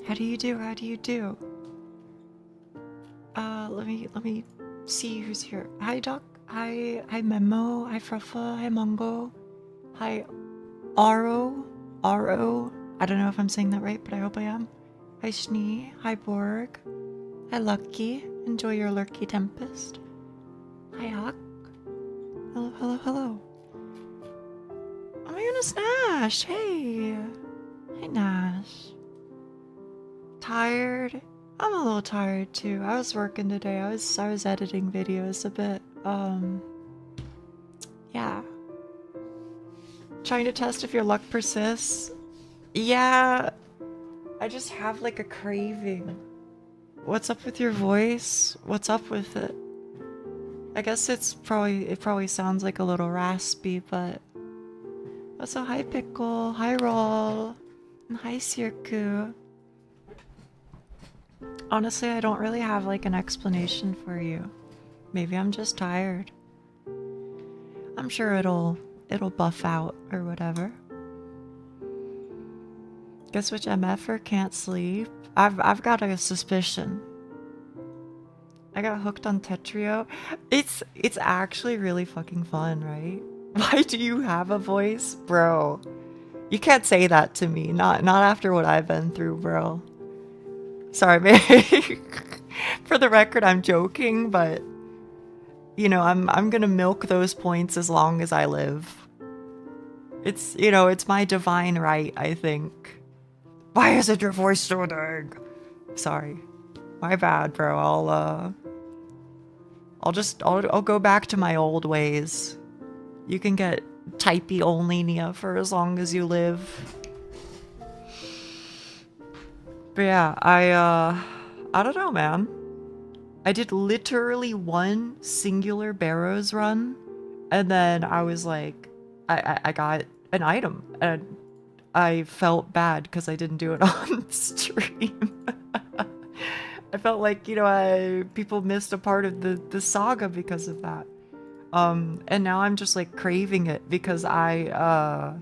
How do you do? How do you do? Let me see who's here. Hi Doc. Hi Memo. Hi Fruffa. Hi Mongo. Hi Aro. Aro. I don't know if I'm saying that right, but I hope I am. Hi Schnee. Hi Borg. Hi Lucky. Enjoy your lurky tempest. Hi Hawk. Hello, hello, hello. Oh my goodness, Nash. Hey. Hi Nash. Tired? I'm a little tired too. I was working today. I was editing videos a bit. Yeah. Trying to test if your luck persists. Yeah. I just have like a craving. What's up with your voice? What's up with it? I guess it probably sounds like a little raspy, but also hi Pickle, hi Roll, and hi Sirku. Honestly, I don't really have like an explanation for you. Maybe I'm just tired. I'm sure it'll buff out or whatever. Guess which MFer can't sleep? I've got a suspicion. I got hooked on Tetrio. It's actually really fucking fun, right? Why do you have a voice? Bro. You can't say that to me. Not after what I've been through, bro. Sorry, man. For the record, I'm joking, but you know, I'm gonna milk those points as long as I live. It's, you know, it's my divine right, I think. Why isn't your voice so dang? Sorry. My bad, bro. I'll go back to my old ways. You can get typey only Nia for as long as you live. But yeah, I don't know, man. I did literally one singular barrows run, and then I was like, I got an item, and I felt bad because I didn't do it on stream. I felt like, you know, people missed a part of the saga because of that. And now I'm just like craving it because I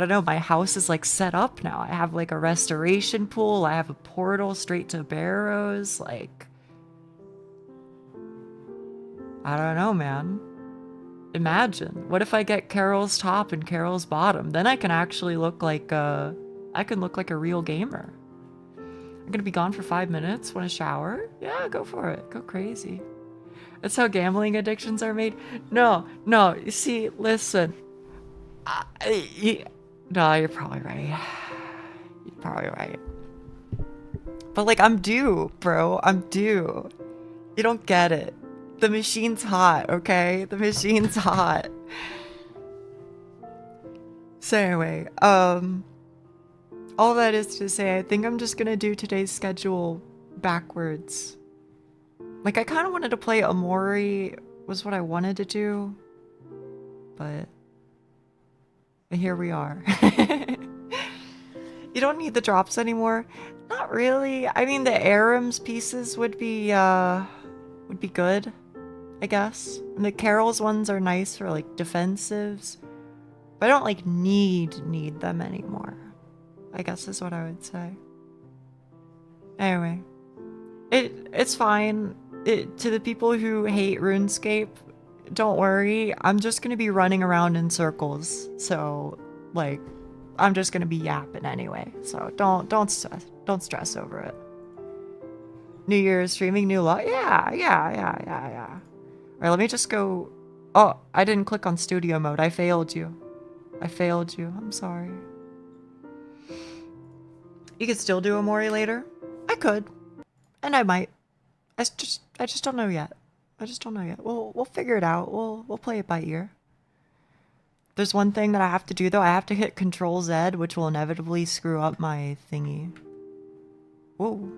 don't know, my house is like set up now. I have like a restoration pool. I have a portal straight to barrows. Like, I don't know, man. Imagine, what if I get Carol's top and Carol's bottom? Then I can actually look like I can look like a real gamer. I'm gonna be gone for 5 minutes. Want to shower? Yeah, go for it. Go crazy. That's how gambling addictions are made. No, you see, listen. No, you're probably right. You're probably right. But like, I'm due, bro. I'm due. You don't get it. The machine's hot, okay? The machine's hot. So anyway, all that is to say, I think I'm just gonna do today's schedule backwards. Like, I kind of wanted to play Amori, was what I wanted to do, but here we are. You don't need the drops anymore. Not really. I mean, the Aram's pieces would be good, I guess. And the Carol's ones are nice for like defensives, but I don't like need them anymore, I guess is what I would say. Anyway, it's fine. To the people who hate RuneScape, don't worry. I'm just gonna be running around in circles. So like, I'm just gonna be yapping anyway. So don't stress over it. New Year's streaming new luck. Yeah. All right, let me just go. Oh, I didn't click on studio mode. I failed you. I'm sorry. You could still do Amori later. I could, and I might. I just don't know yet. We'll figure it out. We'll play it by ear. There's one thing that I have to do though. I have to hit Control Z, which will inevitably screw up my thingy. Whoa.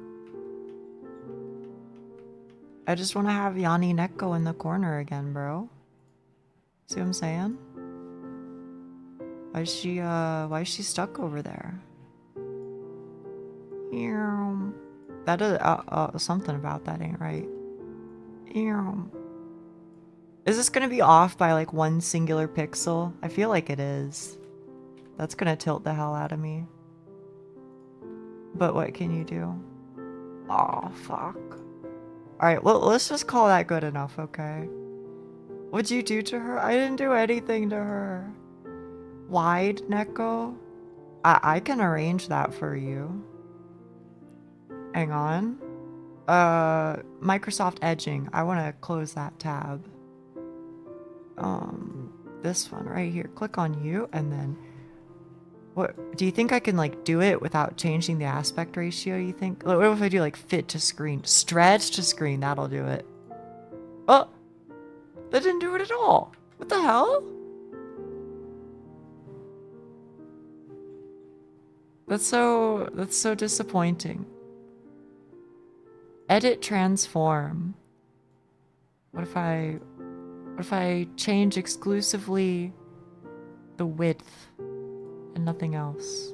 I just want to have Yanni Neko in the corner again, bro. See what I'm saying? Why is she stuck over there? That is, something about that ain't right. Is this gonna be off by like one singular pixel? I feel like it is. That's gonna tilt the hell out of me. But what can you do? Oh, fuck. Alright, let's just call that good enough, okay? What'd you do to her? I didn't do anything to her. Wide, Neko? I can arrange that for you. Hang on. Microsoft Edging. I want to close that tab. This one right here. Click on you, and then... What, do you think I can, like, do it without changing the aspect ratio, you think? What if I do, like, fit to screen? Stretch to screen, that'll do it. Oh! That didn't do it at all! What the hell? That's so disappointing. Edit transform. What if I change exclusively the width and nothing else?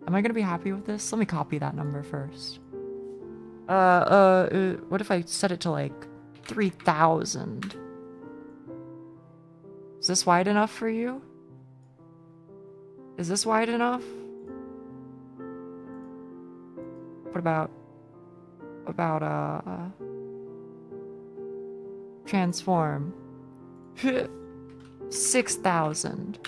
Am I gonna be happy with this? Let me copy that number first. What if I set it to like 3,000? Is this wide enough for you? Is this wide enough? What about transform? 6,000.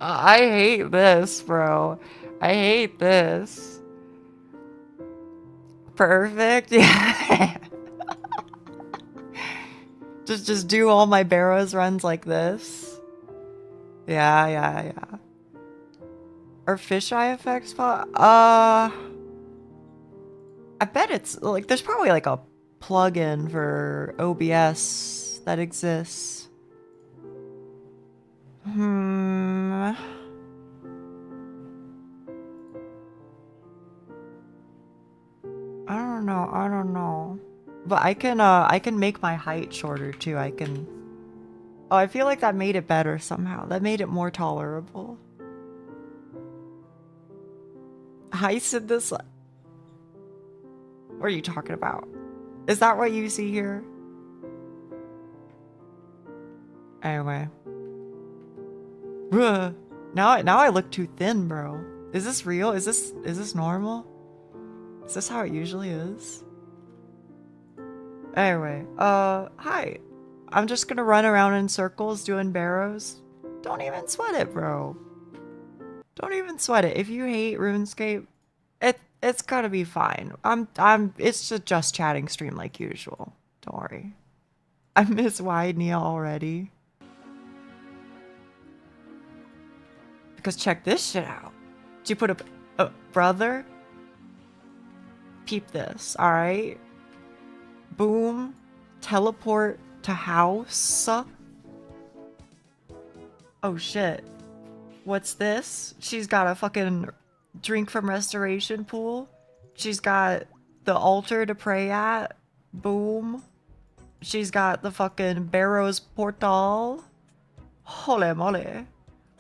I hate this, bro. I hate this. Perfect. Yeah. Just do all my barrows runs like this. Yeah. Are fisheye effects I bet it's like there's probably like a plugin for OBS that exists. I don't know. But I can make my height shorter too. Oh, I feel like that made it better somehow. That made it more tolerable. I said this. What are you talking about? Is that what you see here? Anyway. Ugh. Now I look too thin, bro. Is this real? Is this normal? Is this how it usually is? Anyway, hi. I'm just gonna run around in circles doing barrows. Don't even sweat it, bro. Don't even sweat it. If you hate RuneScape, it's gonna be fine. It's a just chatting stream like usual. Don't worry. I miss Widenia already. Because check this shit out. Did you put a brother? Peep this, alright? Boom. Teleport to house. Oh shit. What's this? She's got a fucking drink from restoration pool. She's got the altar to pray at. Boom. She's got the fucking barrows portal. Holy moly.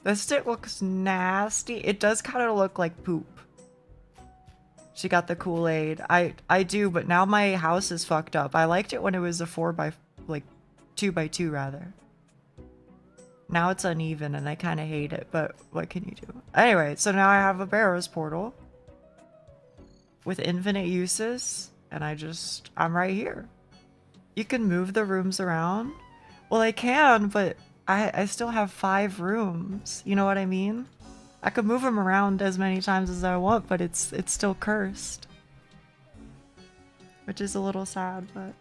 This stick looks nasty. It does kind of look like poop. She got the Kool-Aid. I do, but now my house is fucked up. I liked it when it was a 2x2 rather. Now it's uneven and I kind of hate it, but what can you do? Anyway, so now I have a barrows portal with infinite uses, and I'm right here. You can move the rooms around. Well, I can, but I still have 5 rooms. You know what I mean? I could move them around as many times as I want, but it's still cursed. Which is a little sad, but...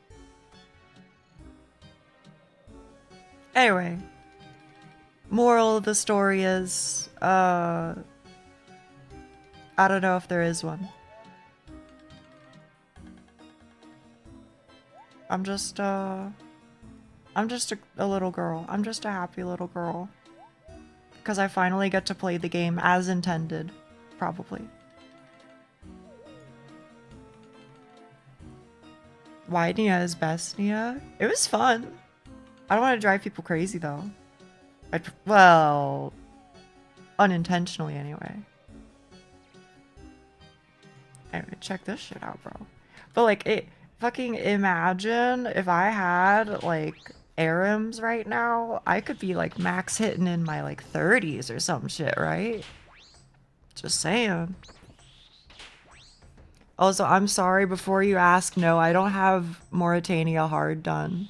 Anyway. Moral of the story is, I don't know if there is one. I'm just a little girl. I'm just a happy little girl. Because I finally get to play the game as intended. Probably. Why Nia is best, Nia? It was fun. I don't want to drive people crazy, though. Well... unintentionally, anyway. Anyway, check this shit out, bro. But, like, fucking imagine if I had, like, ARAMs right now, I could be like max hitting in my like 30s or some shit, right? Just saying. Also, I'm sorry, before you ask, no, I don't have Mauritania hard done.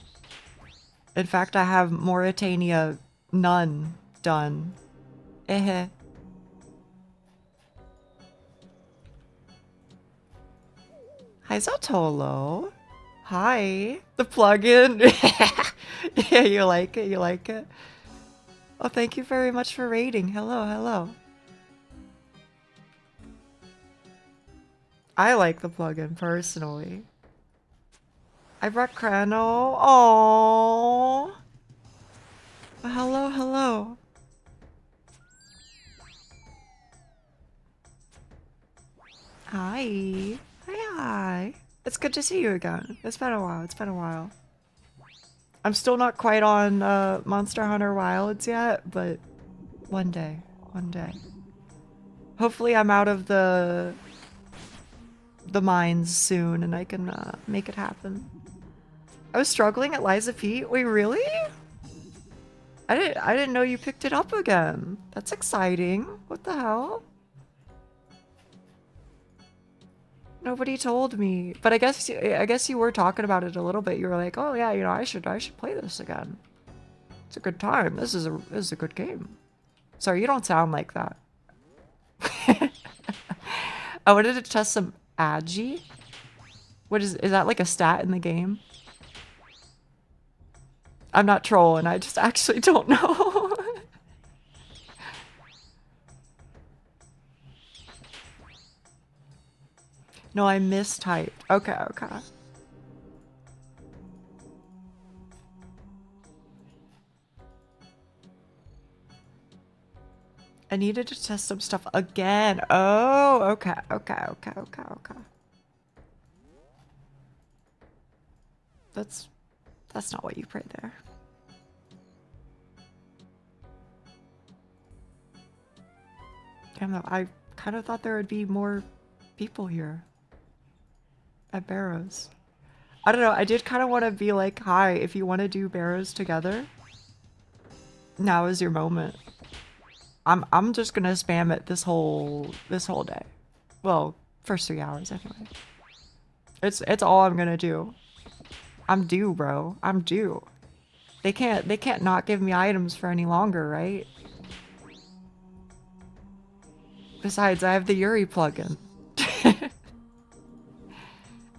In fact, I have Mauritania none done. Eh. Hi, Zotolo. Hi. The plugin. Yeah, you like it? You like it? Oh, thank you very much for raiding. Hello, hello. I like the plugin personally. I brought Crano. Aww. Hello, hello. Hi. Hi. It's good to see you again. It's been a while. It's been a while. I'm still not quite on Monster Hunter Wilds yet, but one day. One day. Hopefully I'm out of the mines soon and I can make it happen. I was struggling at Liza P. Wait, really? I didn't know you picked it up again. That's exciting. What the hell? Nobody told me. But I guess you were talking about it a little bit. You were like, "Oh yeah, you know, I should play this again. It's a good time. This is a good game." Sorry, you don't sound like that. I wanted to test some Agi. What is that like a stat in the game? I'm not trolling. I just actually don't know. No, I mistyped. Okay, okay. I needed to test some stuff again. Oh, okay, okay, okay, okay, okay. That's not what you prayed there. Damn, though, I kind of thought there would be more people here at Barrows. I don't know, I did kind of want to be like, hi, if you want to do Barrows together, now is your moment. I'm just gonna spam it this whole day. Well, first 3 hours anyway. It's all I'm gonna do. I'm due, bro. I'm due. They can't not give me items for any longer, right? Besides, I have the Yuri plugin.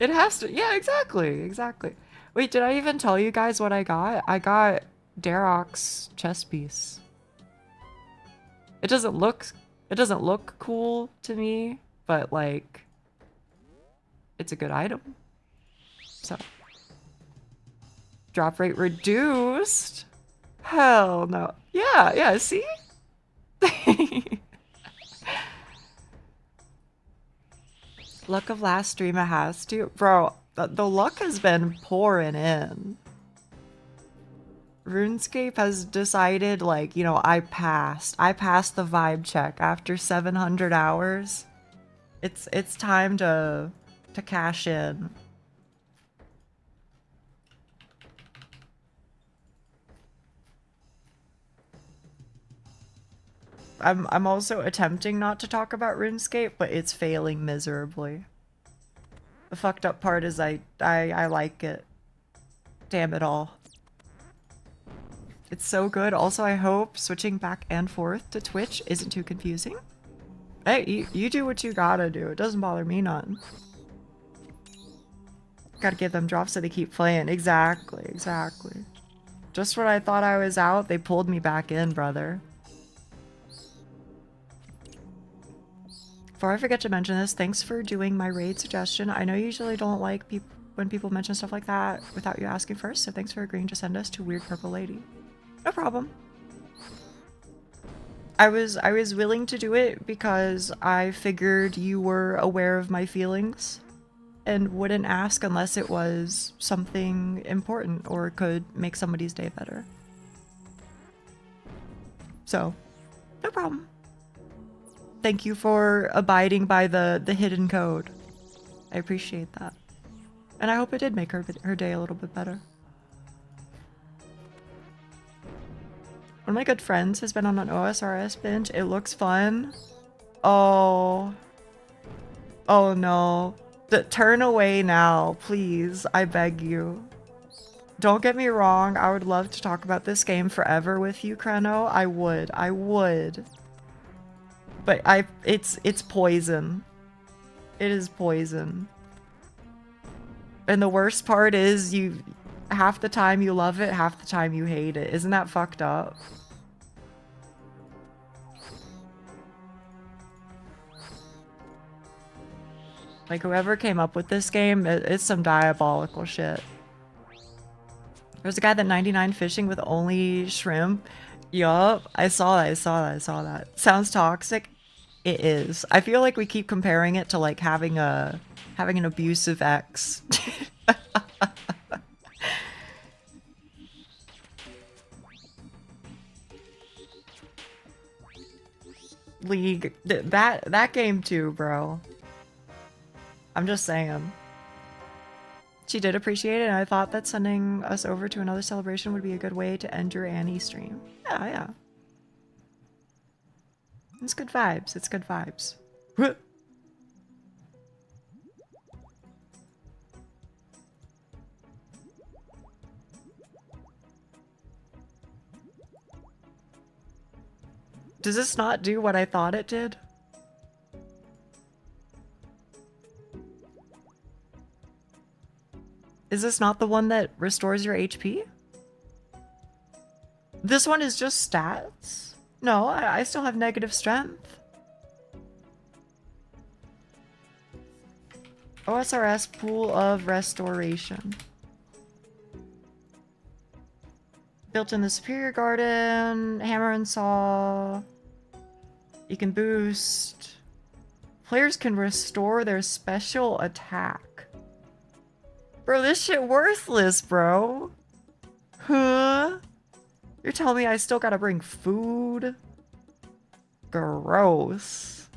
It has to. Yeah, exactly. Exactly. Wait, did I even tell you guys what I got? I got Darok's chess piece. It doesn't look cool to me, but like it's a good item. So drop rate reduced? Hell no. Yeah, yeah, see? Luck of last stream it has to. Bro, the luck has been pouring in. RuneScape has decided, like, you know, I passed the vibe check after 700 hours. It's time to cash in. I'm also attempting not to talk about RuneScape, but it's failing miserably. The fucked up part is I like it. Damn it all. It's so good. Also, I hope switching back and forth to Twitch isn't too confusing. Hey, you do what you gotta do. It doesn't bother me none. Gotta give them drops so they keep playing. Exactly, exactly. Just when I thought I was out, they pulled me back in, brother. Before I forget to mention this, thanks for doing my raid suggestion. I know you usually don't like when people mention stuff like that without you asking first, so thanks for agreeing to send us to Weird Purple Lady. No problem. I was willing to do it because I figured you were aware of my feelings and wouldn't ask unless it was something important or could make somebody's day better. So, no problem. Thank you for abiding by the hidden code. I appreciate that. And I hope it did make her day a little bit better. of my good friends has been on an OSRS binge. It looks fun. Oh. Oh no. Turn away now, please. I beg you. Don't get me wrong. I would love to talk about this game forever with you, Kreno. I would. But it's poison. It is poison. And the worst part is half the time you love it, half the time you hate it. Isn't that fucked up? Like, whoever came up with this game, it's some diabolical shit. There's a guy that 99 fishing with only shrimp. Yup, I saw that. Sounds toxic. It is. I feel like we keep comparing it to like having an abusive ex. League, that game too, bro. I'm just saying. She did appreciate it, and I thought that sending us over to another celebration would be a good way to end your Annie stream. Yeah. It's good vibes. It's good vibes. Does this not do what I thought it did? Is this not the one that restores your HP? This one is just stats? No, I still have negative strength. OSRS Pool of Restoration. Built in the Superior Garden, hammer and saw. You can boost. Players can restore their special attack. Bro, this shit worthless, bro. Huh? You're telling me I still gotta bring food? Gross.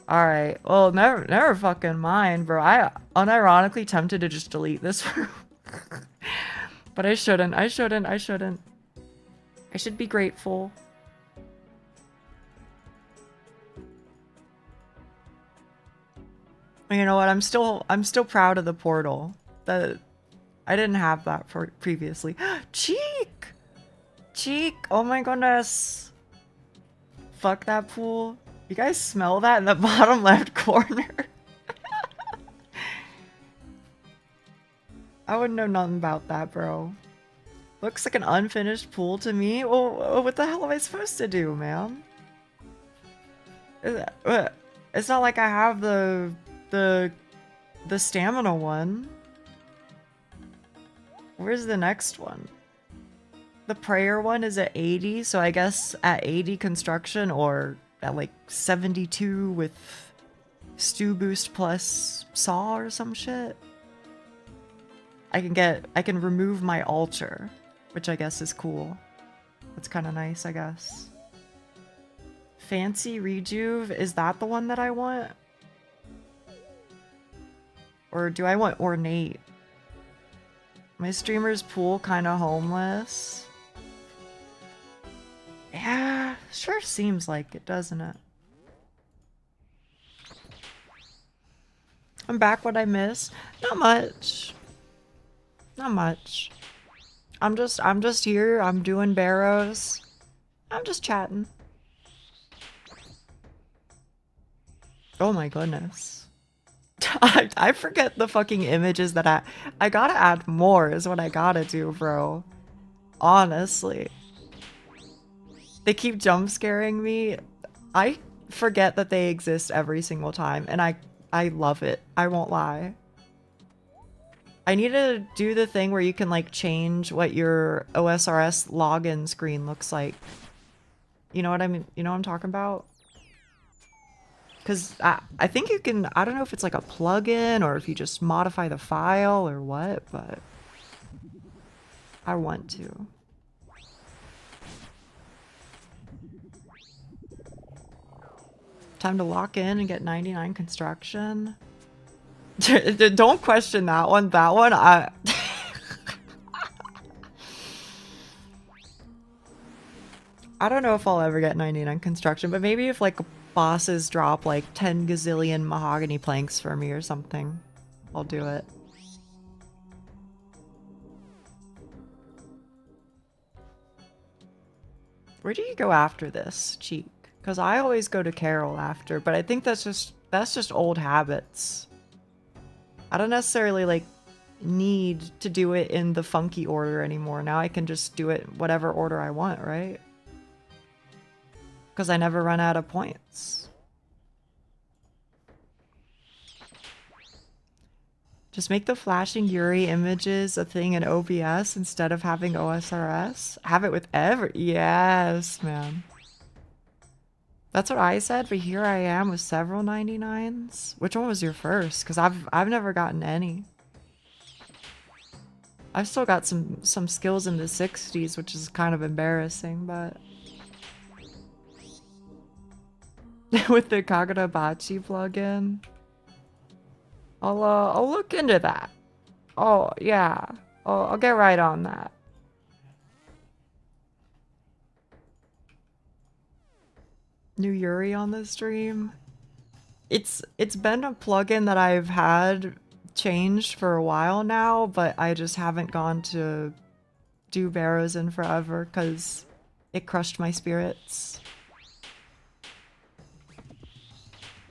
Alright, well, never fucking mind, bro. I unironically tempted to just delete this room. But I shouldn't. I should be grateful. You know what? I'm still proud of the portal. That I didn't have that for previously. Cheek! Oh my goodness. Fuck that pool. You guys smell that in the bottom left corner? I wouldn't know nothing about that, bro. Looks like an unfinished pool to me. Oh, what the hell am I supposed to do, man? It's not like I have the stamina one. Where's the next one? The prayer one is at 80, so I guess at 80 construction or at like 72 with stew boost plus saw or some shit. I can remove my altar, which I guess is cool. That's kind of nice, I guess. Fancy Rejuve, is that the one that I want? Or do I want Ornate? My streamer's pool kind of homeless. Yeah, sure seems like it, doesn't it? I'm back. What I miss? Not much. Not much. I'm just here. I'm doing barrows. I'm just chatting. Oh my goodness. I forget the fucking images that I gotta add more is what I gotta do, bro. Honestly. They keep jump scaring me. I forget that they exist every single time, and I love it. I won't lie. I need to do the thing where you can like change what your OSRS login screen looks like. You know what I mean? You know what I'm talking about? Because I think you can, I don't know if it's like a plugin or if you just modify the file or what, but I want to. Time to lock in and get 99 construction. Don't question that one. That one, I don't know if I'll ever get 99 construction, but maybe if like bosses drop like 10 gazillion mahogany planks for me or something, I'll do it. Where do you go after this, Cheek? Because I always go to Carol after, but I think that's just old habits. I don't necessarily like need to do it in the funky order anymore. Now I can just do it whatever order I want, right? Because I never run out of points. Just make the flashing Yuri images a thing in OBS instead of having OSRS. Have it with every... Yes, man. That's what I said, but here I am with several 99s. Which one was your first? Because I've never gotten any. I've still got some skills in the 60s, which is kind of embarrassing, but... with the Kagurabachi plugin. I'll look into that. Oh, yeah. I'll get right on that. New Yuri on the stream. It's been a plugin that I've had changed for a while now, but I just haven't gone to do barrows in forever because it crushed my spirits.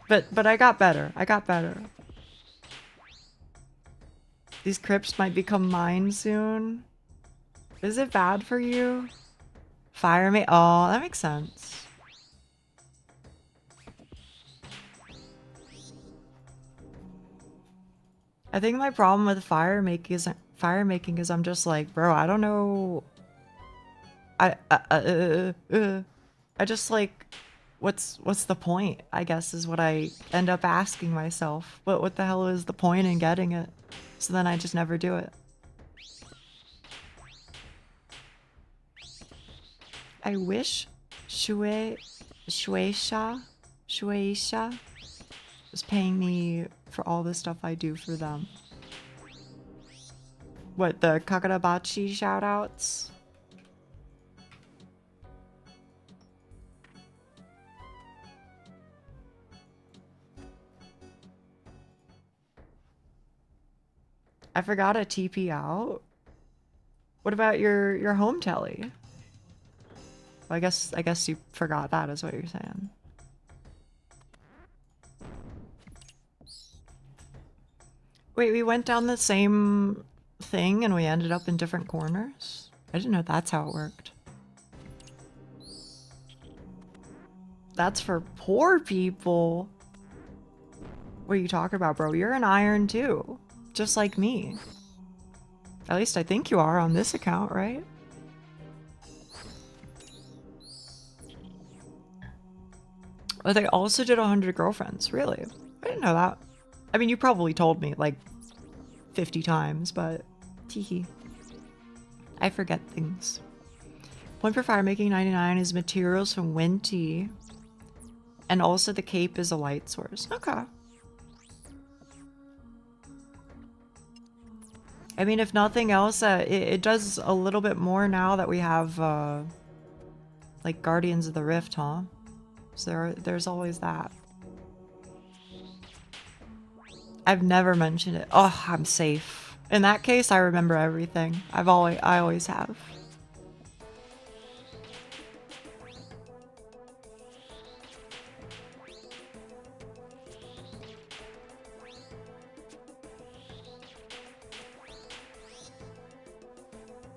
But I got better. I got better. These crypts might become mine soon. Is it bad for you? Fire me? Oh, that makes sense. I think my problem with fire making is I'm just like, bro, I don't know. I just like, what's the point? I guess is what I end up asking myself. What the hell is the point in getting it? So then I just never do it. I wish Shueisha was paying me for all the stuff I do for them. What, the Kagurabachi shoutouts? I forgot a TP out. What about your home telly? Well, I guess you forgot that is what you're saying. Wait, we went down the same thing and we ended up in different corners? I didn't know that's how it worked. That's for poor people. What are you talking about, bro? You're an iron too. Just like me. At least I think you are on this account, right? But they also did 100 girlfriends. Really? I didn't know that. I mean, you probably told me like 50 times, but teehee. I forget things. Point for fire making 99 is materials from Winty. And also the cape is a light source. Okay. I mean, if nothing else, it does a little bit more now that we have, like, Guardians of the Rift, huh? So there's always that. I've never mentioned it. Oh, I'm safe. In that case, I remember everything. I always have.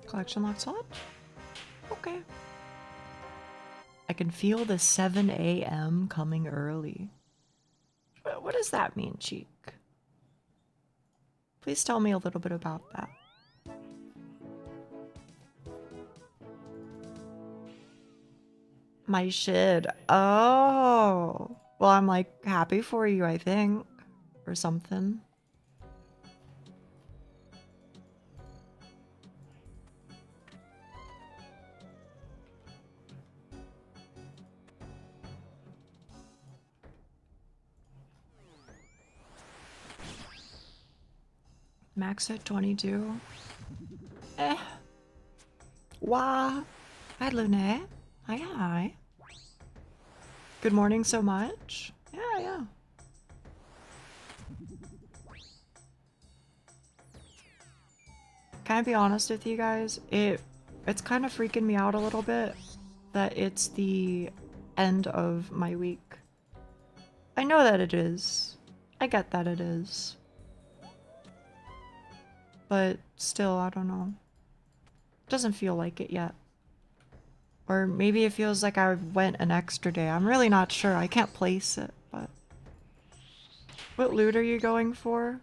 Collection lock slot? Okay. I can feel the 7 a.m. coming early. What does that mean, Cheek? Please tell me a little bit about that. My shit. Oh. Well, I'm like happy for you, I think. Or something. Max at 22. Eh. Wah. Hi, Lune. Hi, hi. Good morning so much. Yeah, yeah. Can I be honest with you guys? It's kind of freaking me out a little bit that it's the end of my week. I know that it is. I get that it is. But still, I don't know. Doesn't feel like it yet. Or maybe it feels like I went an extra day. I'm really not sure. I can't place it, but... What loot are you going for?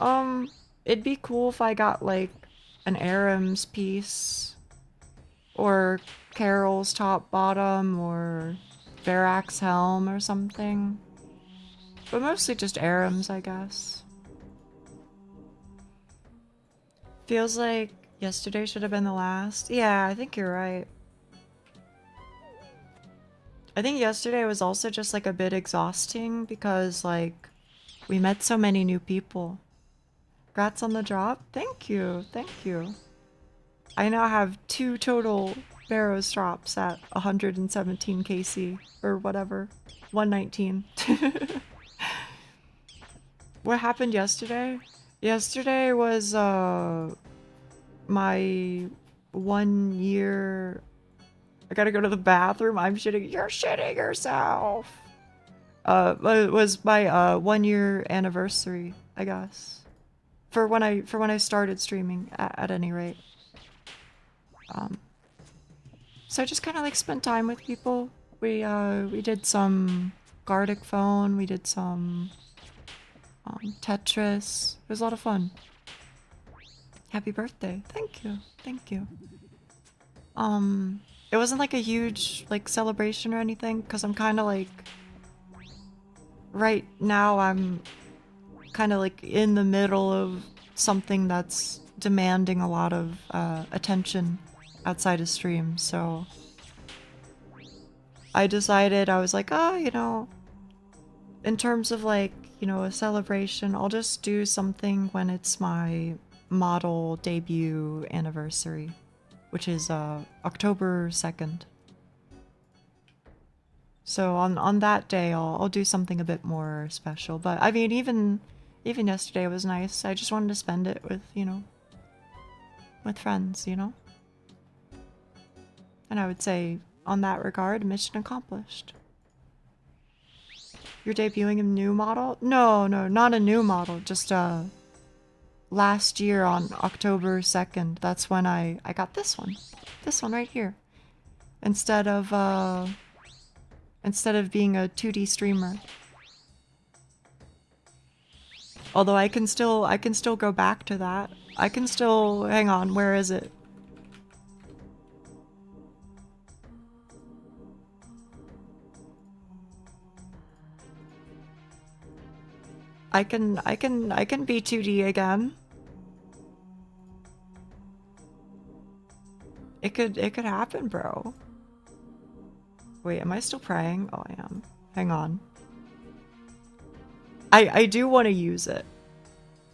It'd be cool if I got, like, an Aram's piece. Or Carol's top bottom, or Varak's helm or something. But mostly just Aram's, I guess. Feels like yesterday should have been the last. Yeah, I think you're right. I think yesterday was also just like a bit exhausting because like we met so many new people. Congrats on the drop. Thank you. Thank you. I now have 2 total barrows drops at 117 KC or whatever. 119. What happened yesterday? Yesterday was my 1 year. I gotta go to the bathroom. I'm shitting. You're shitting yourself. It was my 1 year anniversary, I guess. For when I started streaming, at any rate. So I just kind of like spent time with people. We did some Gartic Phone. We did some Tetris. It was a lot of fun. Happy birthday! Thank you. Thank you. It wasn't like a huge like celebration or anything because I'm kind of like right now I'm kind of like in the middle of something that's demanding a lot of attention outside of stream, so I decided I was like, oh, you know, in terms of like, you know, a celebration, I'll just do something when it's my model debut anniversary, which is October 2nd. So on that day, I'll do something a bit more special. But I mean, even yesterday was nice. I just wanted to spend it with, you know, with friends, you know? And I would say, on that regard, mission accomplished. You're debuting a new model? No, not a new model. Just last year on October 2nd. That's when I got this one. This one right here. Instead of being a 2D streamer. Although I can still go back to that. I can still, hang on, where is it? I can be 2D again. It could happen, bro. Wait, am I still praying? Oh, I am. Hang on. I do want to use it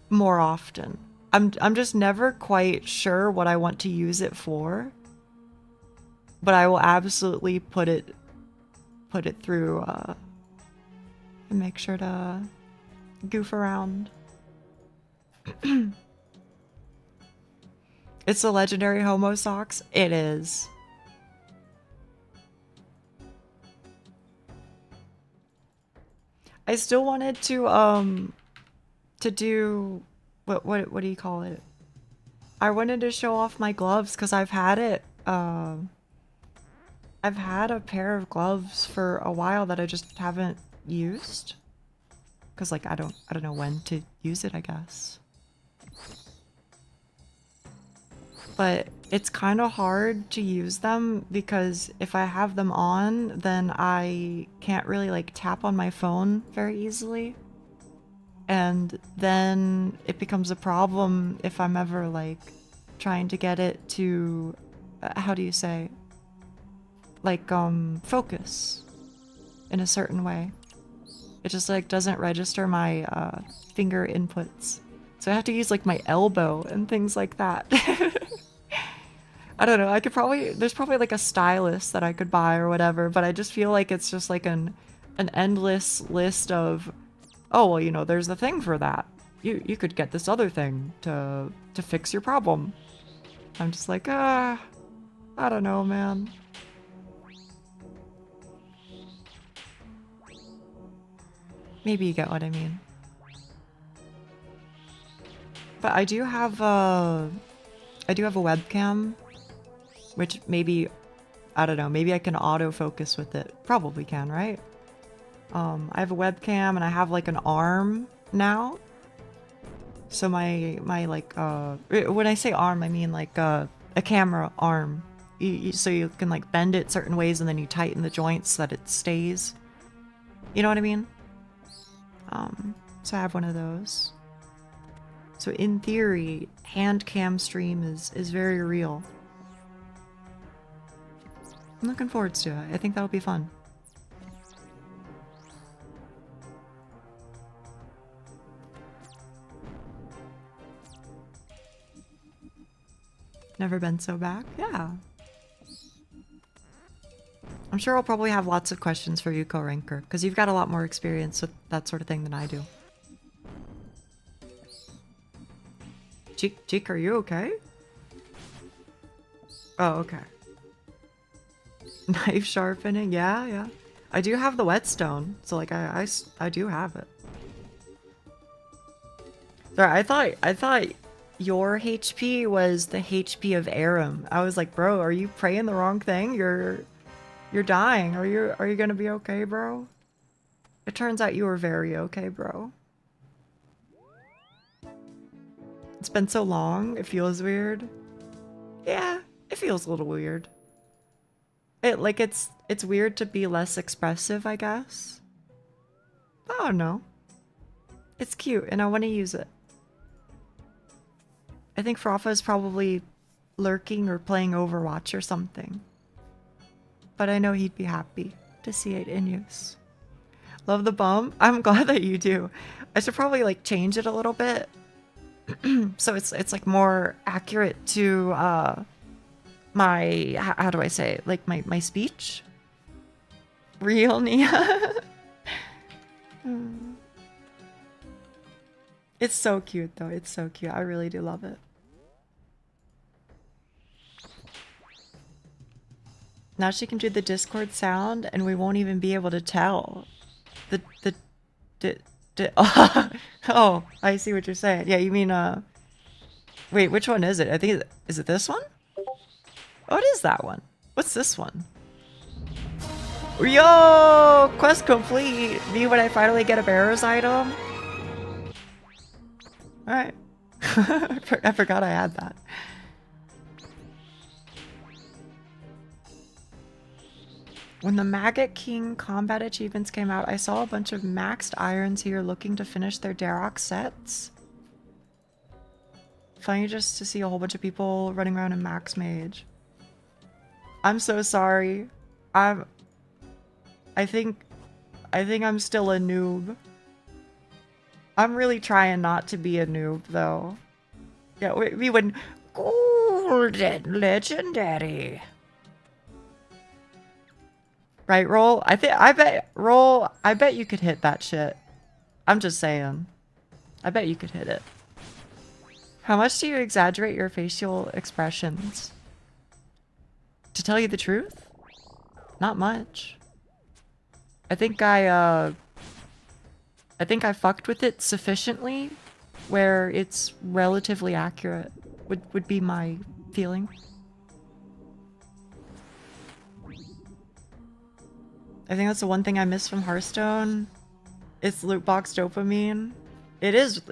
more often. I'm just never quite sure what I want to use it for. But I will absolutely put it through and make sure to goof around. It's the legendary homo socks. It is. I still wanted to do what do you call it? I wanted to show off my gloves because I've had it. I've had a pair of gloves for a while that I just haven't used. Cause like I don't know when to use it, I guess. But it's kind of hard to use them because if I have them on, then I can't really like tap on my phone very easily. And then it becomes a problem if I'm ever like trying to get it to, how do you say? Like focus in a certain way. It just like doesn't register my finger inputs. So I have to use like my elbow and things like that. I don't know. I could probably, there's probably like a stylus that I could buy or whatever, but I just feel like it's just like an endless list of, oh, well, you know, there's a thing for that. You could get this other thing to fix your problem. I'm just like, I don't know, man. Maybe you get what I mean. But I do have a webcam, which maybe, I don't know, maybe I can autofocus with it. Probably can, right? I have a webcam and I have like an arm now. So my like, when I say arm, I mean like a camera arm. So you can like bend it certain ways and then you tighten the joints so that it stays. You know what I mean? So I have one of those. So in theory, hand cam stream is very real. I'm looking forward to it. I think that'll be fun. Never been so back? Yeah. I'm sure I'll probably have lots of questions for you, Co-Ranker, because you've got a lot more experience with that sort of thing than I do. Cheek, are you okay? Oh, okay. Knife sharpening, yeah. I do have the whetstone, so like I do have it. Sorry, I thought your HP was the HP of Aram. I was like, bro, are you praying the wrong thing? You're dying. Are you gonna be okay, bro? It turns out you were very okay, bro. It's been so long, it feels weird. Yeah, it feels a little weird. It's weird to be less expressive, I guess. I don't know. It's cute and I want to use it. I think Frafa is probably lurking or playing Overwatch or something. But I know he'd be happy to see it in use. Love the bum? I'm glad that you do. I should probably like change it a little bit. So it's like more accurate to my, how do I say it? Like my speech? Real Nia? It's so cute though. It's so cute. I really do love it. Now she can do the Discord sound and we won't even be able to tell. Oh, I see what you're saying. Yeah, you mean, wait, which one is it? I think, is it this one? Oh, it is that one. What's this one? Yo! Quest complete! Me when I finally get a barrows item? Alright. I forgot I had that. When the Maggot King combat achievements came out, I saw a bunch of maxed irons here looking to finish their Darok sets. Funny just to see a whole bunch of people running around in max mage. I'm so sorry. I think I'm still a noob. I'm really trying not to be a noob though. Yeah, we went golden legendary. Right, Roll? I bet you could hit that shit. I'm just saying. I bet you could hit it. How much do you exaggerate your facial expressions? To tell you the truth? Not much. I think I fucked with it sufficiently where it's relatively accurate, would be my feeling. I think that's the one thing I miss from Hearthstone. It's loot box dopamine. It is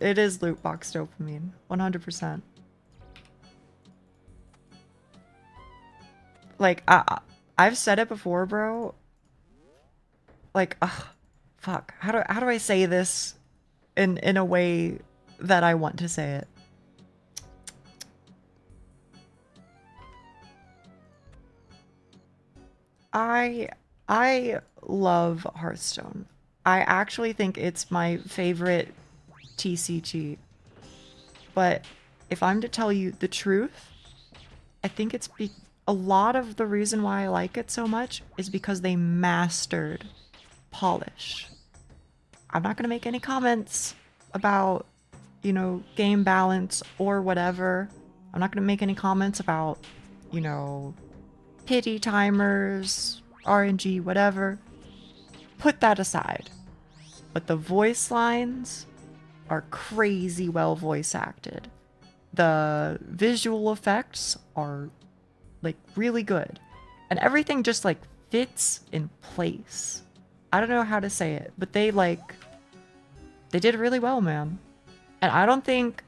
loot box dopamine, 100%. Like I've said it before, bro. Like, fuck. How do I say this in a way that I want to say it? I love Hearthstone. I actually think it's my favorite TCG. But if I'm to tell you the truth, I think it's a lot of the reason why I like it so much is because they mastered polish. I'm not going to make any comments about, you know, game balance or whatever. I'm not going to make any comments about, you know, pity timers, RNG, whatever. Put that aside. But the voice lines are crazy well voice acted. The visual effects are like really good. And everything just like fits in place. I don't know how to say it, but they did really well, man. And I don't think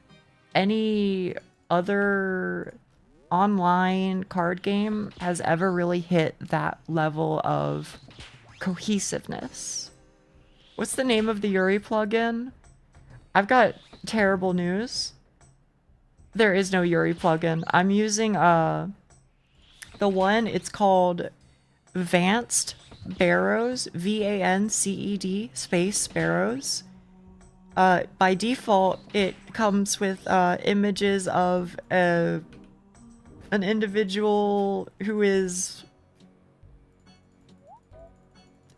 any other online card game has ever really hit that level of cohesiveness. What's the name of the Yuri plugin? I've got terrible news. There is no Yuri plugin. I'm using the one, it's called Vanced Barrows, VANCED space Barrows. By default, it comes with images of an individual who is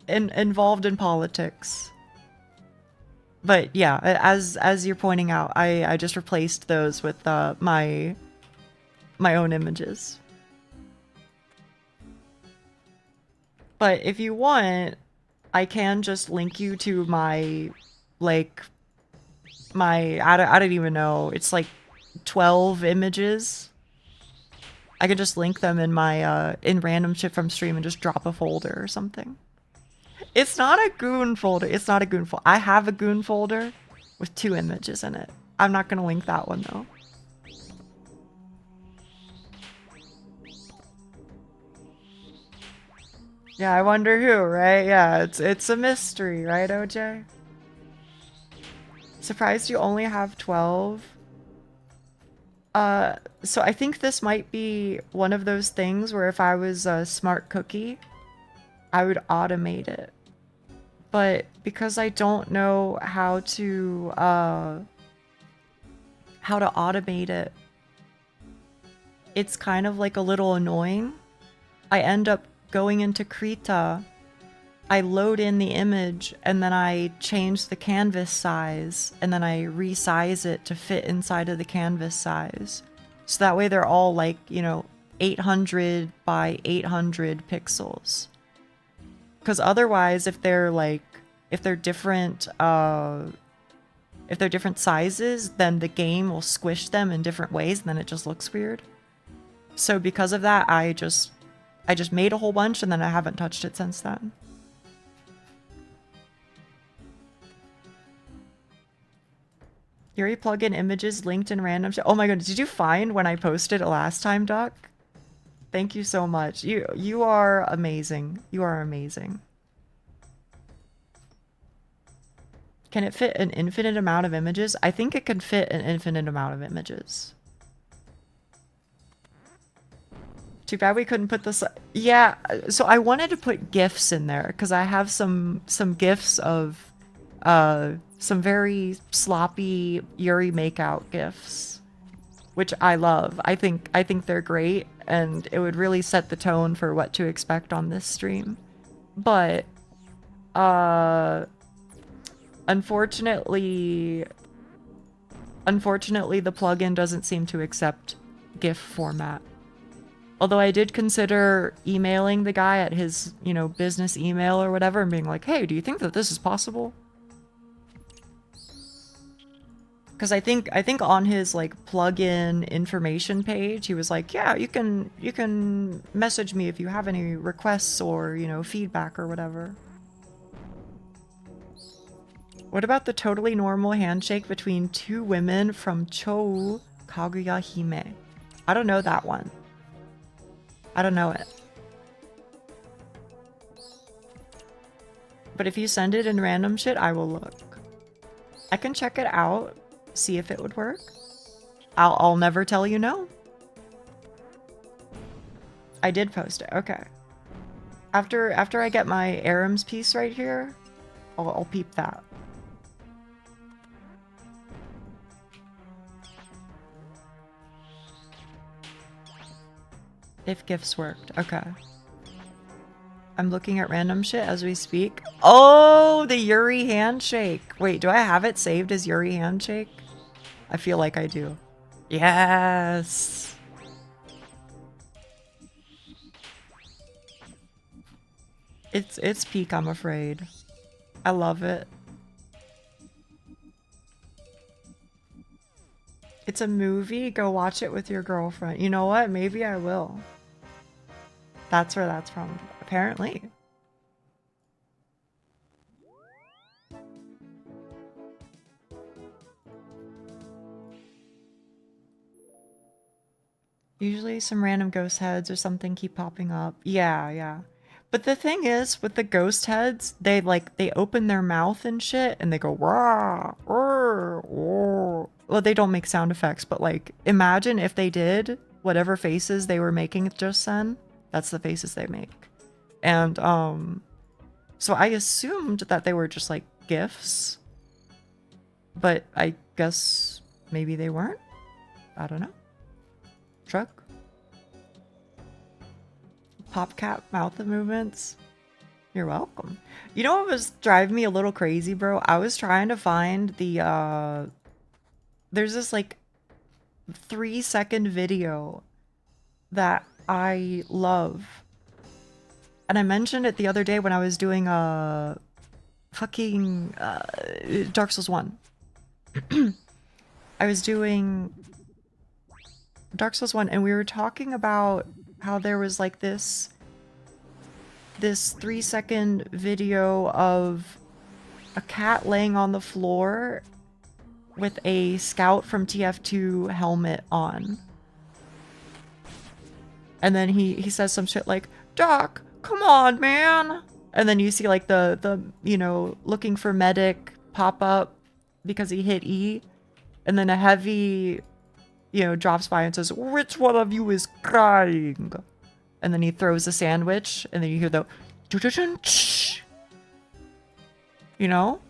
involved in politics. But yeah, as you're pointing out, I just replaced those with my own images. But if you want, I can just link you to my, like, I don't even know, it's like 12 images. I could just link them in my, in random shit from stream and just drop a folder or something. It's not a goon folder. It's not a goon folder. I have a goon folder with 2 images in it. I'm not going to link that one though. Yeah, I wonder who, right? Yeah, it's a mystery, right, OJ? Surprised you only have 12? So I think this might be one of those things where if I was a smart cookie, I would automate it. But because I don't know how to automate it, it's kind of like a little annoying. I end up going into Krita, I load in the image, and then I change the canvas size, and then I resize it to fit inside of the canvas size. So that way they're all like, you know, 800 by 800 pixels. Because otherwise, if they're different sizes, then the game will squish them in different ways, and then it just looks weird. So because of that, I just made a whole bunch, and then I haven't touched it since then. Yuri plugin images linked in random. Oh my goodness, did you find when I posted it last time, Duck? Thank you so much. You are amazing. You are amazing. Can it fit an infinite amount of images? I think it can fit an infinite amount of images. Too bad we couldn't put this. Yeah, so I wanted to put GIFs in there because I have some GIFs of some very sloppy Yuri makeout GIFs, which I love. I think they're great, and it would really set the tone for what to expect on this stream. But unfortunately the plugin doesn't seem to accept GIF format. Although I did consider emailing the guy at his, you know, business email or whatever and being like, hey, do you think that this is possible? Because I think on his like plugin information page, he was like, yeah, you can message me if you have any requests or, you know, feedback or whatever. What about the totally normal handshake between 2 women from Chou Kaguya Hime? I don't know that one. I don't know it. But if you send it in random shit, I will look. I can check it out, see if it would work. I'll never tell you no. I did post it. Okay. After I get my Aram's piece right here, I'll peep that. If gifts worked. Okay. I'm looking at random shit as we speak. Oh, the Yuri handshake. Wait, do I have it saved as Yuri handshake? I feel like I do. Yes. It's peak, I'm afraid. I love it. It's a movie. Go watch it with your girlfriend. You know what? Maybe I will. That's where that's from, apparently. Usually some random ghost heads or something keep popping up. Yeah, yeah. But the thing is, with the ghost heads, they open their mouth and shit and they go rah, rah, rah. Well, they don't make sound effects, but like imagine if they did whatever faces they were making just then. That's the faces they make. And so I assumed that they were just like GIFs. But I guess maybe they weren't. I don't know. Truck. Popcat mouth movements. You're welcome. You know what was driving me a little crazy, bro? I was trying to find the there's this like 3-second video that I love. And I mentioned it the other day when I was doing fucking Dark Souls 1. I was doing Dark Souls 1 and we were talking about how there was like this 3-second video of a cat laying on the floor with a scout from TF2 helmet on. And then he says some shit like, "Doc, come on, man." And then you see like the you know, looking for medic pop up because he hit E. And then a heavy, you know, drops by and says, "Which one of you is crying?" And then he throws a sandwich, and then you hear the, you know?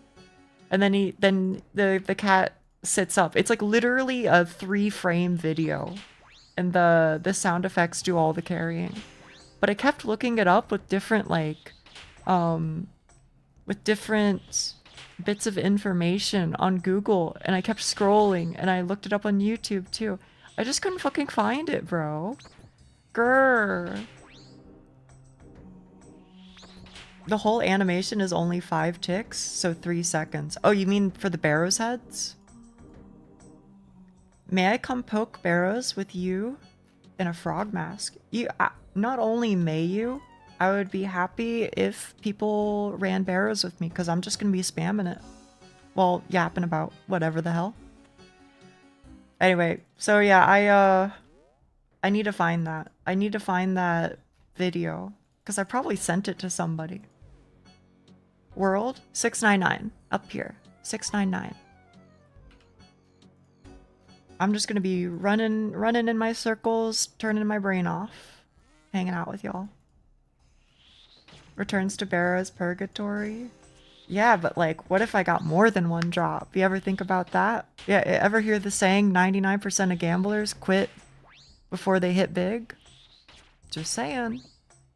And then the cat sits up. It's like literally a 3-frame video, and the sound effects do all the carrying. But I kept looking it up with different like, with different bits of information on Google, and I kept scrolling, and I looked it up on YouTube too. I just couldn't fucking find it, bro. Grr. The whole animation is only 5 ticks, so 3 seconds. Oh, you mean for the barrows heads? May I come poke barrows with you in a frog mask? You not only may you, I would be happy if people ran barrows with me, because I'm just gonna be spamming it. Well, yapping about whatever the hell. Anyway, so yeah, I need to find that. I need to find that video, because I probably sent it to somebody. World 699 up here. 699. I'm just gonna be running in my circles, turning my brain off, hanging out with y'all. Returns to Barrow's Purgatory. Yeah, but like, what if I got more than one drop? You ever think about that? Yeah, ever hear the saying 99% of gamblers quit before they hit big? Just saying.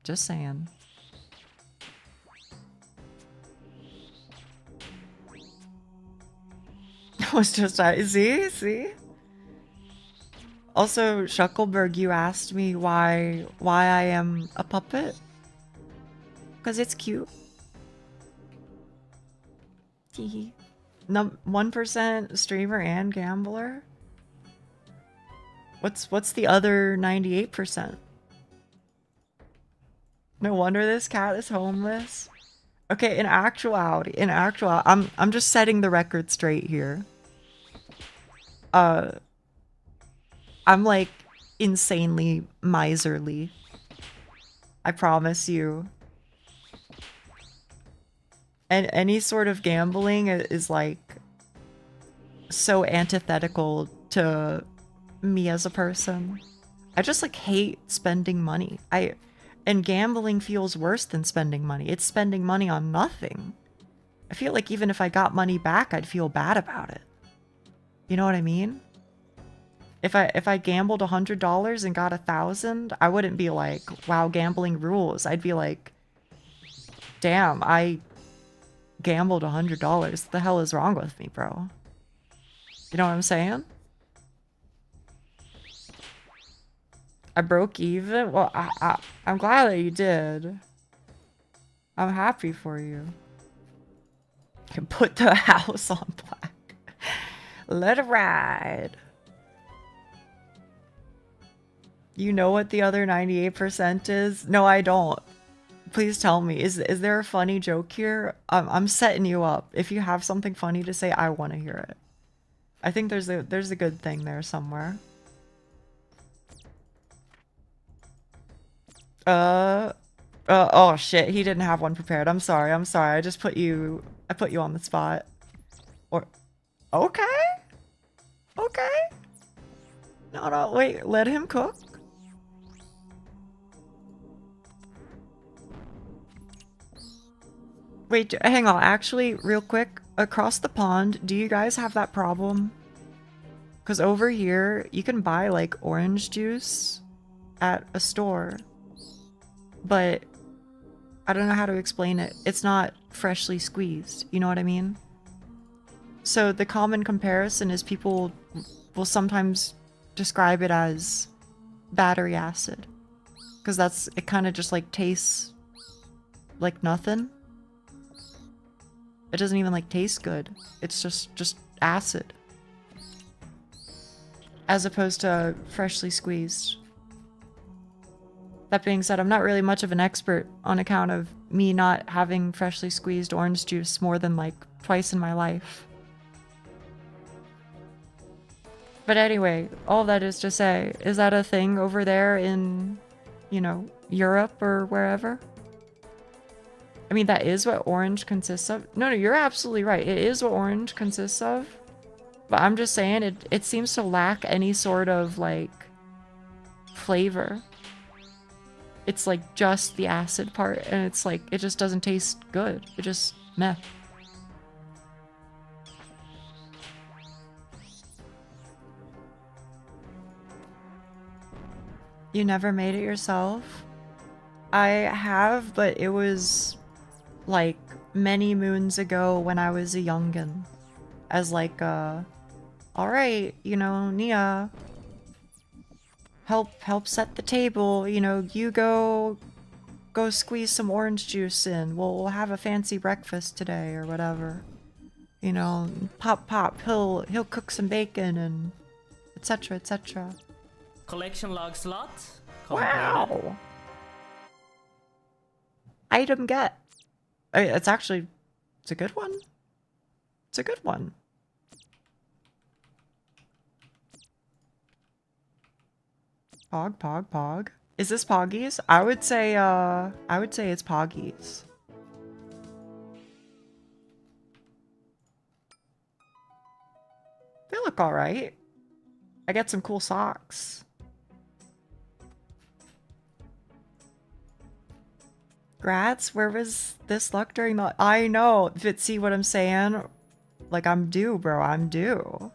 Just saying. I was just, see? Also, Shuckleberg, you asked me why I am a puppet. Because it's cute. Teehee. 1% streamer and gambler? What's the other 98%? No wonder this cat is homeless. Okay, in actuality, I'm just setting the record straight here. I'm like insanely miserly. I promise you. And any sort of gambling is like so antithetical to me as a person. I just like hate spending money. And gambling feels worse than spending money. It's spending money on nothing. I feel like even if I got money back, I'd feel bad about it. You know what I mean? If I gambled $100 and got 1,000, I wouldn't be like, wow, gambling rules. I'd be like, damn, I gambled $100. What the hell is wrong with me, bro? You know what I'm saying? I broke even? Well, I'm glad that you did. I'm happy for you. Can put the house on black. Let it ride. You know what the other 98% is? No, I don't. Please tell me. Is there a funny joke here? I'm setting you up. If you have something funny to say, I want to hear it. I think there's a good thing there somewhere. Oh shit, he didn't have one prepared. I'm sorry. I just put you on the spot. Or okay. Okay. No, wait, let him cook. Wait, hang on. Actually, real quick, across the pond, do you guys have that problem? Because over here, you can buy like orange juice at a store, but I don't know how to explain it. It's not freshly squeezed. You know what I mean? So the common comparison is people will sometimes describe it as battery acid, because it kind of just like tastes like nothing. It doesn't even like taste good. It's just acid. As opposed to freshly squeezed. That being said, I'm not really much of an expert on account of me not having freshly squeezed orange juice more than like twice in my life. But anyway, all that is to say, is that a thing over there in, you know, Europe or wherever? I mean, that is what orange consists of. No, you're absolutely right. It is what orange consists of. But I'm just saying, it seems to lack any sort of, like, flavor. It's, like, just the acid part, and it's, like, it just doesn't taste good. It just, meh. You never made it yourself? I have, but it was like many moons ago when I was a youngin'. As like alright, you know, Nia, help set the table, you know, you go squeeze some orange juice in. We'll have a fancy breakfast today or whatever. You know, pop, he'll cook some bacon and etc, etc. Collection log slot. Wow. Item get. It's actually, it's a good one. It's a good one. Pog. Is this Poggies? I would say it's Poggies. They look alright. I get some cool socks. Grats, where was this luck during the— I know, but see what I'm saying? Like, I'm due, bro, I'm due.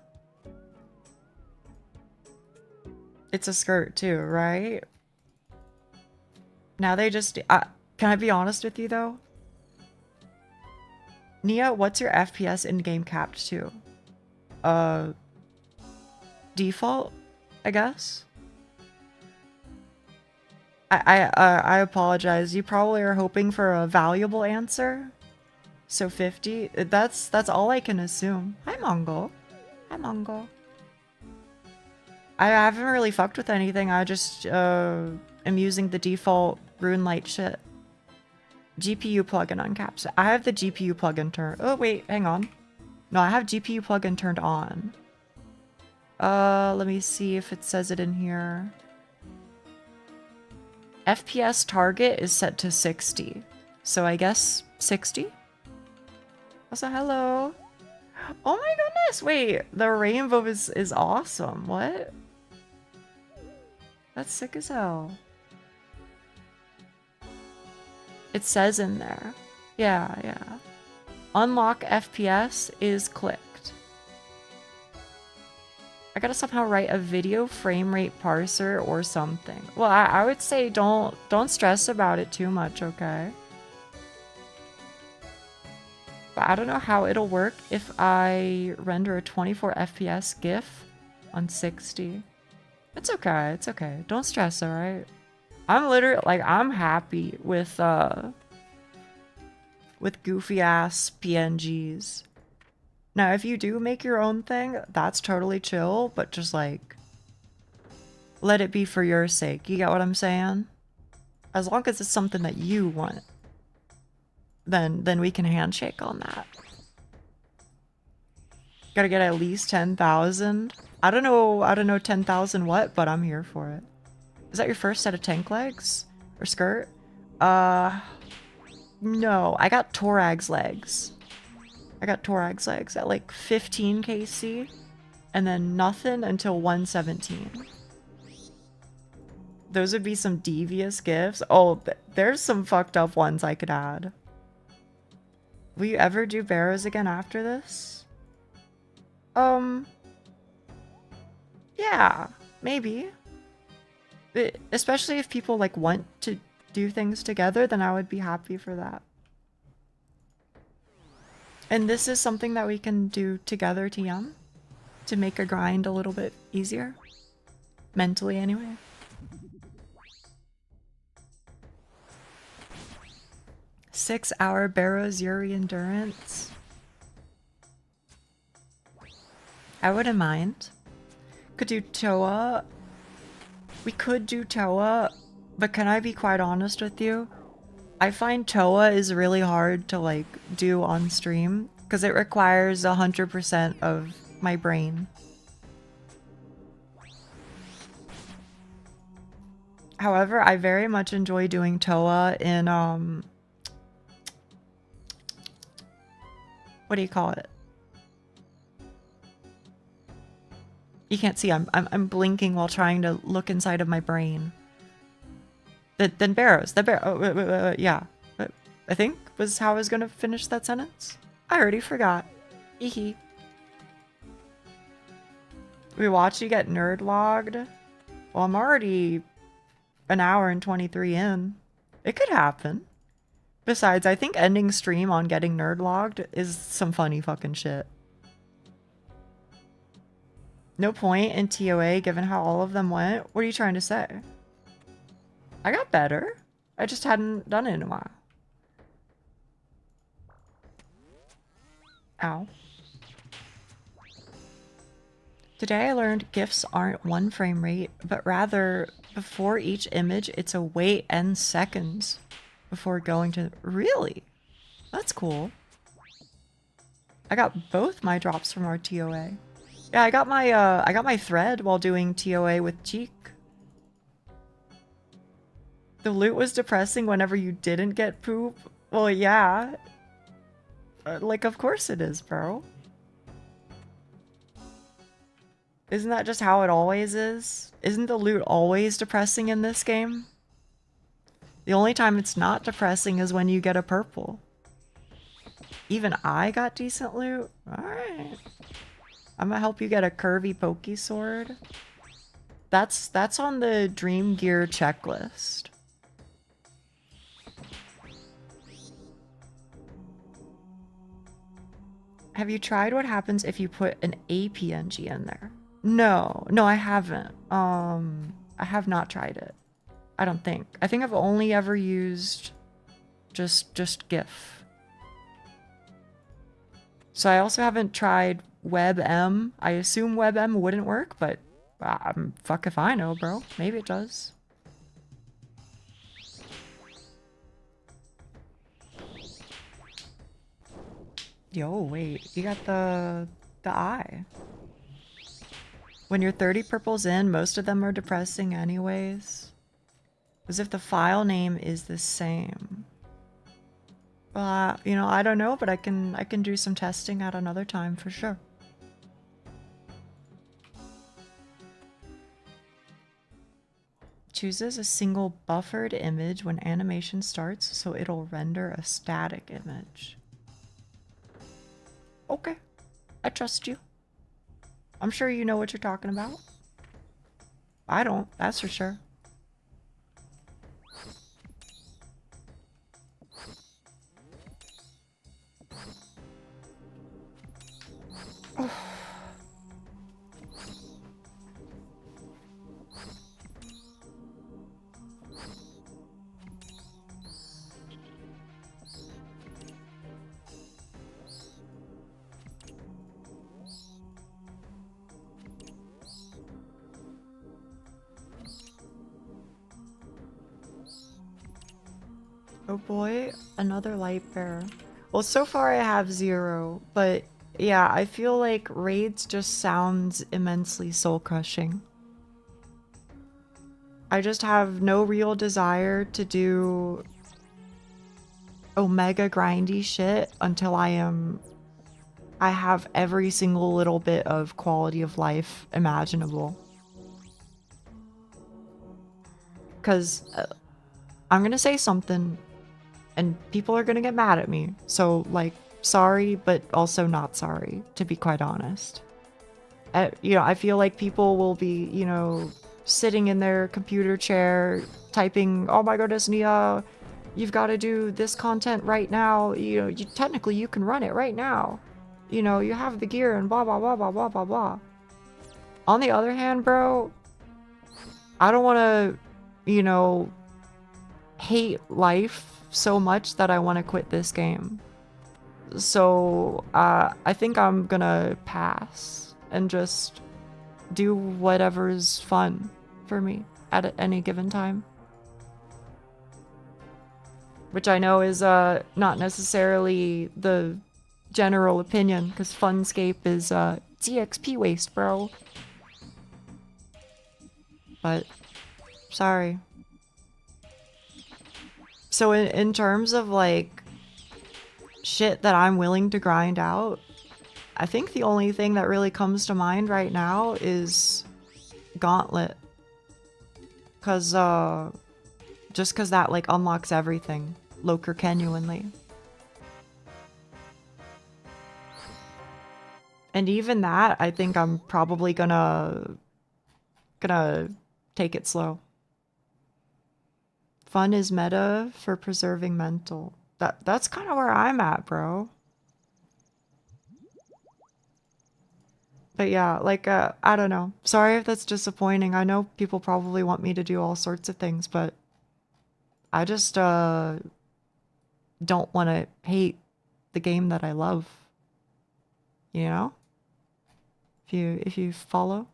It's a skirt too, right? Now they just— can I be honest with you though? Nia, what's your FPS in-game capped to? Default, I guess? I apologize. You probably are hoping for a valuable answer. So 50. That's all I can assume. Hi Mongo. Hi Mongo. I haven't really fucked with anything. I just am using the default RuneLite shit. GPU plugin on caps. I have the GPU plugin turned— oh wait, hang on. No, I have GPU plugin turned on. Let me see if it says it in here. FPS target is set to 60. So I guess 60? Also, hello. Oh my goodness, wait. The rainbow is awesome. What? That's sick as hell. It says in there. Yeah. Unlock FPS is clicked. I gotta somehow write a video frame rate parser or something. Well, I would say don't stress about it too much, okay? But I don't know how it'll work if I render a 24 FPS GIF on 60. It's okay, it's okay. Don't stress, alright? I'm literally, like, I'm happy with goofy ass PNGs. Now, if you do make your own thing, that's totally chill, but just like, let it be for your sake. You get what I'm saying? As long as it's something that you want, then we can handshake on that. Gotta get at least 10,000. I don't know 10,000 what, but I'm here for it. Is that your first set of tank legs? Or skirt? No, I got Torag's legs. I got Torag's legs at like 15 KC, and then nothing until 117. Those would be some devious gifts. Oh, there's some fucked up ones I could add. Will you ever do barrows again after this? Yeah, maybe. Especially if people like want to do things together, then I would be happy for that. And this is something that we can do together, TM, to make a grind a little bit easier. Mentally, anyway. Six-hour barrows Yuri endurance. I wouldn't mind. Could do Toa. We could do Toa, but can I be quite honest with you? I find Toa is really hard to like do on stream because it requires 100% of my brain. However, I very much enjoy doing Toa in what do you call it? You can't see. I'm blinking while trying to look inside of my brain. Then barrows. Yeah. I think was how I was gonna finish that sentence. I already forgot. Eehee. We watch you get nerd logged. Well, I'm already an hour and 23 in. It could happen. Besides, I think ending stream on getting nerd logged is some funny fucking shit. No point in TOA given how all of them went? What are you trying to say? I got better. I just hadn't done it in a while. Ow. Today I learned GIFs aren't one frame rate, but rather before each image it's a wait and seconds before going to... Really? That's cool. I got both my drops from our TOA. Yeah, I got my thread while doing TOA with Cheek. The loot was depressing whenever you didn't get poop. Well, yeah. Like, of course it is, bro. Isn't that just how it always is? Isn't the loot always depressing in this game? The only time it's not depressing is when you get a purple. Even I got decent loot? Alright. I'm gonna help you get a curvy pokey sword. That's on the Dream Gear checklist. Have you tried what happens if you put an APNG in there? No, I haven't. I have not tried it. I don't think. I think I've only ever used just GIF. So I also haven't tried WebM. I assume WebM wouldn't work, but fuck if I know, bro. Maybe it does. Yo, wait. You got the eye. When you're 30 purples in, most of them are depressing anyways. As if the file name is the same. You know, I don't know, but I can do some testing at another time for sure. Chooses a single buffered image when animation starts, so it'll render a static image. Okay, I trust you. I'm sure you know what you're talking about. I don't, that's for sure. Oh boy, another light bearer. Well, so far I have 0, but yeah, I feel like raids just sounds immensely soul-crushing. I just have no real desire to do omega grindy shit until I have every single little bit of quality of life imaginable. Because I'm gonna say something and people are gonna get mad at me. So, like, sorry, but also not sorry, to be quite honest. You know, I feel like people will be, you know, sitting in their computer chair, typing, oh my goodness, Nia, you've got to do this content right now. You know, technically you can run it right now. You know, you have the gear and blah, blah, blah, blah, blah, blah, blah. On the other hand, bro, I don't want to, you know, hate life so much that I want to quit this game. So I think I'm gonna pass and just do whatever's fun for me at any given time. Which I know is not necessarily the general opinion, because Funscape is EXP waste, bro. But sorry. So in terms of like shit that I'm willing to grind out, I think the only thing that really comes to mind right now is Gauntlet. Cause just cause that like unlocks everything, Loker genuinely. And even that, I think I'm probably gonna take it slow. Fun is meta for preserving mental. That's kind of where I'm at, bro. But yeah, like, I don't know. Sorry if that's disappointing. I know people probably want me to do all sorts of things, but I just, don't want to hate the game that I love. You know? If you follow?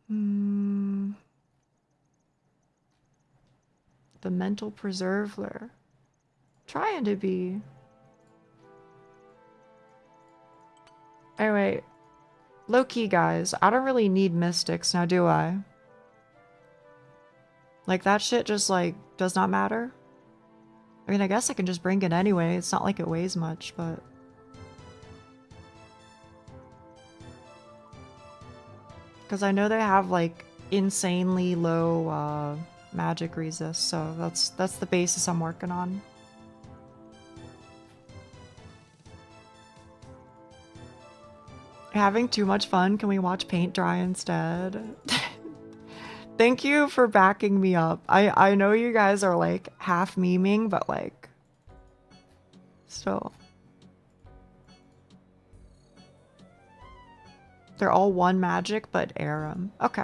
Hmm. The mental preserver. Trying to be. Anyway, low-key guys, I don't really need mystics now, do I? Like, that shit just, like, does not matter? I mean, I guess I can just bring it anyway. It's not like it weighs much, but... Because I know they have, like, insanely low, magic resist, so that's the basis I'm working on. Having too much fun? Can we watch paint dry instead? Thank you for backing me up. I know you guys are like half memeing, but like still. They're all one magic, but Aram. Okay.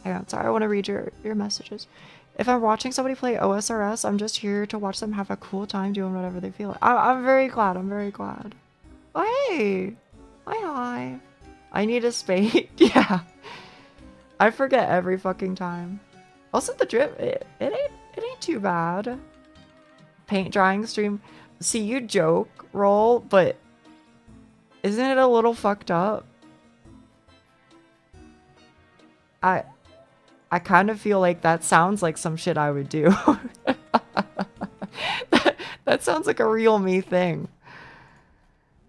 Hang on, sorry, I want to read your messages. If I'm watching somebody play OSRS, I'm just here to watch them have a cool time doing whatever they feel like. I'm very glad, I'm very glad. Oh, hey! Hi. I need a spade. Yeah. I forget every fucking time. Also, the drip, it ain't too bad. Paint drying stream. See, you joke, roll, but isn't it a little fucked up? I kind of feel like that sounds like some shit I would do. That sounds like a real me thing.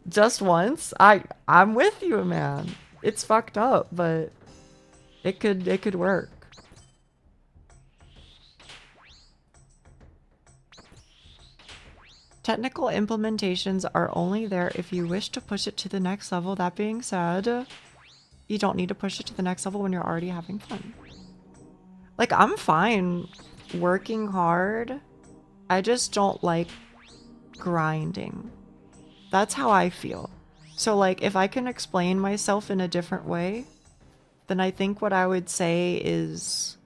Just once? I'm with you, man. It's fucked up, but it could work. Technical implementations are only there if you wish to push it to the next level. That being said, you don't need to push it to the next level when you're already having fun. Like, I'm fine working hard. I just don't like grinding. That's how I feel. So, like, if I can explain myself in a different way, then I think what I would say is...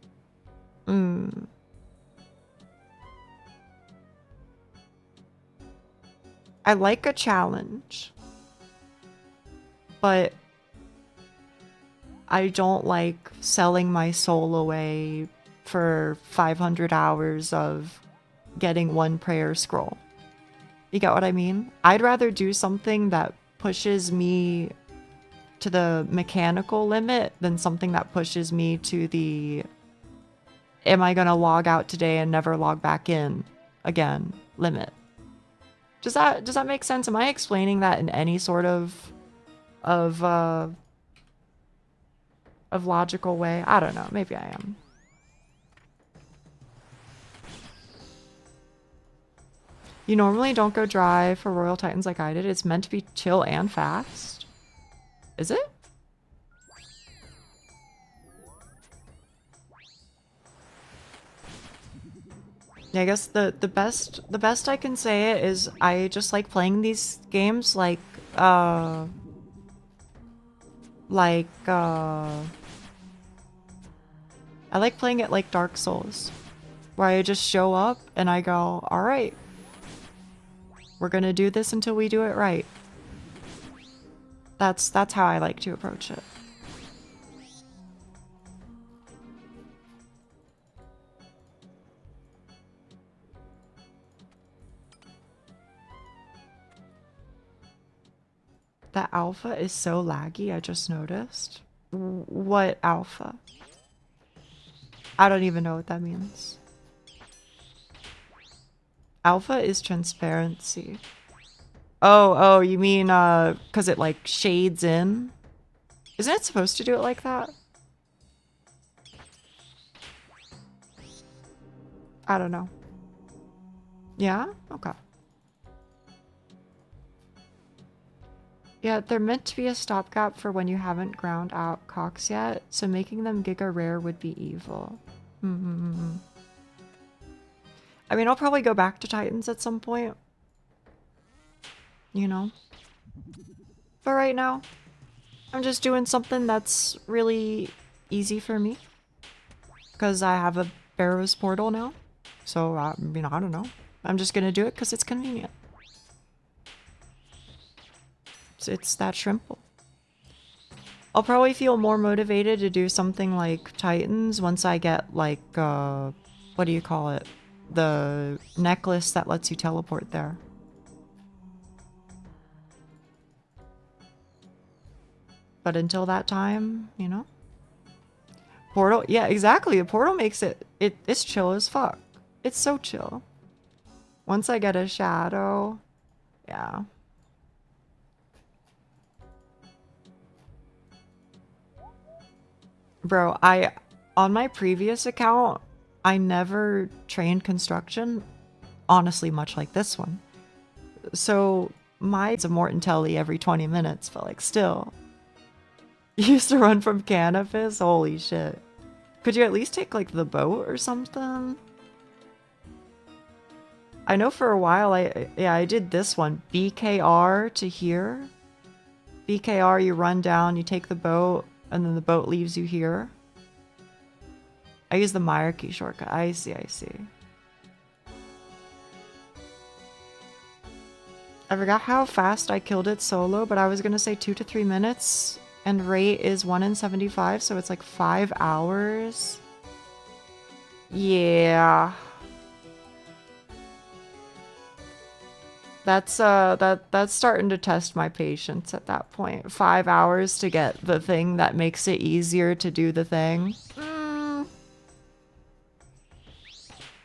I like a challenge, but I don't like selling my soul away for 500 hours of getting one prayer scroll. You get what I mean? I'd rather do something that pushes me to the mechanical limit than something that pushes me to the am I gonna log out today and never log back in again limit. Does that make sense? Am I explaining that in any sort of logical way? I don't know. Maybe I am. You normally don't go dry for Royal Titans like I did. It's meant to be chill and fast. Is it? Yeah, I guess the best I can say it is I just like playing these games like I like playing it like Dark Souls, where I just show up and I go, all right, we're gonna do this until we do it right. That's how I like to approach it. That alpha is so laggy, I just noticed. What alpha? I don't even know what that means. Alpha is transparency. Oh, you mean, because it, like, shades in? Isn't it supposed to do it like that? I don't know. Yeah? Okay. Yeah, they're meant to be a stopgap for when you haven't ground out cocks yet, so making them giga rare would be evil. I mean, I'll probably go back to Titans at some point. You know? But right now, I'm just doing something that's really easy for me. Because I have a barrows portal now. So, I mean, I don't know. I'm just gonna do it because it's convenient. It's that simple. I'll probably feel more motivated to do something like Titans once I get, like, what do you call it? The necklace that lets you teleport there. But until that time, you know? Portal, yeah, exactly. The portal makes it's chill as fuck. It's so chill. Once I get a shadow, yeah. Bro, on my previous account, I never trained construction, honestly, much like this one. So it's a Morton Telly every 20 minutes, but like still. You used to run from Canopus? Holy shit. Could you at least take like the boat or something? I know for a while I did this one. BKR to here. BKR, you run down, you take the boat, and then the boat leaves you here. I use the Myarchy shortcut. I see. I forgot how fast I killed it solo, but I was gonna say 2 to 3 minutes. And rate is 1 in 75, so it's like 5 hours. Yeah. That's starting to test my patience at that point. 5 hours to get the thing that makes it easier to do the thing.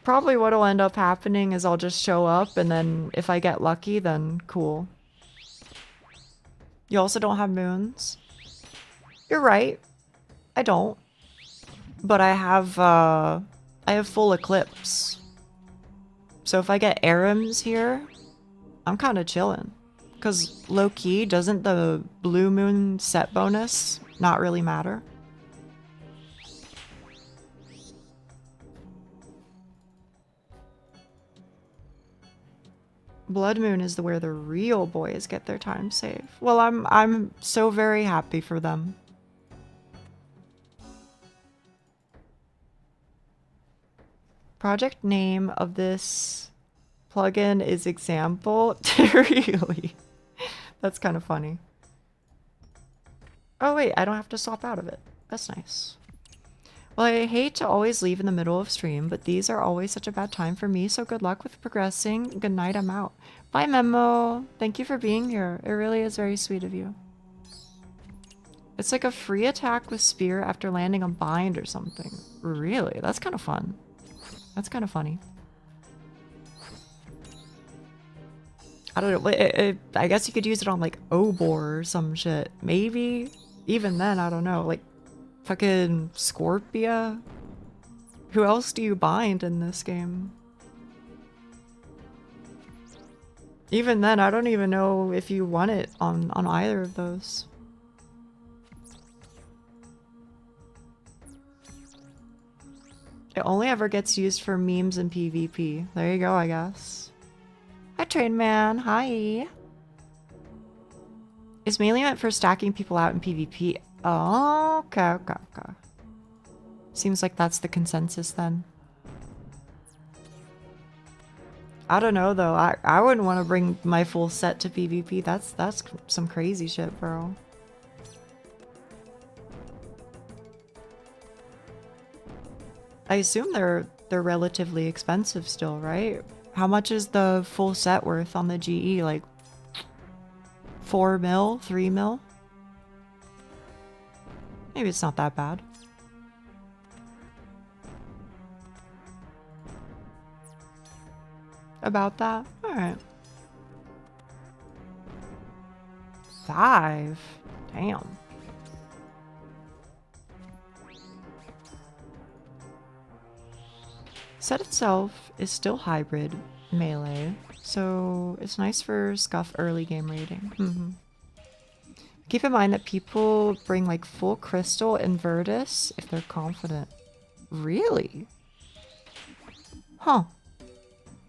Probably what'll end up happening is I'll just show up, and then if I get lucky, then cool. You also don't have moons? You're right. I don't. But I have full eclipse. So if I get Arims here, I'm kind of chilling. Because low-key, doesn't the blue moon set bonus not really matter? Blood moon is where the real boys get their time saved. Well, I'm so very happy for them. Project name of this plugin is example. Really? That's kind of funny. Oh wait, I don't have to swap out of it. That's nice. Well, I hate to always leave in the middle of stream, but these are always such a bad time for me, so good luck with progressing. Good night, I'm out. Bye, Memo. Thank you for being here. It really is very sweet of you. It's like a free attack with spear after landing a bind or something. Really? That's kind of fun. That's kind of funny. I don't know. I guess you could use it on like Obor or some shit. Maybe. Even then, I don't know. Like fucking Scorpia? Who else do you bind in this game? Even then, I don't even know if you want it on either of those. It only ever gets used for memes and PvP. There you go, I guess. Hi, Train Man. Hi. It's mainly meant for stacking people out in PvP. Oh, okay. Seems like that's the consensus then. I don't know though. I wouldn't want to bring my full set to PvP. That's some crazy shit, bro. I assume they're relatively expensive still, right? How much is the full set worth on the GE? Like 4 mil? 3 mil? Maybe it's not that bad. About that? Alright. 5? Damn. Set itself is still hybrid melee, so it's nice for scuff early game raiding. Keep in mind that people bring like full crystal and Virtus if they're confident. Really? Huh.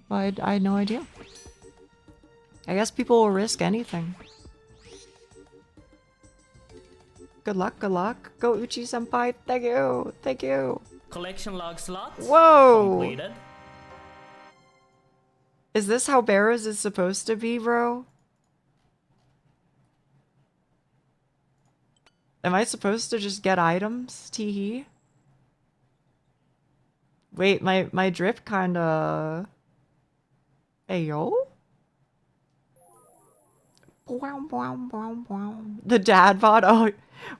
Well, I had no idea. I guess people will risk anything. Good luck, good luck. Go Uchi-senpai. Thank you. Thank you. Collection log slot. Whoa! Completed. Is this how barrows is supposed to be, bro? Am I supposed to just get items? Teehee? Wait, my drip kinda... Ayo? The dad bod? Oh,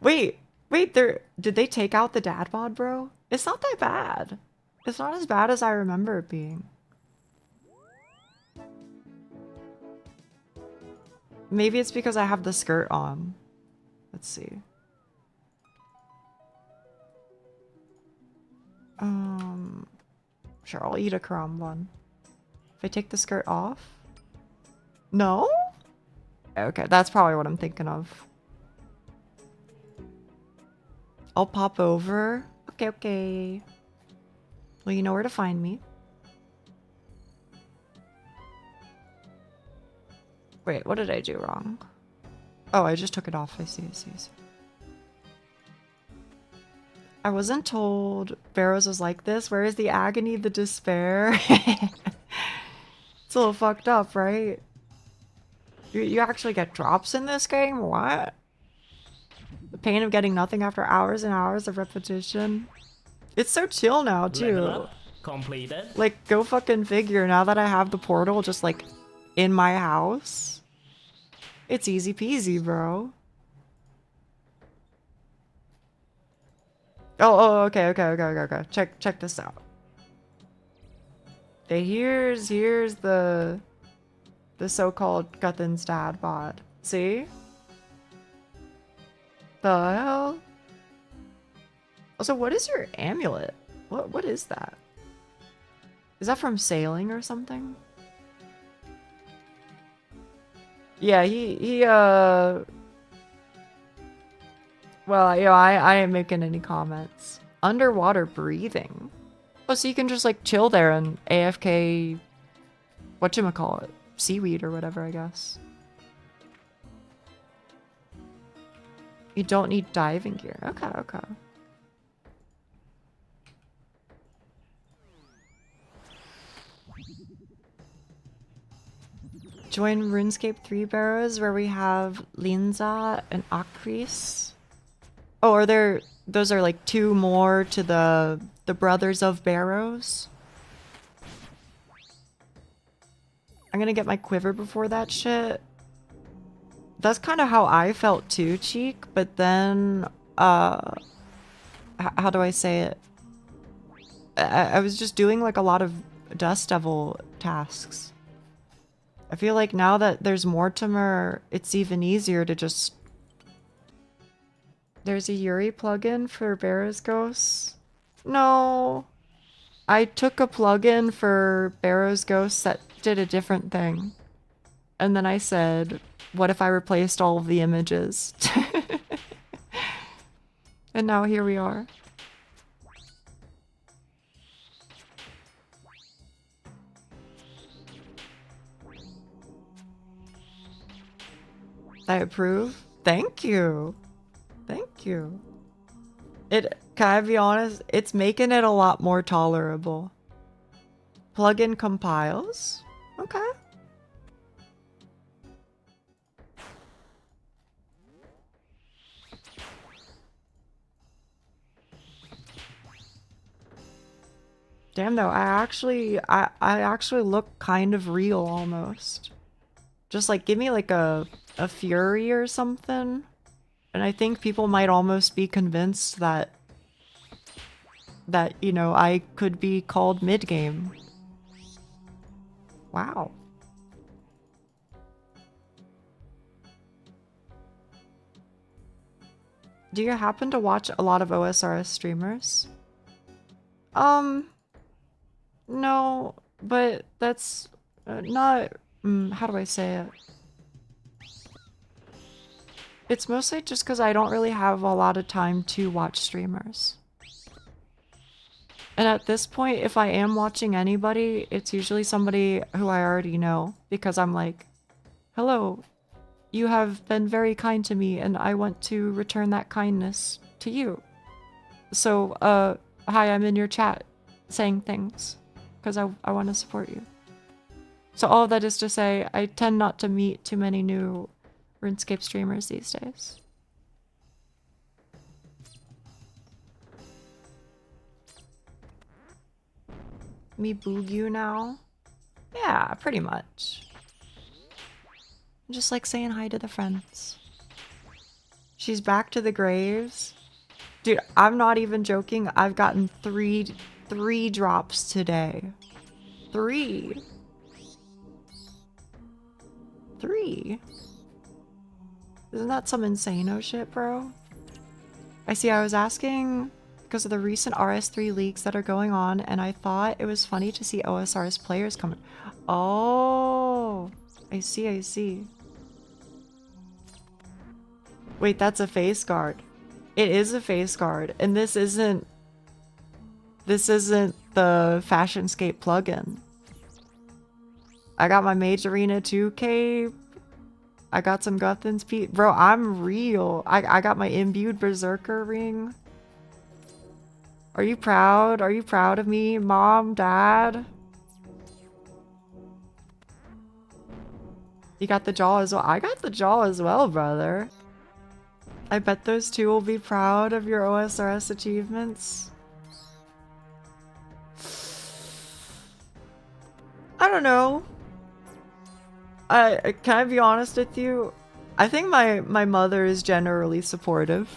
wait, did they take out the dad bod, bro? It's not that bad. It's not as bad as I remember it being. Maybe it's because I have the skirt on. Let's see. Sure, I'll eat a crumb one. If I take the skirt off? No? Okay, that's probably what I'm thinking of. I'll pop over. Okay. Well, you know where to find me. Wait, what did I do wrong? Oh, I just took it off. I see. I wasn't told Barrows was like this. Where is the agony, the despair? It's a little fucked up, right? You actually get drops in this game? What? The pain of getting nothing after hours and hours of repetition. It's so chill now, too. Completed. Like, go fucking figure. Now that I have the portal just, like, in my house, it's easy peasy, bro. Oh, okay. Check this out. Okay, here's the so-called Guthin's dad bod. See? The hell? Also, what is your amulet? What is that? Is that from sailing or something? Yeah, he well, you know, I ain't making any comments. Underwater breathing. Oh, so you can just like chill there and AFK, whatchamacallit, seaweed or whatever, I guess. You don't need diving gear. Okay, okay. Join RuneScape 3 barrows where we have Linza and Akris. Oh, are there... Those are like 2 more to the brothers of barrows? I'm gonna get my quiver before that shit. That's kind of how I felt too, Cheek, but then, how do I say it? I was just doing like a lot of Dust Devil tasks. I feel like now that there's Mortimer, it's even easier to just... There's a Yuri plugin for Barrows Ghosts? No. I took a plugin for Barrows Ghosts that did a different thing. And then I said, what if I replaced all of the images? And now here we are. I approve. Thank you. Thank you. Can I be honest? It's making it a lot more tolerable. Plugin compiles? Okay. Damn though, I actually look kind of real almost. Just like give me like a fury or something. And I think people might almost be convinced that you know, I could be called mid-game. Wow. Do you happen to watch a lot of OSRS streamers? No, but that's not, how do I say it? It's mostly just because I don't really have a lot of time to watch streamers. And at this point, if I am watching anybody, it's usually somebody who I already know, because I'm like, hello, you have been very kind to me and I want to return that kindness to you. So, hi, I'm in your chat saying things because I want to support you. So all of that is to say, I tend not to meet too many new RuneScape streamers these days. Me boog you now? Yeah, pretty much. Just like saying hi to the friends. She's back to the graves. Dude, I'm not even joking. I've gotten three drops today. 3. Isn't that some insano shit, bro? I see, I was asking because of the recent RS3 leaks that are going on, and I thought it was funny to see OSRS players coming. Oh, I see, I see. Wait, that's a face guard. It is a face guard, and this isn't the Fashionscape plugin. I got my Mage Arena 2K. I got some Guthin's Pete. Bro, I'm real. I got my imbued Berserker ring. Are you proud? Are you proud of me, Mom, Dad? You got the jaw as well. I got the jaw as well, brother. I bet those two will be proud of your OSRS achievements. I don't know. Can I be honest with you? I think my mother is generally supportive.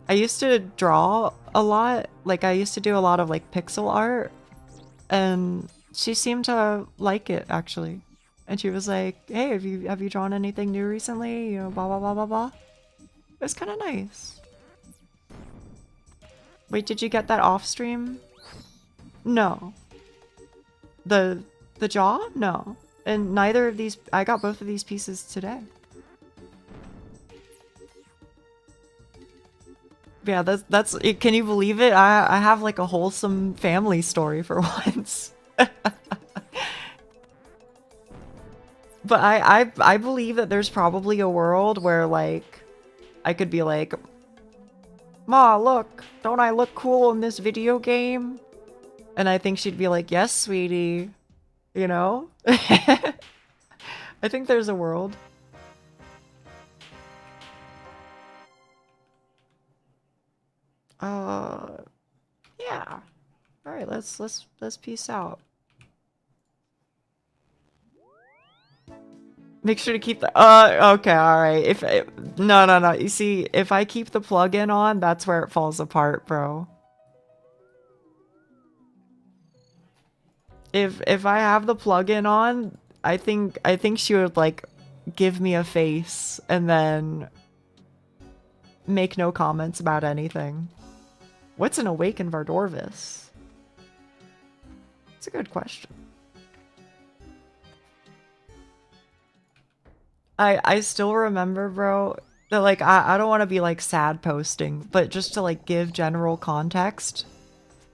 I used to draw a lot. Like, I used to do a lot of like pixel art, and she seemed to like it actually. And she was like, "Hey, have you drawn anything new recently? You know, blah blah blah blah blah." It was kind of nice. Wait, did you get that off stream? No. The jaw? No. And neither of these, I got both of these pieces today. Yeah, that's can you believe it? I have like a wholesome family story for once. But I believe that there's probably a world where like I could be like, Ma, look, don't I look cool in this video game? And I think she'd be like, yes, sweetie. You know? I think there's a world. Yeah. All right, let's peace out. Make sure to keep the okay, all right. If no. You see, if I keep the plugin on, that's where it falls apart, bro. If I have the plugin on, I think she would like give me a face and then make no comments about anything. What's an awakened Vardorvis? It's a good question. I still remember, bro, that like I don't want to be like sad posting, but just to like give general context.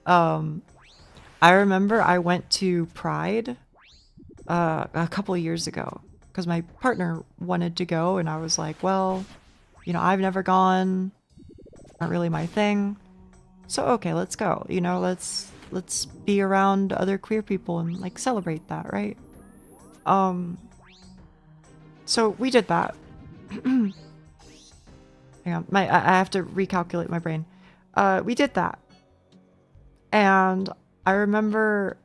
I remember I went to Pride a couple of years ago because my partner wanted to go and I was like, well, you know, I've never gone. Not really my thing. So okay, let's go. You know, let's be around other queer people and like celebrate that, right? So we did that. Hang on, I have to recalculate my brain. We did that. And I remember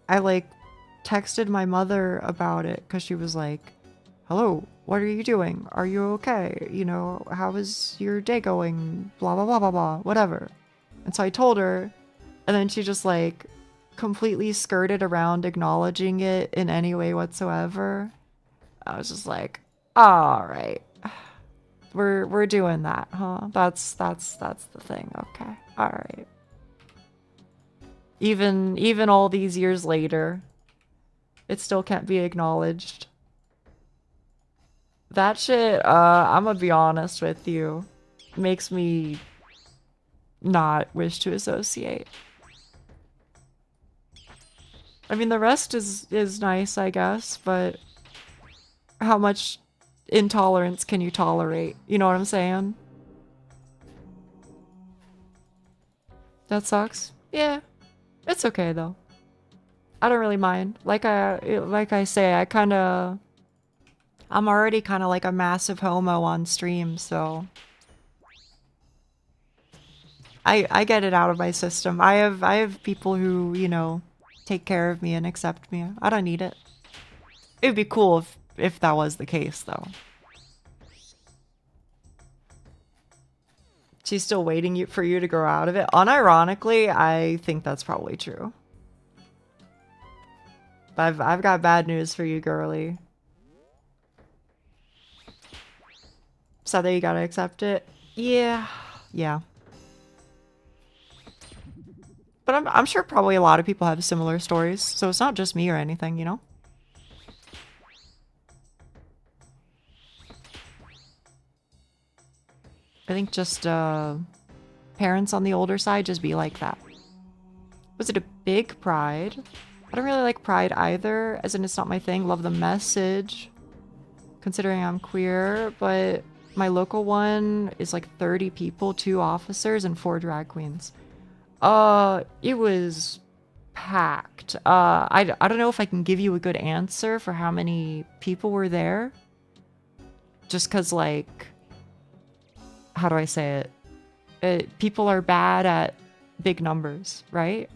I like texted my mother about it because she was like, hello, what are you doing? Are you okay? You know, how is your day going? Blah, blah, blah, blah, blah, whatever. And so I told her, and then she just like completely skirted around acknowledging it in any way whatsoever. I was just like, all right, we're doing that, huh? That's the thing. Okay, all right. Even all these years later, it still can't be acknowledged. That shit, I'm gonna be honest with you, makes me not wish to associate. I mean, the rest is nice, I guess, but how much intolerance can you tolerate? You know what I'm saying? That sucks. Yeah. It's okay though. I don't really mind. Like I say, I'm already kind of like a massive homo on stream, so I get it out of my system. I have people who, you know, take care of me and accept me. I don't need it. It would be cool if that was the case though. She's still waiting for you to grow out of it. Unironically, I think that's probably true. But I've got bad news for you, girly. So that you gotta accept it. Yeah. But I'm sure probably a lot of people have similar stories, so it's not just me or anything, you know? I think just parents on the older side just be like that. Was it a big Pride? I don't really like Pride either, as in it's not my thing. Love the message, considering I'm queer, but my local one is like 30 people, 2 officers, and 4 drag queens. It was packed. I don't know if I can give you a good answer for how many people were there. Just cause like, how do I say it? People are bad at big numbers, right?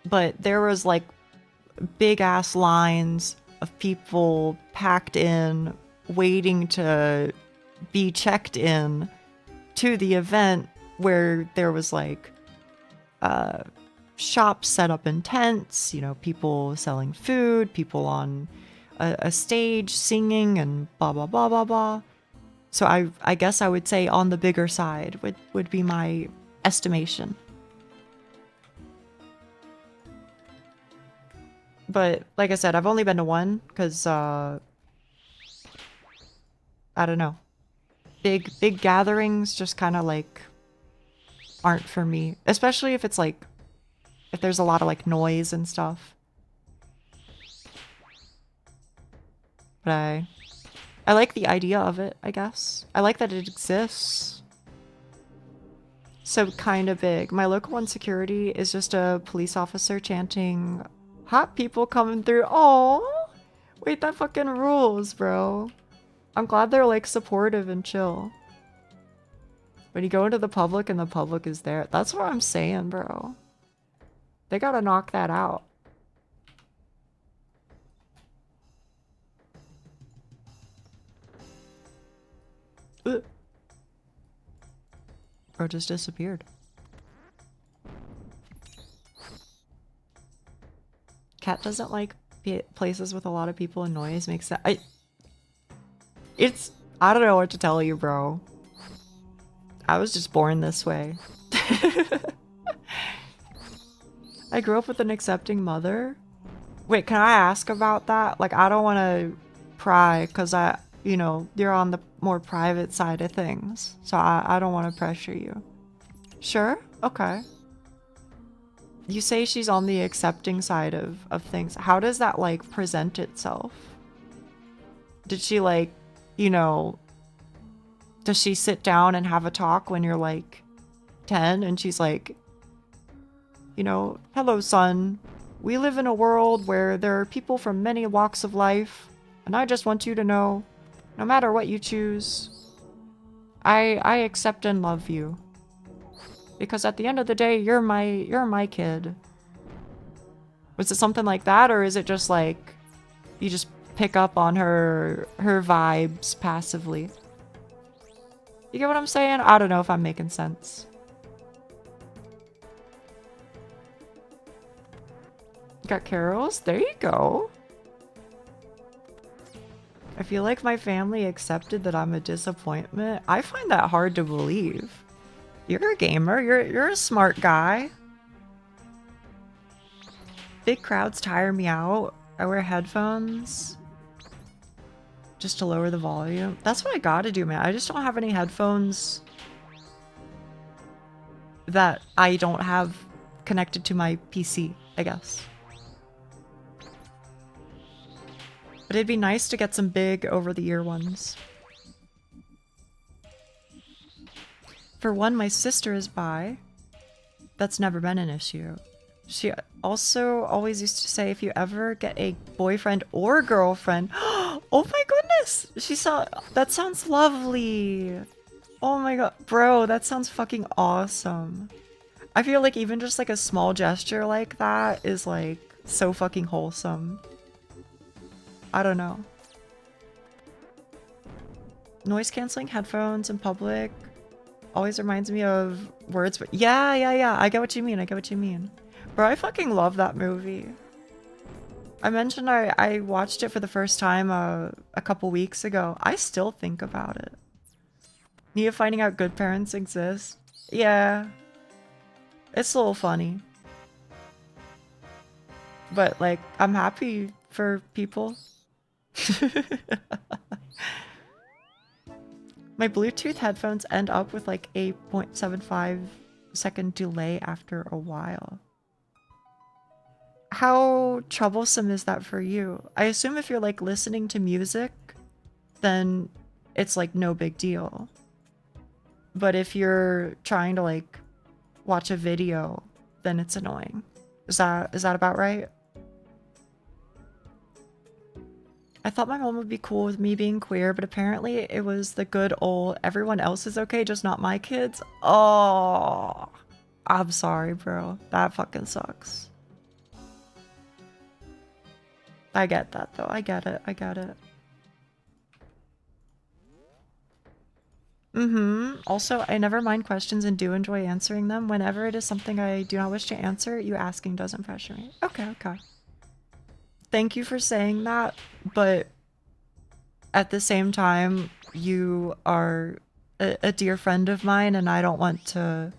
But there was like big ass lines of people packed in, waiting to be checked in to the event, where there was like shops set up in tents, you know, people selling food, people on a stage singing and blah blah blah blah blah. So I guess I would say on the bigger side would be my estimation. But like I said, I've only been to one because I don't know. Big gatherings just kind of like aren't for me, especially if it's like if there's a lot of like noise and stuff. But I like the idea of it, I guess. I like that it exists. So kind of big. My local one security is just a police officer chanting, "Hot people coming through." Oh, wait, that fucking rules, bro. I'm glad they're like supportive and chill. When you go into the public and the public is there, that's what I'm saying, bro. They gotta knock that out. Ugh. Bro just disappeared. Cat doesn't like places with a lot of people and noise. Makes sense. I don't know what to tell you, bro. I was just born this way. I grew up with an accepting mother. Wait, can I ask about that? Like, I don't want to pry because you know, you're on the more private side of things. So I don't want to pressure you. Sure? Okay. You say she's on the accepting side of things. How does that, like, present itself? Did she, like, you know, does she sit down and have a talk when you're, like, 10 and she's like, you know, "Hello, son. We live in a world where there are people from many walks of life, and I just want you to know, no matter what you choose, I accept and love you. Because at the end of the day, you're my kid." Was it something like that, or is it just like you just pick up on her vibes passively? You get what I'm saying? I don't know if I'm making sense. Got carols? There you go. I feel like my family accepted that I'm a disappointment. I find that hard to believe. You're a gamer. You're a smart guy. Big crowds tire me out. I wear headphones just to lower the volume. That's what I gotta do, man. I just don't have any headphones that I don't have connected to my PC, I guess. But it'd be nice to get some big over-the-ear ones. For one, my sister is bi. That's never been an issue. She also always used to say, if you ever get a boyfriend or girlfriend... Oh my goodness! That sounds lovely! Oh my god. Bro, that sounds fucking awesome. I feel like even just like a small gesture like that is like so fucking wholesome. I don't know. Noise canceling headphones in public always reminds me of words, but yeah. I get what you mean. Bro, I fucking love that movie. I mentioned I watched it for the first time a couple weeks ago. I still think about it. Nia finding out good parents exist. Yeah. It's a little funny. But like, I'm happy for people. My Bluetooth headphones end up with like a 0.75 second delay after a while. How troublesome is that for you? I assume if you're like listening to music, then it's like no big deal. But if you're trying to like watch a video, then it's annoying. Is that about right? I thought my mom would be cool with me being queer, but apparently it was the good old everyone else is okay, just not my kids. Oh, I'm sorry, bro. That fucking sucks. I get that though. I get it. Also, I never mind questions and do enjoy answering them. Whenever it is something I do not wish to answer, you asking doesn't pressure me. Okay. Thank you for saying that, but at the same time, you are a dear friend of mine, and I don't want to...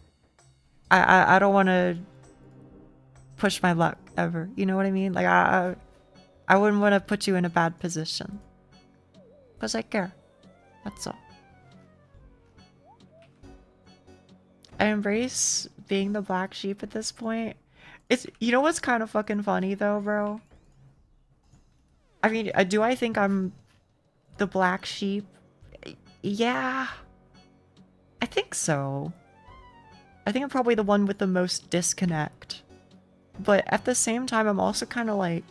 I don't want to push my luck ever. You know what I mean? Like, I wouldn't want to put you in a bad position. Because I care. That's all. I embrace being the black sheep at this point. It's, you know what's kind of fucking funny though, bro? I mean, do I think I'm the black sheep? Yeah. I think so. I think I'm probably the one with the most disconnect. But at the same time, I'm also kind of like,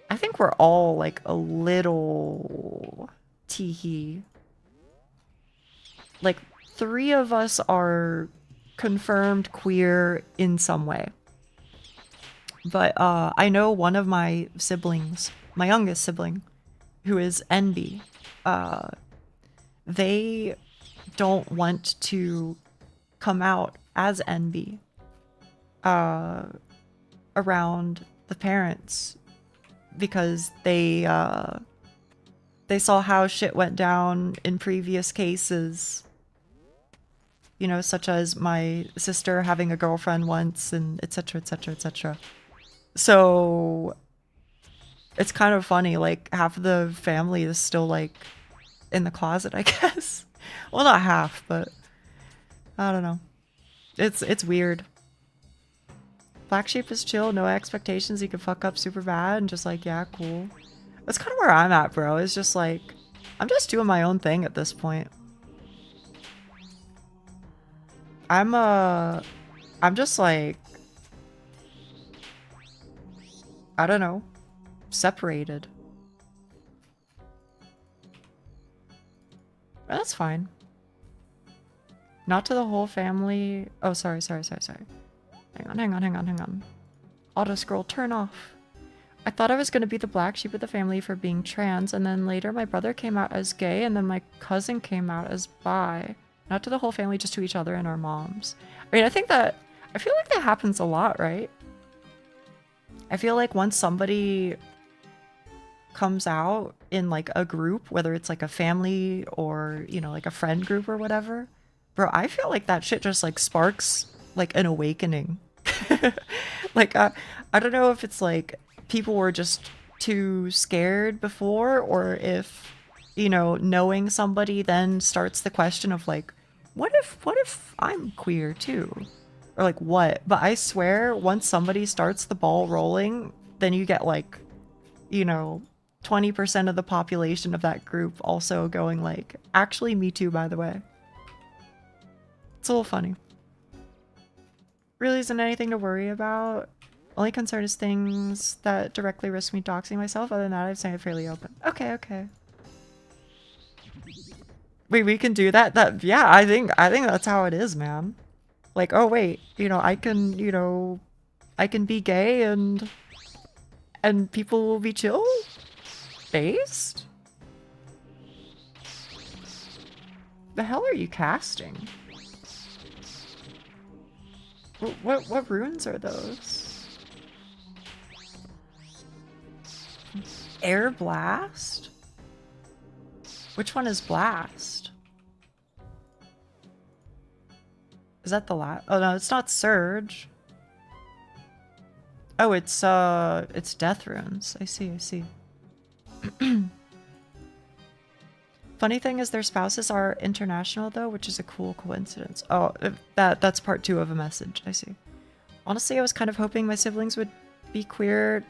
I think we're all like a little teehee. Like 3 of us are confirmed queer in some way. But I know one of my siblings, my youngest sibling, who is NB, they don't want to come out as NB around the parents because they saw how shit went down in previous cases, you know, such as my sister having a girlfriend once and etc, etc, etc. So it's kind of funny, like half of the family is still like in the closet, I guess. Well, not half, but I don't know. It's weird. Black sheep is chill, no expectations. You can fuck up super bad and just like, yeah, cool. That's kind of where I'm at, bro. It's just like, I'm just doing my own thing at this point. I'm just like, I don't know, separated. But that's fine. Not to the whole family. Oh, sorry. Hang on. Auto scroll, turn off. I thought I was going to be the black sheep of the family for being trans, and then later my brother came out as gay, and then my cousin came out as bi. Not to the whole family, just to each other and our moms. I mean, I feel like that happens a lot, right? I feel like once somebody comes out in like a group, whether it's like a family or, you know, like a friend group or whatever, bro, I feel like that shit just like sparks like an awakening. Like, I don't know if it's like people were just too scared before, or if, you know, knowing somebody then starts the question of like, what if I'm queer too? Or like what? But I swear, once somebody starts the ball rolling, then you get like, you know, 20% of the population of that group also going like, actually me too, by the way. It's a little funny. Really isn't anything to worry about. Only concern is things that directly risk me doxing myself. Other than that, I'd say I'm fairly open. Okay. Wait, we can do that? Yeah, I think that's how it is, man. Like, oh wait, you know, I can be gay and people will be chill based? The hell are you casting? What runes are those? Air Blast? Which one is Blast? Is that the last? Oh no, it's not Surge. Oh, it's Death Runes. I see. Funny thing is their spouses are international though, which is a cool coincidence. Oh, that's part 2 of a message. I see. Honestly, I was kind of hoping my siblings would be queer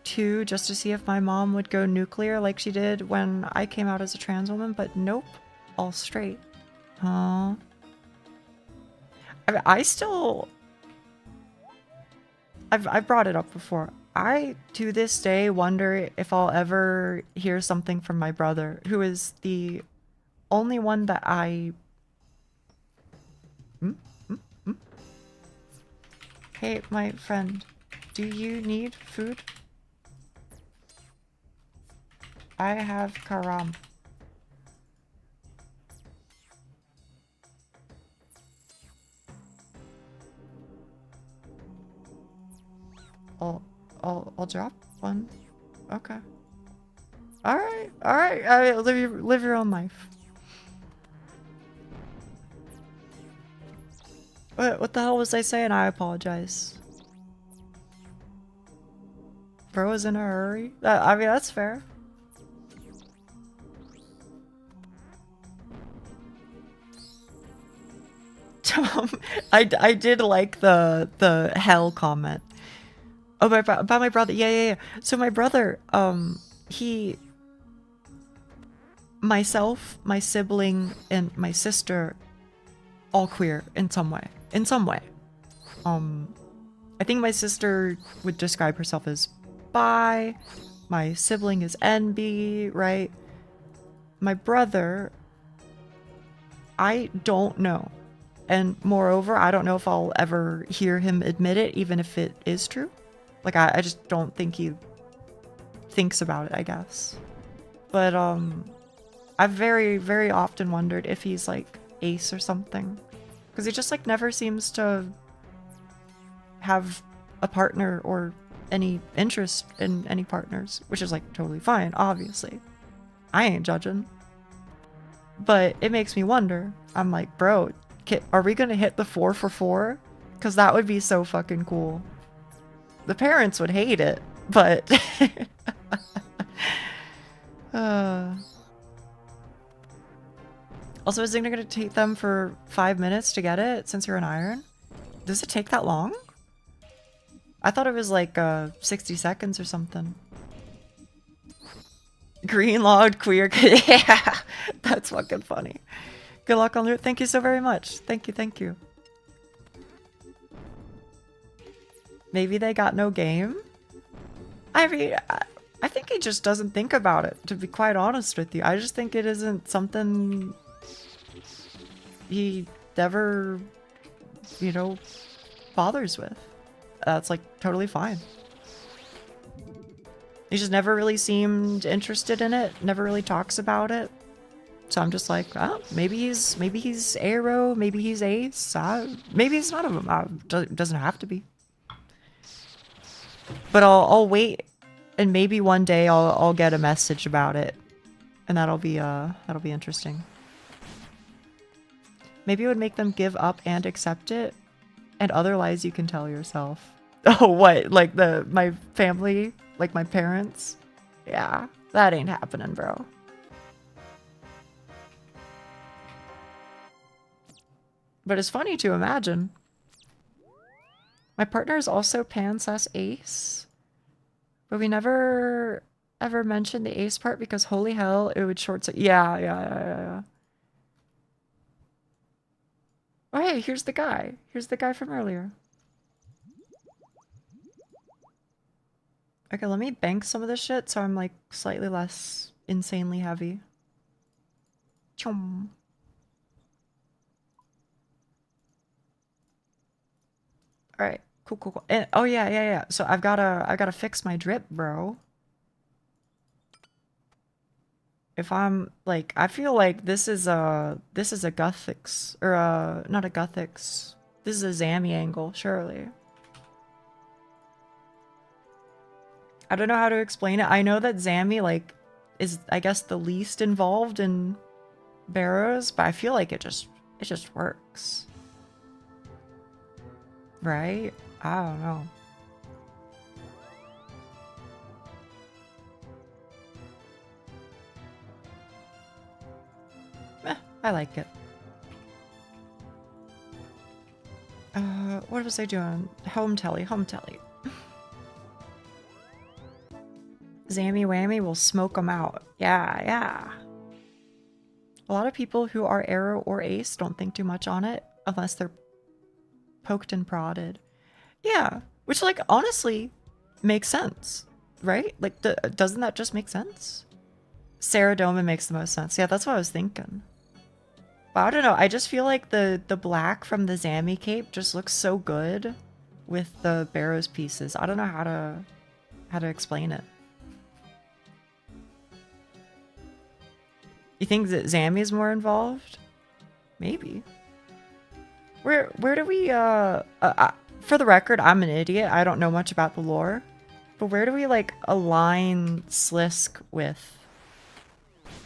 too, just to see if my mom would go nuclear like she did when I came out as a trans woman, but nope, all straight. Huh? I mean, I've brought it up before. I, to this day, wonder if I'll ever hear something from my brother, who is the only one that I... Hey, my friend, do you need food? I have karam. I'll drop one. Okay. All right. Live your own life. What the hell was I saying? I apologize. Bro is in a hurry. I mean, that's fair. I did like the hell comment. Oh, about my brother. Yeah. So my brother, myself, my sibling, and my sister, all queer in some way. In some way. I think my sister would describe herself as bi. My sibling is NB, right? My brother, I don't know. And moreover, I don't know if I'll ever hear him admit it, even if it is true. Like, I just don't think he thinks about it, I guess. But, I've very, very often wondered if he's, like, ace or something. Because he just, like, never seems to have a partner or any interest in any partners. Which is, like, totally fine, obviously. I ain't judging. But it makes me wonder. I'm like, bro, are we gonna hit the 4 for 4? Because that would be so fucking cool. The parents would hate it, but... Also, isn't it gonna take them for 5 minutes to get it since you're an iron? Does it take that long? I thought it was like 60 seconds or something. Green logged queer. Yeah, that's fucking funny. Good luck on it. Thank you so very much. Thank you. Maybe they got no game? I mean, I think he just doesn't think about it, to be quite honest with you. I just think it isn't something he ever, you know, bothers with. That's like totally fine. He just never really seemed interested in it, never really talks about it. So I'm just like, oh, maybe he's aero, maybe he's ace, maybe he's none of them. Doesn't have to be. But I'll wait, and maybe one day I'll get a message about it, and that'll be interesting. Maybe it would make them give up and accept it, and other lies you can tell yourself. Oh, what? Like my family, like my parents? Yeah, that ain't happening, bro. But it's funny to imagine. My partner is also pan/ace, but we never ever mentioned the ace part because holy hell, it would short circuit. Yeah. Oh hey, here's the guy. Here's the guy from earlier. Okay, let me bank some of this shit so I'm like slightly less insanely heavy. Chum. Alright, cool. And, oh yeah. So I gotta fix my drip, bro. If I'm like, I feel like this is a Guthix, or not a Guthix. This is a Zammy angle, surely. I don't know how to explain it. I know that Zammy like is, I guess, the least involved in barrows, but I feel like it just works. Right? I don't know. I like it. What was I doing? Home telly. Zammy Whammy will smoke them out. Yeah. A lot of people who are arrow or ace don't think too much on it unless they're poked and prodded. Yeah, which like honestly makes sense, right? Like, doesn't that just make sense? Ceradoma makes the most sense. Yeah, that's what I was thinking. But I don't know. I just feel like the black from the Zammy cape just looks so good with the barrows pieces. I don't know how to explain it. You think that Zammy is more involved? Maybe. Where do we, for the record, I'm an idiot. I don't know much about the lore. But where do we, like, align Slisk with?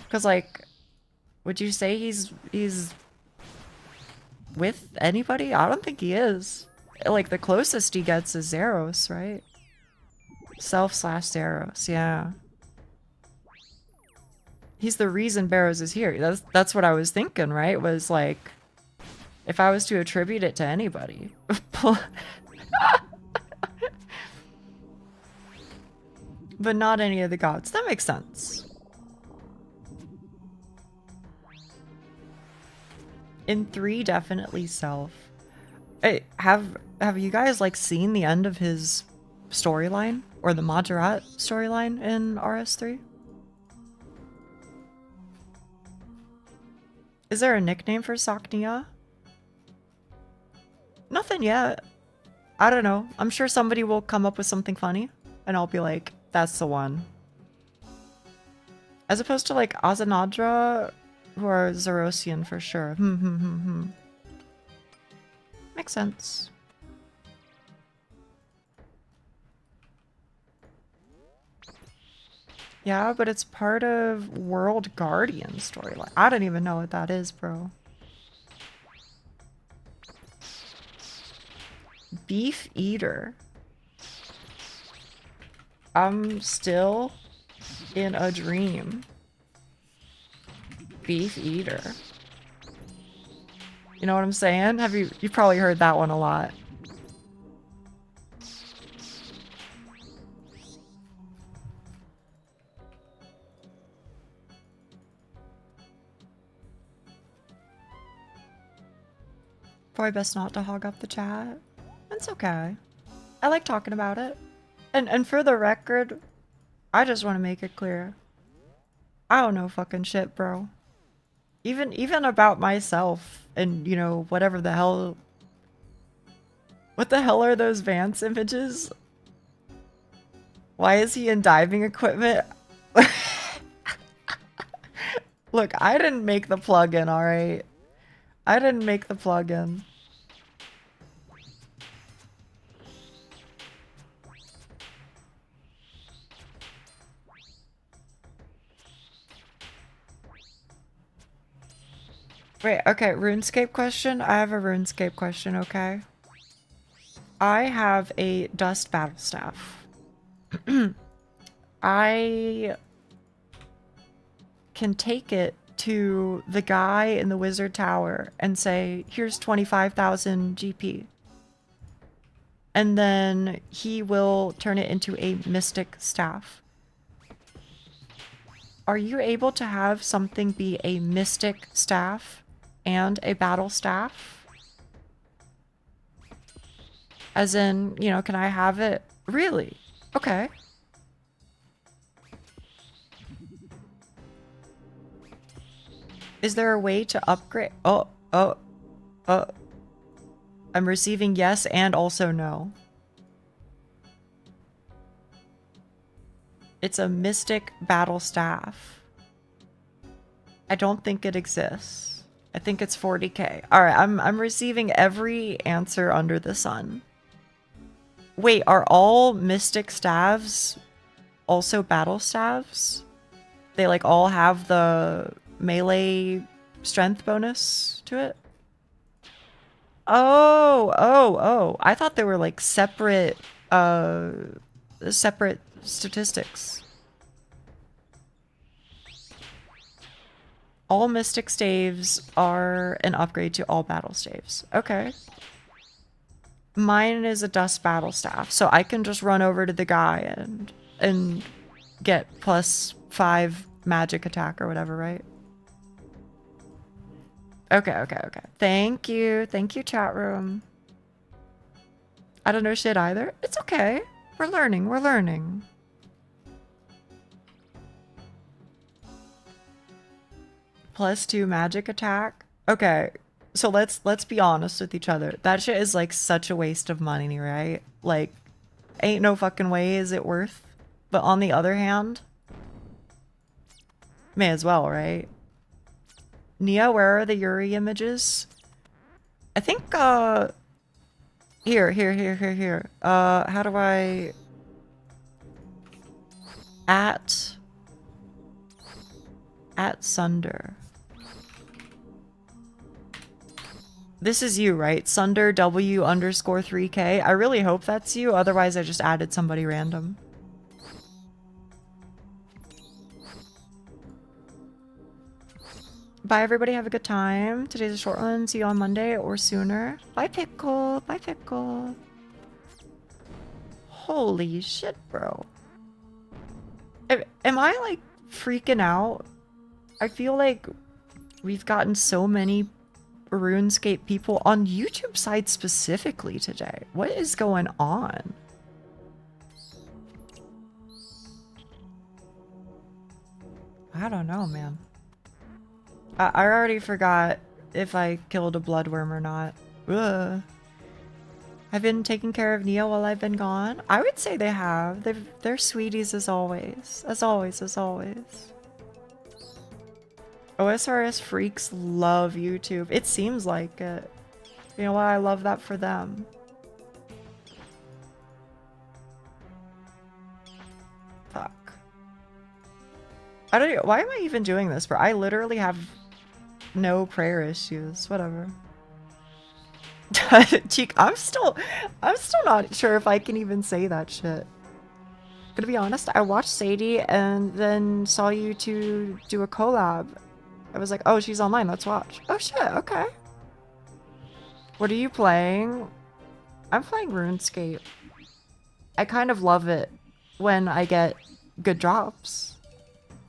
Because, like, would you say he's with anybody? I don't think he is. Like, the closest he gets is Zeros, right? Self/Saros, yeah. He's the reason Barrows is here. That's what I was thinking, right? Was like, if I was to attribute it to anybody. But not any of the gods. That makes sense. In 3, definitely Self. Hey, have you guys like seen the end of his storyline? Or the Majorat storyline in RS3? Is there a nickname for Saknia? Nothing yet. I don't know. I'm sure somebody will come up with something funny. And I'll be like, that's the one. As opposed to like Azanadra, who are Zerosian for sure. Makes sense. Yeah, but it's part of World Guardian storyline. I don't even know what that is, bro. Beef Eater. I'm still in a dream. Beef Eater. You know what I'm saying? You've probably heard that one a lot. Probably best not to hog up the chat. It's okay. I like talking about it. And for the record, I just want to make it clear. I don't know fucking shit, bro. Even about myself and, you know, whatever the hell. What the hell are those Vance images? Why is he in diving equipment? Look, I didn't make the plugin, alright? I didn't make the plugin. Wait, okay, RuneScape question? I have a RuneScape question, okay? I have a dust battle staff. I can take it to the guy in the wizard tower and say, here's 25,000 GP. And then he will turn it into a mystic staff. Are you able to have something be a mystic staff and a battle staff? As in, you know, can I have it? Really? Okay. Is there a way to upgrade? I'm receiving yes and also no. It's a mystic battle staff. I don't think it exists. I think it's 40k. Alright, I'm receiving every answer under the sun. Wait, are all mystic staves also battle staves? They like all have the melee strength bonus to it? Oh. I thought they were like separate statistics. All mystic staves are an upgrade to all battle staves. Okay. Mine is a dust battle staff, so I can just run over to the guy and get +5 magic attack or whatever, right? Okay. Thank you, chat room. I don't know shit either. It's okay. We're learning. +2 magic attack. Okay. So let's be honest with each other. That shit is like such a waste of money, right? Like, ain't no fucking way is it worth. But on the other hand, may as well, right? Nia, where are the Yuri images? I think, here. How do I... At Sunder. This is you, right? Sunder W_3K. I really hope that's you. Otherwise, I just added somebody random. Bye, everybody. Have a good time. Today's a short one. See you on Monday or sooner. Bye, Pickle. Bye, Pickle. Holy shit, bro. Am I, like, freaking out? I feel like we've gotten so many RuneScape people on YouTube side specifically today. What is going on? I don't know, man. I already forgot if I killed a bloodworm or not. Ugh. I've been taking care of Neo while I've been gone. I would say they have. They're sweeties as always. As always, as always. OSRS freaks love YouTube. It seems like it. You know what? I love that for them. Fuck. I don't know. Why am I even doing this, bro? I literally have no prayer issues. Whatever. Cheek, I'm still not sure if I can even say that shit. Gonna be honest, I watched Sadie and then saw you two do a collab. I was like, oh, she's online, let's watch. Oh shit, okay. What are you playing? I'm playing RuneScape. I kind of love it when I get good drops.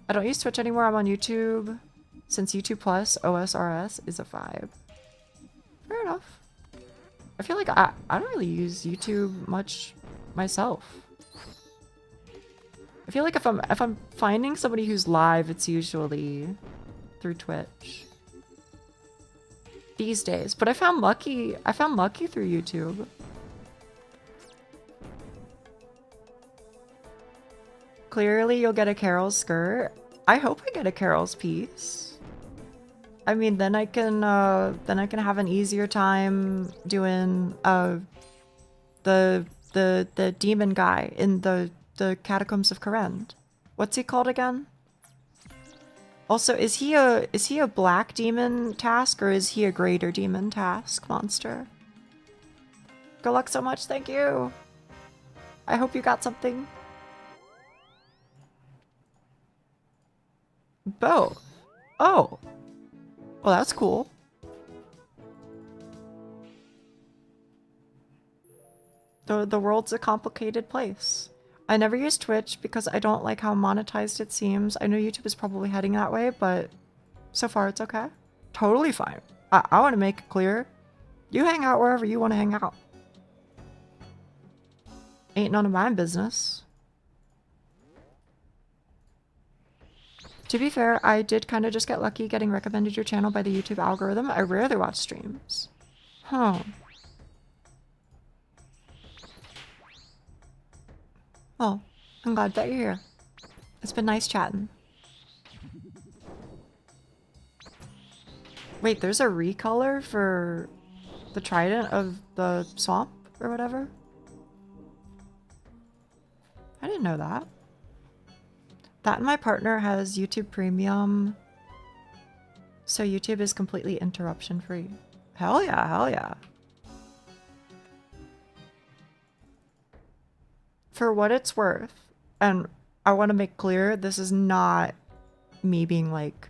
I don't use Twitch anymore, I'm on YouTube. Since YouTube Plus, OSRS is a vibe. Fair enough. I feel like I don't really use YouTube much myself. I feel like if I'm finding somebody who's live, it's usually through Twitch these days. But I found lucky through YouTube. Clearly, you'll get a Carol's skirt. I hope I get a Carol's piece. I mean, then I can have an easier time doing the demon guy in the Catacombs of Kourend. What's he called again? Also, is he a black demon task or is he a greater demon task monster? Good luck so much, thank you. I hope you got something. Both. Oh. Well, that's cool. The world's a complicated place. I never use Twitch because I don't like how monetized it seems. I know YouTube is probably heading that way, but so far it's okay. Totally fine. I want to make it clear. You hang out wherever you want to hang out. Ain't none of my business. To be fair, I did kind of just get lucky getting recommended your channel by the YouTube algorithm. I rarely watch streams. Huh. Oh, I'm glad that you're here. It's been nice chatting. Wait, there's a recolor for the trident of the swamp or whatever? I didn't know that. That and my partner has YouTube Premium, so YouTube is completely interruption free. Hell yeah, hell yeah. For what it's worth, and I want to make clear, this is not me being like,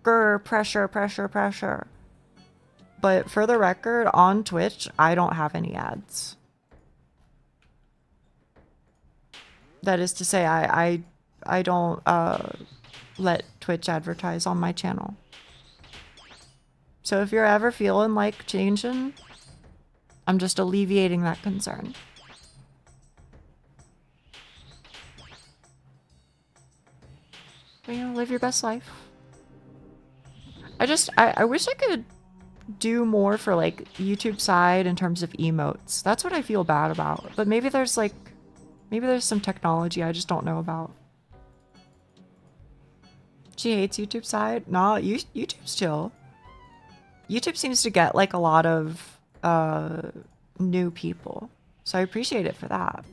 grr, pressure, pressure, pressure. But for the record, on Twitch, I don't have any ads. That is to say, I don't let Twitch advertise on my channel. So if you're ever feeling like changing, I'm just alleviating that concern. But, you know, live your best life. I wish I could do more for like YouTube side in terms of emotes. That's what I feel bad about. But maybe there's some technology I just don't know about. She hates YouTube side? No, YouTube's chill. YouTube seems to get like a lot of new people. So I appreciate it for that.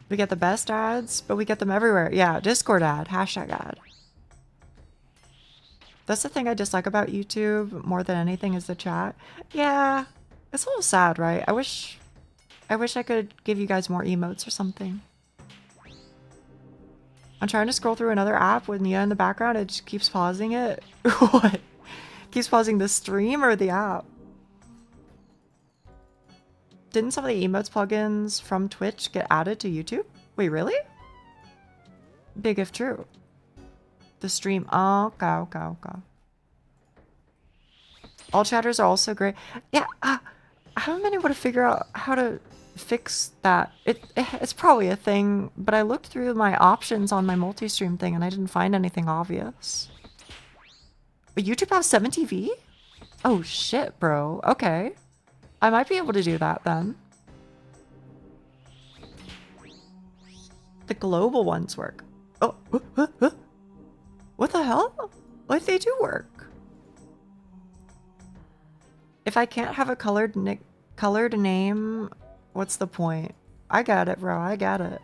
We get the best ads, but we get them everywhere. Yeah, Discord ad, hashtag ad. That's the thing I dislike about YouTube more than anything is the chat. Yeah, it's a little sad, right? I wish I could give you guys more emotes or something. I'm trying to scroll through another app with Nia in the background. It just keeps pausing it. What? Keeps pausing the stream or the app? Didn't some of the emotes plugins from Twitch get added to YouTube? Wait, really? Big if true. The stream. Oh, okay. All chatters are also great. Yeah, I haven't been able to figure out how to fix that. It's probably a thing, but I looked through my options on my multi-stream thing and I didn't find anything obvious. But YouTube has 7TV? Oh shit, bro. Okay. I might be able to do that then. The global ones work. Oh, what the hell? What if they do work? If I can't have a colored name, what's the point? I got it, bro. I got it.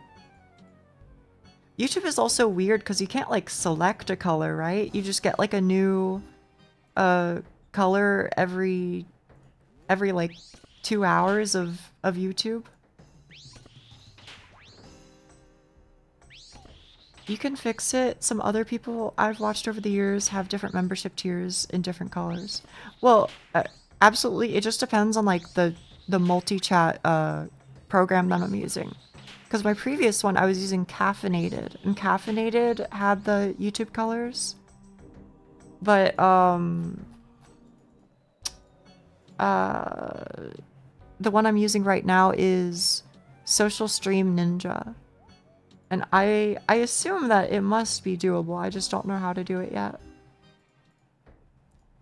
YouTube is also weird because you can't like select a color, right? You just get like a new color every like 2 hours of YouTube. You can fix it. Some other people I've watched over the years have different membership tiers in different colors. Well, absolutely. It just depends on like the multi-chat program that I'm using. Because my previous one, I was using Caffeinated, and Caffeinated had the YouTube colors. But the one I'm using right now is Social Stream Ninja. And I assume that it must be doable. I just don't know how to do it yet.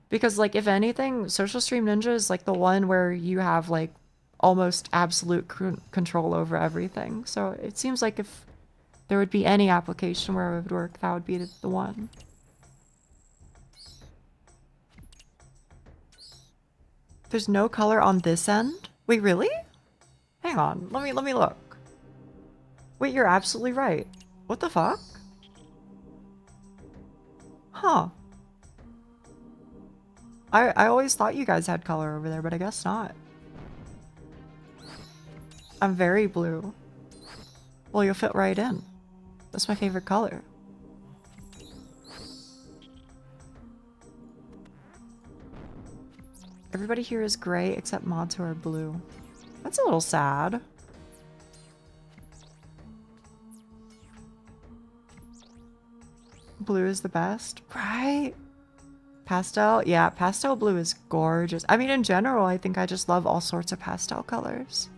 Because like if anything, Social Stream Ninja is like the one where you have like almost absolute control over everything. So it seems like if there would be any application where it would work, that would be the one. There's no color on this end? Wait, really? Hang on, let me look. Wait, you're absolutely right. What the fuck? Huh. I always thought you guys had color over there, but I guess not. I'm very blue. Well, you'll fit right in. That's my favorite color. Everybody here is gray except mods who are blue. That's a little sad. Blue is the best, right? Pastel? Yeah, pastel blue is gorgeous. I mean, in general, I think I just love all sorts of pastel colors.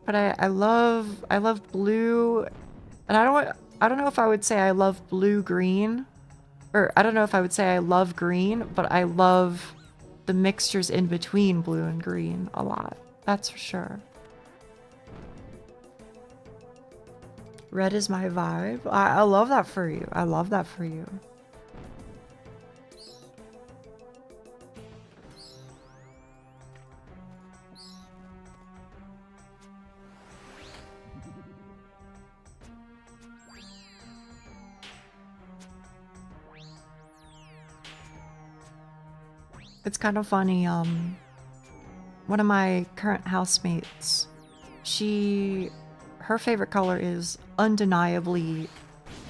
But I love blue, and I don't know if I would say I love blue-green, or I don't know if I would say I love green, but I love the mixtures in between blue and green a lot. That's for sure. Red is my vibe. I love that for you. I love that for you. It's kind of funny, one of my current housemates, her favorite color is undeniably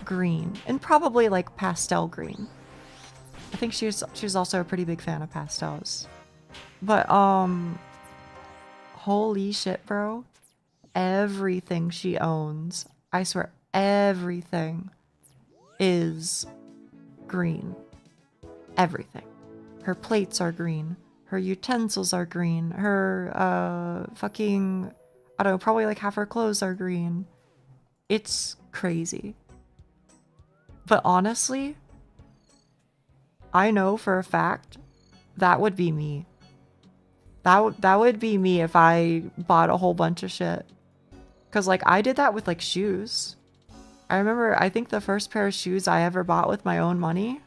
green, and probably like pastel green. I think she's also a pretty big fan of pastels. But holy shit, bro. Everything she owns, I swear everything is green. Everything. Her plates are green. Her utensils are green. Her fucking, I don't know, probably like half her clothes are green. It's crazy. But honestly, I know for a fact that would be me. That would be me if I bought a whole bunch of shit. Cause like I did that with like shoes. I remember, I think the first pair of shoes I ever bought with my own money,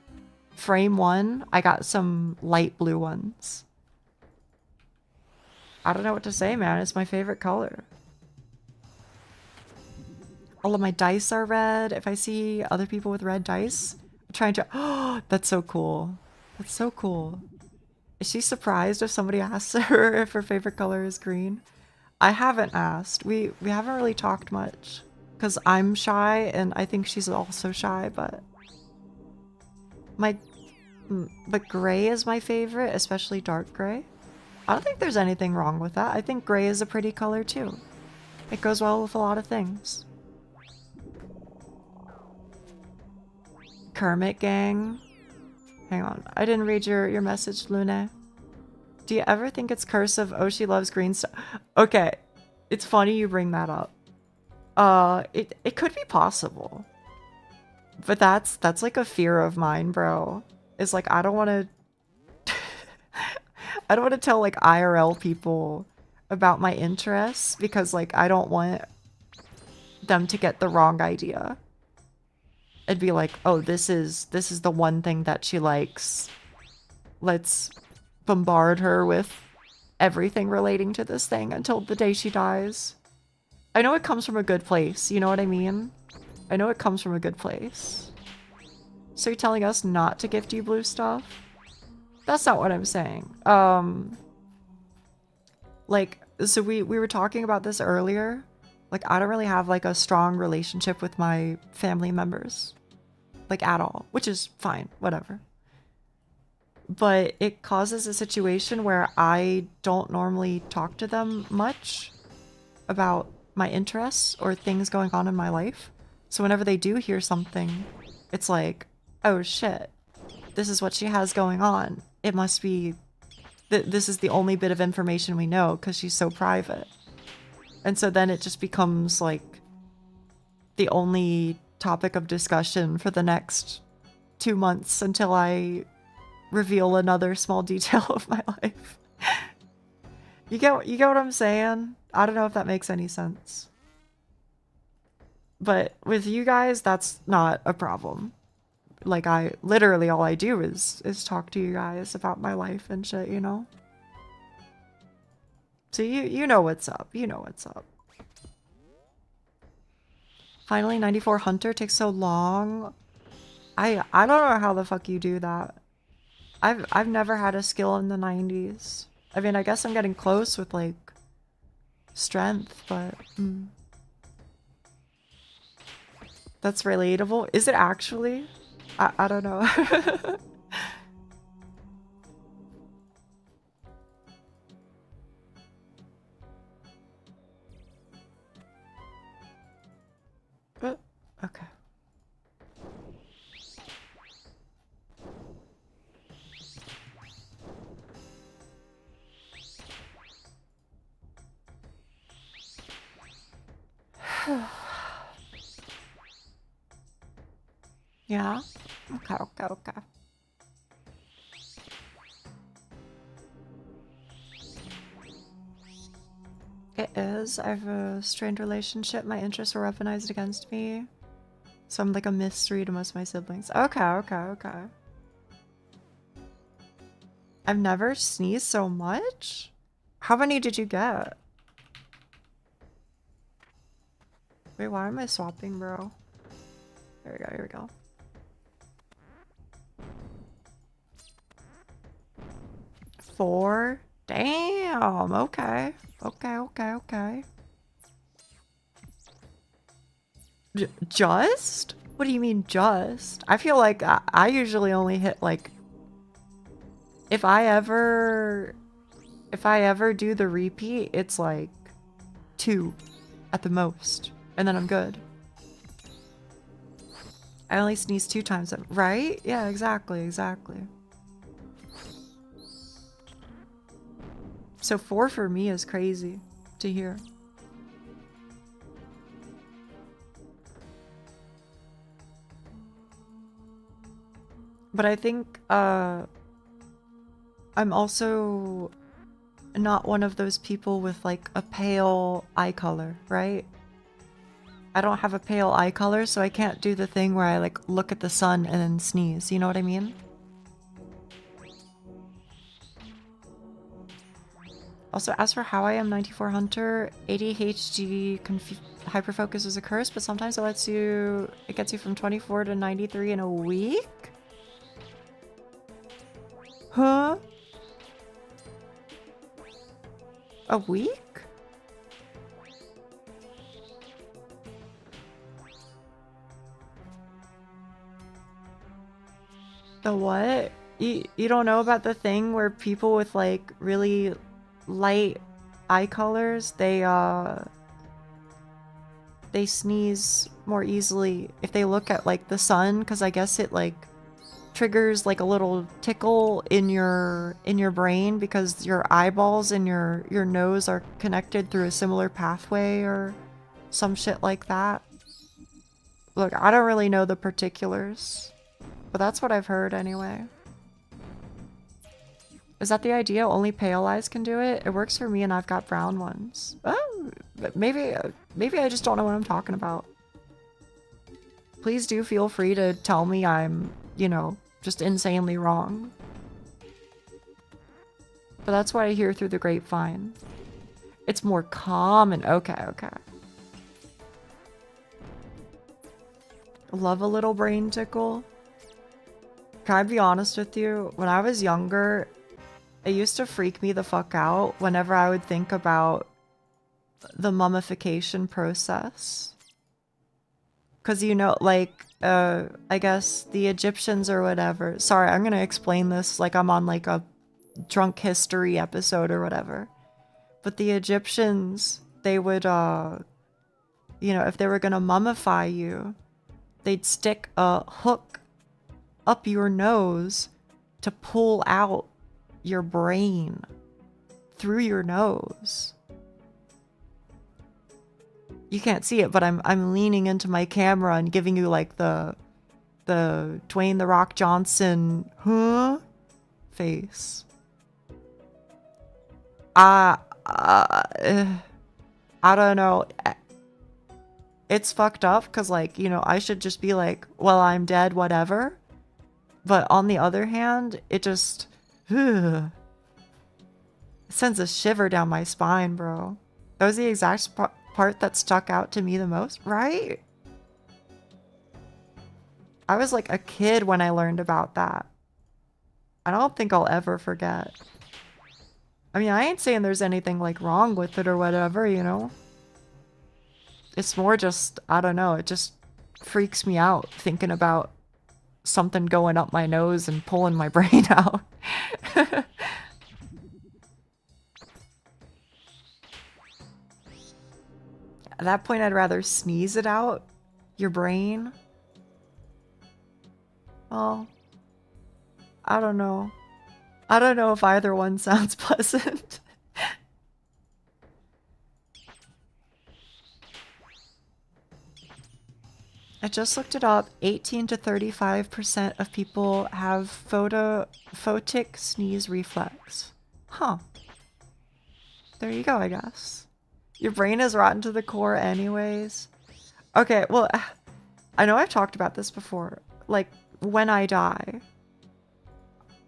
frame one, I got some light blue ones. I don't know what to say, man. It's my favorite color. All of my dice are red. If I see other people with red dice, I'm trying to... Oh, that's so cool. That's so cool. Is she surprised if somebody asks her if her favorite color is green? I haven't asked. We haven't really talked much. Because I'm shy, and I think she's also shy, but... But gray is my favorite, especially dark gray. I don't think there's anything wrong with that. I think gray is a pretty color, too. It goes well with a lot of things. Kermit gang. Hang on. I didn't read your message, Lune. Do you ever think it's cursive? Oh, she loves green stuff. Okay. It's funny you bring that up. It could be possible. But that's like a fear of mine, bro. It's like I don't want to I don't want to tell like IRL people about my interests because like I don't want them to get the wrong idea. It'd be like, "Oh, this is the one thing that she likes. Let's bombard her with everything relating to this thing until the day she dies." I know it comes from a good place, you know what I mean? I know it comes from a good place. So you're telling us not to gift you blue stuff? That's not what I'm saying. Like, so we were talking about this earlier. Like, I don't really have like a strong relationship with my family members. Like, at all. Which is fine, whatever. But it causes a situation where I don't normally talk to them much about my interests or things going on in my life. So whenever they do hear something, it's like, oh shit, this is what she has going on. It must be, this is the only bit of information we know because she's so private. And so then it just becomes like the only topic of discussion for the next 2 months until I reveal another small detail of my life. You get what I'm saying? I don't know if that makes any sense. But with you guys, that's not a problem. Like, literally all I do is talk to you guys about my life and shit, you know? So you know what's up. You know what's up. Finally, 94 Hunter takes so long. I don't know how the fuck you do that. I've never had a skill in the 90s. I mean, I guess I'm getting close with like strength, but that's relatable. Is it actually? I don't know. Okay. Yeah? Okay. It is. I have a strained relationship. My interests were weaponized against me. So I'm like a mystery to most of my siblings. Okay. I've never sneezed so much? How many did you get? Wait, why am I swapping, bro? Here we go. Four? Damn, okay. Just? What do you mean just? I feel like I usually only hit like... If I ever do the repeat, it's like 2 at the most. And then I'm good. I only sneeze 2 times, right? Yeah, exactly. So 4 for me is crazy to hear. But I think I'm also not one of those people with like a pale eye color, right? I don't have a pale eye color, so I can't do the thing where I like look at the sun and then sneeze, you know what I mean? Also, as for how I am 94 Hunter, ADHD hyperfocus is a curse, but sometimes it gets you from 24 to 93 in a week? Huh? A week? The what? You don't know about the thing where people with like really light eye colors, they sneeze more easily if they look at like the sun, because I guess it like triggers like a little tickle in your brain because your eyeballs and your nose are connected through a similar pathway or some shit like that. Look, I don't really know the particulars, but that's what I've heard anyway. Is that the idea? Only pale eyes can do it? It works for me and I've got brown ones. Oh, but maybe I just don't know what I'm talking about. Please do feel free to tell me I'm, you know, just insanely wrong. But that's what I hear through the grapevine. It's more common. Okay, okay. Love a little brain tickle. Can I be honest with you? When I was younger, it used to freak me the fuck out whenever I would think about the mummification process. Because, you know, like, I guess the Egyptians or whatever. Sorry, I'm going to explain this like I'm on like a drunk history episode or whatever. But the Egyptians, they would, you know, if they were going to mummify you, they'd stick a hook up your nose to pull out your brain through your nose. You can't see it, but I'm leaning into my camera and giving you like the Dwayne "The Rock" Johnson face. I don't know. It's fucked up because, like, you know, I should just be like, well, I'm dead, whatever. But on the other hand, it just it sends a shiver down my spine, bro. That was the exact part that stuck out to me the most, right? I was like a kid when I learned about that. I don't think I'll ever forget. I mean, I ain't saying there's anything like wrong with it or whatever, you know? It's more just, I don't know, it just freaks me out thinking about something going up my nose and pulling my brain out. At that point, I'd rather sneeze it out. Your brain. Well, I don't know. I don't know if either one sounds pleasant. I just looked it up. 18 to 35% of people have photic sneeze reflex. Huh. There you go, I guess. Your brain is rotten to the core anyways. Okay, well, I know I've talked about this before. Like, when I die,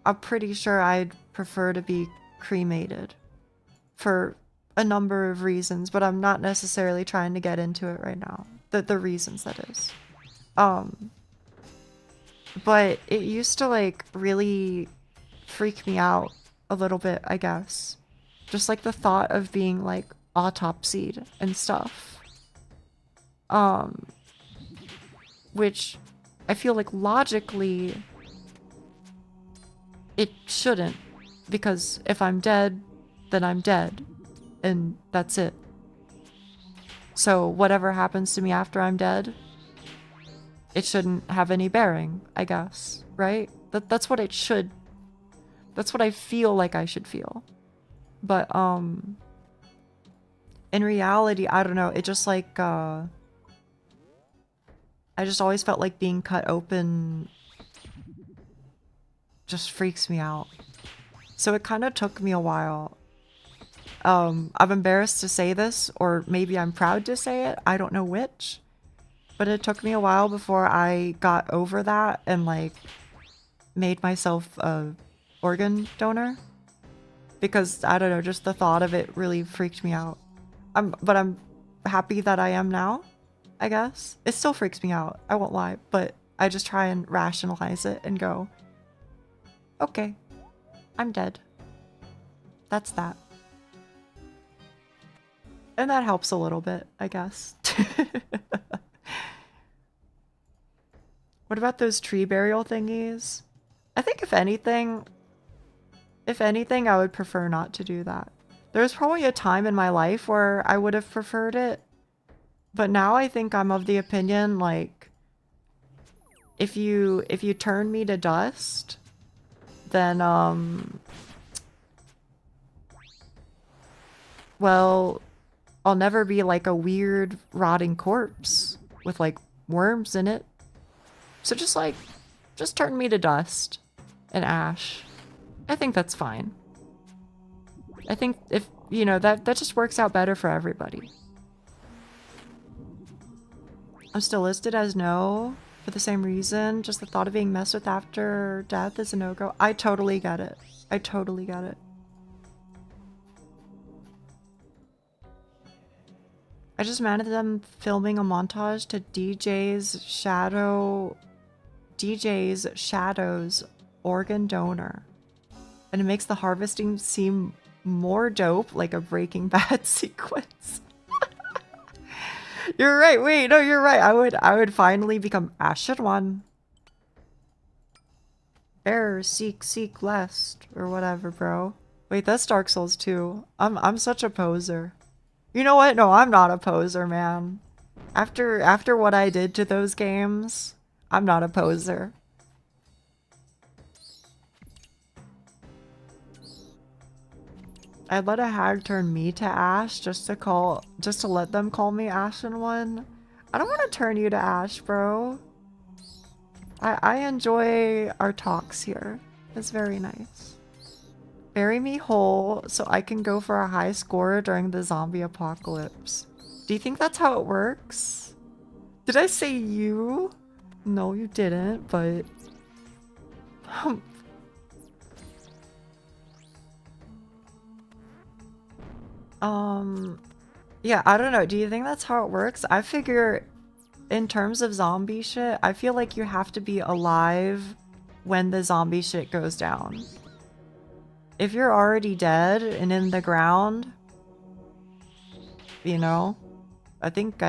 I'm pretty sure I'd prefer to be cremated. For a number of reasons, but I'm not necessarily trying to get into it right now. The reasons, that is. But it used to, like, really freak me out a little bit, I guess. Just, like, the thought of being, like, autopsied and stuff. Which I feel like logically it shouldn't, because if I'm dead, then I'm dead, and that's it. So whatever happens to me after I'm dead, it shouldn't have any bearing, I guess, right? That's what it should, that's what I feel like I should feel. But in reality, I don't know, it just like I just always felt like being cut open just freaks me out. So it kind of took me a while. I'm embarrassed to say this, or maybe I'm proud to say it, I don't know which. But it took me a while before I got over that and, like, made myself a organ donor. Because, I don't know, just the thought of it really freaked me out. But I'm happy that I am now, I guess. It still freaks me out, I won't lie, but I just try and rationalize it and go, okay, I'm dead. That's that. And that helps a little bit, I guess. What about those tree burial thingies? I think if anything, I would prefer not to do that. There's probably a time in my life where I would have preferred it, but now I think I'm of the opinion, like, if you turn me to dust, then, well, I'll never be like a weird rotting corpse with like worms in it. So just turn me to dust and ash. I think that's fine. I think if, you know, that just works out better for everybody. I'm still listed as no for the same reason. Just the thought of being messed with after death is a no-go. I totally get it. I totally get it. I just managed them filming a montage to DJ's Shadow's organ donor. And it makes the harvesting seem more dope, like a Breaking Bad sequence. You're right. Wait, no, you're right. I would finally become Ashen One. Error, seek lest, or whatever, bro. Wait, that's Dark Souls 2. I'm such a poser. You know what? No, I'm not a poser, man. After what I did to those games, I'm not a poser. I'd let a hag turn me to Ash just to let them call me Ashen One. I don't want to turn you to Ash, bro. I enjoy our talks here. It's very nice. Bury me whole so I can go for a high score during the zombie apocalypse. Do you think that's how it works? Did I say you? No, you didn't, but... Yeah, I don't know. Do you think that's how it works? I figure in terms of zombie shit, I feel like you have to be alive when the zombie shit goes down. If you're already dead and in the ground, you know, I think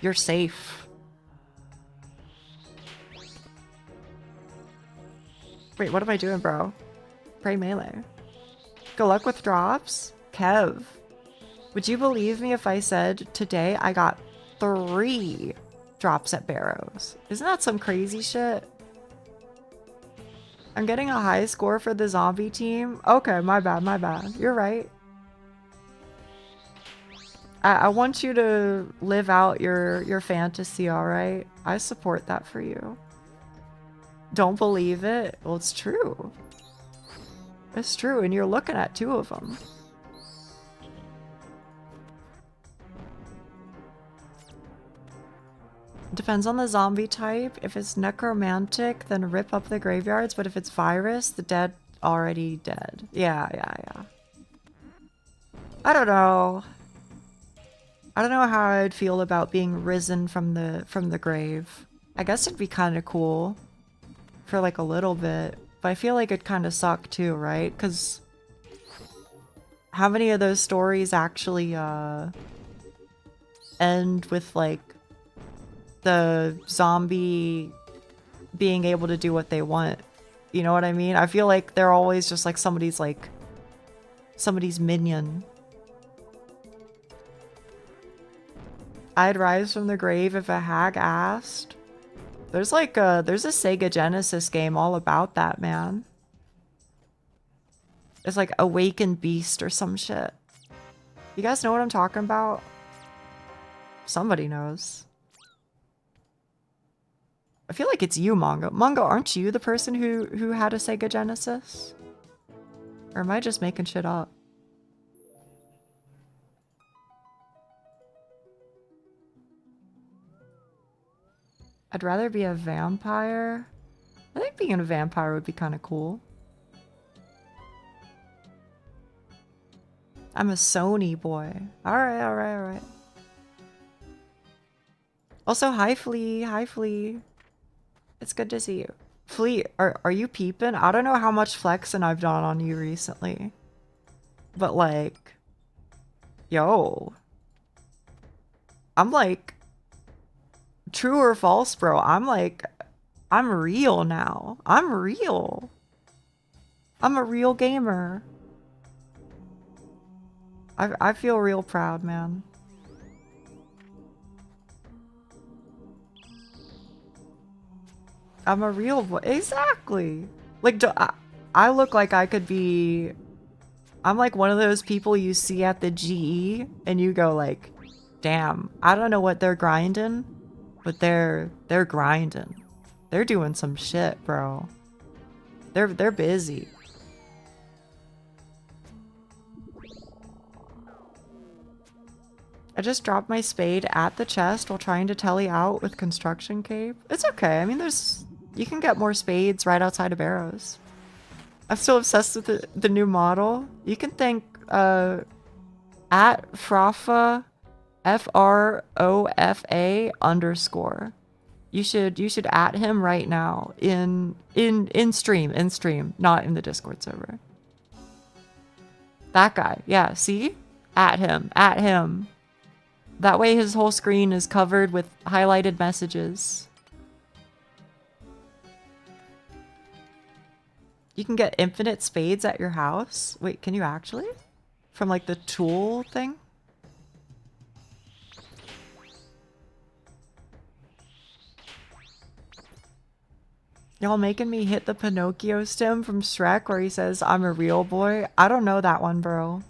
you're safe. Wait, what am I doing, bro? Pray melee. Good luck with drops. Kev, would you believe me if I said today I got 3 drops at Barrows? Isn't that some crazy shit? I'm getting a high score for the zombie team. Okay, my bad. You're right. I want you to live out your fantasy, alright? I support that for you. Don't believe it? Well, it's true. It's true, and you're looking at 2 of them. Depends on the zombie type. If it's necromantic, then rip up the graveyards. But if it's virus, the dead already dead. Yeah. I don't know. I don't know how I'd feel about being risen from the grave. I guess it'd be kind of cool for like a little bit, but I feel like it'd kind of suck too, right? Because how many of those stories actually end with like the zombie being able to do what they want? You know what I mean? I feel like they're always just like somebody's minion. I'd rise from the grave if a hag asked. There's a Sega Genesis game all about that, man. It's like Awakened Beast or some shit. You guys know what I'm talking about? Somebody knows. I feel like it's you, Mongo. Mongo, aren't you the person who had a Sega Genesis? Or am I just making shit up? I'd rather be a vampire. I think being a vampire would be kind of cool. I'm a Sony boy. Alright. Also, hi Flea. Hi Flea. It's good to see you. Flea, are you peeping? I don't know how much flexing I've done on you recently. But like, yo. I'm like, true or false, bro? I'm like I'm real now. I'm real. I'm a real gamer. I feel real proud, man. I'm a real boy. Exactly. Like, I look like I could be... I'm like one of those people you see at the GE and you go like, damn, I don't know what they're grinding, but they're grinding. They're doing some shit, bro. They're busy. I just dropped my spade at the chest while trying to telly out with construction cape. It's okay. I mean, you can get more spades right outside of barrows. I'm still obsessed with the new model. You can thank at Frafa FROFA _ You should at him right now in stream, not in the Discord server. That guy. Yeah, see? At him. That way his whole screen is covered with highlighted messages. You can get infinite spades at your house? Wait, can you actually? From like the tool thing? Y'all making me hit the Pinocchio stem from Shrek where he says, I'm a real boy? I don't know that one, bro.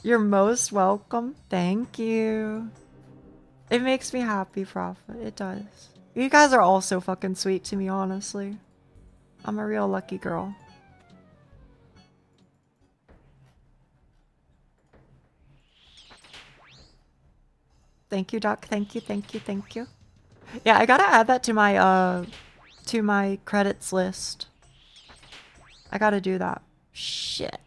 You're most welcome. Thank you. It makes me happy, Prophet. It does. You guys are all so fucking sweet to me, honestly. I'm a real lucky girl. Thank you, Doc. Thank you. Yeah, I gotta add that to my credits list. I gotta do that. Shit.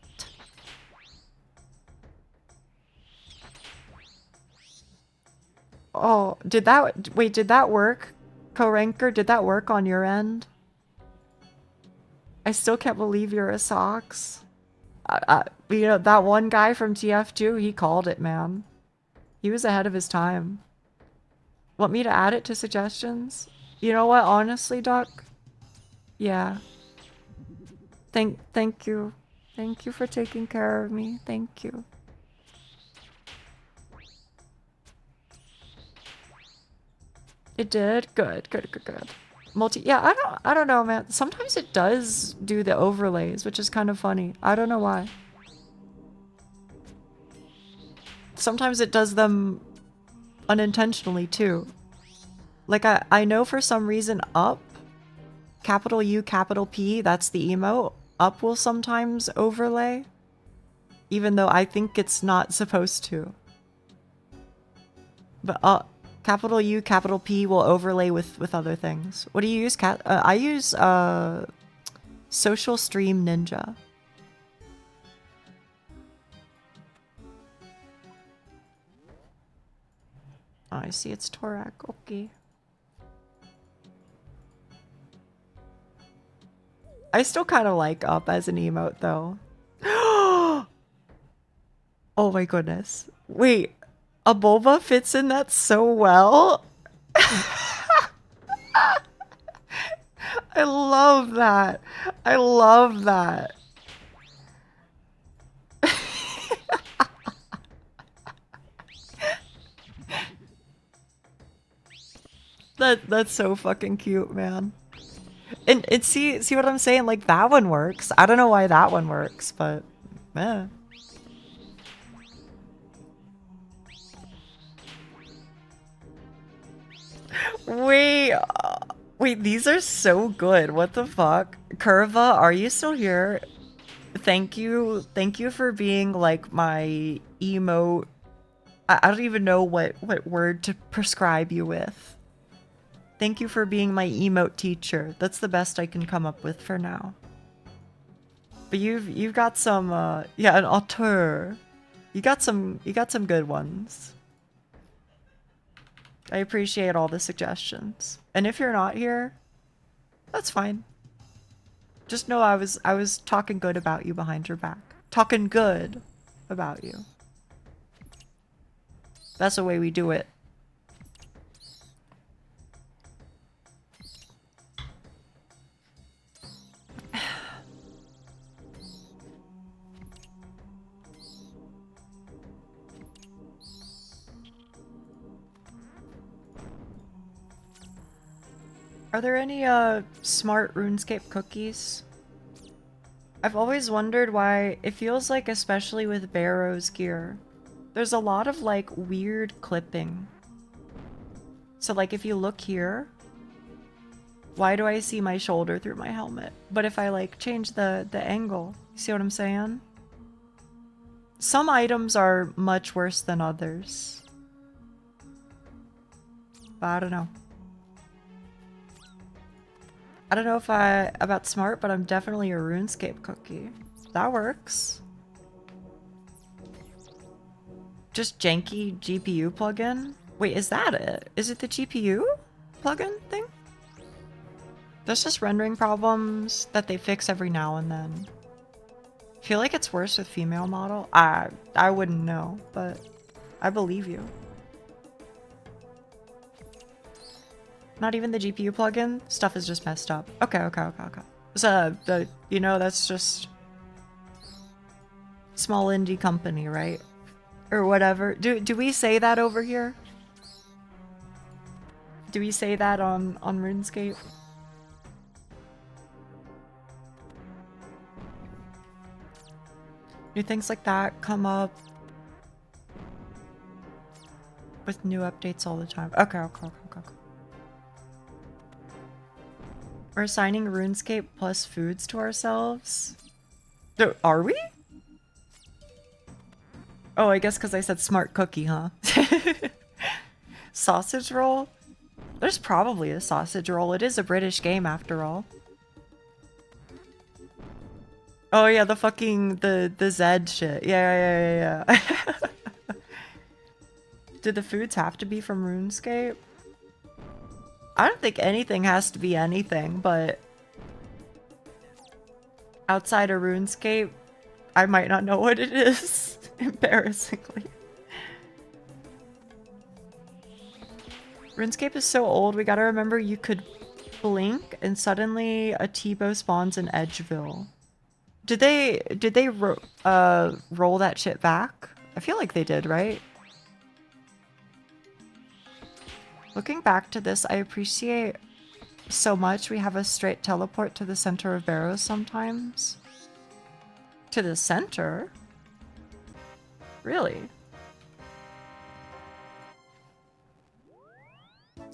Oh, did that work? Co-ranker, did that work on your end? I still can't believe you're a Sox. You know, that one guy from TF2, he called it, man. He was ahead of his time. Want me to add it to suggestions? You know what, honestly, Doc? Yeah. Thank you. Thank you for taking care of me. Thank you. It did? Good. Yeah, I don't know, man. Sometimes it does do the overlays, which is kind of funny. I don't know why. Sometimes it does them unintentionally too. Like I know for some reason up, capital U, capital P, that's the emote. Up will sometimes overlay, even though I think it's not supposed to. But capital U, capital P will overlay with other things. What do you use? I use Social Stream Ninja. Oh, I see it's Torak. Okay. I still kind of like up as an emote though. Oh my goodness. Wait, a boba fits in that so well. I love that. I love that. That's so fucking cute, man. And see what I'm saying? Like that one works. I don't know why that one works, but eh. Wait, these are so good. What the fuck? Curva, are you still here? Thank you for being like my emote. I don't even know what word to prescribe you with. Thank you for being my emote teacher. That's the best I can come up with for now. But you've got some yeah, an auteur. You got some good ones. I appreciate all the suggestions. And if you're not here, that's fine. Just know I was talking good about you behind your back. Talking good about you. That's the way we do it. Are there any smart RuneScape cookies? I've always wondered why it feels like, especially with Barrows gear, there's a lot of like weird clipping. So like if you look here, why do I see my shoulder through my helmet? But if I like change the angle, you see what I'm saying? Some items are much worse than others. But I don't know. I don't know if about smart, but I'm definitely a RuneScape cookie. That works. Just janky GPU plugin? Wait, is that it? Is it the GPU plugin thing? There's just rendering problems that they fix every now and then. I feel like it's worse with female model. I wouldn't know, but I believe you. Not even the GPU plugin? Stuff is just messed up. Okay. So, you know, that's just small indie company, right? Or whatever. Do we say that over here? Do we say that on RuneScape? Do things like that come up with new updates all the time? Okay. We're assigning RuneScape plus foods to ourselves? Are we? Oh, I guess because I said smart cookie, huh? Sausage roll? There's probably a sausage roll. It is a British game after all. Oh yeah, the fucking, the Zed shit. Yeah. Did the foods have to be from RuneScape? I don't think anything has to be anything, but outside of RuneScape, I might not know what it is, embarrassingly. RuneScape is so old, we gotta remember you could blink and suddenly a T-bow spawns in Edgeville. Did they roll that shit back? I feel like they did, right? Looking back to this, I appreciate so much we have a straight teleport to the center of Barrows sometimes. To the center? Really?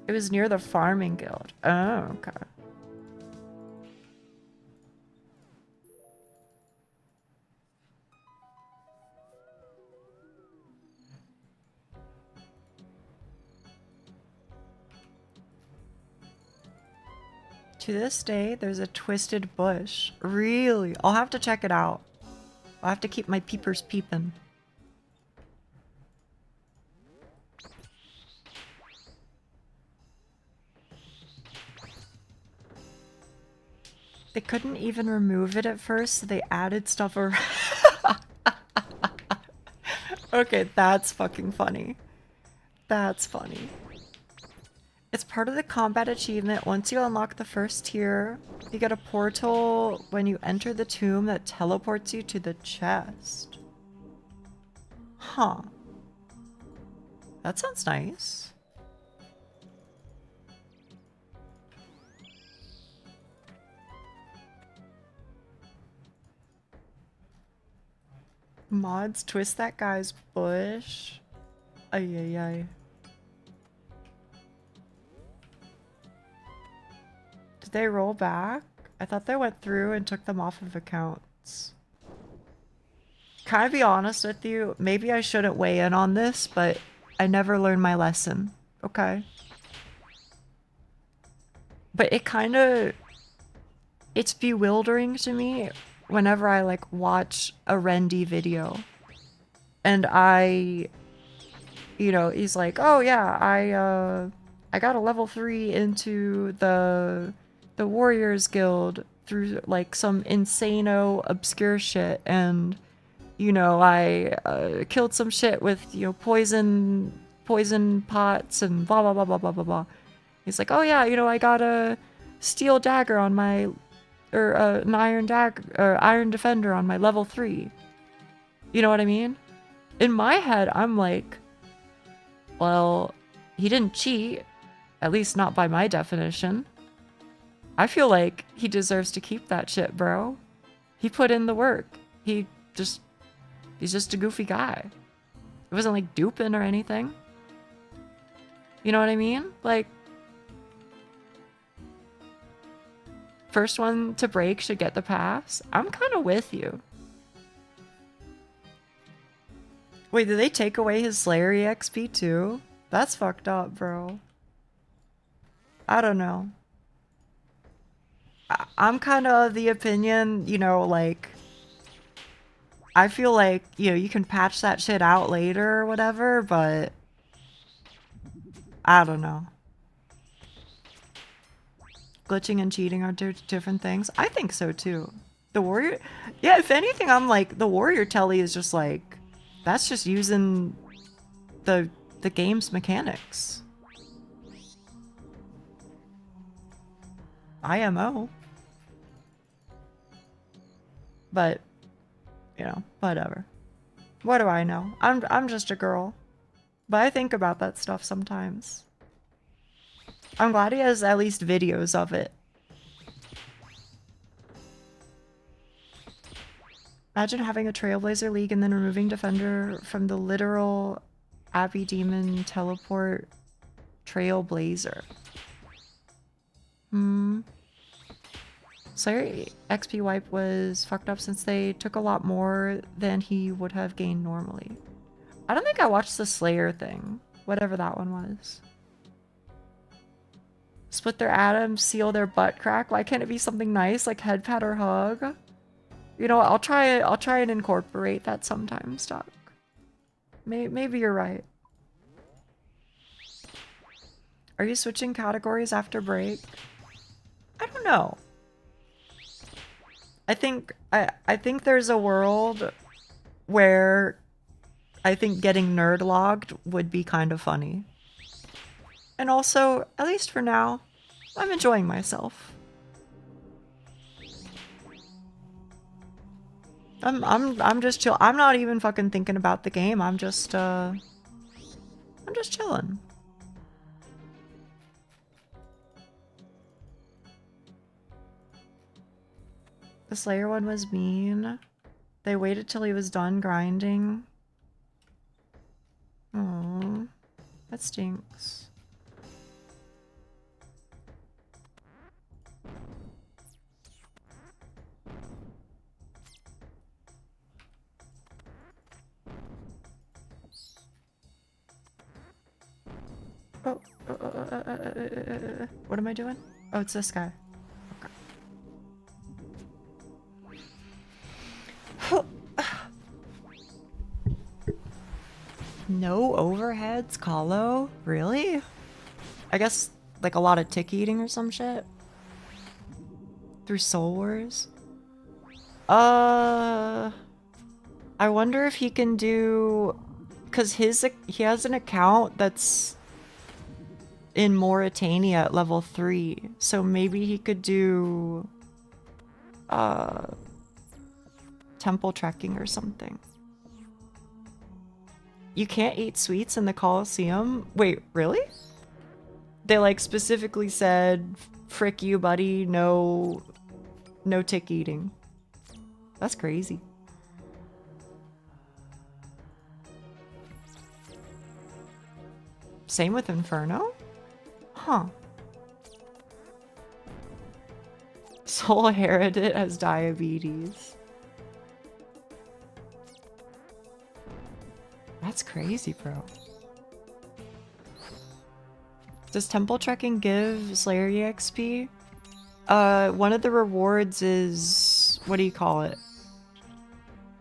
It was near the farming guild. Oh, okay. To this day, there's a twisted bush. Really? I'll have to check it out. I'll have to keep my peepers peeping. They couldn't even remove it at first, so they added stuff around. Okay, that's fucking funny. That's funny. It's part of the combat achievement. Once you unlock the first tier, you get a portal when you enter the tomb that teleports you to the chest. Huh. That sounds nice. Mods twist that guy's bush. Ay. Did they roll back? I thought they went through and took them off of accounts. Can I be honest with you? Maybe I shouldn't weigh in on this, but I never learned my lesson. Okay. But it's bewildering to me whenever I like watch a Rendy video. And he's like, oh yeah, I got a level 3 into the Warriors Guild through like some insano obscure shit, and I killed some shit with poison pots and blah blah blah. He's like, oh yeah, I got a steel dagger on my, or an iron defender on my level 3. You know what I mean? In my head, I'm like, well, he didn't cheat, at least not by my definition. I feel like he deserves to keep that shit, bro. He put in the work. He's just a goofy guy. It wasn't like duping or anything. You know what I mean? Like, first one to break should get the pass. I'm kind of with you. Wait, did they take away his Slayer EXP too? That's fucked up, bro. I don't know. I'm kind of of the opinion, you know, like, I feel like, you know, you can patch that shit out later or whatever, but I don't know. Glitching and cheating are different things. I think so too. The warrior, yeah, if anything, I'm like, the warrior telly is just like, that's just using the game's mechanics. IMO. But, you know, whatever. What do I know? I'm just a girl. But I think about that stuff sometimes. I'm glad he has at least videos of it. Imagine having a Trailblazer League and then removing Defender from the literal Abbey Demon teleport Trailblazer. Slayer XP wipe was fucked up since they took a lot more than he would have gained normally. I don't think I watched the Slayer thing, whatever that one was. Split their atoms, seal their butt crack. Why can't it be something nice like head pat or hug? You know what, I'll try and incorporate that sometime, Stock. Maybe you're right. Are you switching categories after break? I don't know. I think there's a world where I think getting nerd logged would be kind of funny. And also, at least for now, I'm enjoying myself. I'm just chill. I'm not even fucking thinking about the game. I'm just chilling. The Slayer one was mean. They waited till he was done grinding. Aww, that stinks. Oh, what am I doing? Oh, it's this guy. Okay. No overheads, Colo? Really? I guess like a lot of tick eating or some shit? Through Soul Wars? I wonder if he can do... Cause he has an account that's in Mauritania at level 3. So maybe he could do... temple trekking or something. You can't eat sweets in the Colosseum? Wait, really? They like specifically said, frick you buddy, no tick eating. That's crazy. Same with Inferno? Huh. Soul Heredit has diabetes. That's crazy, bro. Does temple trekking give Slayer EXP? One of the rewards is... what do you call it?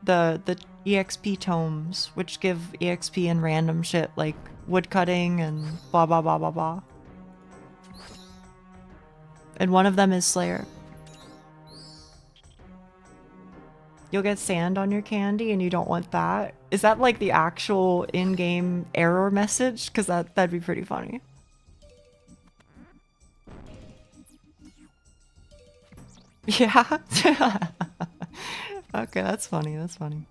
The EXP tomes, which give EXP and random shit like woodcutting and blah blah blah blah blah. And one of them is Slayer. You'll get sand on your candy and you don't want that. Is that like the actual in-game error message? Because that'd be pretty funny. Yeah. Okay, that's funny. That's funny.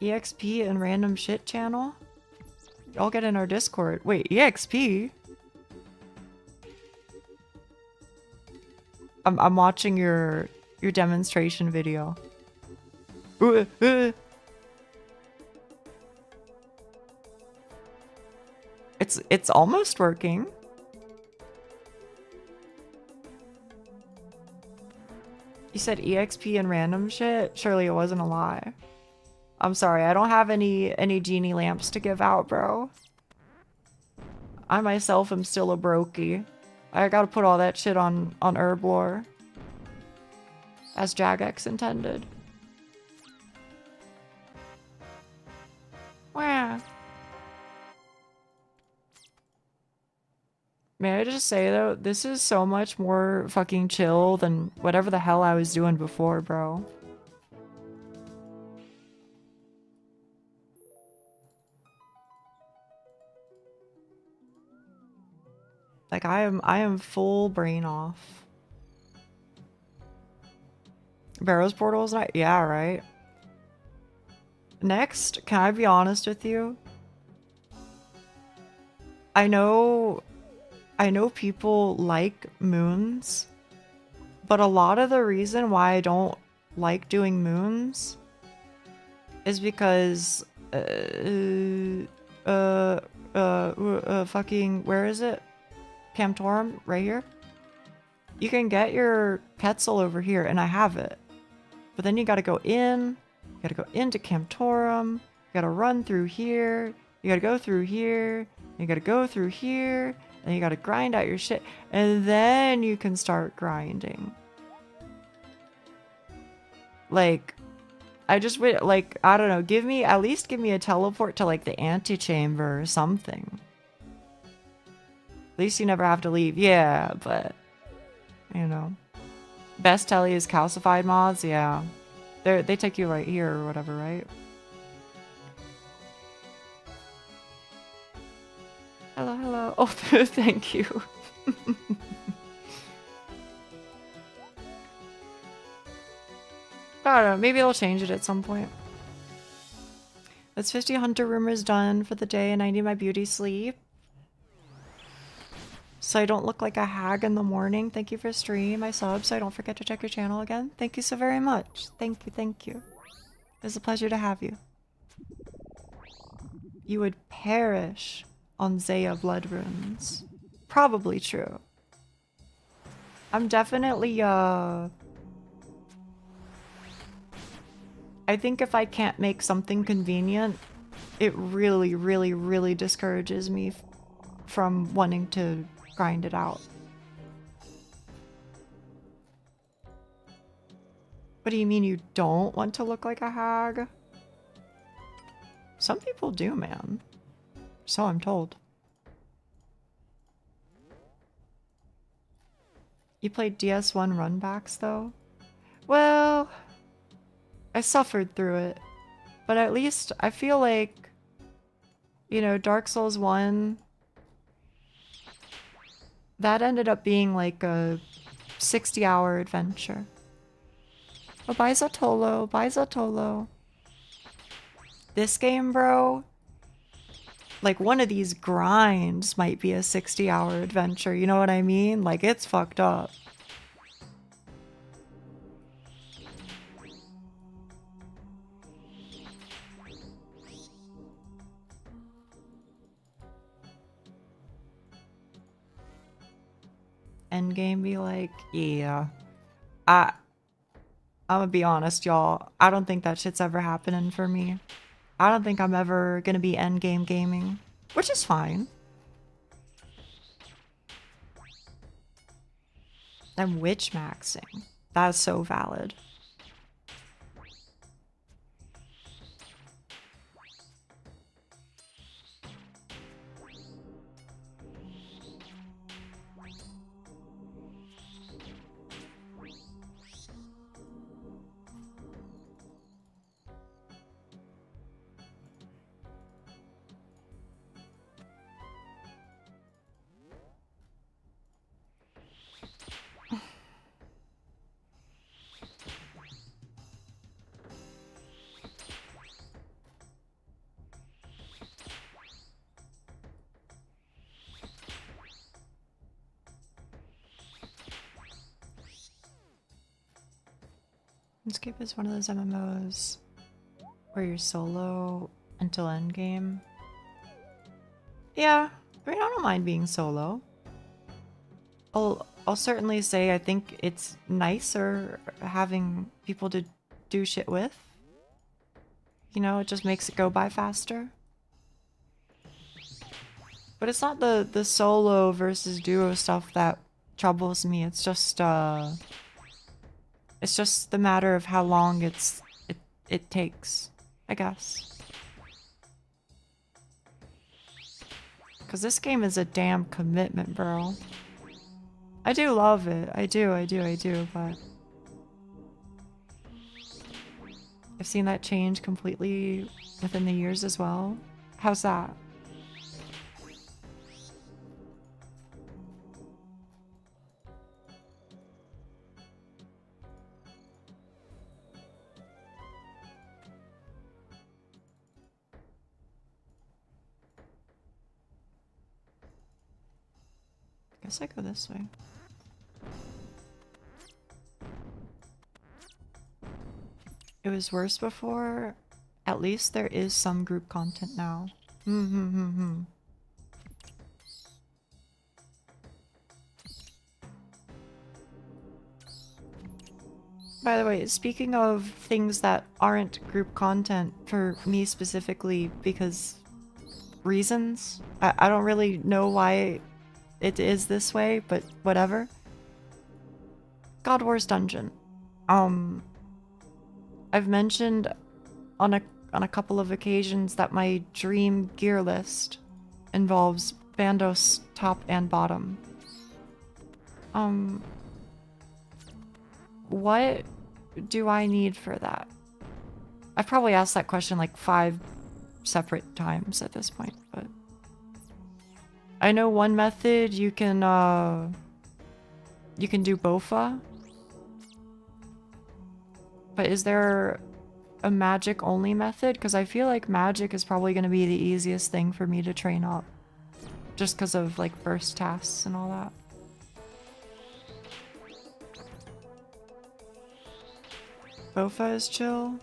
EXP and random shit channel? I'll get in our Discord. Wait, EXP? I'm watching your demonstration video. It's almost working. You said EXP and random shit? Surely it wasn't a lie. I'm sorry, I don't have any genie lamps to give out, bro. I myself am still a brokey. I gotta put all that shit on Herblore. As Jagex intended. Wow. May I just say though, this is so much more fucking chill than whatever the hell I was doing before, bro. Like I am full brain off. Barrows portal's not, yeah, right. Next, can I be honest with you? I know people like moons, but a lot of the reason why I don't like doing moons is because fucking, where is it? Camtorum, right here. You can get your Quetzal over here, and I have it. But then you gotta go in, you gotta go into Camtorum, you gotta run through here, you gotta go through here, you gotta go through here, and you gotta grind out your shit, and then you can start grinding. Like, I just wait, like, I don't know, at least give me a teleport to like the antechamber or something. At least you never have to leave. Yeah, but you know. Best telly is calcified mods, yeah. They take you right here or whatever, right? Hello, hello. Oh, thank you. I don't know, maybe I'll change it at some point. That's 50 hunter rumors done for the day and I need my beauty sleep. So I don't look like a hag in the morning. Thank you for stream. I sub, so I don't forget to check your channel again. Thank you so very much. Thank you, thank you. It was a pleasure to have you. You would perish on Zaya blood runes. Probably true. I'm definitely, I think if I can't make something convenient, it really, really, really discourages me from wanting to grind it out. What do you mean you don't want to look like a hag? Some people do, man. So I'm told. You played DS1 runbacks though? Well, I suffered through it. But at least I feel like, you know, Dark Souls 1, that ended up being like a 60-hour adventure. Oh, bye Zatolo, bye Zatolo. This game, bro, like one of these grinds might be a 60-hour adventure, you know what I mean? Like, it's fucked up. Endgame be like, yeah. I'm gonna be honest, y'all. I don't think that shit's ever happening for me. I don't think I'm ever gonna be endgame gaming, which is fine. I'm witch maxing. That's so valid. RuneScape is one of those MMOs where you're solo until endgame. Yeah, I mean, I don't mind being solo. I'll certainly say I think it's nicer having people to do shit with. You know, it just makes it go by faster. But it's not the solo versus duo stuff that troubles me. It's just the matter of how long it takes, I guess. Cause this game is a damn commitment, bro. I do love it. I do, but I've seen that change completely within the years as well. How's that? I guess I go this way. It was worse before. At least there is some group content now. By the way, speaking of things that aren't group content for me specifically, because reasons, I don't really know why it is this way, but whatever. God Wars Dungeon. I've mentioned on a couple of occasions that my dream gear list involves bandos top and bottom. What do I need for that? I've probably asked that question like 5 separate times at this point, but I know one method you can do BOFA. But is there a magic only method? Because I feel like magic is probably going to be the easiest thing for me to train up. Just because of like burst tasks and all that. BOFA is chill.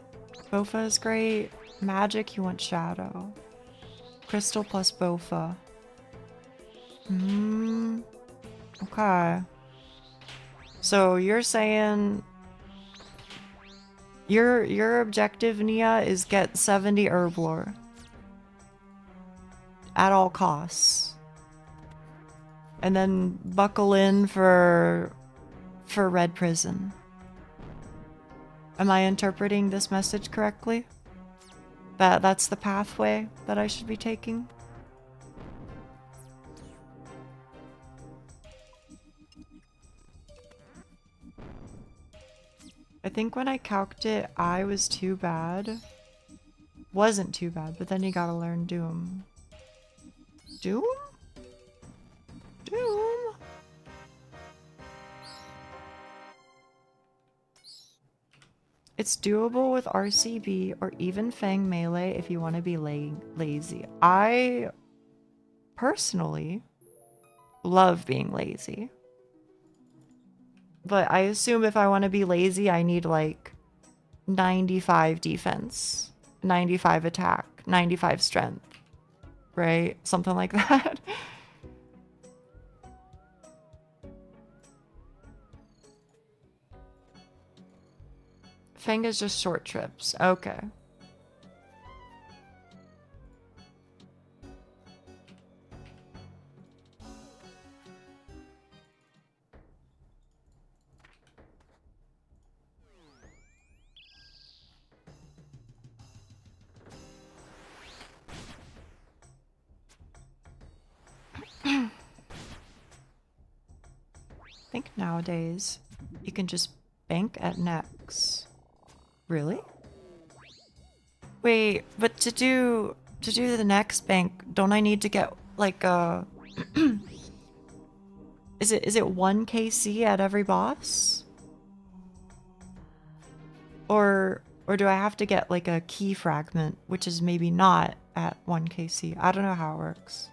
BOFA is great. Magic, you want shadow. Crystal plus BOFA. Okay. So you're saying your objective, Nia, is get 70 herb lore. At all costs. And then buckle in for Red Prison. Am I interpreting this message correctly? That's the pathway that I should be taking? I think when I calced it, I was too bad. Wasn't too bad, but then you gotta learn Doom. Doom? Doom? It's doable with RCB or even Fang Melee if you want to be lazy. I personally love being lazy. But I assume if I want to be lazy, I need like 95 defense, 95 attack, 95 strength, right? Something like that. Fang is just short trips. Okay. I think nowadays you can just bank at Nex. Really? Wait, but to do the next bank, don't I need to get like a is it 1 KC at every boss? Or do I have to get like a key fragment, which is maybe not at 1 KC? I don't know how it works.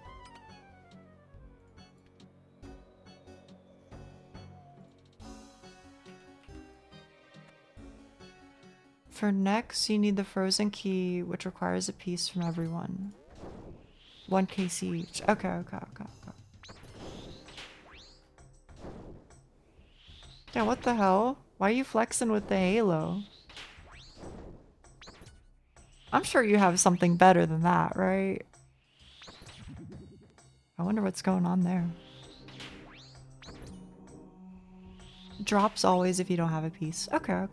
For next, you need the frozen key, which requires a piece from everyone. 1 KC each. Okay. Yeah, what the hell? Why are you flexing with the halo? I'm sure you have something better than that, right? I wonder what's going on there. Drops always if you don't have a piece. Okay.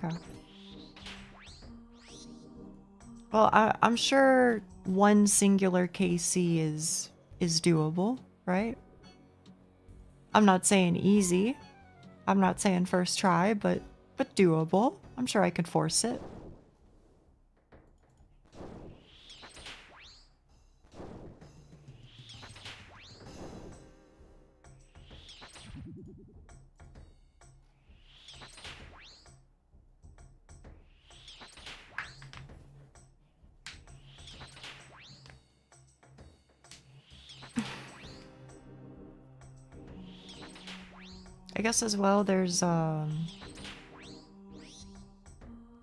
Well, I'm sure 1 singular KC is doable, right? I'm not saying easy. I'm not saying first try, but doable. I'm sure I could force it. I guess as well, there's,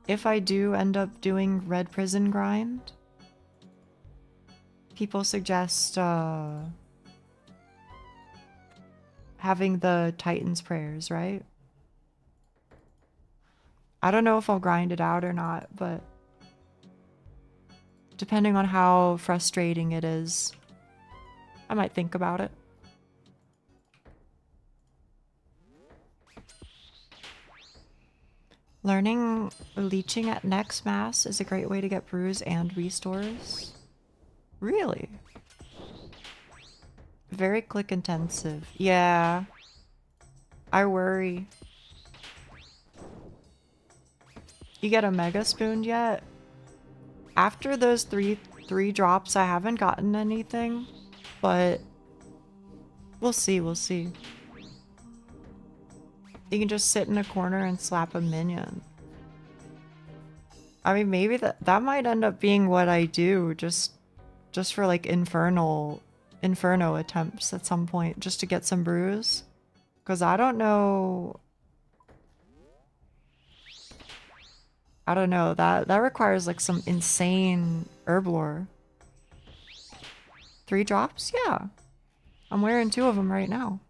if I do end up doing Red Prison Grind, people suggest, having the Titan's Prayers, right? I don't know if I'll grind it out or not, but depending on how frustrating it is, I might think about it. Learning leeching at next mass is a great way to get brews and restores. Really? Very click intensive. Yeah. I worry. You get a mega spoon yet? After those three drops, I haven't gotten anything, but we'll see. You can just sit in a corner and slap a minion. I mean, maybe that might end up being what I do, just for like inferno attempts at some point, just to get some brews. Because I don't know, that requires like some insane herb lore. 3 drops? Yeah. I'm wearing 2 of them right now.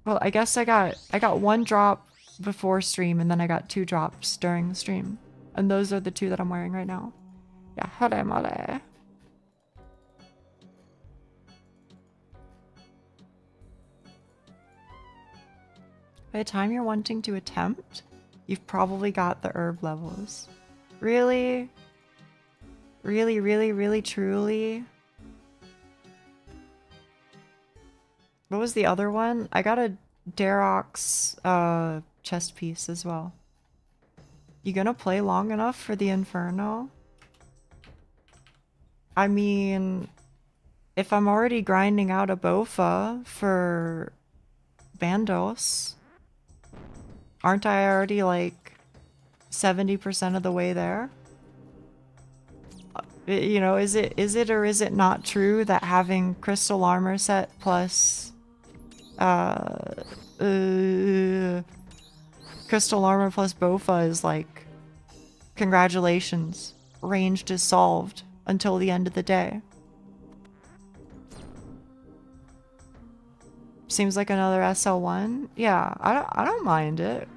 Well, I guess I got 1 drop before stream, and then I got 2 drops during the stream. And those are the 2 that I'm wearing right now. Yeah, hore more. By the time you're wanting to attempt, you've probably got the herb levels. Really? Really, truly? What was the other one? I got a Darrock's chest piece as well. You gonna play long enough for the Inferno? I mean, if I'm already grinding out a Bofa for Bandos, aren't I already like 70% of the way there? You know, is it or is it not true that having crystal armor set plus crystal armor plus Bofa is like, congratulations, ranged is solved until the end of the day. Seems like another SL1. Yeah, I don't mind it.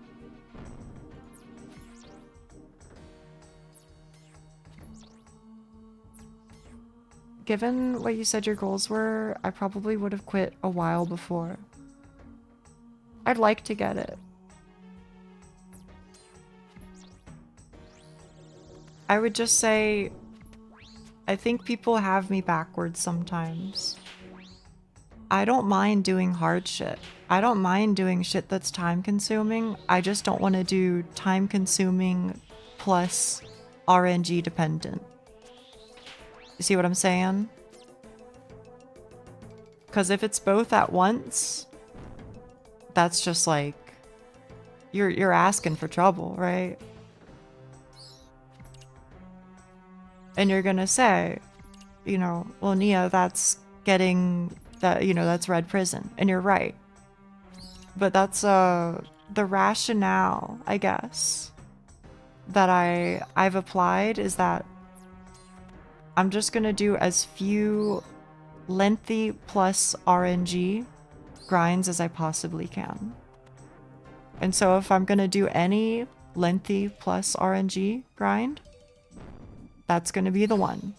Given what you said your goals were, I probably would have quit a while before. I'd like to get it. I would just say, I think people have me backwards sometimes. I don't mind doing hard shit. I don't mind doing shit that's time consuming. I just don't want to do time consuming plus RNG dependent. You see what I'm saying? Because if it's both at once, that's just like, you're asking for trouble, right? And you're gonna say, you know, well, Nia, that's getting that, you know, that's Red Prison, and you're right. But that's the rationale, I guess, that I've applied is that I'm just gonna do as few lengthy plus RNG grinds as I possibly can. And so if I'm gonna do any lengthy plus RNG grind, that's gonna be the one.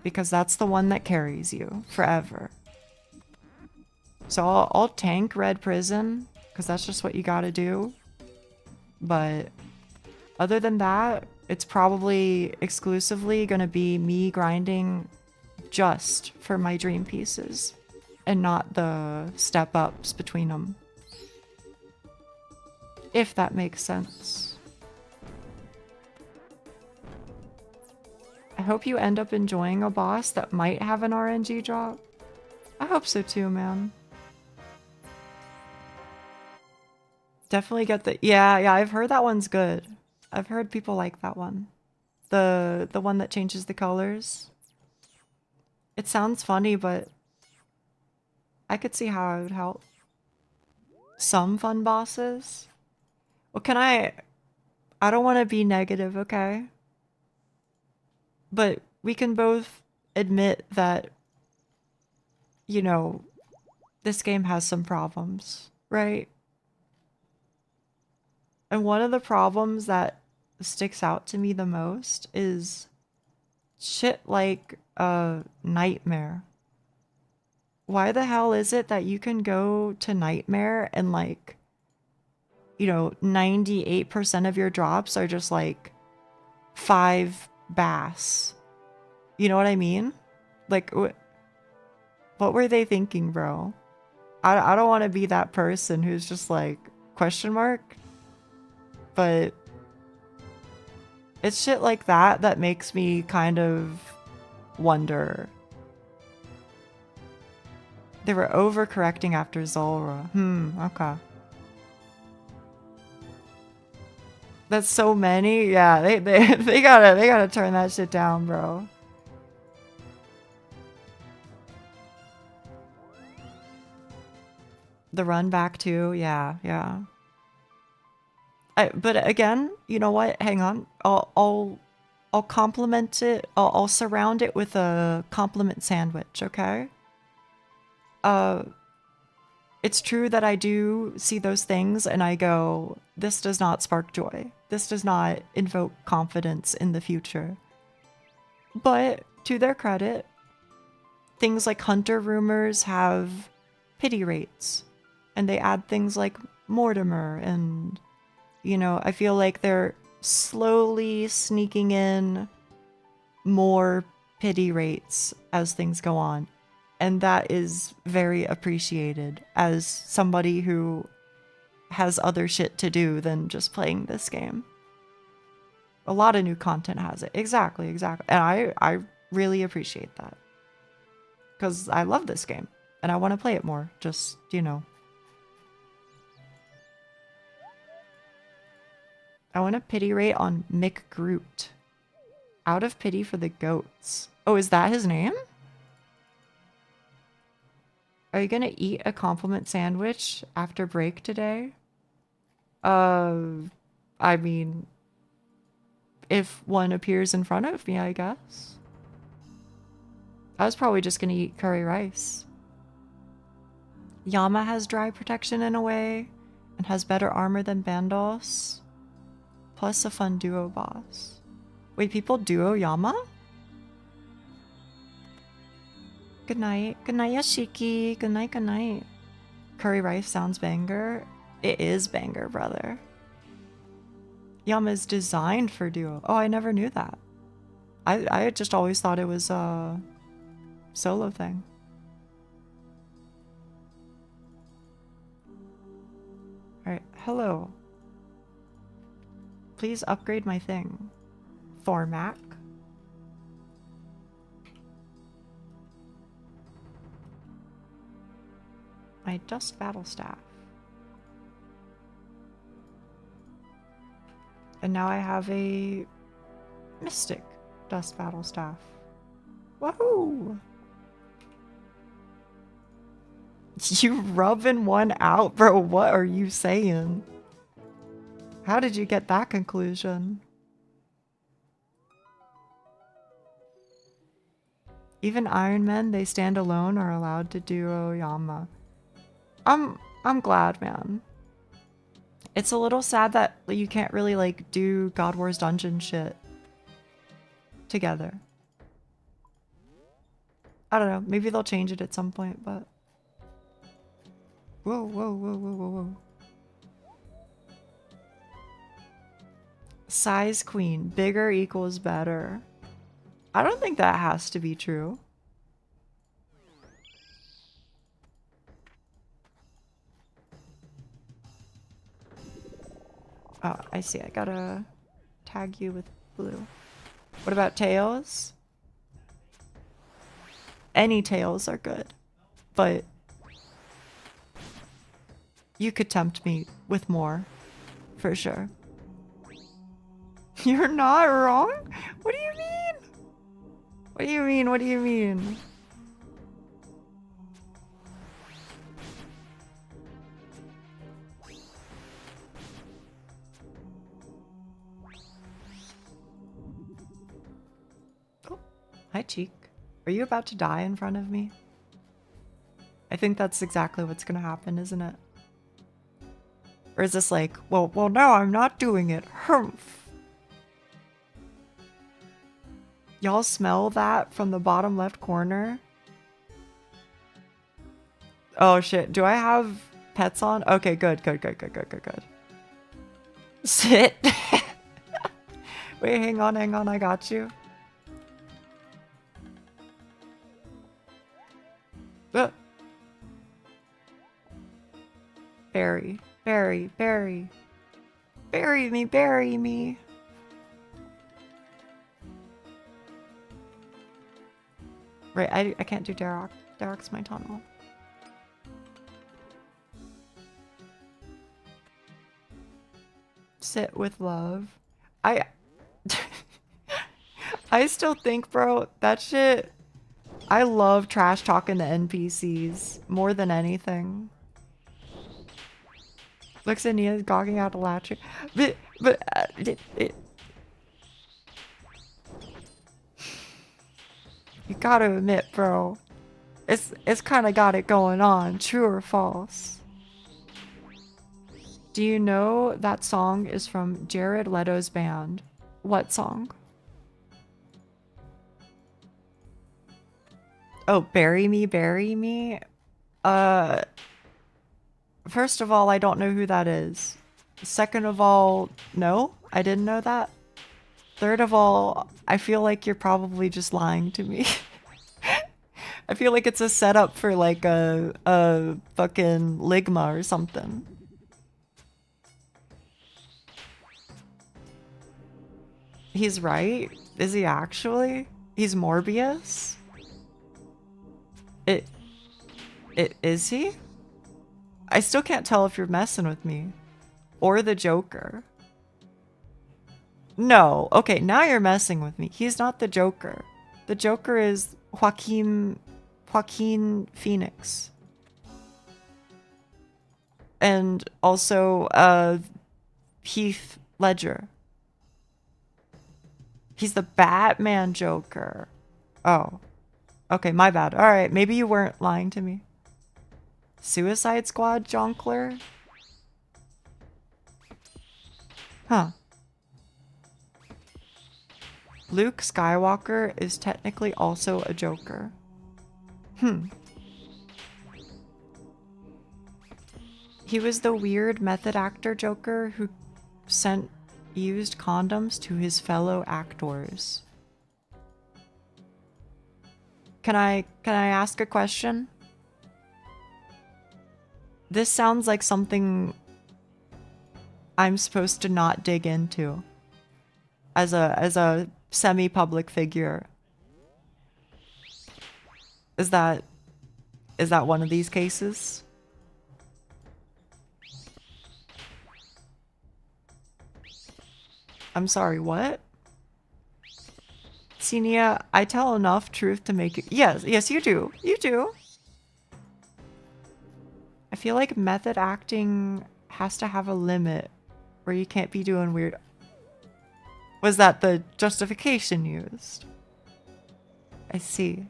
Because that's the one that carries you forever. So I'll tank Red Prison, because that's just what you gotta do. But other than that, it's probably exclusively gonna be me grinding just for my dream pieces and not the step ups between them. If that makes sense. I hope you end up enjoying a boss that might have an RNG drop. I hope so too, man. Definitely get the... Yeah, I've heard that one's good. I've heard people like that one. The one that changes the colors. It sounds funny, but I could see how it would help. Some fun bosses. Well, can I don't want to be negative, okay? But we can both admit that, you know, this game has some problems, right? And one of the problems that sticks out to me the most is shit like Nightmare. Why the hell is it that you can go to Nightmare and like, you know, 98% of your drops are just like 5 bass? You know what I mean? Like, what were they thinking, bro? I don't want to be that person who's just like, question mark? But it's shit like that that makes me kind of wonder. They were overcorrecting after Zulrah. Okay. That's so many. Yeah, they gotta turn that shit down, bro. The run back too. Yeah. But again, you know what? Hang on. I'll compliment it. I'll surround it with a compliment sandwich, okay? It's true that I do see those things and I go, this does not spark joy. This does not invoke confidence in the future. But to their credit, things like Hunter Rumors have pity rates. And they add things like Mortimer and, you know, I feel like they're slowly sneaking in more pity rates as things go on. And that is very appreciated as somebody who has other shit to do than just playing this game. A lot of new content has it. Exactly. And I really appreciate that. Because I love this game. And I want to play it more. Just, you know. I want a pity rate on Mick Groot. Out of pity for the goats. Oh, is that his name? Are you gonna eat a compliment sandwich after break today? I mean, if one appears in front of me, I guess. I was probably just gonna eat curry rice. Yama has dry protection in a way, and has better armor than Bandos. Plus a fun duo boss. Wait, people duo Yama? Good night. Good night, Yashiki. Good night, good night. Curry rice sounds banger. It is banger, brother. Yama is designed for duo. Oh, I never knew that. I just always thought it was a solo thing. Alright, hello. Please upgrade my thing. Thormac. My Dust Battle Staff. And now I have a Mystic Dust Battle Staff. Woohoo! You rubbing one out, bro? What are you saying? How did you get that conclusion? Even Ironmen, they stand alone, are allowed to do Oyama. I'm glad, man. It's a little sad that you can't really like do God Wars Dungeon shit together. I don't know. Maybe they'll change it at some point, but whoa, whoa, whoa, whoa, whoa, whoa. Size queen. Bigger equals better. I don't think that has to be true. Oh, I see. I gotta tag you with blue. What about tails? Any tails are good, but you could tempt me with more, for sure. You're not wrong? What do you mean? What do you mean? What do you mean? Oh, hi, Cheek. Are you about to die in front of me? I think that's exactly what's gonna happen, isn't it? Or is this like, well, no, I'm not doing it. Humph. Y'all smell that from the bottom left corner? Oh shit, do I have pets on? Okay, good. Sit. Wait, hang on, I got you. Bury me. Right, I can't do Darok. Darok's my tunnel. Sit with love. I still think, bro, that shit. I love trash talking the NPCs more than anything. Looks at Nia gogging out a latch. But you gotta admit, bro, it's kind of got it going on. True or false? Do you know that song is from Jared Leto's band? What song? Oh, Bury Me, Bury Me? First of all, I don't know who that is. Second of all, no, I didn't know that. Third of all, I feel like you're probably just lying to me. I feel like it's a setup for like a fucking Ligma or something. He's right? Is he actually? He's Morbius? Is he? I still can't tell if you're messing with me. Or the Joker. No. Okay, now you're messing with me. He's not the Joker. The Joker is Joaquin Phoenix. And also Heath Ledger. He's the Batman Joker. Oh. Okay, my bad. Alright, maybe you weren't lying to me. Suicide Squad Jonkler? Huh. Luke Skywalker is technically also a Joker. He was the weird method actor Joker who used condoms to his fellow actors. Can I ask a question? This sounds like something I'm supposed to not dig into as a semi-public figure. Is that one of these cases? I'm sorry, what? Senia, I tell enough truth to make you— Yes, you do. You do. I feel like method acting has to have a limit where you can't be doing weird. Was that the justification used? I see.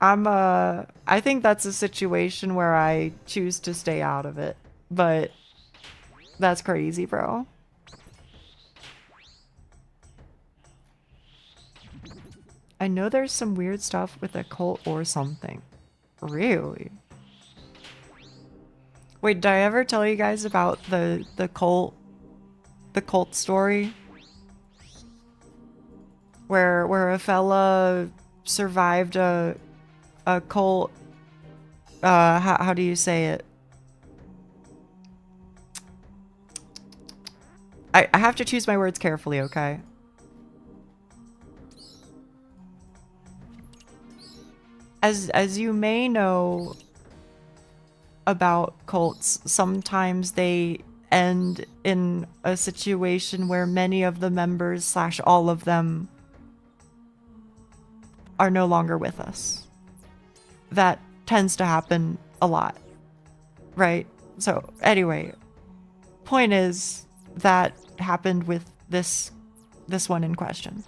I think that's a situation where I choose to stay out of it, but that's crazy, bro. I know there's some weird stuff with a cult or something. Really? Wait, did I ever tell you guys about the cult story? Where a fella survived a cult, how do you say it? I have to choose my words carefully, okay? As you may know about cults, sometimes they end in a situation where many of the members / all of them are no longer with us. That tends to happen a lot, right? So anyway, point is that happened with this one in question.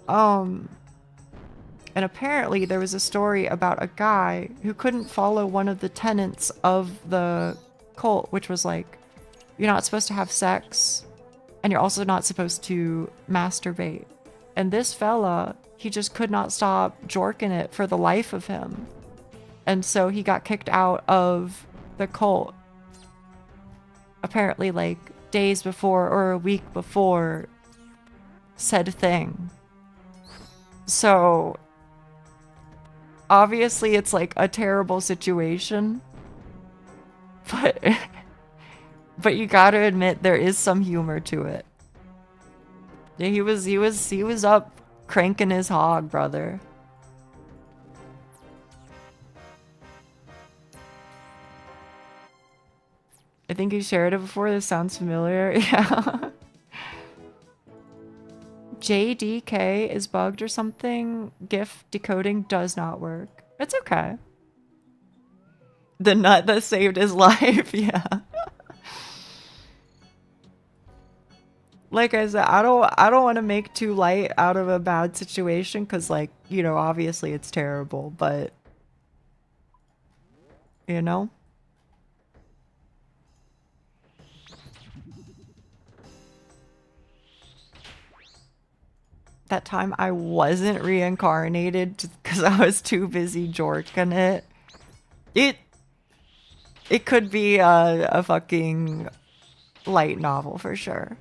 And apparently there was a story about a guy who couldn't follow one of the tenets of the cult, which was like, you're not supposed to have sex, and you're also not supposed to masturbate. And this fella, he just could not stop jorking it for the life of him. And so he got kicked out of the cult. Apparently like days before or a week before said thing. So obviously it's like a terrible situation, but you gotta admit there is some humor to it. Yeah, he was up cranking his hog, brother. I think you shared it before. This sounds familiar. Yeah. JDK is bugged or something. GIF decoding does not work. It's okay. The nut that saved his life. Yeah. Like I said, I don't want to make too light out of a bad situation because, like, you know, obviously it's terrible, but you know. That time I wasn't reincarnated because I was too busy jorking it. It could be a fucking light novel for sure.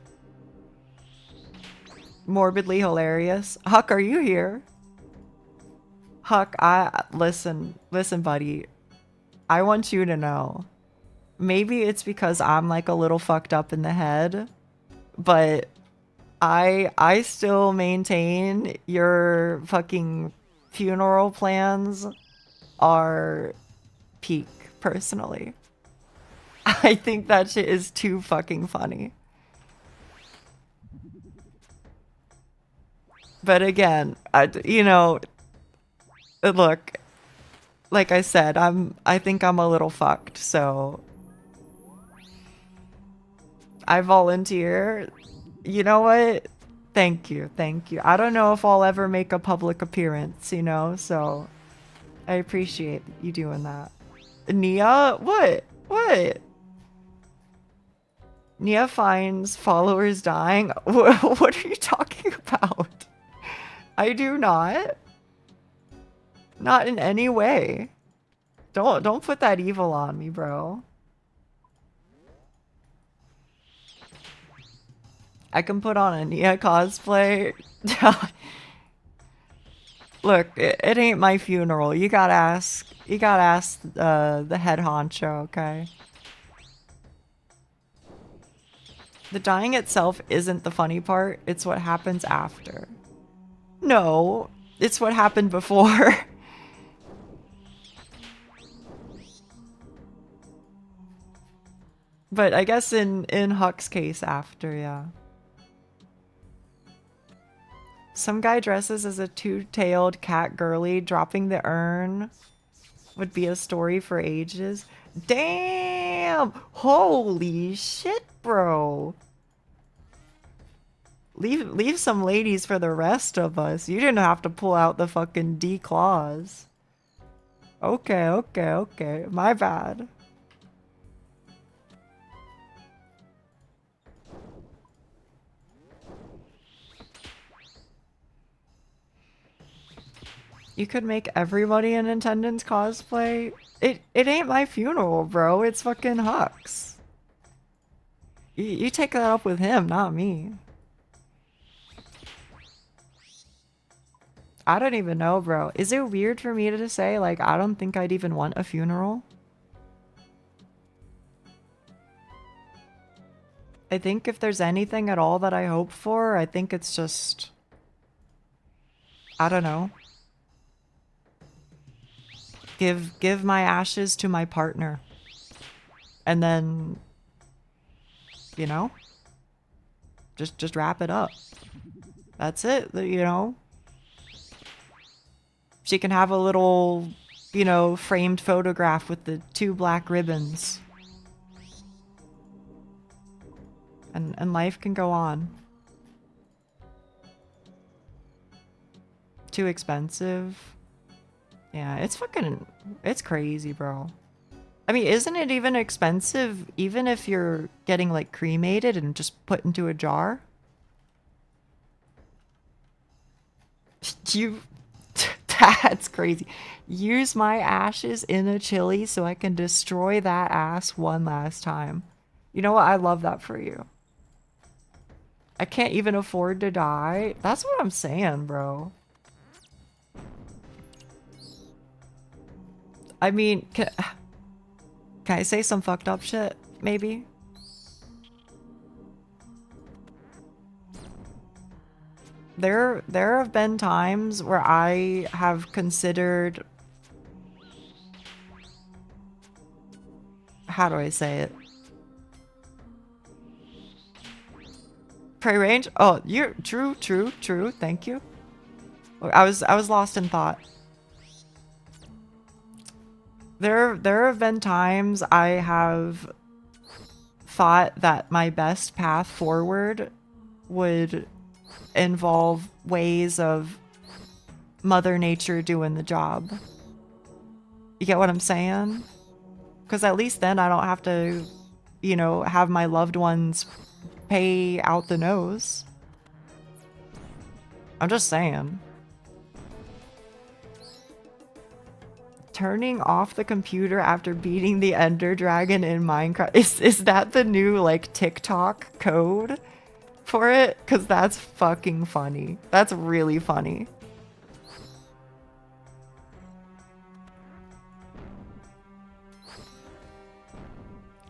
Morbidly hilarious. Huck, are you here? Huck, listen, buddy. I want you to know. Maybe it's because I'm like a little fucked up in the head, but I still maintain your fucking funeral plans are peak, personally. I think that shit is too fucking funny. But again, you know, look, like I said, I think I'm a little fucked, so I volunteer. You know what? Thank you. I don't know if I'll ever make a public appearance, you know, so I appreciate you doing that. Nia? What? Nia finds followers dying? What are you talking about? I do not. Not in any way. Don't put that evil on me, bro. I can put on a Nia cosplay. Look, it ain't my funeral. You gotta ask the head honcho, okay? The dying itself isn't the funny part, it's what happens after. No, it's what happened before. But I guess in Huck's case after, yeah. Some guy dresses as a two-tailed cat girly dropping the urn would be a story for ages. Damn! Holy shit, bro. Leave some ladies for the rest of us. You didn't have to pull out the fucking D claws. Okay, okay, okay. My bad. You could make everybody in attendance cosplay. It ain't my funeral, bro. It's fucking Hux. You take that up with him, not me. I don't even know, bro. Is it weird for me to say, like, I don't think I'd even want a funeral? I think if there's anything at all that I hope for, I think it's just... I don't know. Give my ashes to my partner. And then... You know? Just wrap it up. That's it, you know? She can have a little, you know, framed photograph with the 2 black ribbons. And life can go on. Too expensive. Yeah, it's fucking... It's crazy, bro. I mean, isn't it even expensive even if you're getting, like, cremated and just put into a jar? You... That's crazy. Use my ashes in a chili so I can destroy that ass one last time. You know what? I love that for you. I can't even afford to die. That's what I'm saying, bro. I mean, can I say some fucked up shit? Maybe? There have been times where I have considered... How do I say it? Prey range? Oh, you're... True. Thank you. I was lost in thought. There have been times I have thought that my best path forward would involve ways of Mother Nature doing the job. You get what I'm saying? Because at least then I don't have to, you know, have my loved ones pay out the nose. I'm just saying. Turning off the computer after beating the Ender Dragon in Minecraft. Is that the new, like, TikTok code for it? Because that's fucking funny. That's really funny.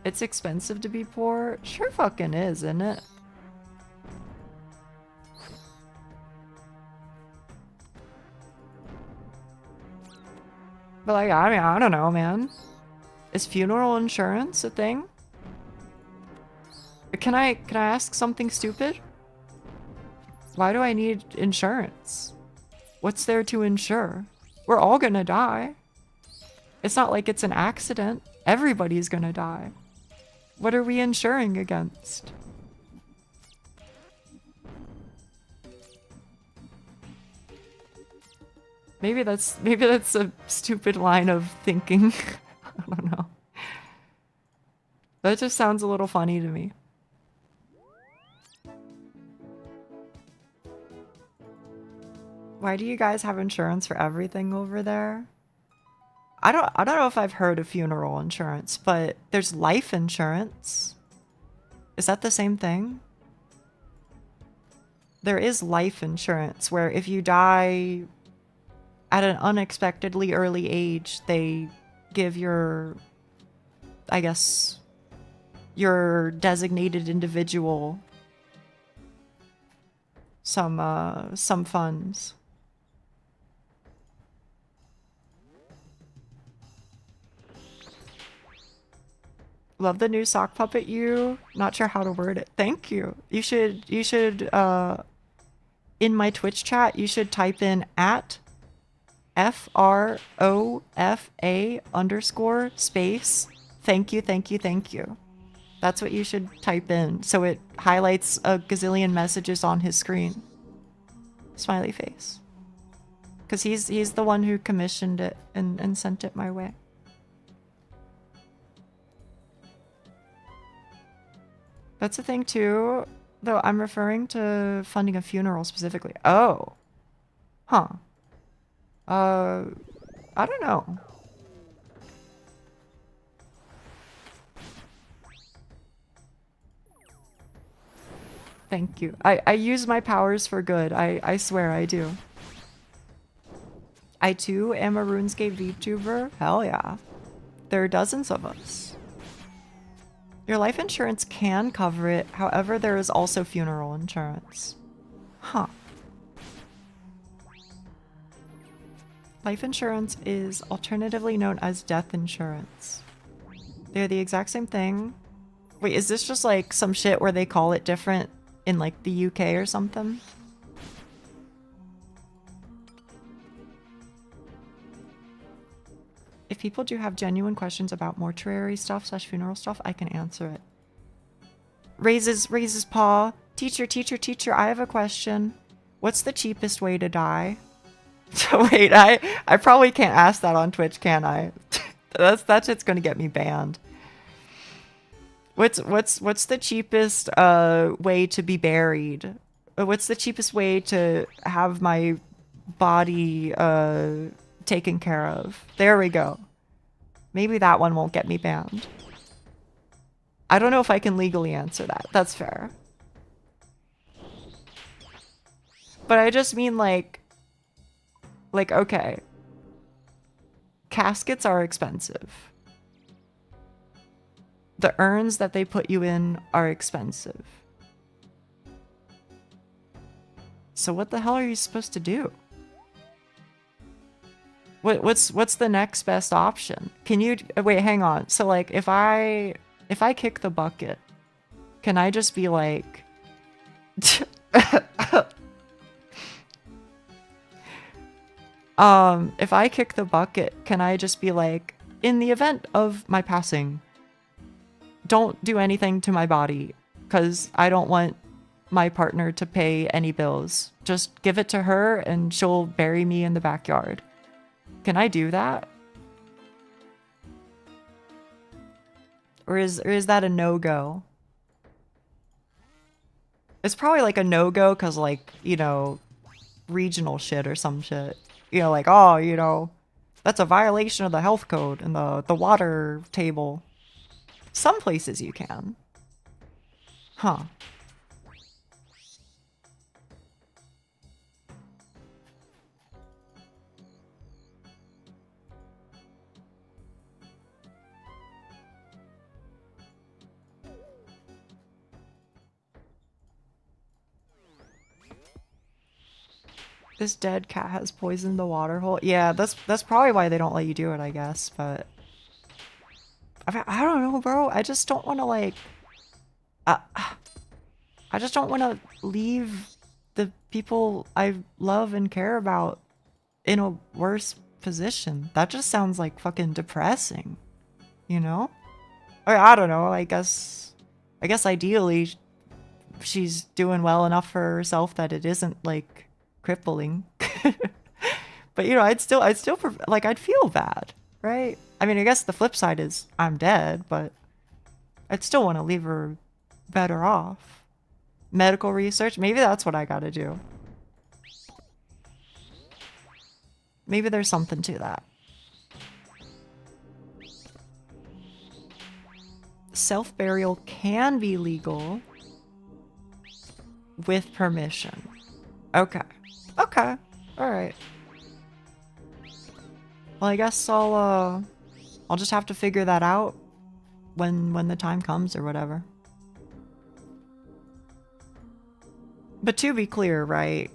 It's expensive to be poor? Sure fucking is, isn't it? But like, I mean, I don't know, man. Is funeral insurance a thing? Can I ask something stupid? Why do I need insurance? What's there to insure? We're all gonna die. It's not like it's an accident. Everybody's gonna die. What are we insuring against? Maybe that's a stupid line of thinking. I don't know. That just sounds a little funny to me. Why do you guys have insurance for everything over there? I don't know if I've heard of funeral insurance, but there's life insurance. Is that the same thing? There is life insurance where if you die at an unexpectedly early age, they give your, I guess, your designated individual some funds. Love the new sock puppet, you. Not sure how to word it. Thank you. You should in my Twitch chat, you should type in at FROFA_ thank you, thank you, thank you. That's what you should type in, so it highlights a gazillion messages on his screen. Smiley face. Because he's the one who commissioned it and sent it my way. That's the thing too, though I'm referring to funding a funeral specifically. Oh. Huh. I don't know. Thank you. I use my powers for good. I swear I do. I too am a RuneScape VTuber. Hell yeah. There are dozens of us. Your life insurance can cover it. However, there is also funeral insurance. Huh. Life insurance is alternatively known as death insurance. They're the exact same thing. Wait, is this just like some shit where they call it different in like the UK or something? If people do have genuine questions about mortuary stuff / funeral stuff, I can answer it. Raises paw. Teacher, I have a question. What's the cheapest way to die? Wait, I probably can't ask that on Twitch, can I? That shit's gonna get me banned. What's the cheapest way to be buried? What's the cheapest way to have my body taken care of? There we go. Maybe that one won't get me banned. I don't know if I can legally answer that. That's fair. But I just mean like okay. Caskets are expensive. The urns that they put you in are expensive. So what the hell are you supposed to do? What's the next best option? Can you wait, hang on. So like if I kick the bucket, can I just be like if I kick the bucket, can I just be like, in the event of my passing, don't do anything to my body, because I don't want my partner to pay any bills. Just give it to her and she'll bury me in the backyard. Can I do that? Or is that a no-go? It's probably like a no-go because like, you know, regional shit or some shit. You know, like, oh, you know, that's a violation of the health code and the water table. Some places you can. Huh. This dead cat has poisoned the water hole. Yeah, that's probably why they don't let you do it, I guess, but I don't know, bro. I just don't want to like I just don't want to leave the people I love and care about in a worse position. That just sounds like fucking depressing, you know? I don't know. I guess ideally she's doing well enough for herself that it isn't like crippling. But you know, I'd still like, I'd feel bad, right? I mean, I guess the flip side is I'm dead, but I'd still want to leave her better off. Medical research, maybe that's what I gotta do. Maybe there's something to that. Self-burial can be legal with permission. Okay. Okay. Alright. Well, I guess I'll just have to figure that out when the time comes or whatever. But to be clear, right?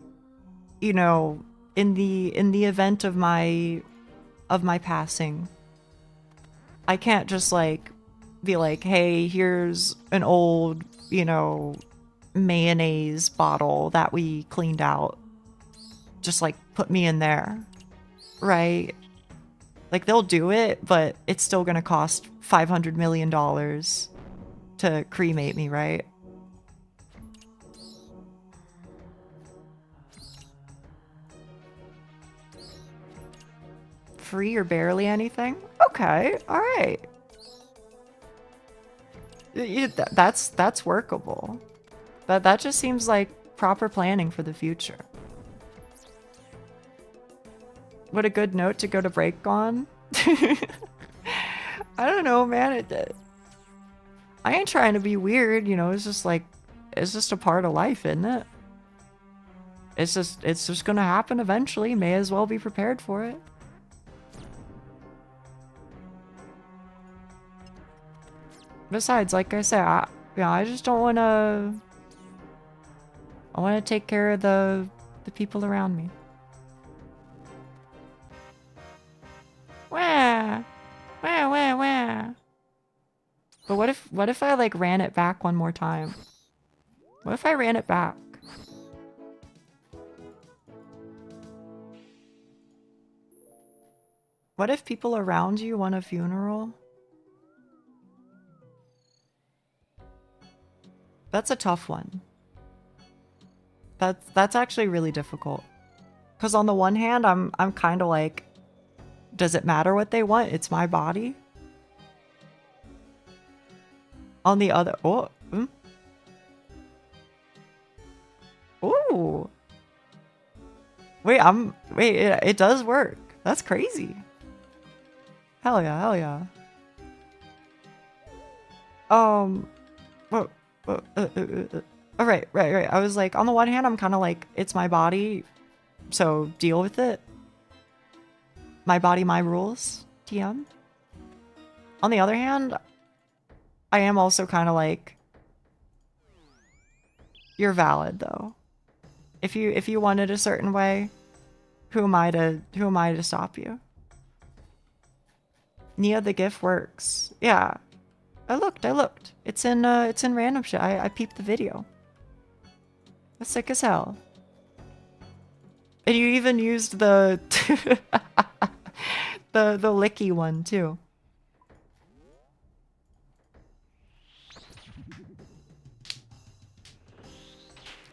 You know, in the event of my passing, I can't just like be like, hey, here's an old, you know, mayonnaise bottle that we cleaned out. Just like put me in there, right? Like they'll do it, but it's still gonna cost $500 million to cremate me, right? Free or barely anything? Okay, all right. That's workable. That just seems like proper planning for the future. What a good note to go to break on. I don't know, man. I ain't trying to be weird, you know. It's just like, it's just a part of life, isn't it? It's just gonna happen eventually. May as well be prepared for it. Besides, like I said, I just don't wanna. I wanna take care of the people around me. Wah, wah, wah, wah. But what if I like ran it back one more time? What if I ran it back? What if people around you want a funeral? That's a tough one. That's actually really difficult. Cause on the one hand, I'm kind of like, does it matter what they want? It's my body. On the other, ooh. Wait, it does work. That's crazy. Hell yeah, hell yeah. What? Oh, right. I was like, on the one hand, I'm kind of like, it's my body, so deal with it. My body, my rules, TM. On the other hand, I am also kind of like, you're valid though. If you want it a certain way, who am I to stop you? Nia the GIF works. Yeah. I looked. It's in random shit. I peeped the video. That's sick as hell. And you even used the the licky one too.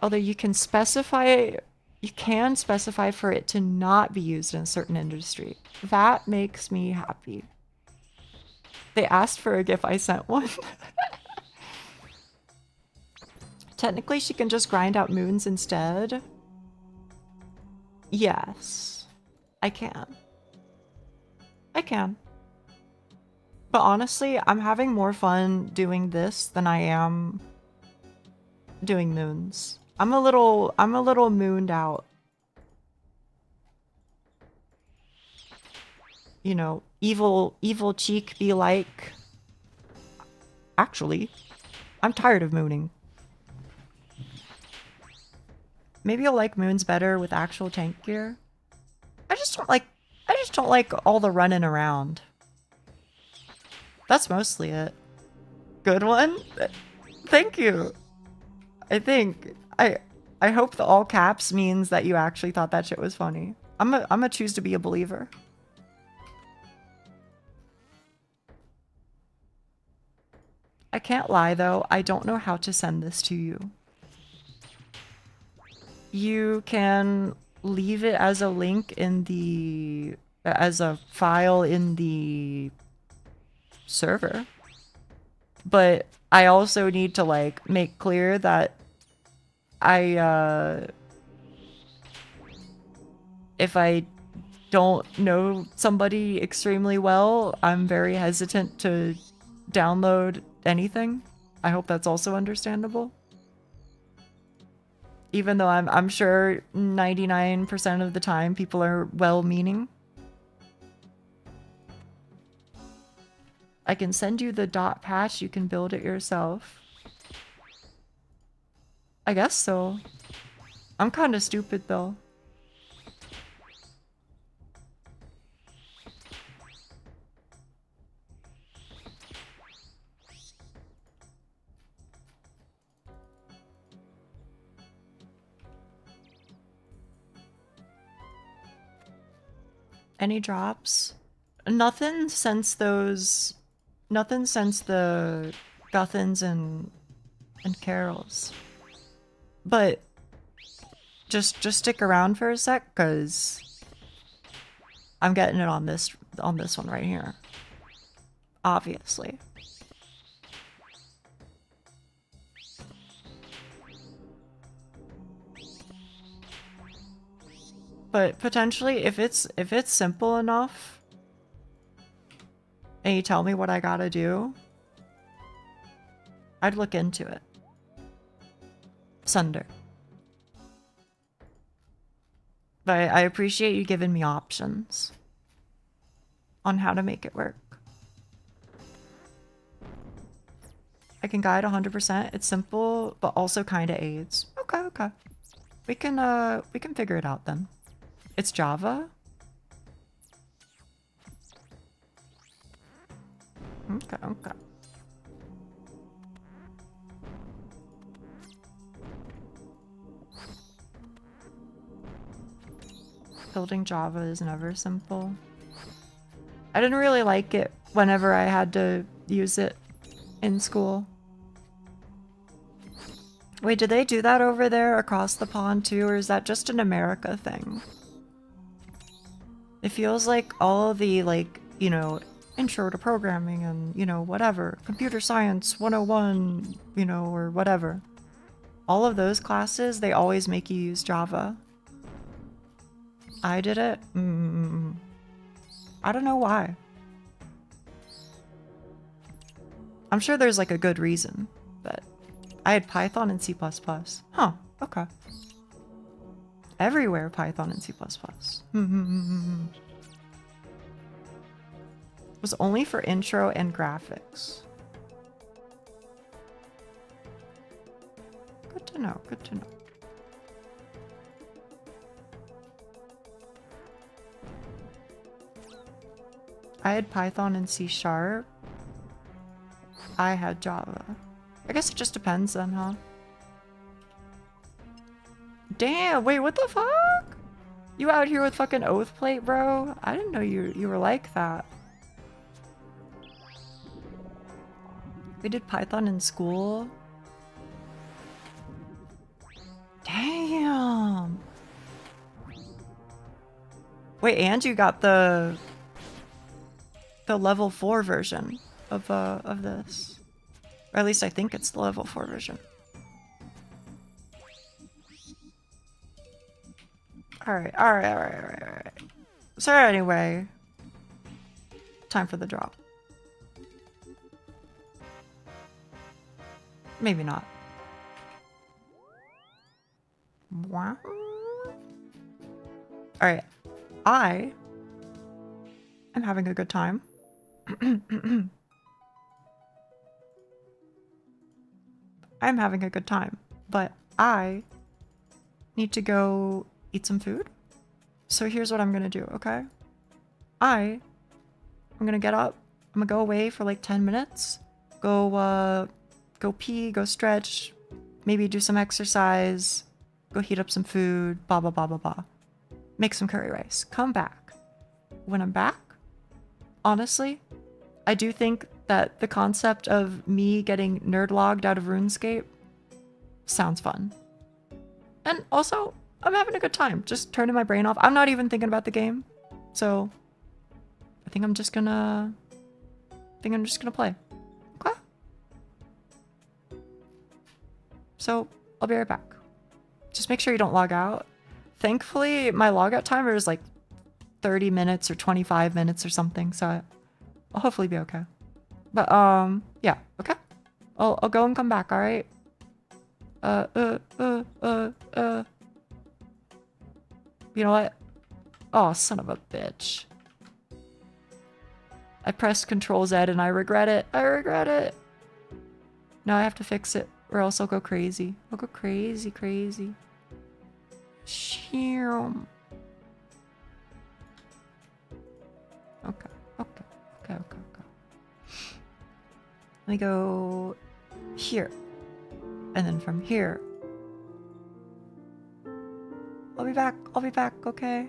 Although you can specify for it to not be used in a certain industry. That makes me happy. They asked for a GIF, I sent one. Technically, she can just grind out moons instead. Yes, I can. But honestly, I'm having more fun doing this than I am doing moons. I'm a little mooned out. You know, evil cheek be like. Actually, I'm tired of mooning. Maybe you'll like moons better with actual tank gear. I just don't like all the running around. That's mostly it. Good one? Thank you. I hope the all caps means that you actually thought that shit was funny. I'm gonna choose to be a believer. I can't lie though, I don't know how to send this to you. You can leave it as a link in the as a file in the server. But I also need to like make clear that if I don't know somebody extremely well, I'm very hesitant to download anything. I hope that's also understandable. Even though I'm sure 99% of the time people are well-meaning. I can send you the dot patch, you can build it yourself. I guess so. I'm kind of stupid though. Any drops? Nothing since those... Nothing since the Guthans and Carols. But just stick around for a sec, cause I'm getting it on this one right here. Obviously. But potentially, if it's simple enough, and you tell me what I gotta do, I'd look into it. Sunder. But I appreciate you giving me options on how to make it work. I can guide 100%. It's simple, but also kind of aids. Okay, okay. We can figure it out then. It's Java? Okay, okay. Building Java is never simple. I didn't really like it whenever I had to use it in school. Wait, did they do that over there across the pond too, or is that just an America thing? It feels like all of the, like, you know, intro to programming and, you know, whatever, computer science 101, you know, or whatever. All of those classes, they always make you use Java. I did it? I don't know why. I'm sure there's like a good reason, but I had Python and C++. Huh, okay. Everywhere Python and C++. Was only for intro and graphics. Good to know, good to know. I had Python and C#. I had Java. I guess it just depends then, huh? Damn, wait, what the fuck? You out here with fucking oath plate, bro? I didn't know you were like that. We did Python in school. Damn. Wait, and you got the level 4 version of this. Or at least I think it's the level 4 version. Alright. So anyway, time for the drop. Maybe not. Wow. Alright. I am having a good time. I'm having a good time, but I need to go eat some food. So here's what I'm gonna do, okay? I'm gonna get up. I'm gonna go away for like 10 minutes. Go pee, go stretch, maybe do some exercise, go heat up some food, blah, blah, blah, blah, blah. Make some curry rice. Come back. When I'm back, honestly, I do think that the concept of me getting nerdlogged out of RuneScape sounds fun. And also, I'm having a good time. Just turning my brain off. I'm not even thinking about the game. So, I think I'm just gonna play. Okay? So, I'll be right back. Just make sure you don't log out. Thankfully, my logout timer is like 30 minutes or 25 minutes or something, so I'll hopefully be okay. But, yeah, okay? I'll go and come back, alright? You know what? Oh, son of a bitch. I pressed Control Z and I regret it. I regret it. Now I have to fix it or else I'll go crazy. I'll go crazy. Sheerum. Okay. Let me go here. And then from here. I'll be back, okay?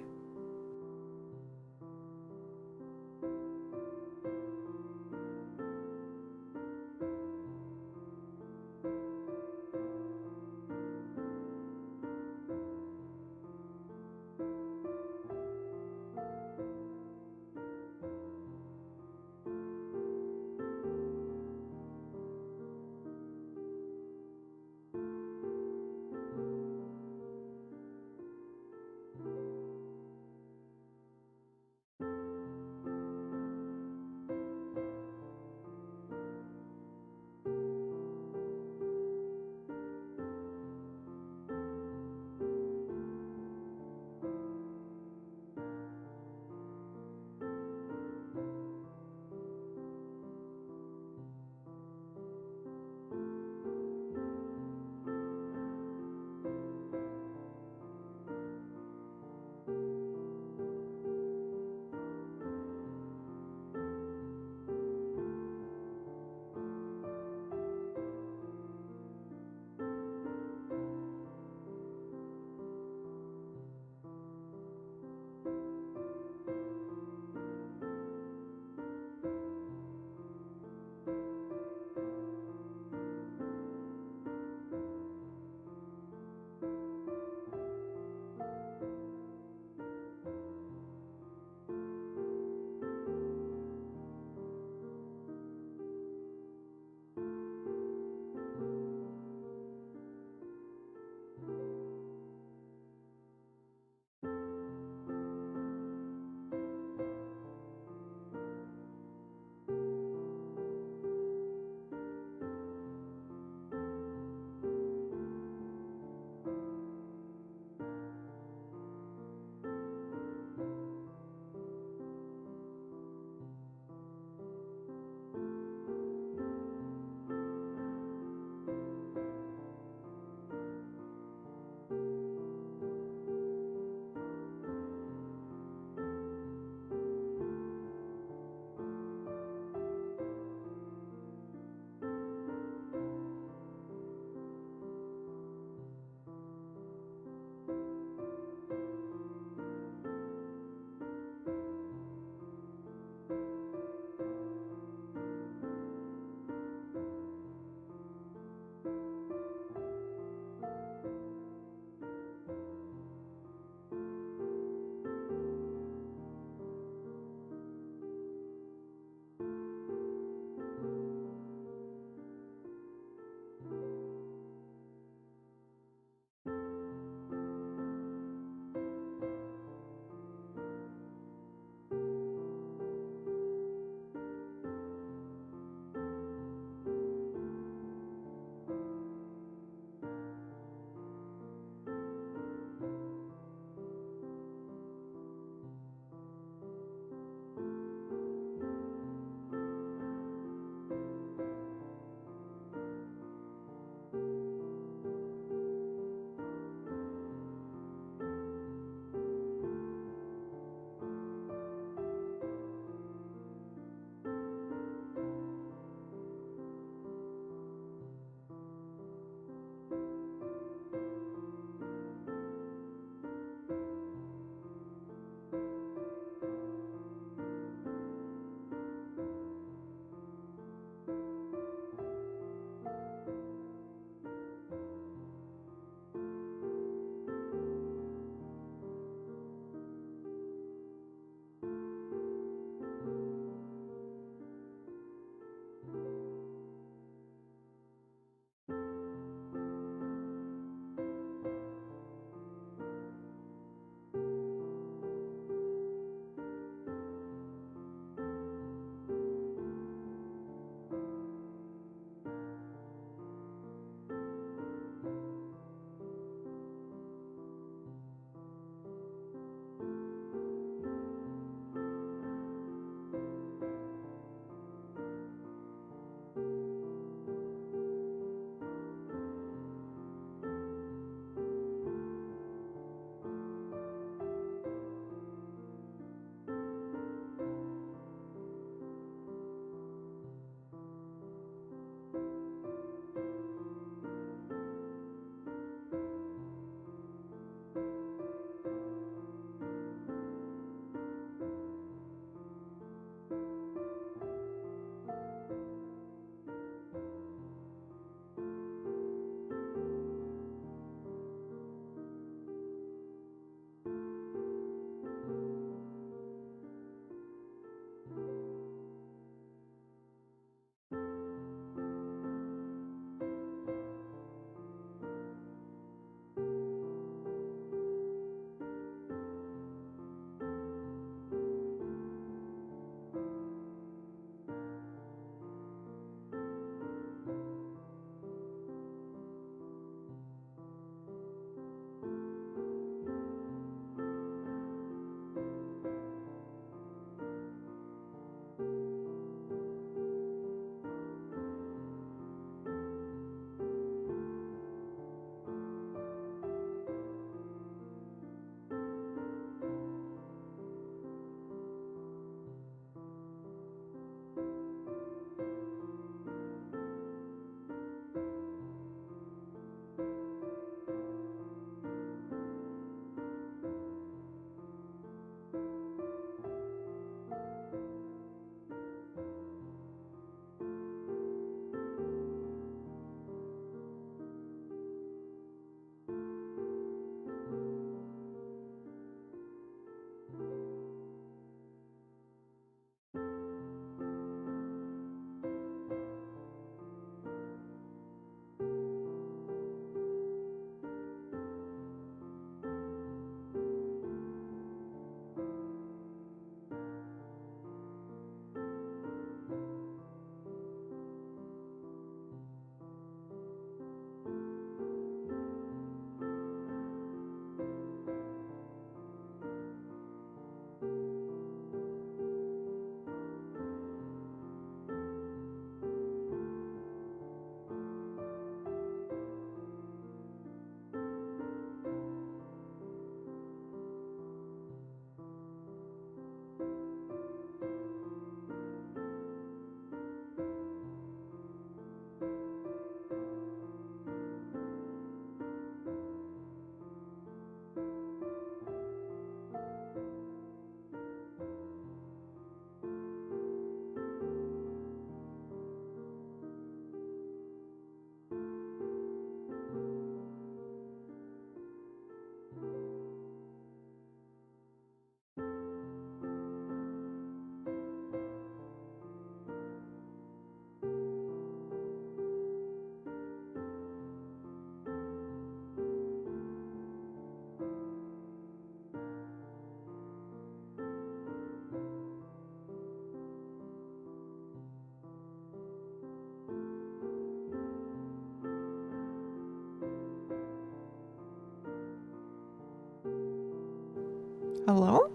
Hello?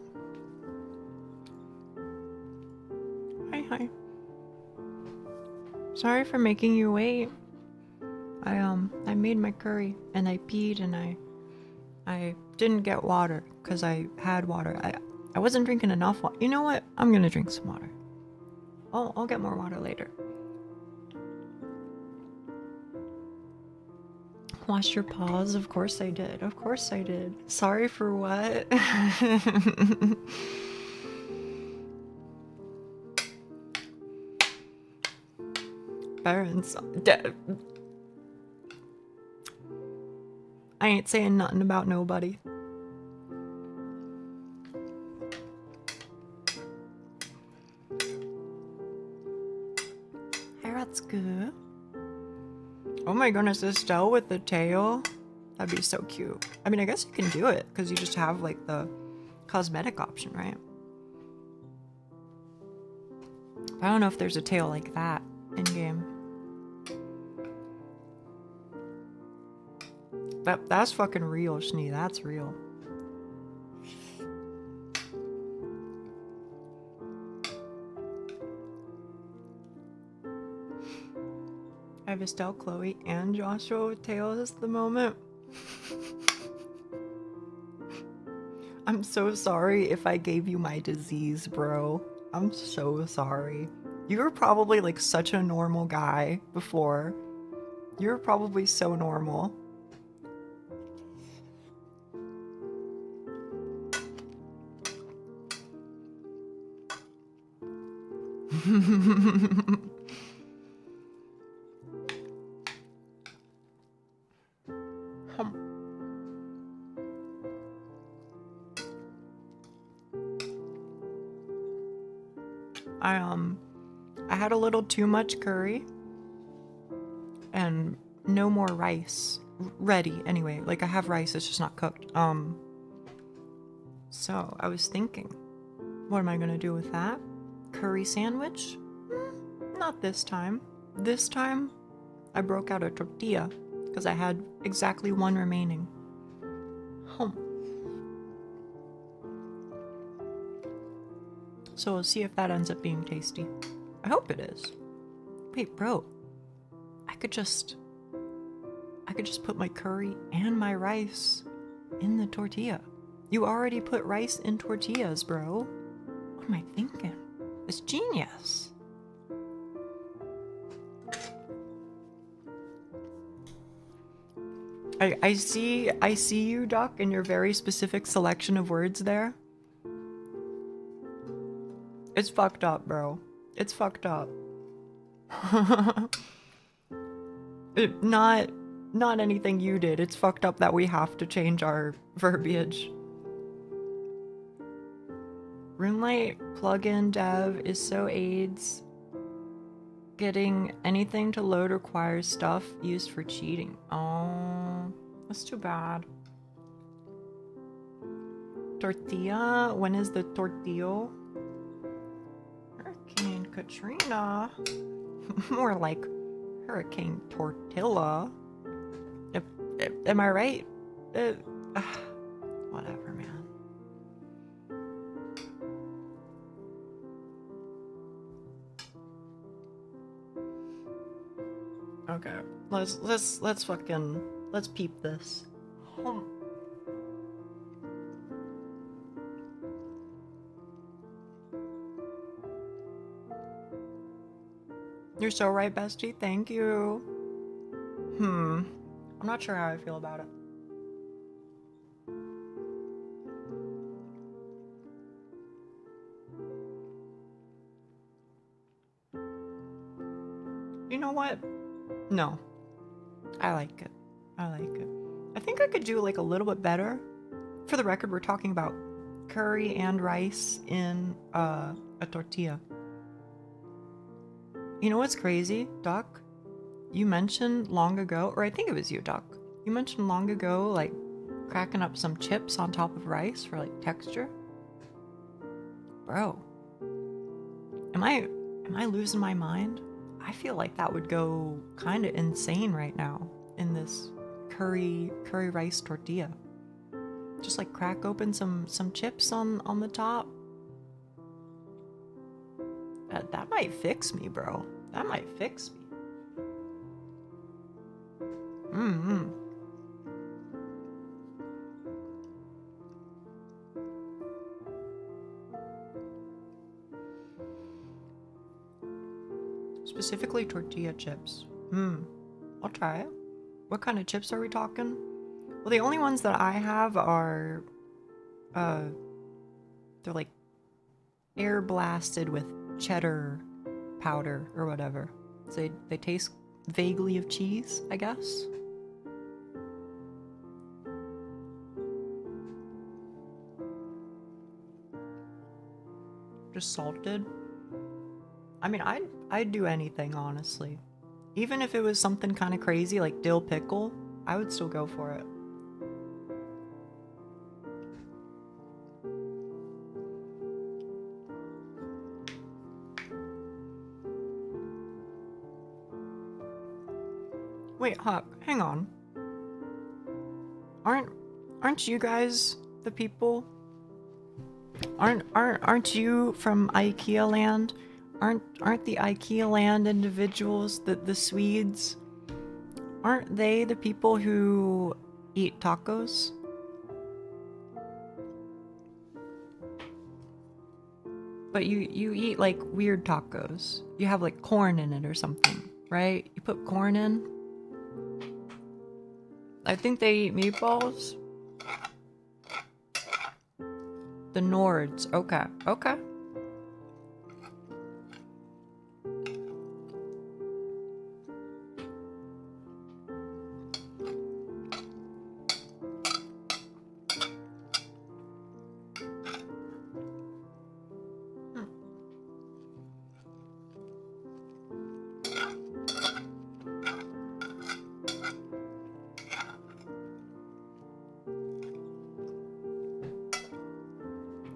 Hi. Sorry for making you wait. I made my curry and I peed and I didn't get water because I had water. I wasn't drinking enough water. You know what? I'm gonna drink some water. I'll get more water later. Wash your paws? Of course I did. Of course I did. Sorry for what? Parents. I ain't saying nothing about nobody. Hey, that's good. Oh my goodness, Estelle with the tail? That'd be so cute. I mean, I guess you can do it because you just have like the cosmetic option, right? I don't know if there's a tail like that in game. That's fucking real, Schnee. That's real. I have Estelle, Chloe, and Joshua with tails at the moment. I'm so sorry if I gave you my disease, bro. I'm so sorry. You were probably like such a normal guy before. You were probably so normal. I had a little too much curry and no more rice ready anyway. Like I have rice, it's just not cooked. So I was thinking, what am I gonna do with that? Curry sandwich? Not this time. This time I broke out a tortilla because I had exactly one remaining. So we'll see if that ends up being tasty. I hope it is. Wait, bro. I could just put my curry and my rice in the tortilla. You already put rice in tortillas, bro. What am I thinking? It's genius. I see you, Doc, in your very specific selection of words there. It's fucked up, bro. It's fucked up. Not anything you did. It's fucked up that we have to change our verbiage. RuneLight plugin dev is so AIDS. Getting anything to load requires stuff used for cheating. Oh, that's too bad. Tortilla? When is the tortillo? Hurricane Katrina? More like Hurricane Tortilla. Am I right? Whatever, man. Okay, let's fucking peep this. You're so right, bestie. Thank you. I'm not sure how I feel about it. You know what? No. I like it. I like it. I think I could do like a little bit better. For the record, we're talking about curry and rice in a tortilla. You know what's crazy, Doc? You mentioned long ago, or I think it was you, Doc. You mentioned long ago, like cracking up some chips on top of rice for like texture. Bro, am I losing my mind? I feel like that would go kind of insane right now in this curry rice tortilla. Just like crack open some chips on the top. That might fix me, bro. That might fix me. Mm-hmm. Specifically tortilla chips. I'll try it. What kind of chips are we talking? Well, the only ones that I have are, they're like air blasted with cheddar powder or whatever. So they taste vaguely of cheese, I guess. Just salted. I mean, I'd do anything, honestly. Even if it was something kind of crazy like dill pickle, I would still go for it. Wait, Huck, hang on. Aren't you guys the people? Aren't you from IKEA land? Aren't the IKEA land individuals, the Swedes? Aren't they the people who eat tacos? But you eat like weird tacos. You have like corn in it or something, right? You put corn in. I think they eat meatballs. The Nords. Okay. Okay.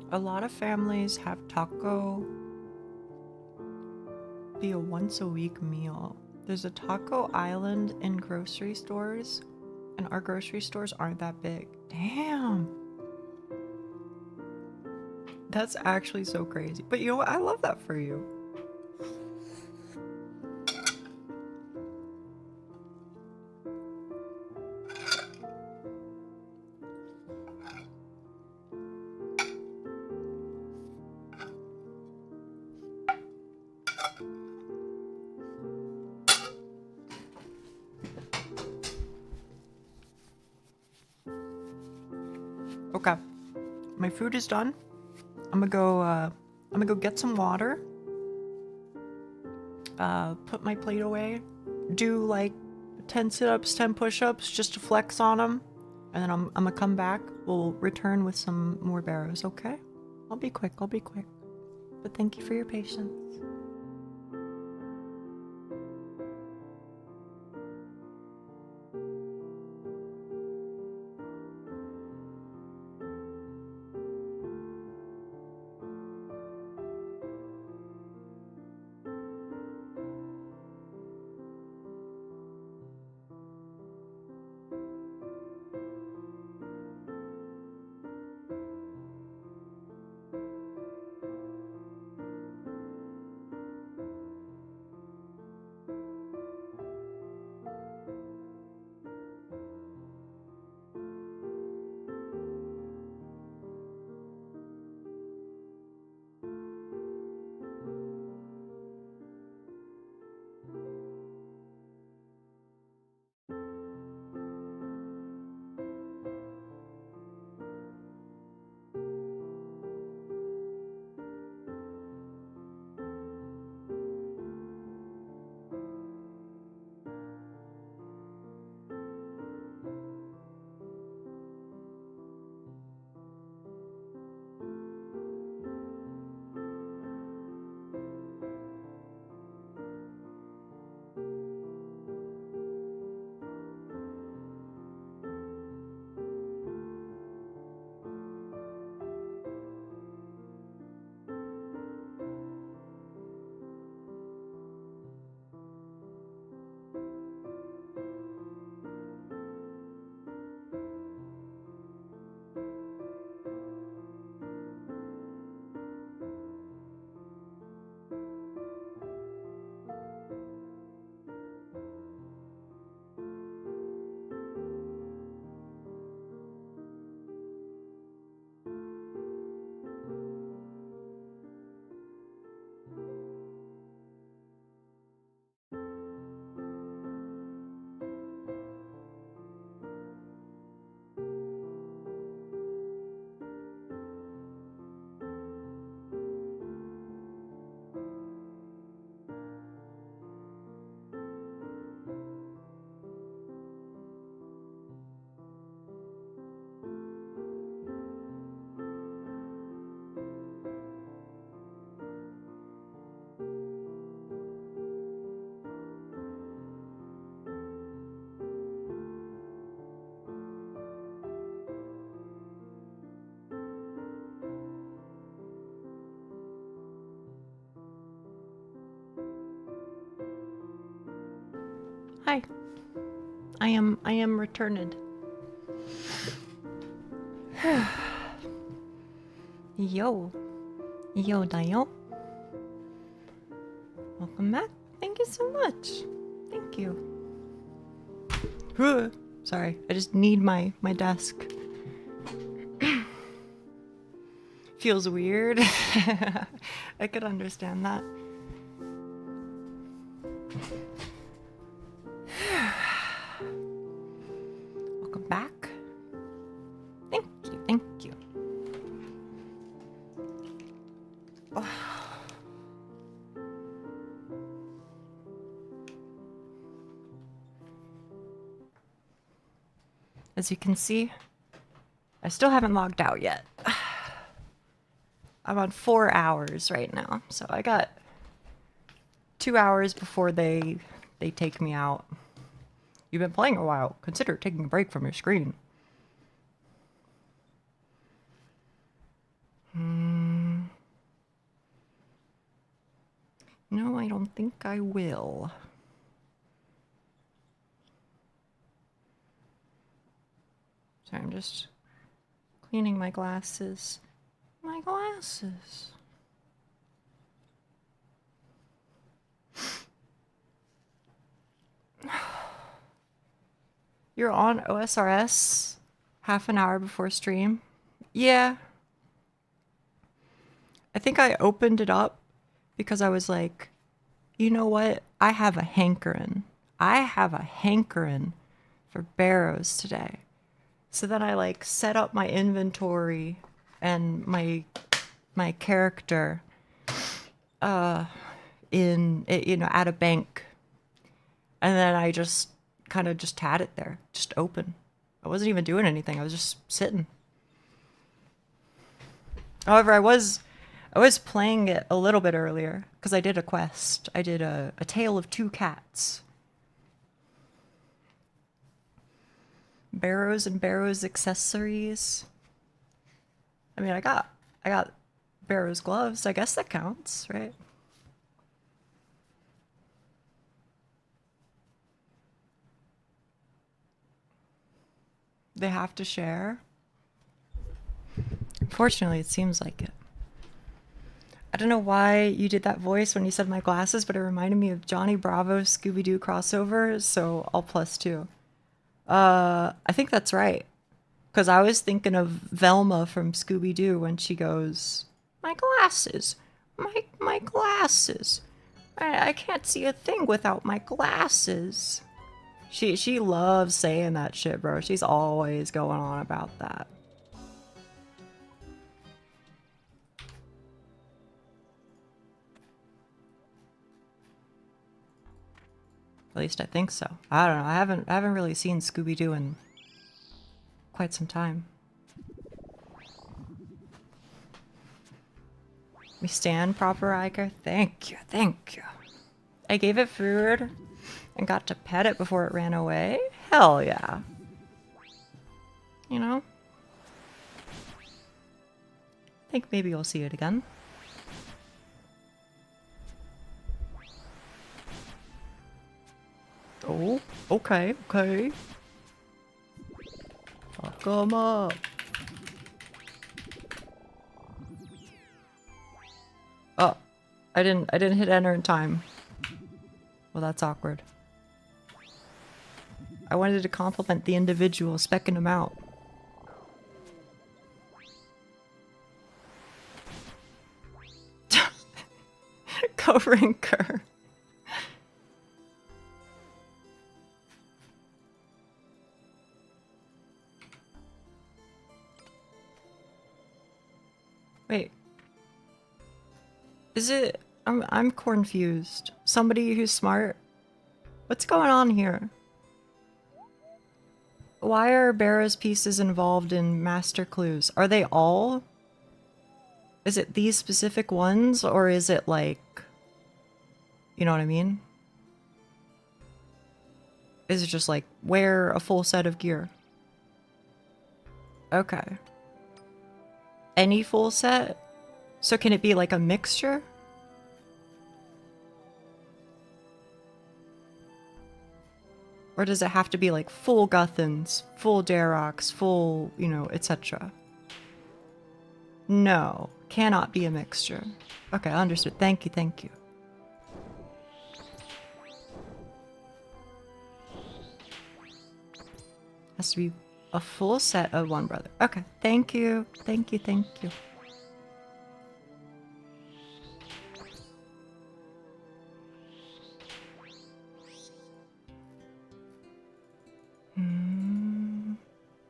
A lot of families have taco be a once a week meal. There's a taco island in grocery stores, and our grocery stores aren't that big. Damn. That's actually so crazy. But you know what? I love that for you. Okay, my food is done. I'm gonna go get some water. Put my plate away. Do like 10 sit-ups, 10 push-ups just to flex on them. And then I'm gonna come back. We'll return with some more barrows, okay? I'll be quick, But thank you for your patience. Hi. I am returned. Yo. Yo da yo. Welcome back. Thank you so much. Thank you. Sorry, I just need my desk. Feels weird. I could understand that. Welcome back. Thank you, thank you. Oh. As you can see, I still haven't logged out yet. I'm on 4 hours right now, so I got 2 hours before they take me out. You've been playing a while. Consider taking a break from your screen. No, I don't think I will. Sorry, I'm just cleaning my glasses. My glasses. You're on OSRS half an hour before stream? Yeah. I think I opened it up because I was like, you know what? I have a hankering. I have a hankering for barrows today. So then I like set up my inventory and my character in it, you know, at a bank. And then I just kind of just had it there, just open. I wasn't even doing anything. I was just sitting. However, I was playing it a little bit earlier because I did a quest. I did a Tale of Two Cats. Barrows and barrows accessories. I mean, I got barrows gloves. I guess that counts, right? They have to share. Unfortunately, it seems like it. I don't know why you did that voice when you said my glasses, but it reminded me of Johnny Bravo's Scooby-Doo crossover, so I'll +2. I think that's right. Because I was thinking of Velma from Scooby-Doo when she goes, my glasses, my glasses. I can't see a thing without my glasses. She loves saying that shit, bro. She's always going on about that. At least I think so. I don't know. I haven't really seen Scooby-Doo in quite some time. We stand proper, Iker. Thank you, thank you. I gave it food and got to pet it before it ran away. Hell yeah. You know? I think maybe we'll see it again. Oh, okay, okay. Fuck 'em up. Oh, I didn't hit enter in time. Well, that's awkward. I wanted to compliment the individual specking him out. Go Rinker. Wait. Is it... I'm confused. Somebody who's smart? What's going on here? Why are Barra's pieces involved in master clues? Are they all? Is it these specific ones? Or is it like... You know what I mean? Is it just like, wear a full set of gear? Okay. Any full set? So can it be like a mixture? Or does it have to be like full Guthans, full Daroks, full, you know, etc.? No, cannot be a mixture. Okay, understood. Thank you, thank you. Has to be a full set of one brother. Okay, thank you, thank you, thank you.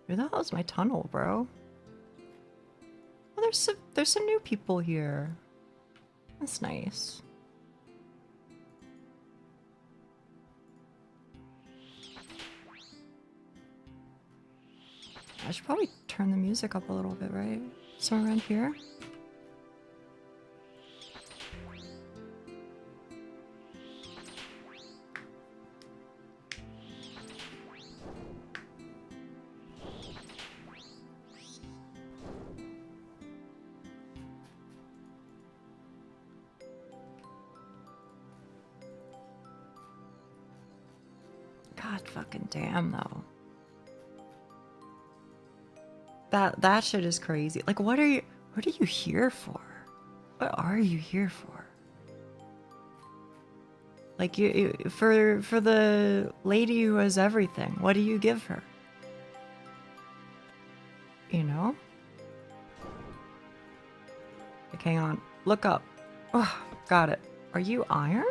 Where the hell is my tunnel, bro? Oh, there's some new people here. That's nice. I should probably turn the music up a little bit, right? Somewhere around here? God fucking damn, though. That shit is crazy. Like, what are you here for? What are you here for? Like, for the lady who has everything, what do you give her? You know? Like, hang on. Look up. Oh, got it. Are you iron?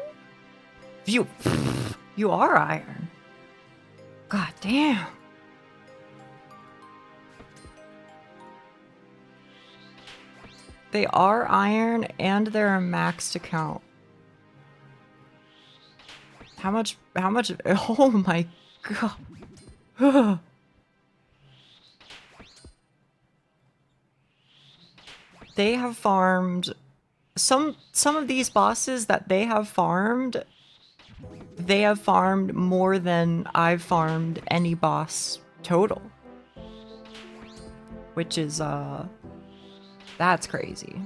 You are iron. God damn. They are iron and they're a maxed account. How much, oh my god. They have farmed, some of these bosses that they have farmed more than I've farmed any boss total. Which is, that's crazy.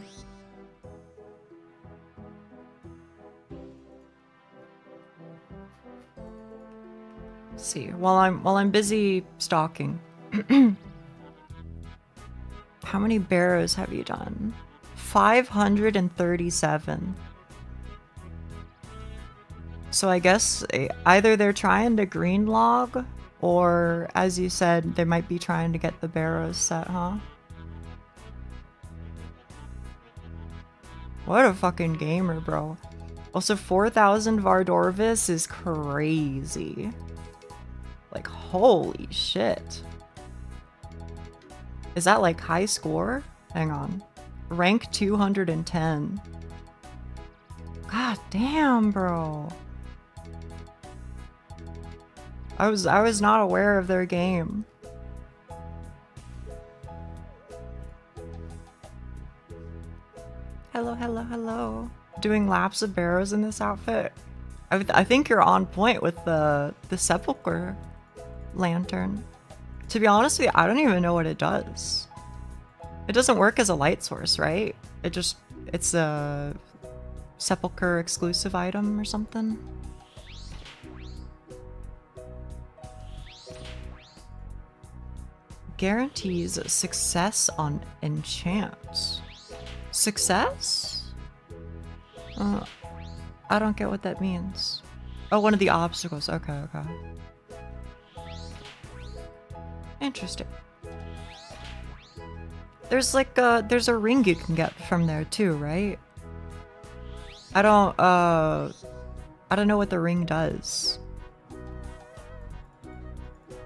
Let's see, while I'm busy stalking. How many barrows have you done? 537. So I guess either they're trying to green log, or as you said, they might be trying to get the barrows set, huh? What a fucking gamer, bro. Also, 4,000 Vardorvis is crazy. Like, holy shit. Is that like high score? Hang on. Rank 210. God damn, bro. I was not aware of their game. Hello, hello, hello. Doing laps of barrows in this outfit. I think you're on point with the sepulcher lantern. To be honest with you, I don't even know what it does. It doesn't work as a light source, right? It's a sepulcher exclusive item or something. Guarantees success on enchants. Success? I don't get what that means. Oh, one of the obstacles. Okay, okay. Interesting. There's like there's a ring you can get from there too, right? I don't know what the ring does.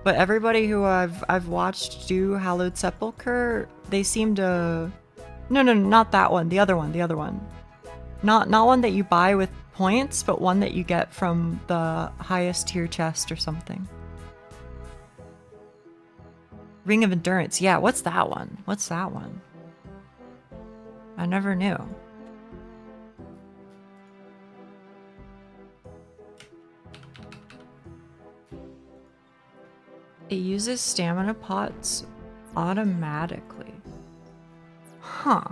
But everybody who I've watched do Hallowed Sepulchre, they seem to... No, not that one. The other one. Not one that you buy with points, but one that you get from the highest tier chest or something. Ring of Endurance. Yeah, what's that one? I never knew. It uses stamina pots automatically. Huh.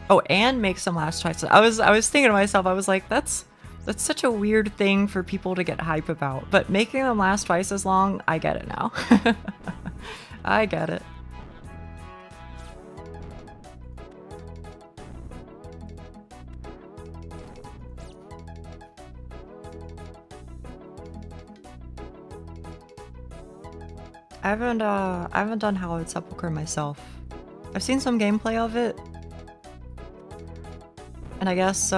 Oh, and makes them last twice. I was thinking to myself, I was like, that's such a weird thing for people to get hype about. But making them last twice as long, I get it now. I get it. I haven't done Hallowed Sepulchre myself. I've seen some gameplay of it. And I guess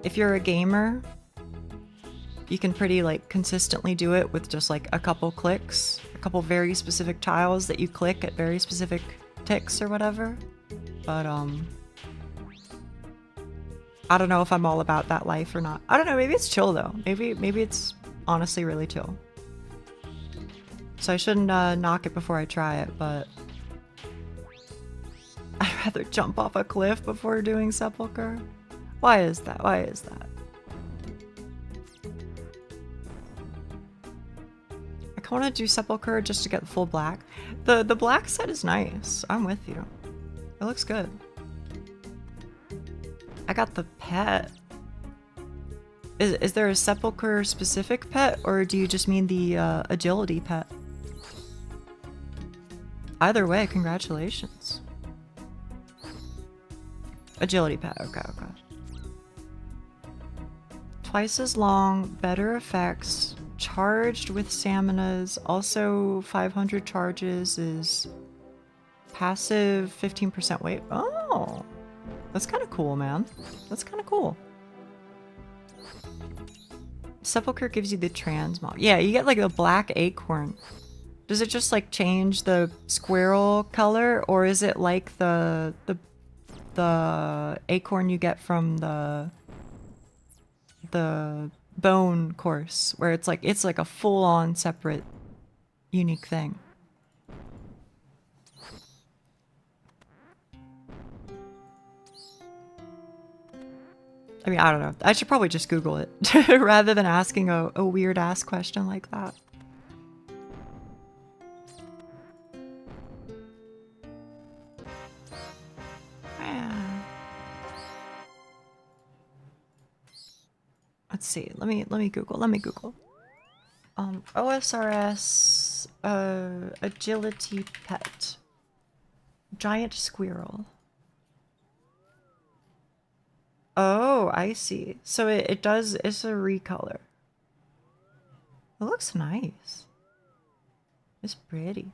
if you're a gamer, you can pretty like consistently do it with just like a couple clicks, a couple very specific tiles that you click at very specific ticks or whatever. But I don't know if I'm all about that life or not. I don't know, maybe it's chill though. Maybe it's honestly really chill. So I shouldn't knock it before I try it, but I'd rather jump off a cliff before doing Sepulchre. Why is that? Why is that? I want to do Sepulchre just to get the full black. The black set is nice. I'm with you. It looks good. I got the pet. Is there a Sepulchre specific pet, or do you just mean the agility pet? Either way, congratulations. Agility pet, okay. Twice as long, better effects, charged with staminas, also 500 charges is passive 15% weight. Oh, that's kind of cool, man. That's kind of cool. Sepulchre gives you the transmog. Yeah, you get like a black acorn. Does it just like change the squirrel color, or is it like the acorn you get from the bone course, where it's like a full-on separate unique thing? I mean, I don't know. I should probably just Google it rather than asking a weird ass question like that. Let's see. Let me Google. OSRS agility pet. Giant squirrel. Oh, I see. So it's a recolor. It looks nice. It's pretty.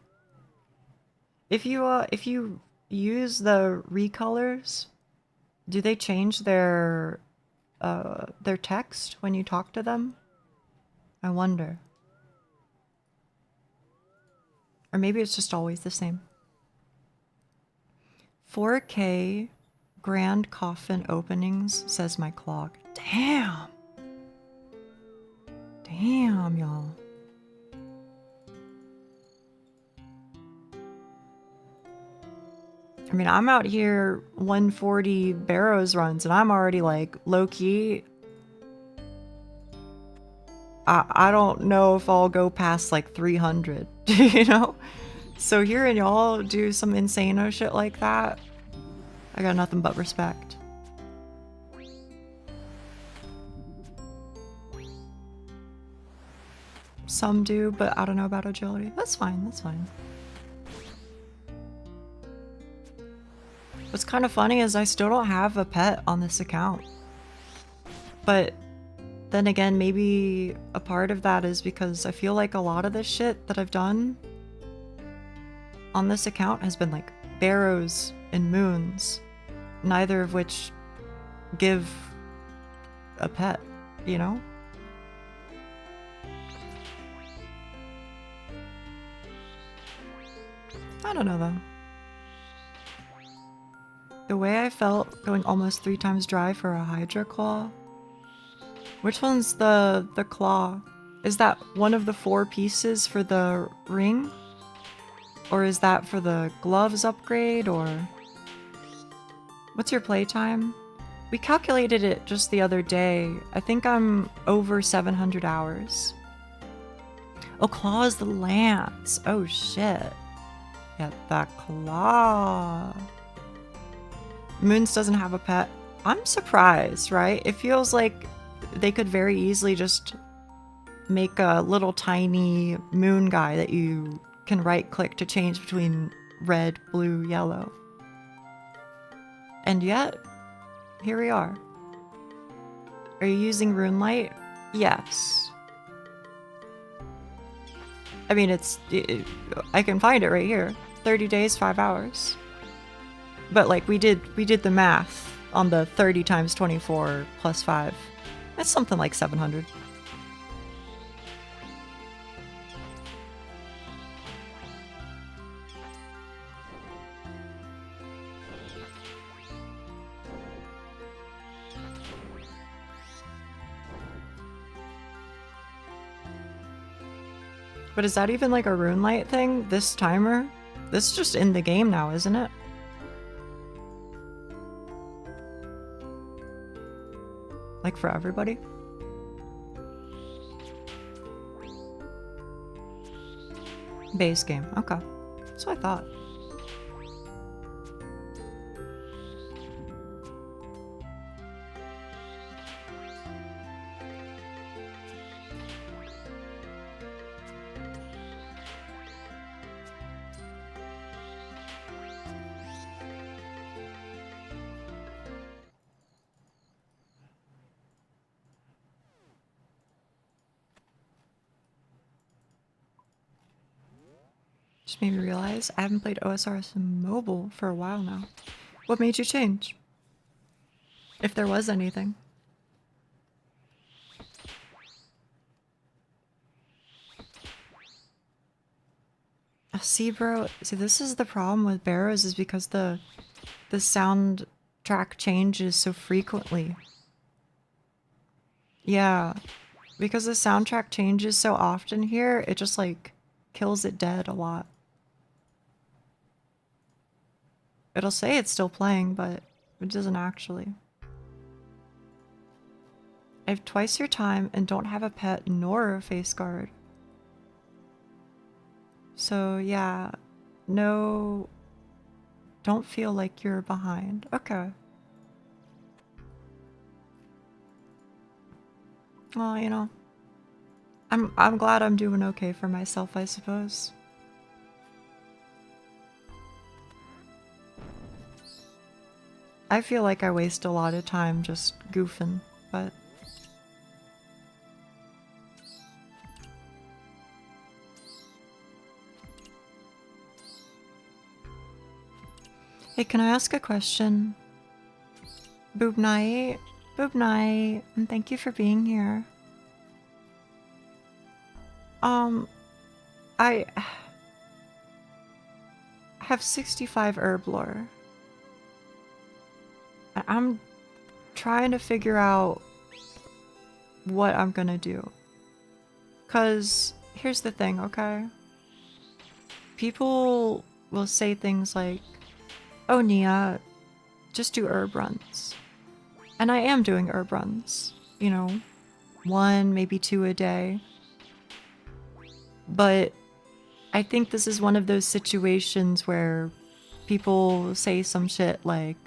If you use the recolors, do they change their text when you talk to them? I wonder. Or maybe it's just always the same. 4K grand coffin openings, says my clock. Damn. Damn, y'all. I mean, I'm out here 140 barrows runs and I'm already like low-key. I don't know if I'll go past like 300, you know? So hearing y'all do some insano shit like that, I got nothing but respect. Some do, but I don't know about agility. That's fine, that's fine. What's kind of funny is I still don't have a pet on this account. But then again, maybe a part of that is because I feel like a lot of this shit that I've done on this account has been like barrows and moons, neither of which give a pet, you know? I don't know though. The way I felt going almost 3 times dry for a Hydra claw. Which one's the claw? Is that one of the 4 pieces for the ring? Or is that for the gloves upgrade, or... What's your playtime? We calculated it just the other day. I think I'm over 700 hours. Oh, claw is the lance. Oh shit. Get that claw. Moons doesn't have a pet. I'm surprised, right? It feels like they could very easily just make a little tiny moon guy that you can right click to change between red, blue, yellow. And yet, here we are. Are you using Runelight? Yes. I mean, I can find it right here. 30 days, 5 hours. But like we did the math on the 30 times 24 plus 5. That's something like 700. But is that even like a Runelight thing? This timer? This is just in the game now, isn't it? Like for everybody? Base game. Okay. That's what I thought. Just made me realize I haven't played OSRS mobile for a while now. What made you change? If there was anything. See, bro, see, this is the problem with Barrows, is because the soundtrack changes so frequently. Yeah, because the soundtrack changes so often here, it just like kills it dead a lot. It'll say it's still playing, but it doesn't actually. I have twice your time and don't have a pet nor a face guard. So yeah, no, don't feel like you're behind. Okay. Well, you know, I'm glad I'm doing okay for myself, I suppose. I feel like I waste a lot of time just goofing, but... Hey, can I ask a question? Boob night? Boob night, and thank you for being here. I have 65 herb lore. I'm trying to figure out what I'm gonna do. 'Cause here's the thing, okay? People will say things like, oh, Nia, just do herb runs. And I am doing herb runs, you know, 1, maybe 2 a day. But I think this is one of those situations where people say some shit like,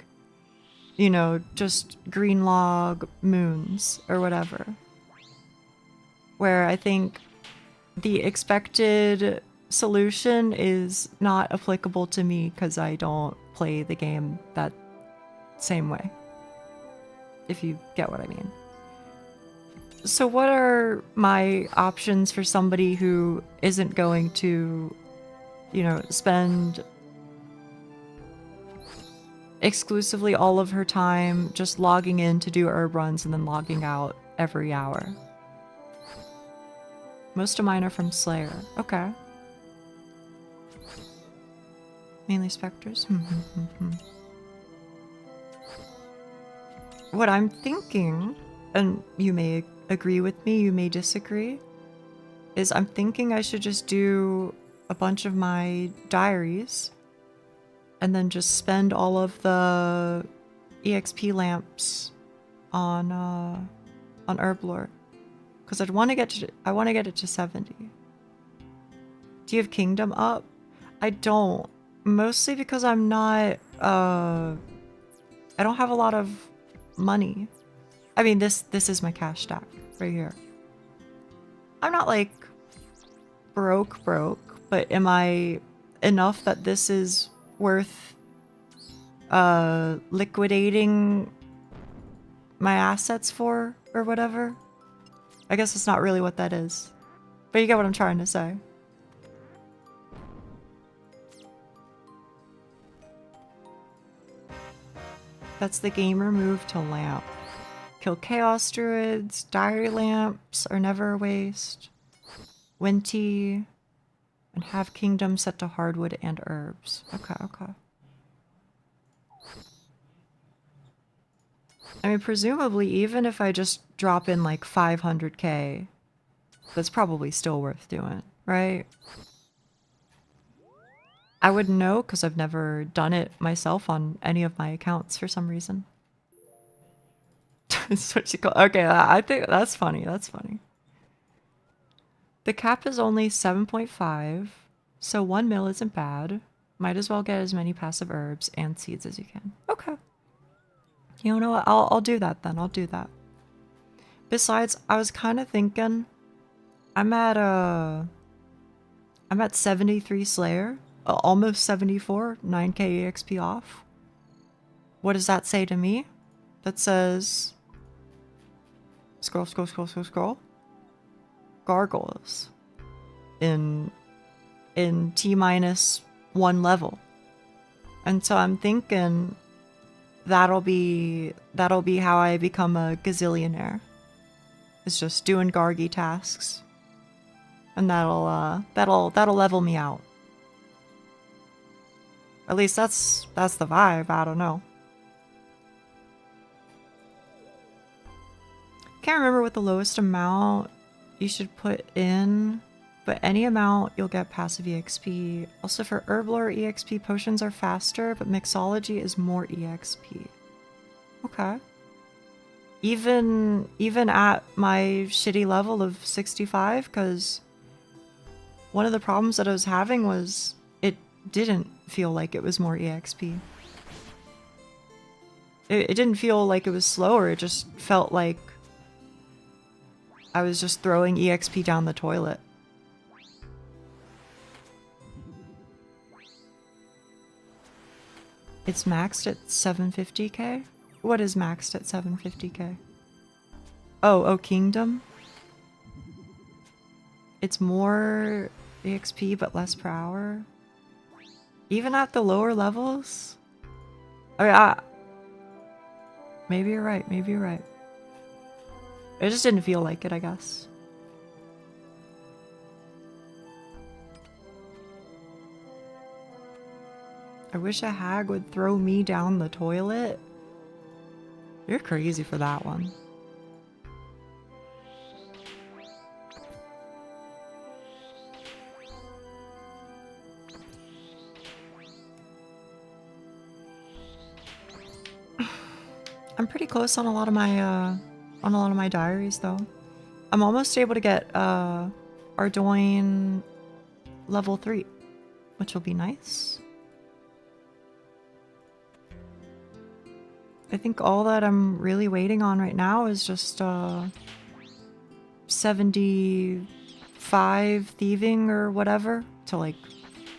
you know, just green log moons or whatever. Where I think the expected solution is not applicable to me because I don't play the game that same way. If you get what I mean. So what are my options for somebody who isn't going to, you know, spend exclusively all of her time just logging in to do herb runs and then logging out every hour? Most of mine are from Slayer. Okay. Mainly specters. What I'm thinking, and you may agree with me, you may disagree, is I'm thinking I should just do a bunch of my diaries and then just spend all of the EXP lamps on Herblore. Because I want to get it to 70. Do you have Kingdom up? I don't. Mostly because I'm not I don't have a lot of money. I mean, this is my cash stack right here. I'm not like broke, but am I enough that this is worth liquidating my assets for or whatever? I guess it's not really what that is. But you get what I'm trying to say. That's the gamer move to lamp. Kill chaos druids, diary lamps are never a waste. Winty, and have kingdom set to hardwood and herbs. Okay, okay. I mean, presumably, even if I just drop in like 500k, that's probably still worth doing, right? I wouldn't know because I've never done it myself on any of my accounts for some reason. That's what you call. Okay, I think that's funny. That's funny. The cap is only 7.5, so 1 mil isn't bad. Might as well get as many passive herbs and seeds as you can. Okay. You know what? I'll do that then. I'll do that. Besides, I was kind of thinking, I'm at 73 Slayer, almost 74, 9k EXP off. What does that say to me? That says, scroll, scroll, scroll, scroll, scroll. Gargoyles in T-1 level. And so I'm thinking that'll be how I become a gazillionaire. It's just doing Gargy tasks. And that'll level me out. At least that's the vibe, I don't know. Can't remember what the lowest amount you should put in, but any amount you'll get passive EXP. Also for Herblore, EXP potions are faster, but mixology is more EXP. Okay. Even at my shitty level of 65, because one of the problems that I was having was it didn't feel like it was more EXP. It didn't feel like it was slower, it just felt like I was just throwing EXP down the toilet. It's maxed at 750k? What is maxed at 750k? Oh, Kingdom? It's more EXP but less per hour? Even at the lower levels? I mean, maybe you're right, maybe you're right. It just didn't feel like it, I guess. I wish a hag would throw me down the toilet. You're crazy for that one. I'm pretty close on a lot of my diaries though. I'm almost able to get Ardoin level 3, which will be nice. I think all that I'm really waiting on right now is just 75 thieving or whatever to like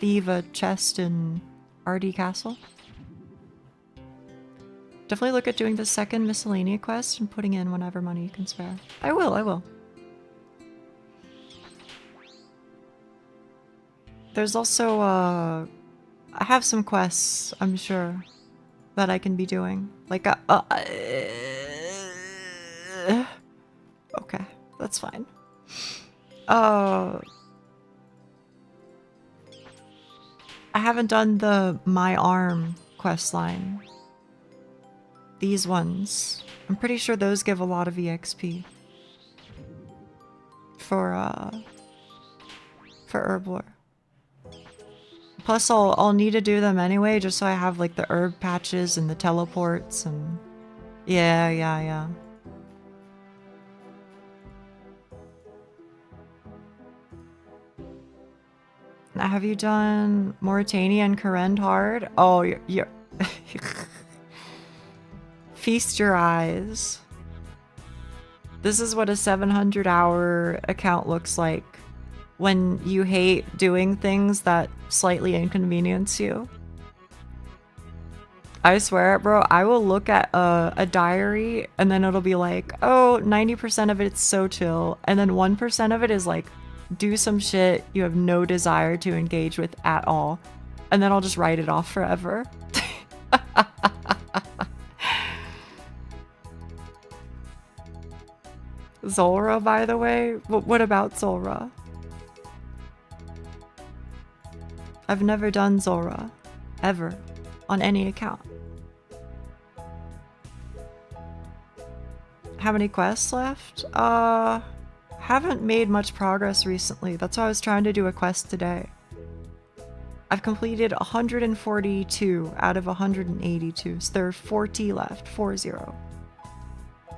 thieve a chest in RD Castle. Definitely look at doing the second miscellany quest and putting in whenever money you can spare. I will. There's also, I have some quests, I'm sure, that I can be doing. Like, okay, that's fine. I haven't done the My Arm quest line. These ones. I'm pretty sure those give a lot of EXP. For Herblore. Plus I'll need to do them anyway, just so I have like the herb patches and the teleports and... Yeah. Now, have you done Mauritania and Karend hard? Oh, you're Feast your eyes. This is what a 700-hour account looks like when you hate doing things that slightly inconvenience you. I swear, bro, I will look at a diary and then it'll be like, oh, 90% of it's so chill. And then 1% of it is like, do some shit you have no desire to engage with at all. And then I'll just write it off forever. Zolra, by the way? What about Zolra? I've never done Zolra. Ever. On any account. How many quests left? Haven't made much progress recently. That's why I was trying to do a quest today. I've completed 142 out of 182, so there are 40 left, 40.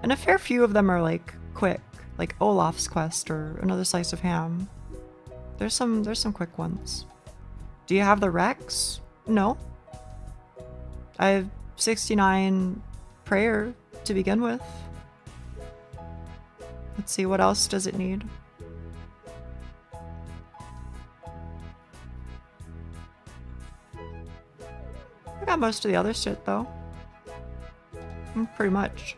And a fair few of them are like quick, like Olaf's quest or another slice of ham. There's some quick ones. Do you have the Rex? No. I have 69 prayer to begin with. Let's see, what else does it need? I got most of the other shit though. Pretty much.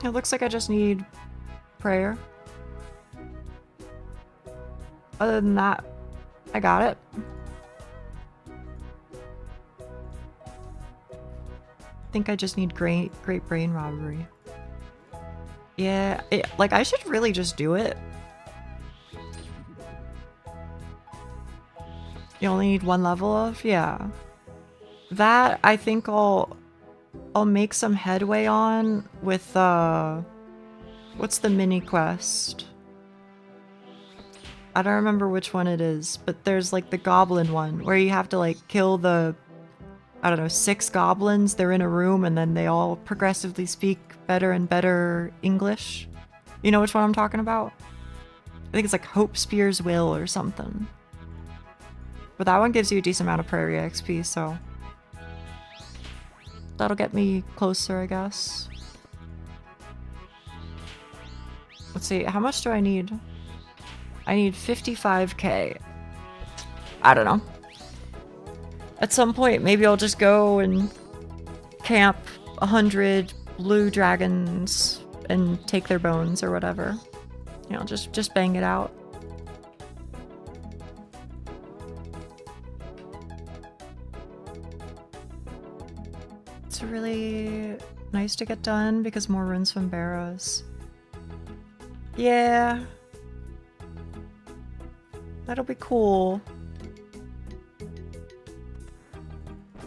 It looks like I just need prayer. Other than that, I got it. I think I just need great brain robbery. Yeah, like I should really just do it. You only need one level of? Yeah. That I think I'll make some headway on with what's the mini quest? I don't remember which one it is, but there's like the goblin one where you have to like kill the, I don't know, 6 goblins. They're in a room and then they all progressively speak better and better English. You know which one I'm talking about? I think it's like Hope Spear's Will or something. But that one gives you a decent amount of prairie XP, so that'll get me closer, I guess. Let's see, how much do I need? I need 55k. I don't know. At some point, maybe I'll just go and camp 100 blue dragons and take their bones or whatever. You know, just bang it out. It's really nice to get done because more runes from barrows. Yeah. That'll be cool.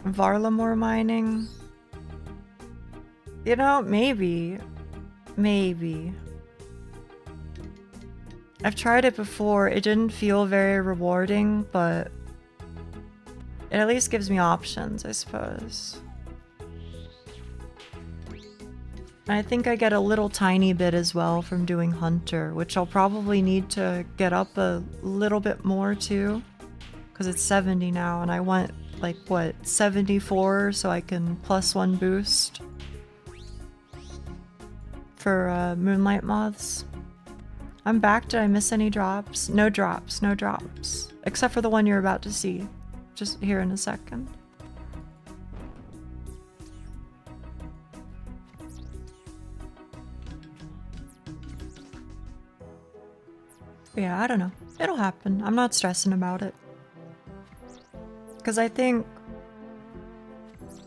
Varlamore mining? You know, maybe. Maybe. I've tried it before. It didn't feel very rewarding, but it at least gives me options, I suppose. And I think I get a little tiny bit as well from doing Hunter, which I'll probably need to get up a little bit more too, because it's 70 now, and I want like what, 74 so I can +1 boost for moonlight moths. I'm back. Did I miss any drops? No drops, no drops. Except for the one you're about to see. Just here in a second. Yeah, I don't know. It'll happen. I'm not stressing about it. Because I think,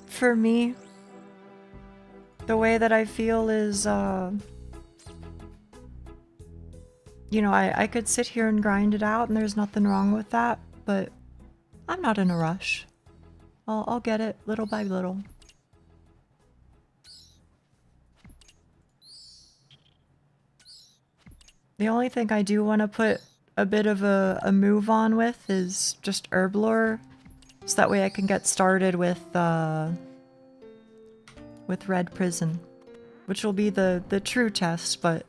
for me, the way that I feel is, you know, I could sit here and grind it out and there's nothing wrong with that, but I'm not in a rush. I'll get it little by little. The only thing I do want to put a bit of a move on with is just herblore, so that way I can get started with Red Prison, which will be the true test, but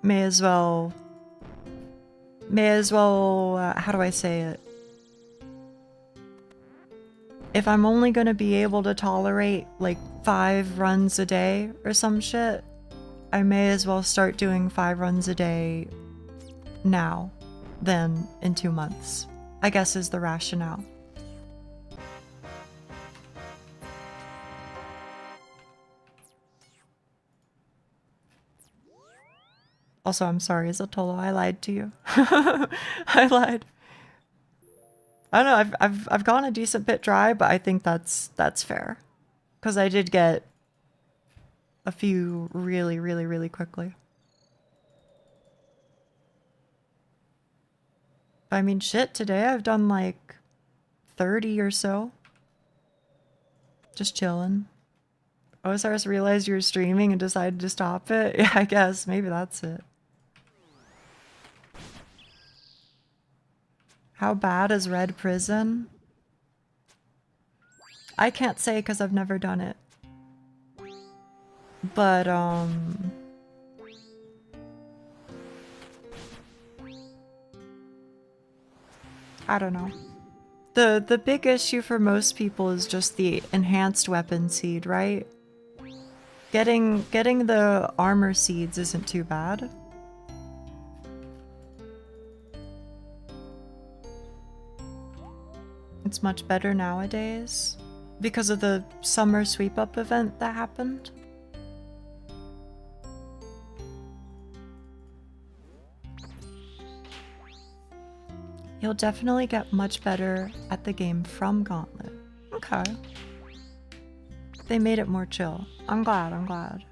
may as well, how do I say it? if I'm only gonna be able to tolerate like 5 runs a day or some shit, I may as well start doing 5 runs a day now than in 2 months, I guess is the rationale. Also, I'm sorry, Zatolo, I lied to you. I lied. I don't know, I've gone a decent bit dry, but I think that's fair. Because I did get a few really quickly. I mean, shit, today I've done like 30 or so. Just chilling. OSRS realized you were streaming and decided to stop it? Yeah, I guess. Maybe that's it. How bad is Red Prison? I can't say because I've never done it. But, I don't know. The big issue for most people is just the enhanced weapon seed, right? Getting the armor seeds isn't too bad. It's much better nowadays because of the summer sweep up event that happened. You'll definitely get much better at the game from Gauntlet. Okay. They made it more chill. I'm glad.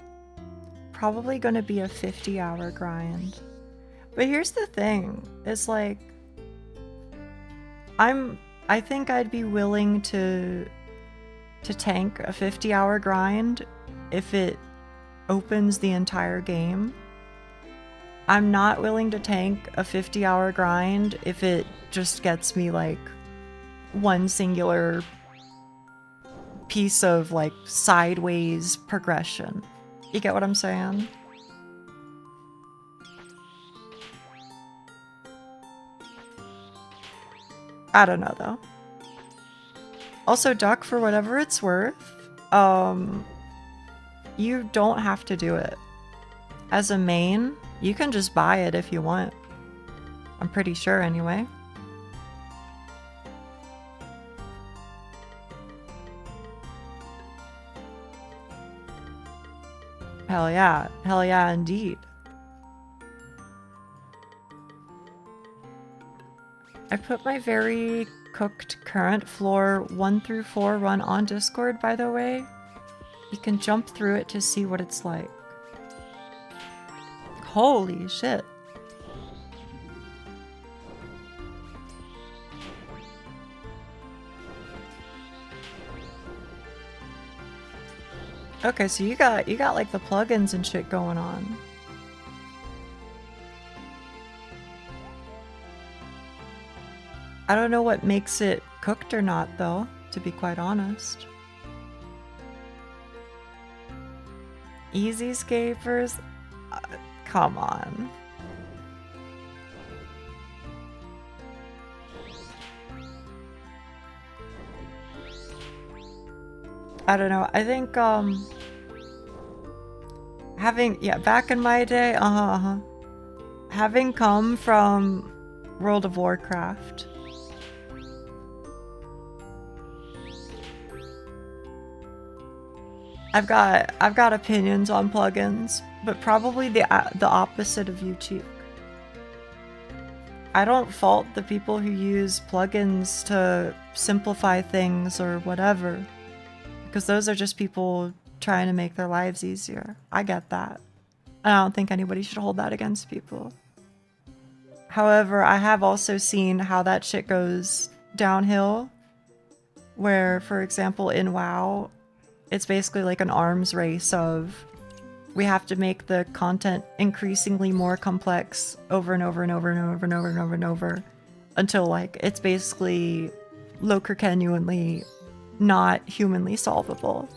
Probably gonna be a 50-hour grind. But here's the thing, is like, I think I'd be willing to tank a 50-hour grind if it opens the entire game. I'm not willing to tank a 50-hour grind if it just gets me like one singular piece of like sideways progression. You get what I'm saying? I don't know though. Also, Duck, for whatever it's worth, you don't have to do it. As a main, you can just buy it if you want. I'm pretty sure anyway. Hell yeah indeed. I put my very cooked current floor 1 through 4 run on Discord, by the way. You can jump through it to see what it's like. Holy shit. Okay, so you got like the plugins and shit going on. I don't know what makes it cooked or not though, to be quite honest. Easy scapers? Come on. I don't know. I think back in my day, having come from World of Warcraft, I've got opinions on plugins, but probably the opposite of you, Cheek. I don't fault the people who use plugins to simplify things or whatever, because those are just people trying to make their lives easier. I get that. I don't think anybody should hold that against people. However, I have also seen how that shit goes downhill, where, for example, in WoW, it's basically like an arms race of we have to make the content increasingly more complex over and over and over and over and over and over and over until like it's basically genuinely not humanly solvable.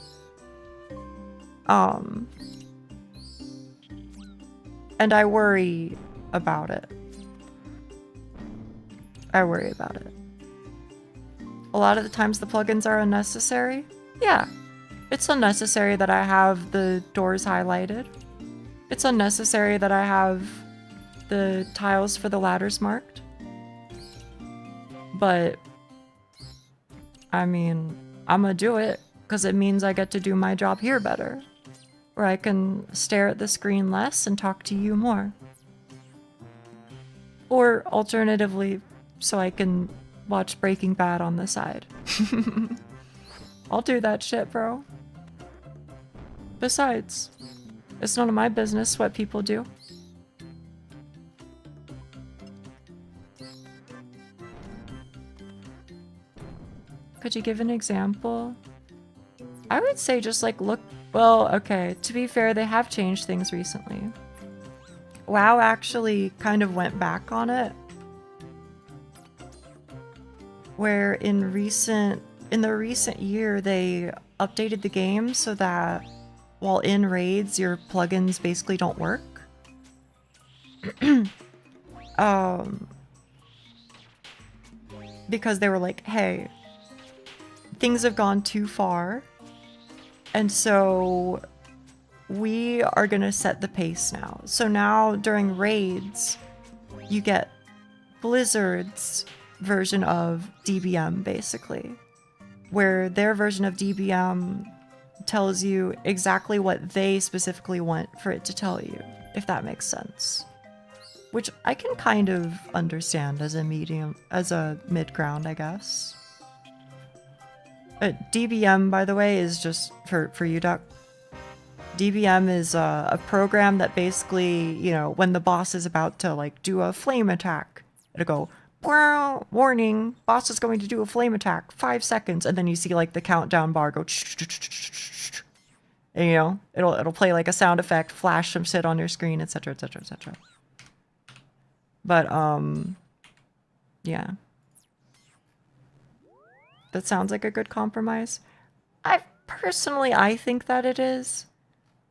And I worry about it. a lot of the times the plugins are unnecessary. Yeah, it's unnecessary that I have the doors highlighted. It's unnecessary that I have the tiles for the ladders marked. But, I mean, I'm gonna do it because it means I get to do my job here better. Where I can stare at the screen less and talk to you more. Or alternatively, so I can watch Breaking Bad on the side. I'll do that shit, bro. Besides, it's none of my business what people do. Could you give an example? I would say just like look. Well, okay, to be fair, they have changed things recently. WoW actually kind of went back on it. Where in the recent year, they updated the game so that while in raids, your plugins basically don't work. Because they were like, hey, things have gone too far. And so we are going to set the pace now. So now during raids, you get Blizzard's version of DBM, basically. Where their version of DBM tells you exactly what they specifically want for it to tell you, if that makes sense. Which I can kind of understand as a mid-ground, I guess. DBM, by the way, is just for you, Duck. DBM is a program that basically, you know, when the boss is about to like do a flame attack, it'll go, warning, boss is going to do a flame attack, 5 seconds, and then you see like the countdown bar go, and you know, it'll play like a sound effect, flash some shit on your screen, etc., etc., etc. But yeah. That sounds like a good compromise. I think that it is.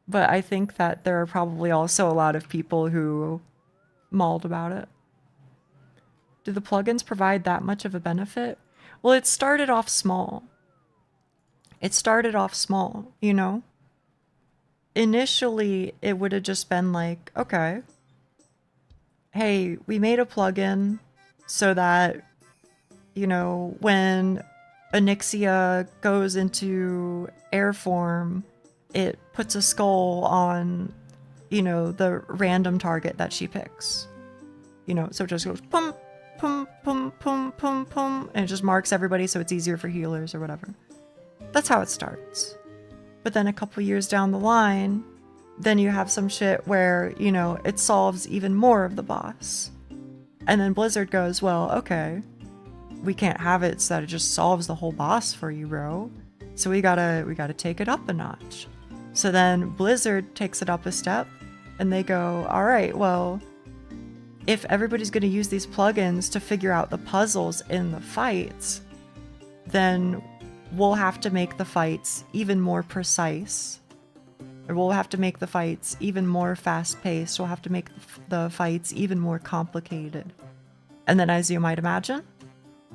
But I think that there are probably also a lot of people who mauled about it. Do the plugins provide that much of a benefit? Well, it started off small. You know? Initially, it would have just been like, okay, hey, we made a plugin so that, you know, when Onyxia goes into air form, it puts a skull on, you know, the random target that she picks. You know, so it just goes pum, pum, pum, pum, pum, pum, and it just marks everybody so it's easier for healers or whatever. That's how it starts. But then a couple years down the line, then you have some shit where, you know, it solves even more of the boss. And then Blizzard goes, well, okay, we can't have it so that it just solves the whole boss for you, bro. So we gotta take it up a notch. So then Blizzard takes it up a step and they go, all right, well, if everybody's gonna use these plugins to figure out the puzzles in the fights, then we'll have to make the fights even more precise. Or we'll have to make the fights even more fast-paced. We'll have to make the fights even more complicated. And then, as you might imagine,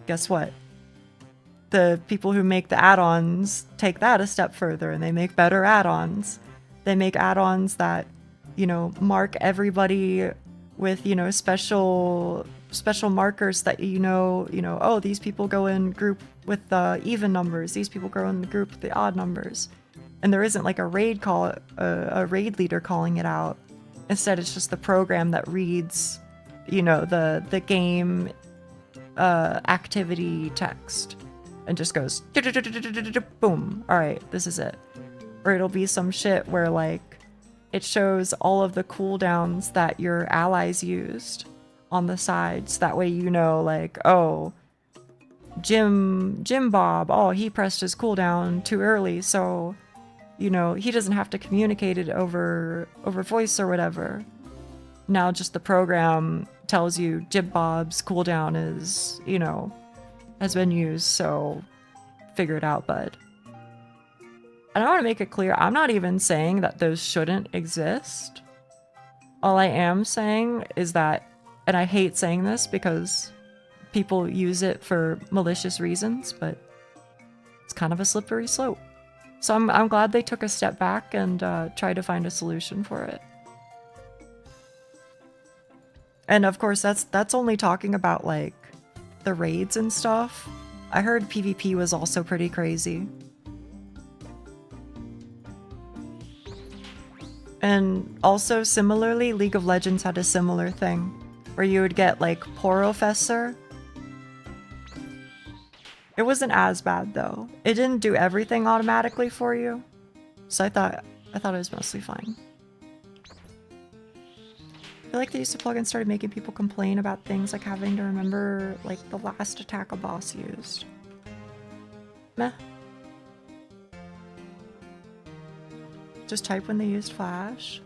guess what? The people who make the add-ons take that a step further and they make better add-ons. They make add-ons that, you know, mark everybody with, you know, special markers that, you know, oh, these people go in group with the even numbers. These people go in the group with the odd numbers. And there isn't like a raid leader calling it out. Instead, it's just the program that reads, you know, the game activity text and just goes boom. All right, this is it. Or it'll be some shit where like it shows all of the cooldowns that your allies used on the sides. That way, you know, like, oh, Jim Bob, oh, he pressed his cooldown too early, so, you know, he doesn't have to communicate it over voice or whatever. Now just the program tells you Jim Bob's cooldown is, you know, has been used, so figure it out, bud. And I want to make it clear, I'm not even saying that those shouldn't exist. All I am saying is that, and I hate saying this because people use it for malicious reasons, but it's kind of a slippery slope. So I'm glad they took a step back and tried to find a solution for it. And of course, that's only talking about like the raids and stuff. I heard PvP was also pretty crazy. And also similarly, League of Legends had a similar thing where you would get like Porofessor. It wasn't as bad though. It didn't do everything automatically for you. So I thought it was mostly fine. I feel like the use of plugins started making people complain about things like having to remember like the last attack a boss used. Meh. Just type when they used Flash.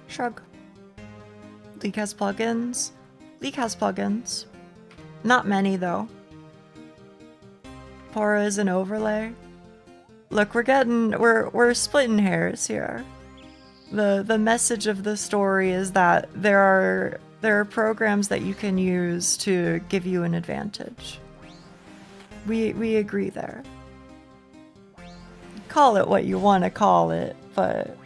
Shrug. League has plugins. League has plugins. Not many though. Pora is an overlay. Look, we're splitting hairs here. The message of the story is that there are programs that you can use to give you an advantage. We agree there. Call it what you want to call it, but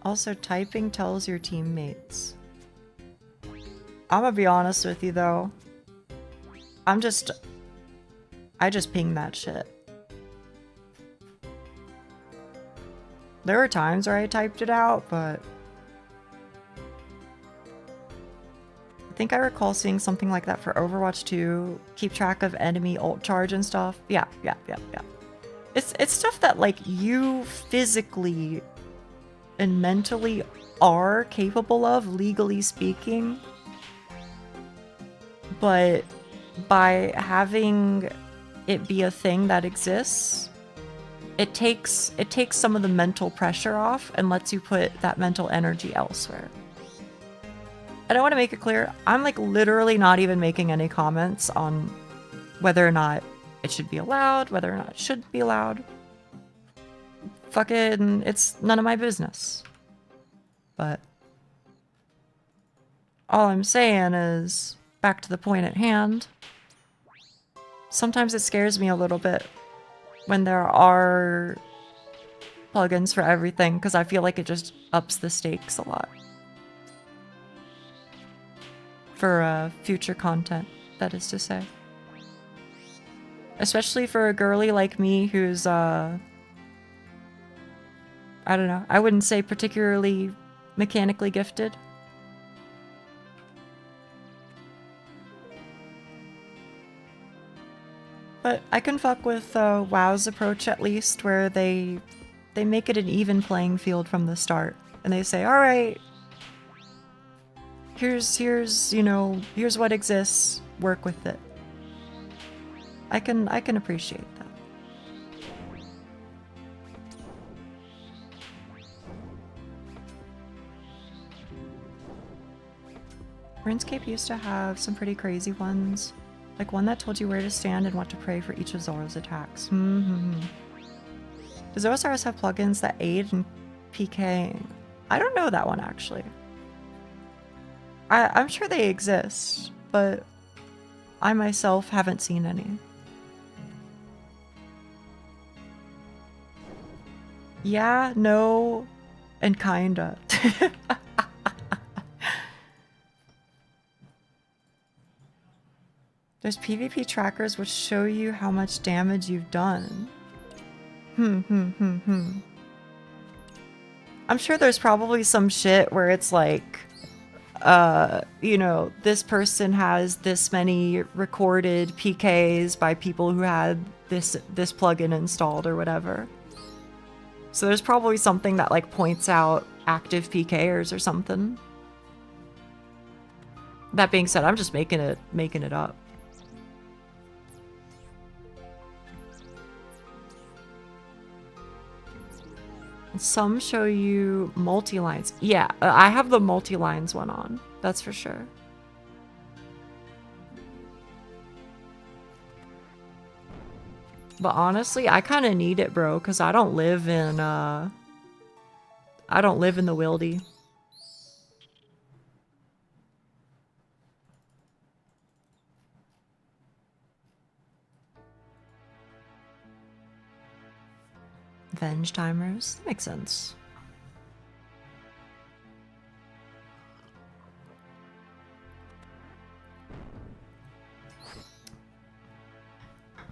also typing tells your teammates. I'm gonna be honest with you though. I just ping that shit. There were times where I typed it out, but I think I recall seeing something like that for Overwatch 2. Keep track of enemy ult charge and stuff. Yeah. It's stuff that like you physically and mentally are capable of, legally speaking. But by having it be a thing that exists, it takes some of the mental pressure off and lets you put that mental energy elsewhere. And I want to make it clear, I'm like literally not even making any comments on whether or not it should be allowed, whether or not it shouldn't be allowed. Fucking, it's none of my business. But all I'm saying is, back to the point at hand, sometimes it scares me a little bit when there are plugins for everything, because I feel like it just ups the stakes a lot. For future content, that is to say. Especially for a girly like me who's, I don't know, I wouldn't say particularly mechanically gifted. But I can fuck with WoW's approach at least, where they make it an even playing field from the start. And they say, alright, here's you know, here's what exists, work with it. I can appreciate that. RuneScape used to have some pretty crazy ones. Like one that told you where to stand and what to pray for each of Zoro's attacks. Does OSRS have plugins that aid in PKing? I don't know that one actually. I'm sure they exist, but I myself haven't seen any. Yeah, no, and kinda. There's PvP trackers which show you how much damage you've done. I'm sure there's probably some shit where it's like, you know, this person has this many recorded PKs by people who had this plugin installed or whatever. So there's probably something that like points out active PKers or something. That being said, I'm just making it up. Some show you multi-lines. Yeah, I have the multi-lines one on. That's for sure. But honestly, I kind of need it, bro, because I don't live in the wildy. Venge timers? That makes sense.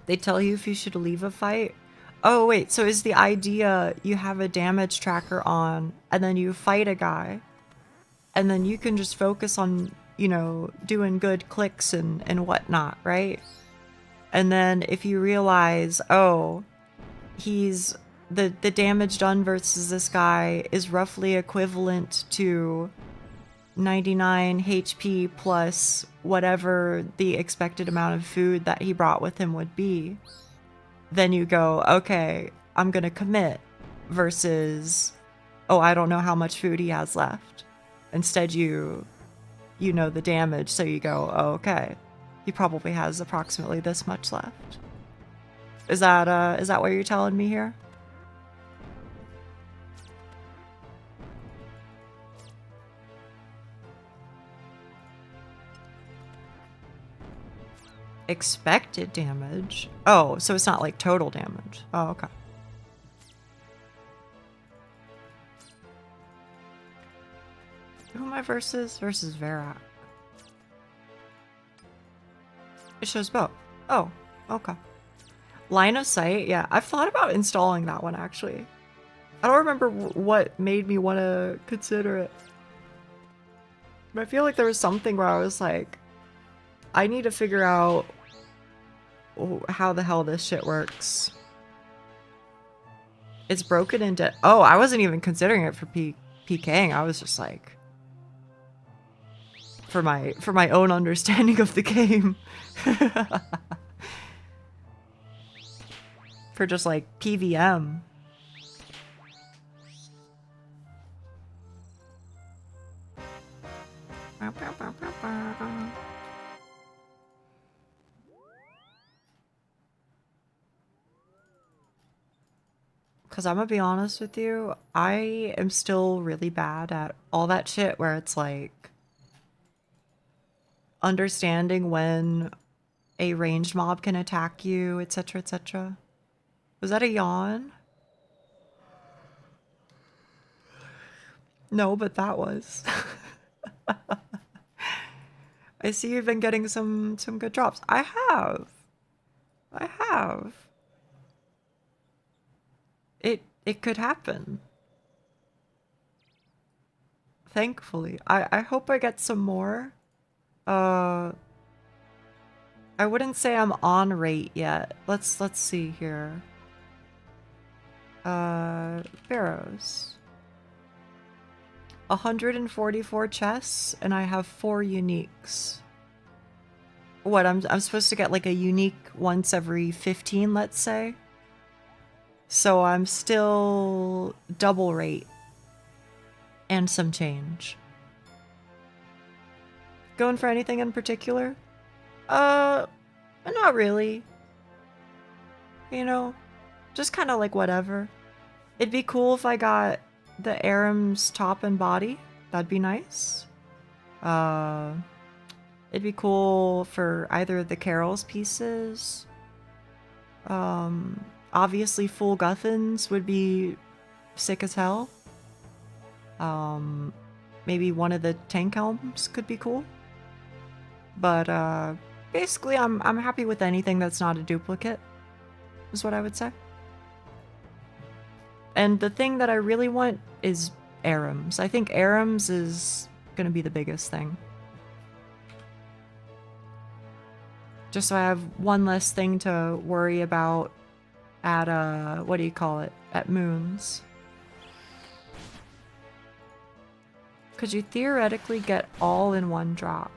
They tell you if you should leave a fight? Oh, wait, so is the idea you have a damage tracker on, and then you fight a guy, and then you can just focus on, you know, doing good clicks and whatnot, right? And then if you realize, oh, he's... the damage done versus this guy is roughly equivalent to 99 HP plus whatever the expected amount of food that he brought with him would be, then you go, okay, I'm gonna commit, versus, oh, I don't know how much food he has left. Instead, you know the damage, so you go, oh, okay, he probably has approximately this much left. Is that what you're telling me here? Expected damage? Oh, so it's not like total damage. Oh, okay. Who am I versus? Versus Verak. It shows both. Oh, okay. Line of sight? Yeah, I've thought about installing that one, actually. I don't remember what made me want to consider it. But I feel like there was something where I was like, I need to figure out how the hell this shit works. It's broken into... Oh, I wasn't even considering it for PKing. I was just like... For my own understanding of the game. For just like PVM. Because I'm gonna be honest with you, I am still really bad at all that shit where it's like understanding when a ranged mob can attack you, etc., etc. Was that a yawn? No, but that was. I see you've been getting some good drops. I have. It could happen. Thankfully. I hope I get some more. I wouldn't say I'm on rate yet. Let's see here. Barrows. 144 chests, and I have 4 uniques. What, I'm supposed to get like a unique once every 15, let's say? So I'm still double rate. And some change. Going for anything in particular? Not really. You know, just kind of like whatever. It'd be cool if I got the Aram's top and body. That'd be nice. It'd be cool for either of the Carol's pieces. Obviously full Guthans would be sick as hell. Maybe one of the tank helms could be cool. But basically I'm happy with anything that's not a duplicate, is what I would say. And the thing that I really want is Arams. I think Arams is gonna be the biggest thing. Just so I have one less thing to worry about at, what do you call it? At Moons. Could you theoretically get all in one drop?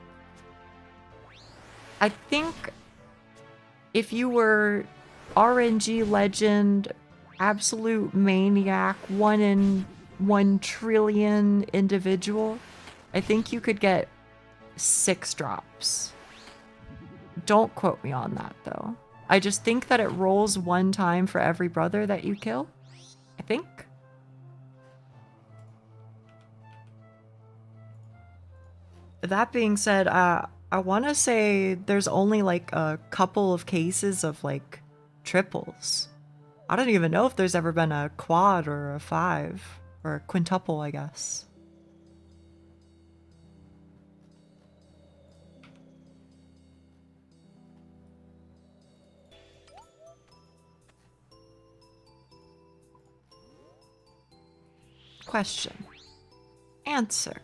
I think if you were RNG legend, absolute maniac, 1 in 1 trillion individual, I think you could get 6 drops. Don't quote me on that though. I just think that it rolls one time for every brother that you kill. I think. That being said, I want to say there's only like a couple of cases of like triples. I don't even know if there's ever been a quad or a 5 or a quintuple, I guess. Question. Answer.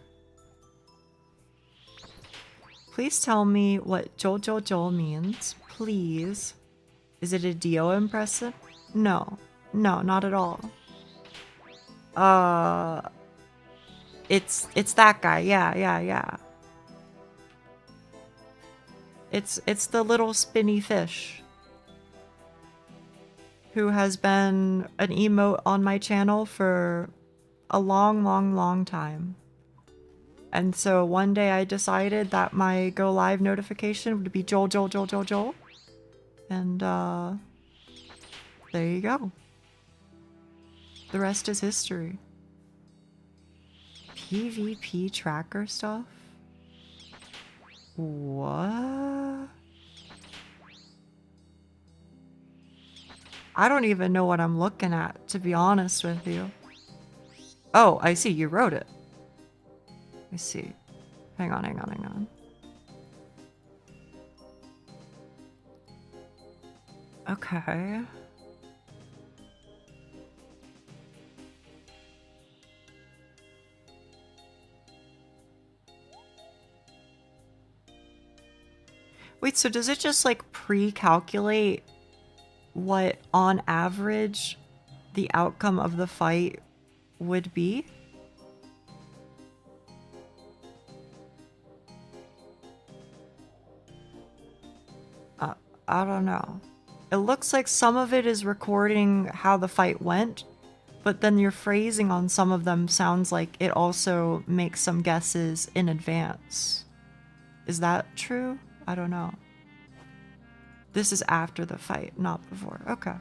Please tell me what Jojo means, please. Is it a Dio impression? No. No, not at all. It's that guy. Yeah. It's the little spinny fish who has been an emote on my channel for a long time. And so one day I decided that my go live notification would be Joel. And there you go. The rest is history. PvP tracker stuff? What? I don't even know what I'm looking at, to be honest with you. Oh, I see, you wrote it. I see. Hang on. Okay. Wait, so does it just like pre-calculate what on average the outcome of the fight would be? I don't know. It looks like some of it is recording how the fight went, but then your phrasing on some of them sounds like it also makes some guesses in advance. Is that true? I don't know. This is after the fight, not before. Okay.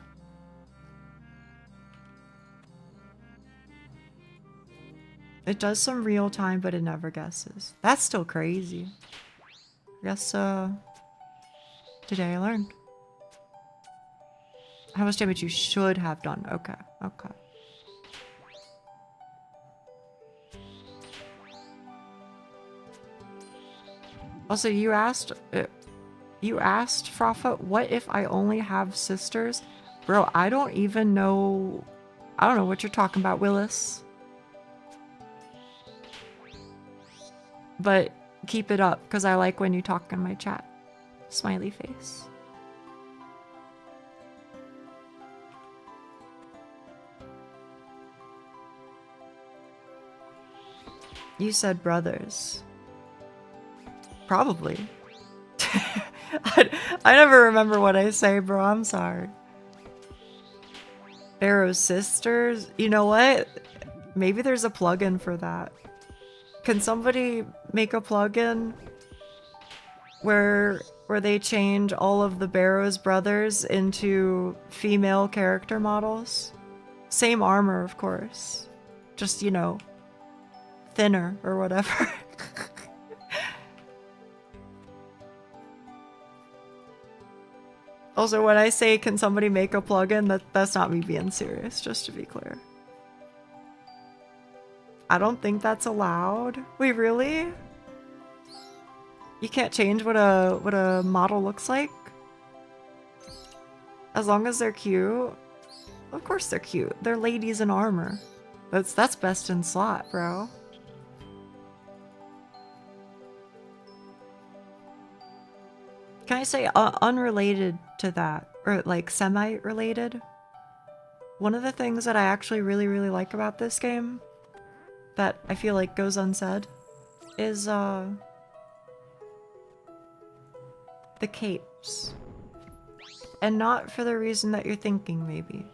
It does some real time, but it never guesses. That's still crazy. I guess, today I learned. How much damage you should have done. Okay. Also, you asked, Frafa, what if I only have sisters? Bro, I don't even know. I don't know what you're talking about, Willis. But keep it up, because I like when you talk in my chat. Smiley face. You said brothers. Probably. I never remember what I say, bro. I'm sorry. Barrows sisters? You know what? Maybe there's a plugin for that. Can somebody make a plugin where they change all of the Barrows brothers into female character models? Same armor, of course. Just, you know, thinner or whatever. Also, when I say, can somebody make a plugin, that's not me being serious, just to be clear. I don't think that's allowed. Wait, really? You can't change what a model looks like? As long as they're cute? Of course they're cute. They're ladies in armor. That's best in slot, bro. Can I say unrelated to that, or like semi-related? One of the things that I actually really like about this game that I feel like goes unsaid is the capes. And not for the reason that you're thinking, maybe.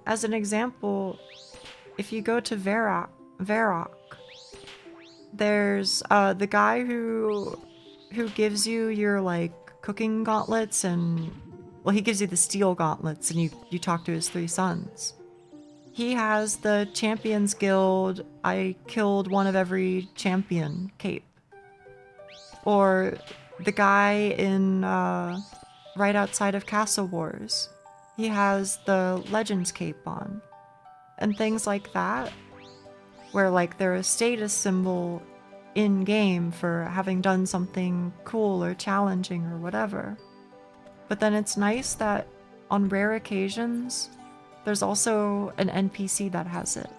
As an example, if you go to Varrock, there's the guy who gives you your like cooking gauntlets and, well, he gives you the steel gauntlets and you talk to his 3 sons. He has the Champions Guild, I killed one of every champion cape. Or the guy in, right outside of Castle Wars. He has the Legends cape on. And things like that. Where, like, they're a status symbol in-game for having done something cool or challenging or whatever. But then it's nice that on rare occasions, there's also an NPC that has it.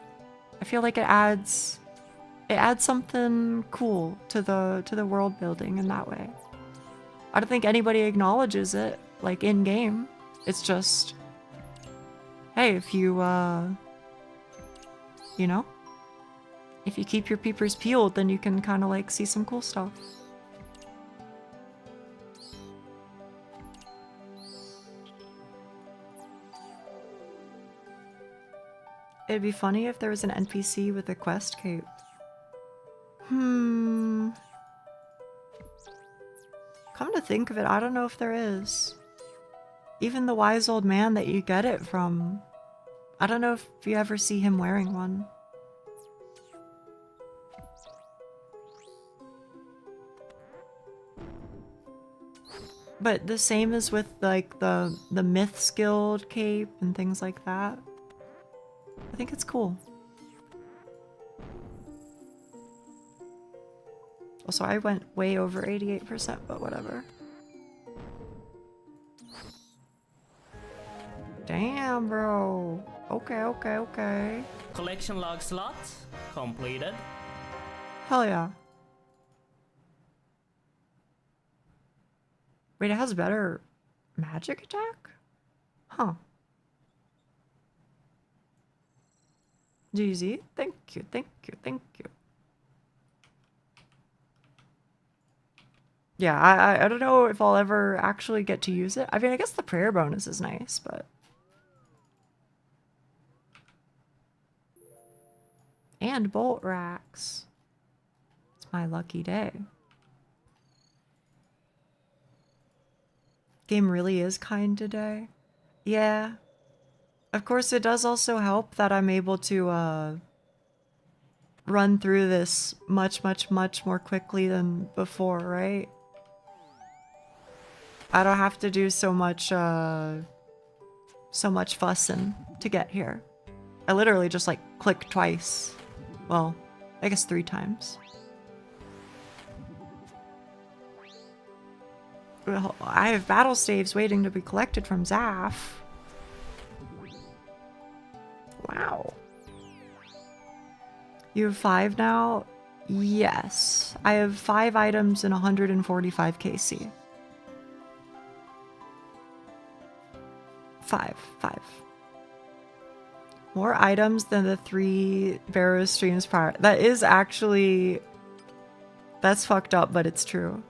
I feel like it adds something cool to the world building in that way. I don't think anybody acknowledges it, like, in-game. It's just, hey, if you, you know? If you keep your peepers peeled, then you can kind of, like, see some cool stuff. It'd be funny if there was an NPC with a quest cape. Come to think of it, I don't know if there is. Even the wise old man that you get it from, I don't know if you ever see him wearing one. But the same as with, like, the Myths Guild cape and things like that. I think it's cool. Also, I went way over 88%, but whatever. Damn, bro. Okay, okay, okay. Collection log slot completed. Hell yeah. Wait, it has better magic attack? Huh. GZ, thank you, thank you, thank you. Yeah, I don't know if I'll ever actually get to use it. I mean, I guess the prayer bonus is nice, but... And bolt racks. It's my lucky day. Game really is kind today. Yeah. Of course, it does also help that I'm able to, run through this much more quickly than before, right? I don't have to do so much fussing to get here. I literally just, like, click twice. Well, I guess 3 times. Well, I have battle staves waiting to be collected from Zaf. Wow. You have 5 now? Yes. I have 5 items and 145 KC. 5. More items than the 3 Barrows streams prior. That is actually... That's fucked up, but it's true.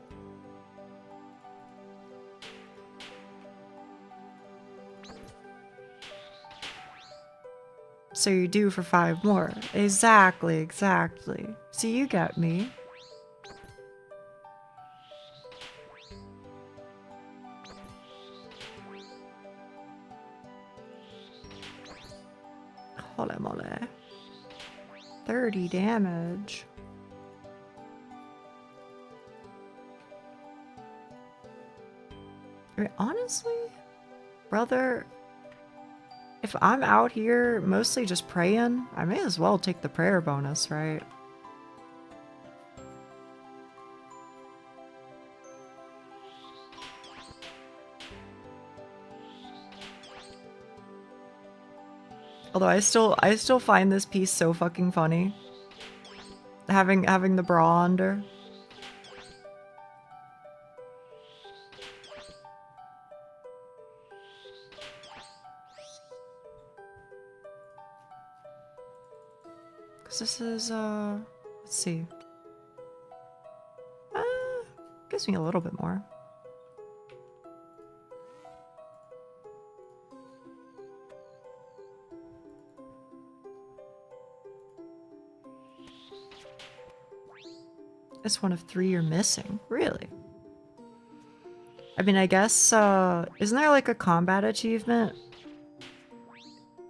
So you're due for 5 more. Exactly, exactly. See, you get me. Holy moly. 30 damage. I mean, honestly, brother, if I'm out here mostly just praying, I may as well take the prayer bonus, right? Although I still find this piece so fucking funny. Having the bra under. Cause this is let's see. Gives me a little bit more. It's one of 3 you're missing. Really? I mean, I guess, isn't there like a combat achievement?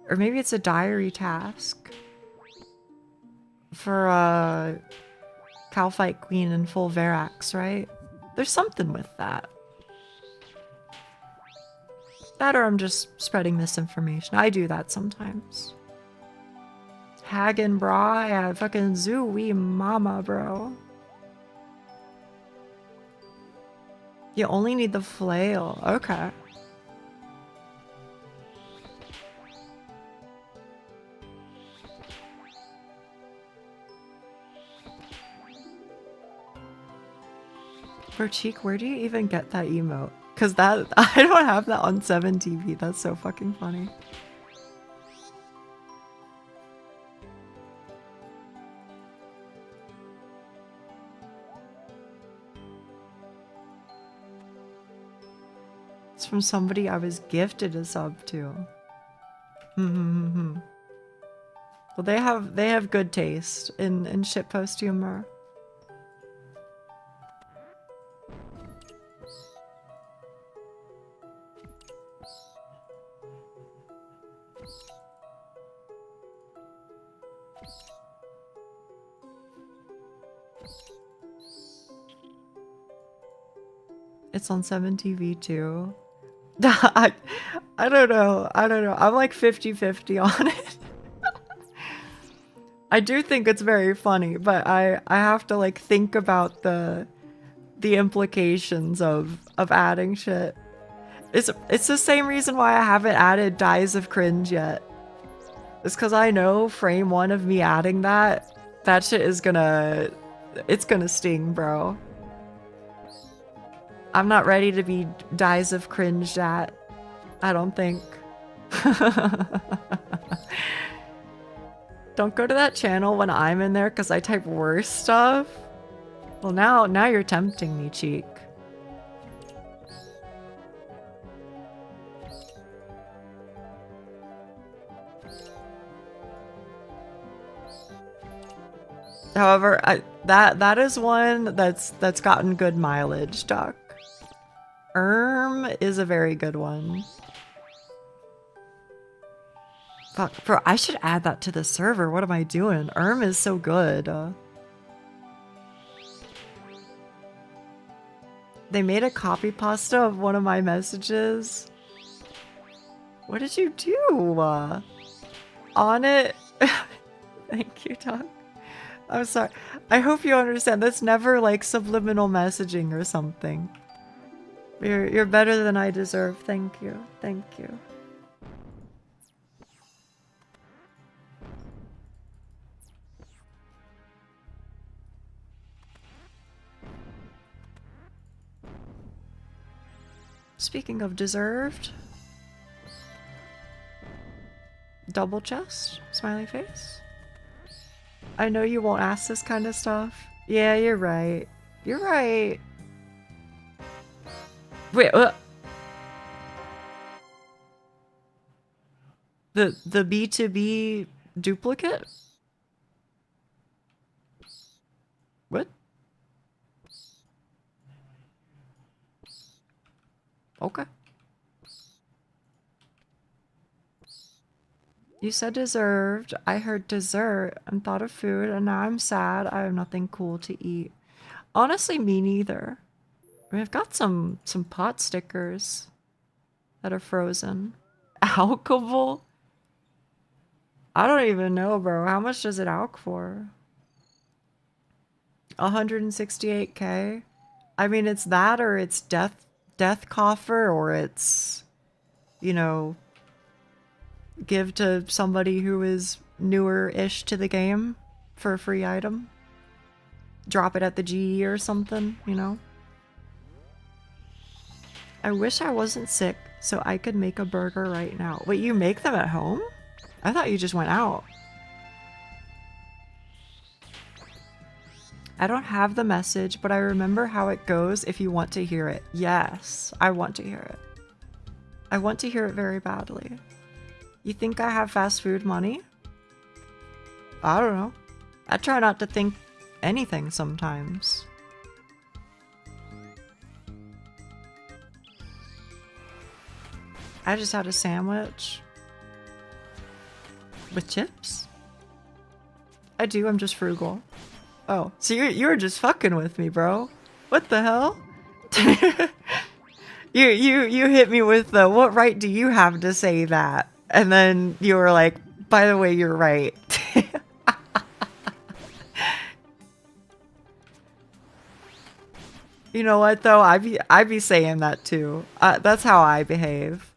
Or maybe it's a diary task for, Cowfight Queen in full Verax, right? There's something with that. That or I'm just spreading misinformation. I do that sometimes. Hagen, bra, yeah, fucking zoo-wee mama, bro. You only need the flail. Okay. Bro, Cheek, where do you even get that emote? Cause that I don't have that on 7TV. That's so fucking funny. It's from somebody I was gifted a sub to. Well, they have good taste in shitpost humor. It's on 7TV too. I don't know. I'm like 50-50 on it. I do think it's very funny, but I have to like think about the implications of adding shit. It's the same reason why I haven't added Dies of Cringe yet. It's because I know frame one of me adding that shit is gonna sting, bro. I'm not ready to be Dies of Cringe at. I don't think. Don't go to that channel when I'm in there because I type worse stuff. Well, now you're tempting me, Cheek. However, that is one that's gotten good mileage, Doc. Is a very good one. Fuck, bro, I should add that to the server. What am I doing? Is so good. They made a copy pasta of one of my messages. What did you do? On it? Thank you, Doc. I'm sorry. I hope you understand. That's never like subliminal messaging or something. You're better than I deserve. Thank you. Thank you. Speaking of deserved. Double chest, smiley face. I know you won't ask this kind of stuff. Yeah, you're right. You're right. Wait, the B2B duplicate? What? Okay. You said deserved. I heard dessert and thought of food, and now I'm sad. I have nothing cool to eat. Honestly, me neither. I mean, I've got some pot stickers that are frozen. Alcohol? I don't even know, bro. How much does it alc for? 168k? I mean, it's that or it's death coffer, or it's, you know, give to somebody who is newer-ish to the game for a free item. Drop it at the GE or something, you know? I wish I wasn't sick so I could make a burger right now. Wait, you make them at home? I thought you just went out. I don't have the message, but I remember how it goes if you want to hear it. Yes, I want to hear it. I want to hear it very badly. You think I have fast food money? I don't know. I try not to think anything sometimes. I just had a sandwich. With chips? I do, I'm just frugal. Oh, so you're just fucking with me, bro. What the hell? you hit me with the, what right do you have to say that? And then you were like, by the way, you're right. You know what though? I be saying that too. That's how I behave.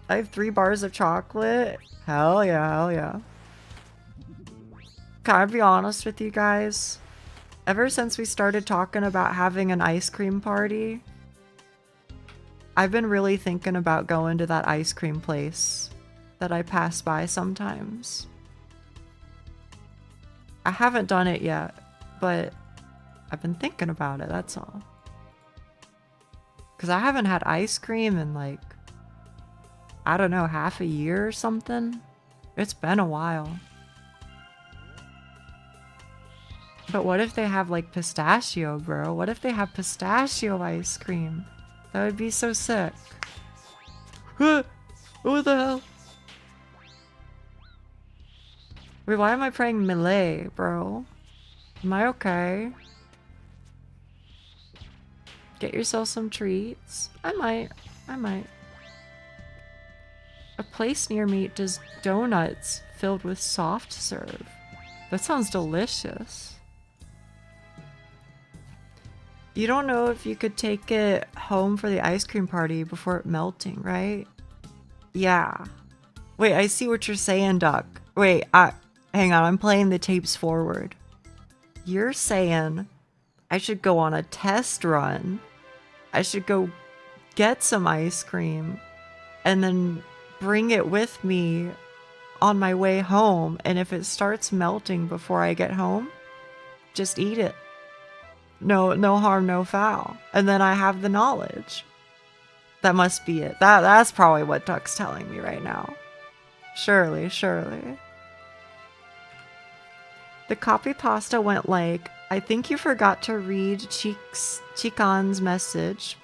I have 3 bars of chocolate. Hell yeah, hell yeah. Can I be honest with you guys? Ever since we started talking about having an ice cream party, I've been really thinking about going to that ice cream place that I pass by sometimes. I haven't done it yet, but I've been thinking about it, that's all. Because I haven't had ice cream in like, I don't know, half a year or something. It's been a while. But what if they have like pistachio, bro? What if they have pistachio ice cream? That would be so sick. What the hell? Wait, why am I praying melee, bro? Am I okay? Get yourself some treats. I might. A place near me does donuts filled with soft serve. That sounds delicious. You don't know if you could take it home for the ice cream party before it melting, right? Yeah. Wait, I see what you're saying, Duck. Wait, hang on, I'm playing the tapes forward. You're saying I should go on a test run. I should go get some ice cream and then bring it with me on my way home. And if it starts melting before I get home, just eat it. No harm, no foul. And then I have the knowledge. That must be it. That's probably what Duck's telling me right now. Surely. The copy pasta went like, I think you forgot to read Chikan's message.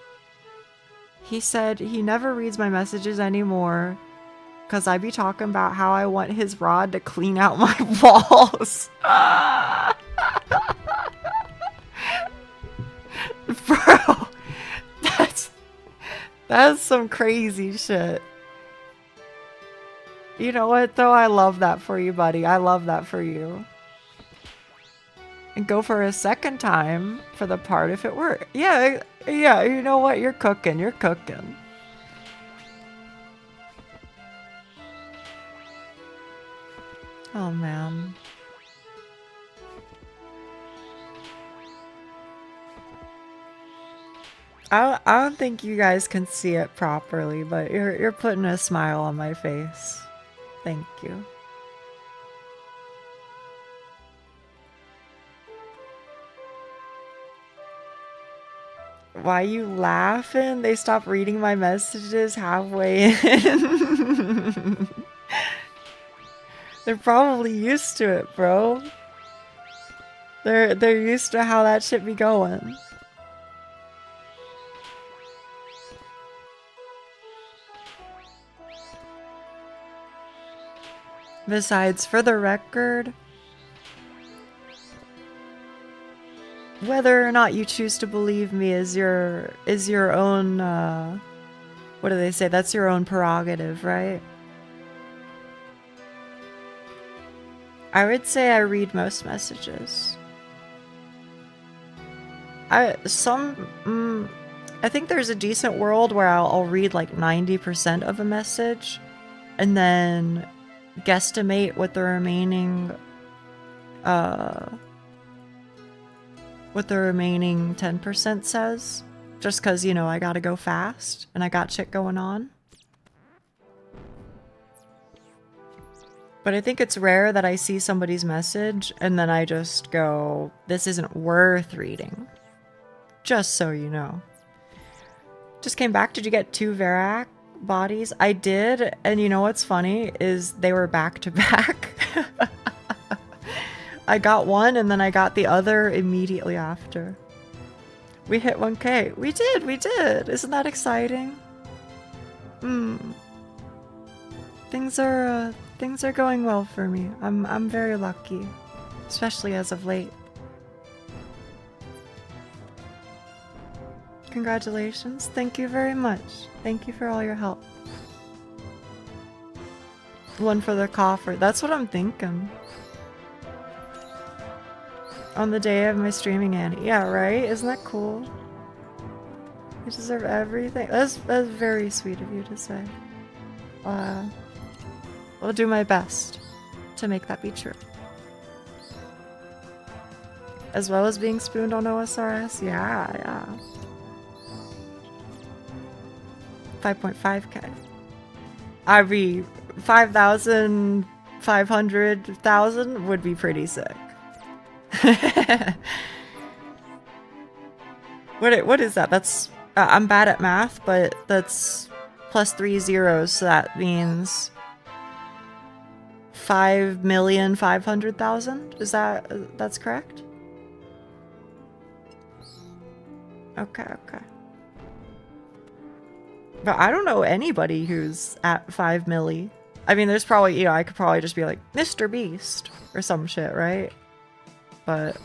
He said he never reads my messages anymore because I be talking about how I want his rod to clean out my walls. Bro, that's some crazy shit. You know what though? I love that for you, buddy. I love that for you. And go for a second time for the part if it works. Yeah, you know what? You're cooking. Oh, man. I don't think you guys can see it properly, but you're putting a smile on my face. Thank you. Why you laughing? They stopped reading my messages halfway in. They're probably used to it, bro. They're used to how that shit be going. Besides, for the record, whether or not you choose to believe me is your own, what do they say? That's your own prerogative, right? I would say I read most messages. I think there's a decent world where I'll read like 90% of a message and then guesstimate what the remaining 10% says, just because, you know, I gotta go fast and I got shit going on. But I think it's rare that I see somebody's message and then I just go, this isn't worth reading. Just so you know. Just came back. Did you get 2 Verac bodies? I did, and you know what's funny is they were back to back. I got one and then I got the other immediately after. We hit 1K. We did. Isn't that exciting? Things are going well for me. I'm very lucky, especially as of late. Congratulations. Thank you very much. Thank you for all your help. One for the coffer. That's what I'm thinking. On the day of my streaming, Annie. Yeah, right? Isn't that cool? You deserve everything. That's very sweet of you to say. I'll do my best to make that be true. As well as being spooned on OSRS? Yeah. 5.5k. I'd be 5,000, 500,000 would be pretty sick. What is that? That's I'm bad at math, but that's plus 3 zeros, so that means 5,500,000. Is that's correct? Okay. But I don't know anybody who's at 5 milli. I mean, there's probably, you know, I could probably just be like Mr. Beast or some shit, right? But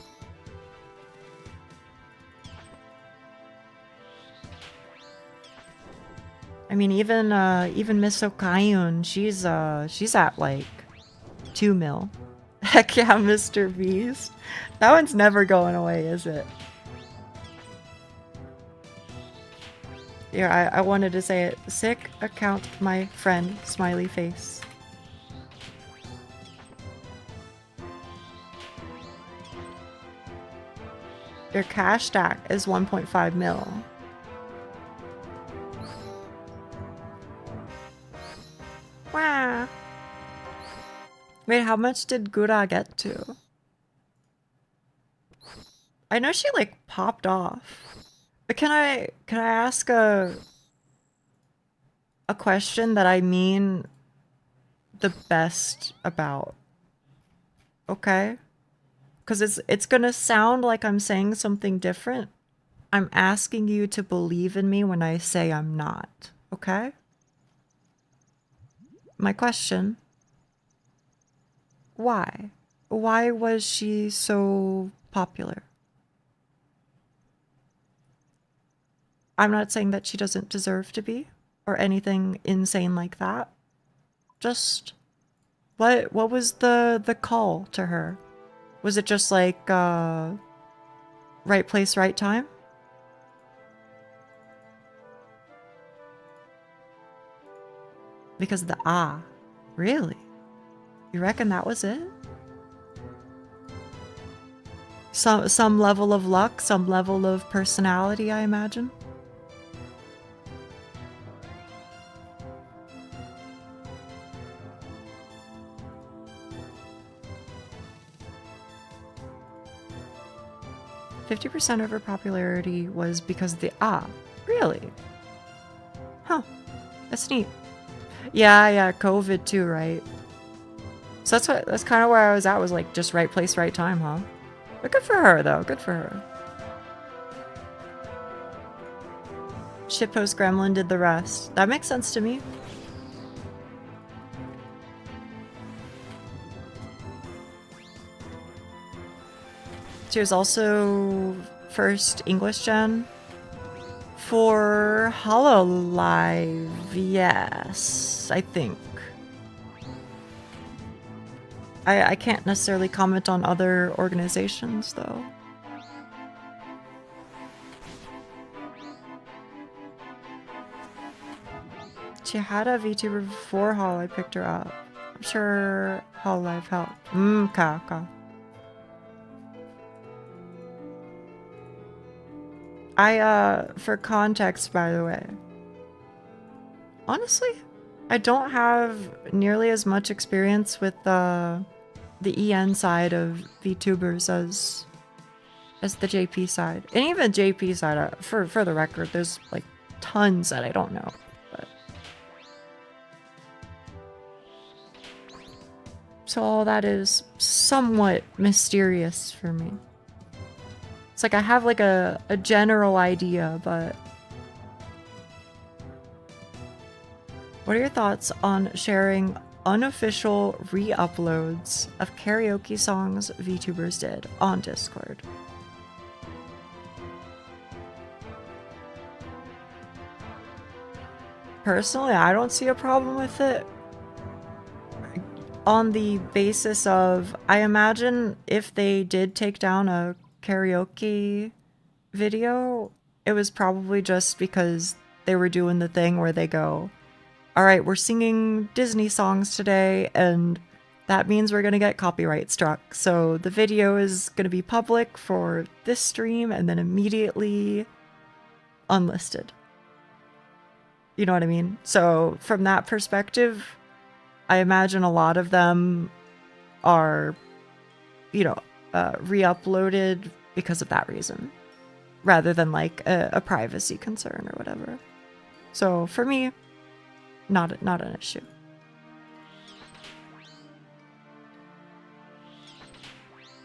I mean, even Miss Okayun, she's at like 2 mil. Heck yeah, Mr. Beast. That one's never going away, is it? Yeah, I wanted to say it. Sick account, my friend, smiley face. Your cash stack is 1.5 mil. Wow. Wait, how much did Gura get to? I know she like popped off. But can I ask a question that I mean the best about? Okay? Because it's gonna sound like I'm saying something different. I'm asking you to believe in me when I say I'm not. Okay? My question. Why? Why was she so popular? I'm not saying that she doesn't deserve to be, or anything insane like that. Just, what was the call to her? Was it just like, right place, right time? Because of the really? You reckon that was it? Some level of luck, some level of personality, I imagine? %50 of her popularity was because of the really? Huh. That's neat. Yeah, COVID too, right? So that's kind of where I was at, was like just right place, right time, huh? But good for her though, good for her. Shitpost Gremlin did the rest. That makes sense to me. She was also first English gen for Hololive, yes, I think. I can't necessarily comment on other organizations though. She had a VTuber before Hol, I picked her up. I'm sure Hololive helped. Okay. For context, by the way, honestly, I don't have nearly as much experience with the EN side of VTubers as the JP side. And even JP side, for the record, there's like tons that I don't know. But so all that is somewhat mysterious for me. It's like I have like a general idea, but What are your thoughts on sharing unofficial re-uploads of karaoke songs VTubers did on Discord? Personally, I don't see a problem with it. On the basis of, I imagine if they did take down a karaoke video, it was probably just because they were doing the thing where they go, all right, we're singing Disney songs today, and that means we're going to get copyright struck. So the video is going to be public for this stream and then immediately unlisted. You know what I mean? So from that perspective, I imagine a lot of them are, you know, re-uploaded because of that reason, rather than like a privacy concern or whatever. So for me, not an issue.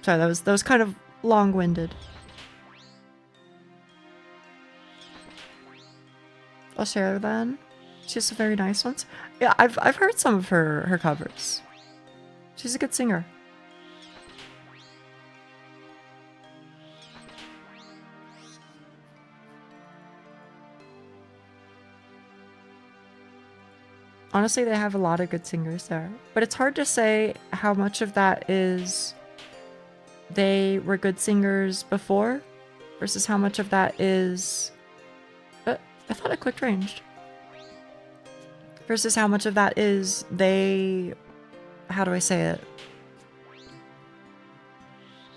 Sorry, that was kind of long-winded. I'll share then. She has some very nice ones. Yeah, I've heard some of her covers. She's a good singer. Honestly, they have a lot of good singers there. But it's hard to say how much of that is they were good singers before versus how much of that is... I thought I clicked ranged. Versus how much of that is they... How do I say it?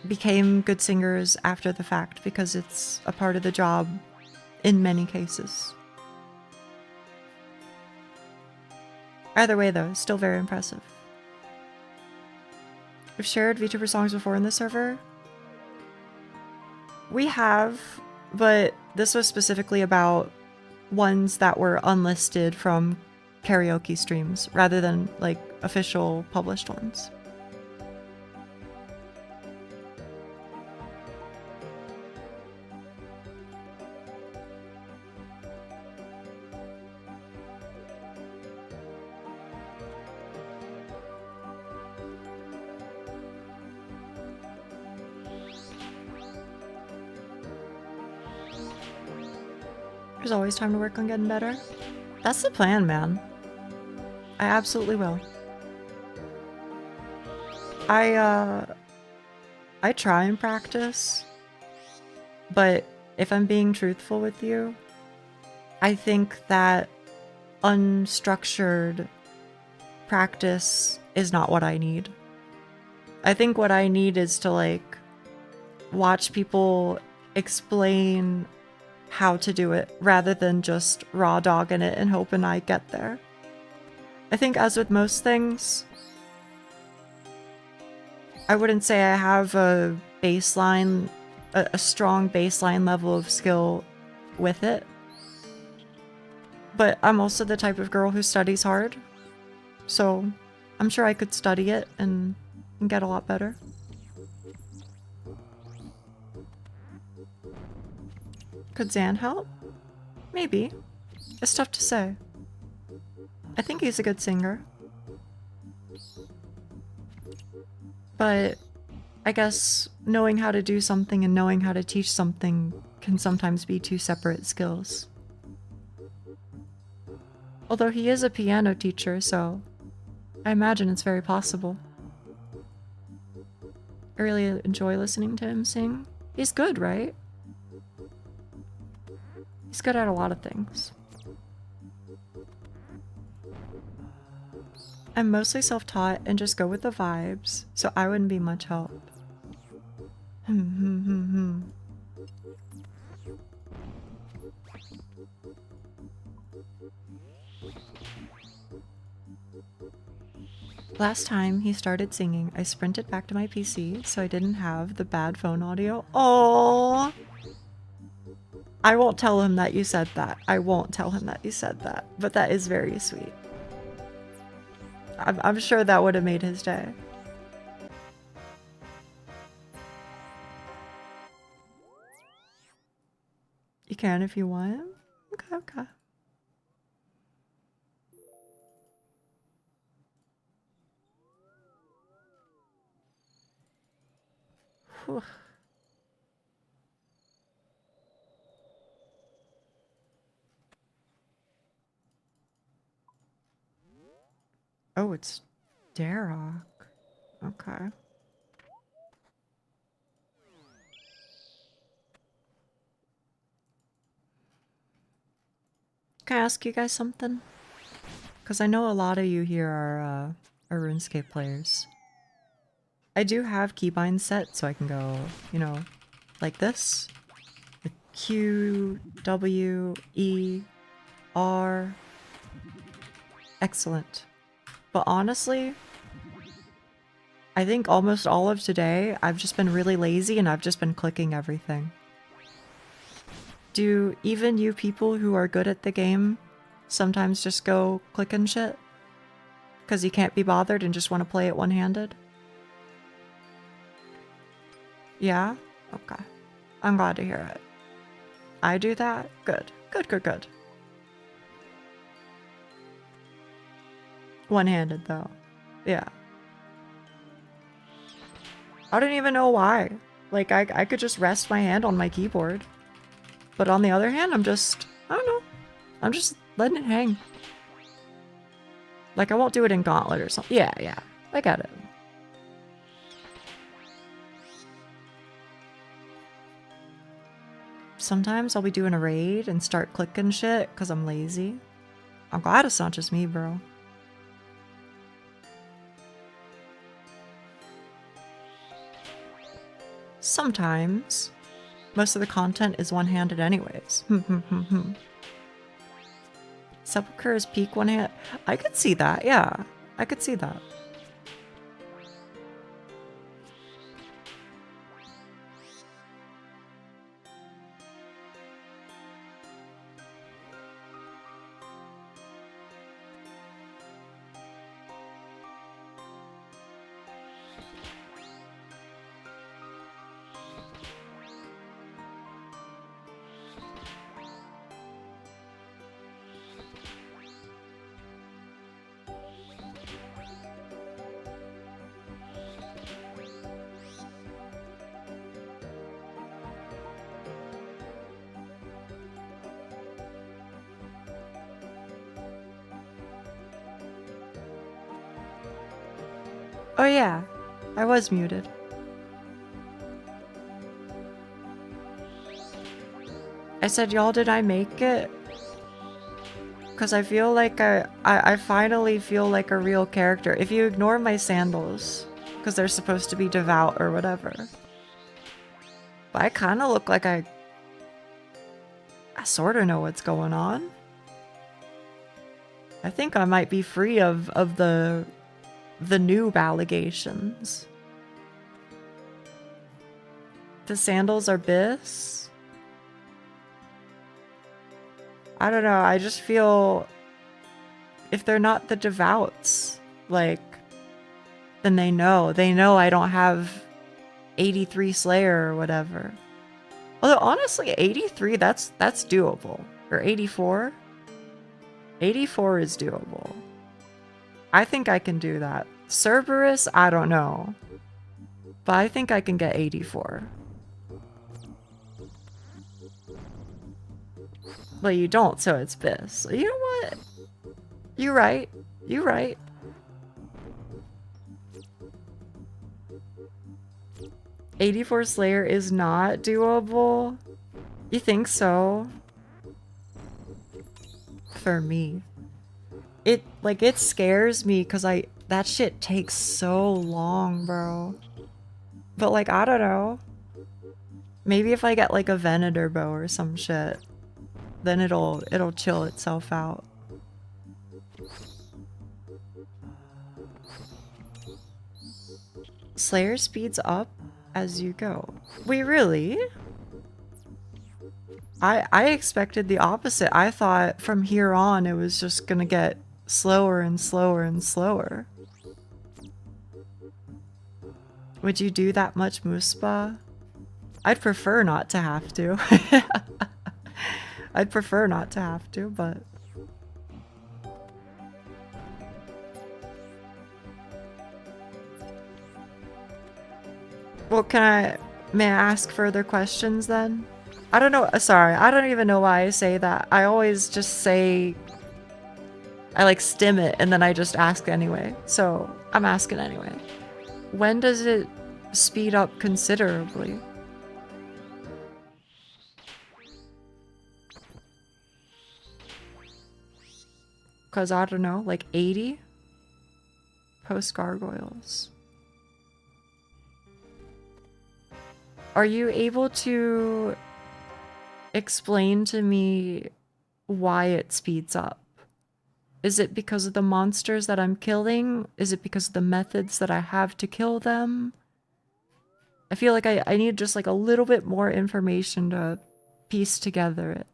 Became good singers after the fact because it's a part of the job in many cases. Either way though, still very impressive. We've shared VTuber songs before in the server. We have, but this was specifically about ones that were unlisted from karaoke streams rather than like official published ones. There's always time to work on getting better. That's the plan, man. I absolutely will. I try and practice, but if I'm being truthful with you, I think that unstructured practice is not what I need. I think what I need is to like watch people explain how to do it rather than just raw dogging it and hoping I get there. I think as with most things, I wouldn't say I have a baseline, a strong baseline level of skill with it. But I'm also the type of girl who studies hard. So I'm sure I could study it and get a lot better. Could Zan help? Maybe. It's tough to say. I think he's a good singer. But I guess knowing how to do something and knowing how to teach something can sometimes be two separate skills. Although he is a piano teacher, so I imagine it's very possible. I really enjoy listening to him sing. He's good, right? He's good at a lot of things. I'm mostly self-taught and just go with the vibes, so I wouldn't be much help. Last time he started singing, I sprinted back to my PC so I didn't have the bad phone audio. Oh, I won't tell him that you said that. I won't tell him that you said that, but that is very sweet. I'm sure that would have made his day. You can if you want. Okay, okay. Whew. Oh, it's Darrock. Okay. Can I ask you guys something? Because I know a lot of you here are RuneScape players. I do have keybind set, so I can go, you know, like this. With Q, W, E, R. Excellent. But honestly, I think almost all of today, I've just been really lazy and I've just been clicking everything. Do even you people who are good at the game sometimes just go clicking shit? Because you can't be bothered and just want to play it one-handed? Yeah? Okay. I'm glad to hear it. I do that? Good. Good, good, good. One-handed, though. Yeah. I don't even know why. Like, I could just rest my hand on my keyboard. But on the other hand, I don't know. I'm just letting it hang. Like, I won't do it in Gauntlet or something. Yeah, yeah. I got it. Sometimes I'll be doing a raid and start clicking shit because I'm lazy. I'm glad it's not just me, bro. Sometimes. Most of the content is one-handed anyways. Sepulchre is peak one-hand. I could see that, yeah. I could see that. Oh yeah, I was muted. I said, y'all, did I make it? Because I feel like I finally feel like a real character. If you ignore my sandals, because they're supposed to be devout or whatever. But I kind of look like I sort of know what's going on. I think I might be free of the noob allegations. The sandals are bis. I don't know, I just feel if they're not the devouts, like, then they know I don't have 83 Slayer or whatever. Although honestly, 83, that's doable. Or 84? 84 is doable. I think I can do that. Cerberus, I don't know. But I think I can get 84. But you don't, so it's bis. You know what? You're right. You're right. '84 Slayer is not doable? You think so? For me. It scares me because that shit takes so long, bro. But like, I don't know. Maybe if I get like a Venator bow or some shit, then it'll chill itself out. Slayer speeds up as you go. Wait, really? I expected the opposite. I thought from here on it was just gonna get slower and slower and slower. Would you do that much Muspa? I'd prefer not to have to. I'd prefer not to have to, but... Well, can May I ask further questions then? I don't know. Sorry, I don't even know why I say that. I always just say, I like stim it and then I just ask anyway. So I'm asking anyway. When does it speed up considerably? Because I don't know, like 80 post gargoyles. Are you able to explain to me why it speeds up? Is it because of the monsters that I'm killing? Is it because of the methods that I have to kill them? I feel like I need just like a little bit more information to piece together it.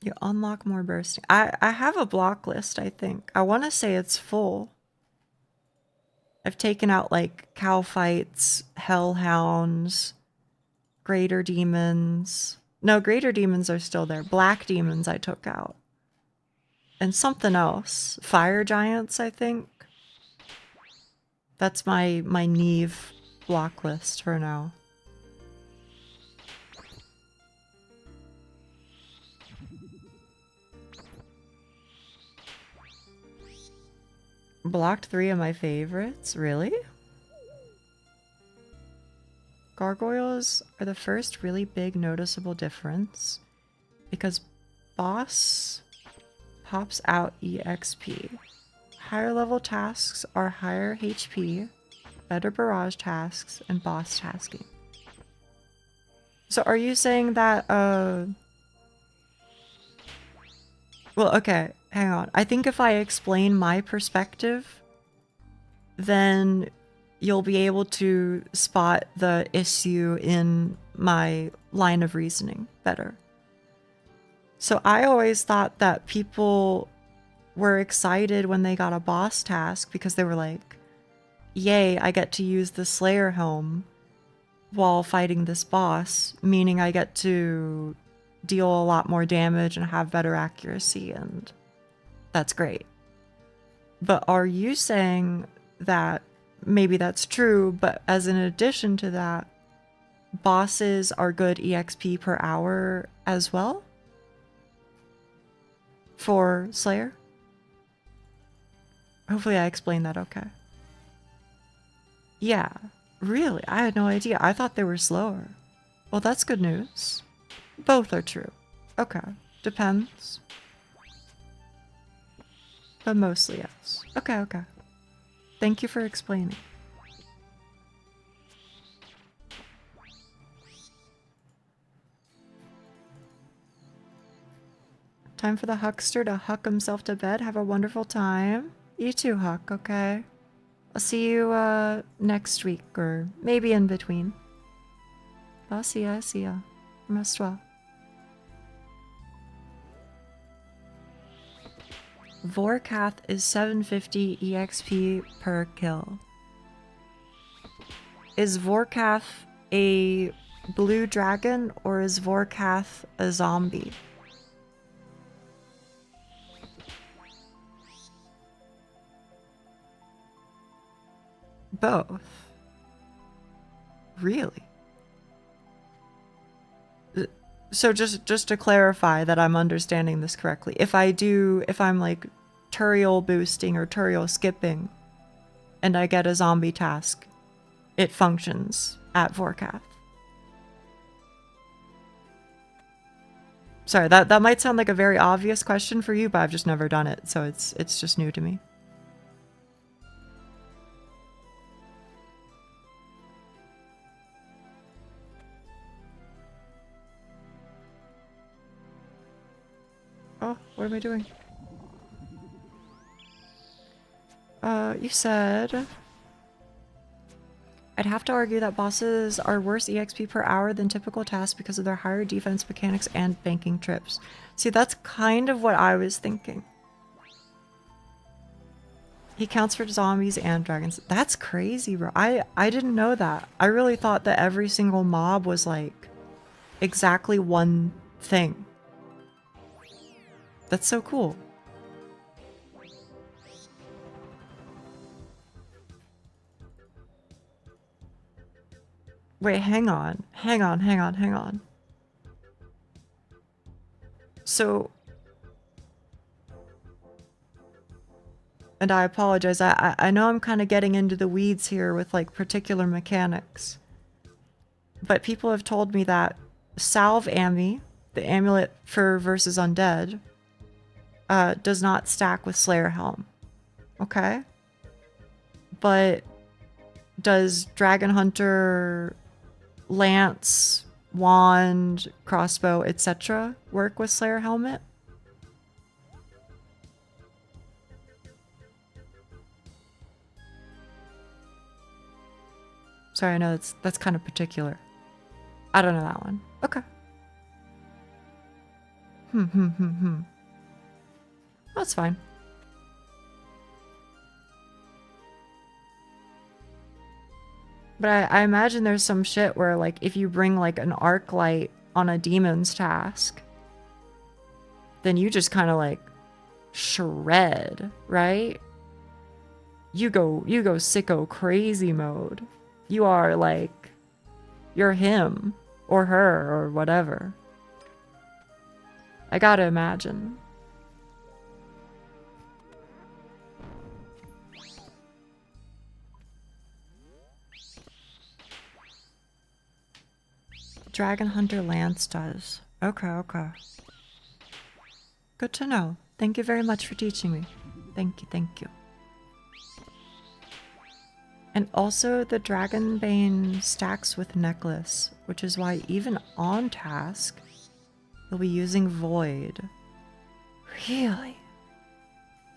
You unlock more bursting. I have a block list, I think. I want to say it's full. I've taken out like cow fights, hellhounds, greater demons. No, greater demons are still there. Black demons I took out. And something else. Fire giants, I think. That's my Neve block list for now. Blocked 3 of my favorites? Really? Gargoyles are the first really big noticeable difference because boss pops out EXP. Higher level tasks are higher HP, better barrage tasks, and boss tasking. So are you saying that, well, okay, hang on. I think if I explain my perspective, then you'll be able to spot the issue in my line of reasoning better. So I always thought that people were excited when they got a boss task because they were like, yay, I get to use the Slayer helm while fighting this boss, meaning I get to deal a lot more damage and have better accuracy, and that's great. But are you saying that maybe that's true, but as an addition to that, bosses are good EXP per hour as well? For Slayer? Hopefully I explained that okay. Yeah, really? I had no idea. I thought they were slower. Well, that's good news. Both are true. Okay. Depends. But mostly yes. Okay, okay. Thank you for explaining. Time for the huckster to huck himself to bed. Have a wonderful time. You too, Huck, okay? I'll see you next week, or maybe in between. I'll see ya, see ya. Rest well. Vorkath is 750 EXP per kill. Is Vorkath a blue dragon or is Vorkath a zombie? Both. Really? So just to clarify that I'm understanding this correctly, if I'm like Turiel boosting or Turiel skipping and I get a zombie task, it functions at Vorkath. Sorry, that might sound like a very obvious question for you, but I've just never done it, so it's just new to me. Oh, what am I doing? You said... I'd have to argue that bosses are worse EXP per hour than typical tasks because of their higher defense mechanics and banking trips. See, that's kind of what I was thinking. He counts for zombies and dragons. That's crazy, bro. I didn't know that. I really thought that every single mob was like exactly one thing. That's so cool. Wait, hang on. Hang on, hang on, hang on. So... And I apologize, I know I'm kind of getting into the weeds here with like particular mechanics. But people have told me that Salve Ami, the amulet for versus undead, does not stack with Slayer Helm. Okay? But does Dragon Hunter, Lance, Wand, Crossbow, etc. work with Slayer Helmet? Sorry, I know that's kind of particular. I don't know that one. Okay. That's fine. But I imagine there's some shit where, like, if you bring, like, an arc light on a demon's task, then you just kind of, like, shred, right? You go sicko crazy mode. You are, like, you're him or her or whatever. I gotta imagine. Dragon Hunter Lance does. Okay, okay. Good to know. Thank you very much for teaching me. Thank you, thank you. And also the Dragonbane stacks with Necklace, which is why even on task, you'll be using Void. Really?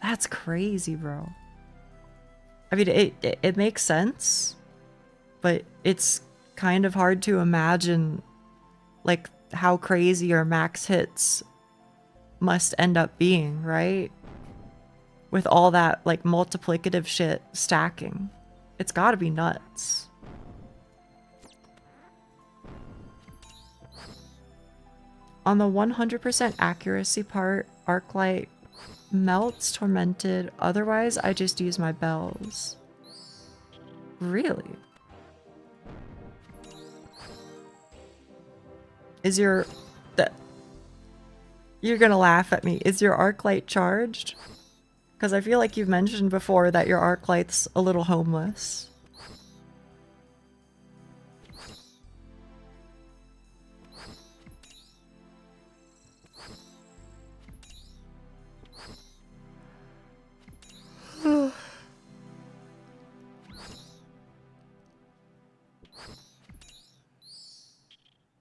That's crazy, bro. I mean, it makes sense, but it's kind of hard to imagine, like, how crazy your max hits must end up being, right? With all that, like, multiplicative shit stacking. It's gotta be nuts. On the 100% accuracy part, Arclight melts Tormented. Otherwise, I just use my bells. Really? Is your... You're gonna laugh at me. Is your Arclight charged? Because I feel like you've mentioned before that your Arclight's a little homeless.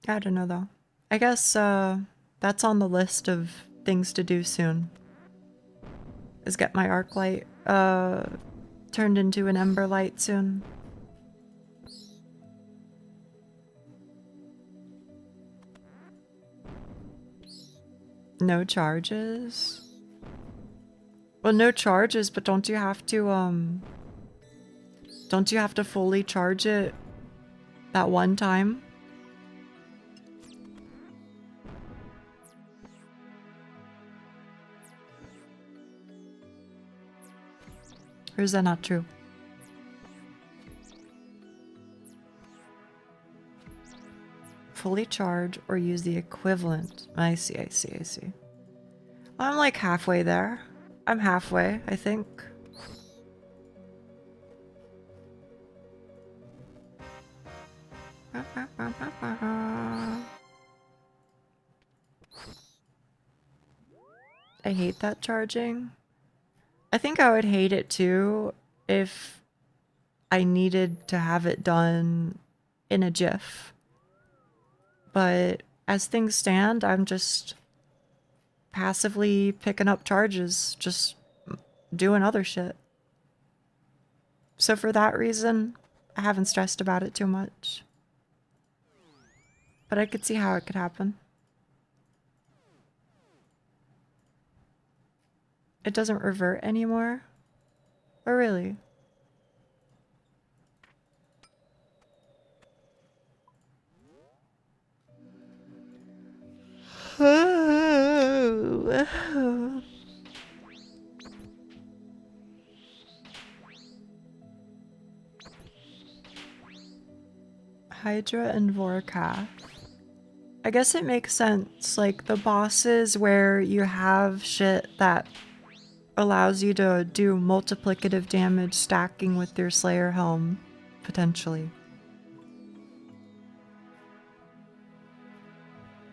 I don't know though. I guess that's on the list of things to do soon. Is get my arc light turned into an ember light soon. No charges? Well, no charges, but don't you have to fully charge it that one time? Or is that not true? Fully charge or use the equivalent. I see, I see, I see. I'm like halfway there. I'm halfway, I think. I hate that charging. I think I would hate it too if I needed to have it done in a jiff. But as things stand, I'm just passively picking up charges, just doing other shit. So for that reason, I haven't stressed about it too much. But I could see how it could happen. It doesn't revert anymore? Oh, really? Hydra and Vorkath. I guess it makes sense. Like the bosses where you have shit that allows you to do multiplicative damage stacking with your Slayer helm, potentially.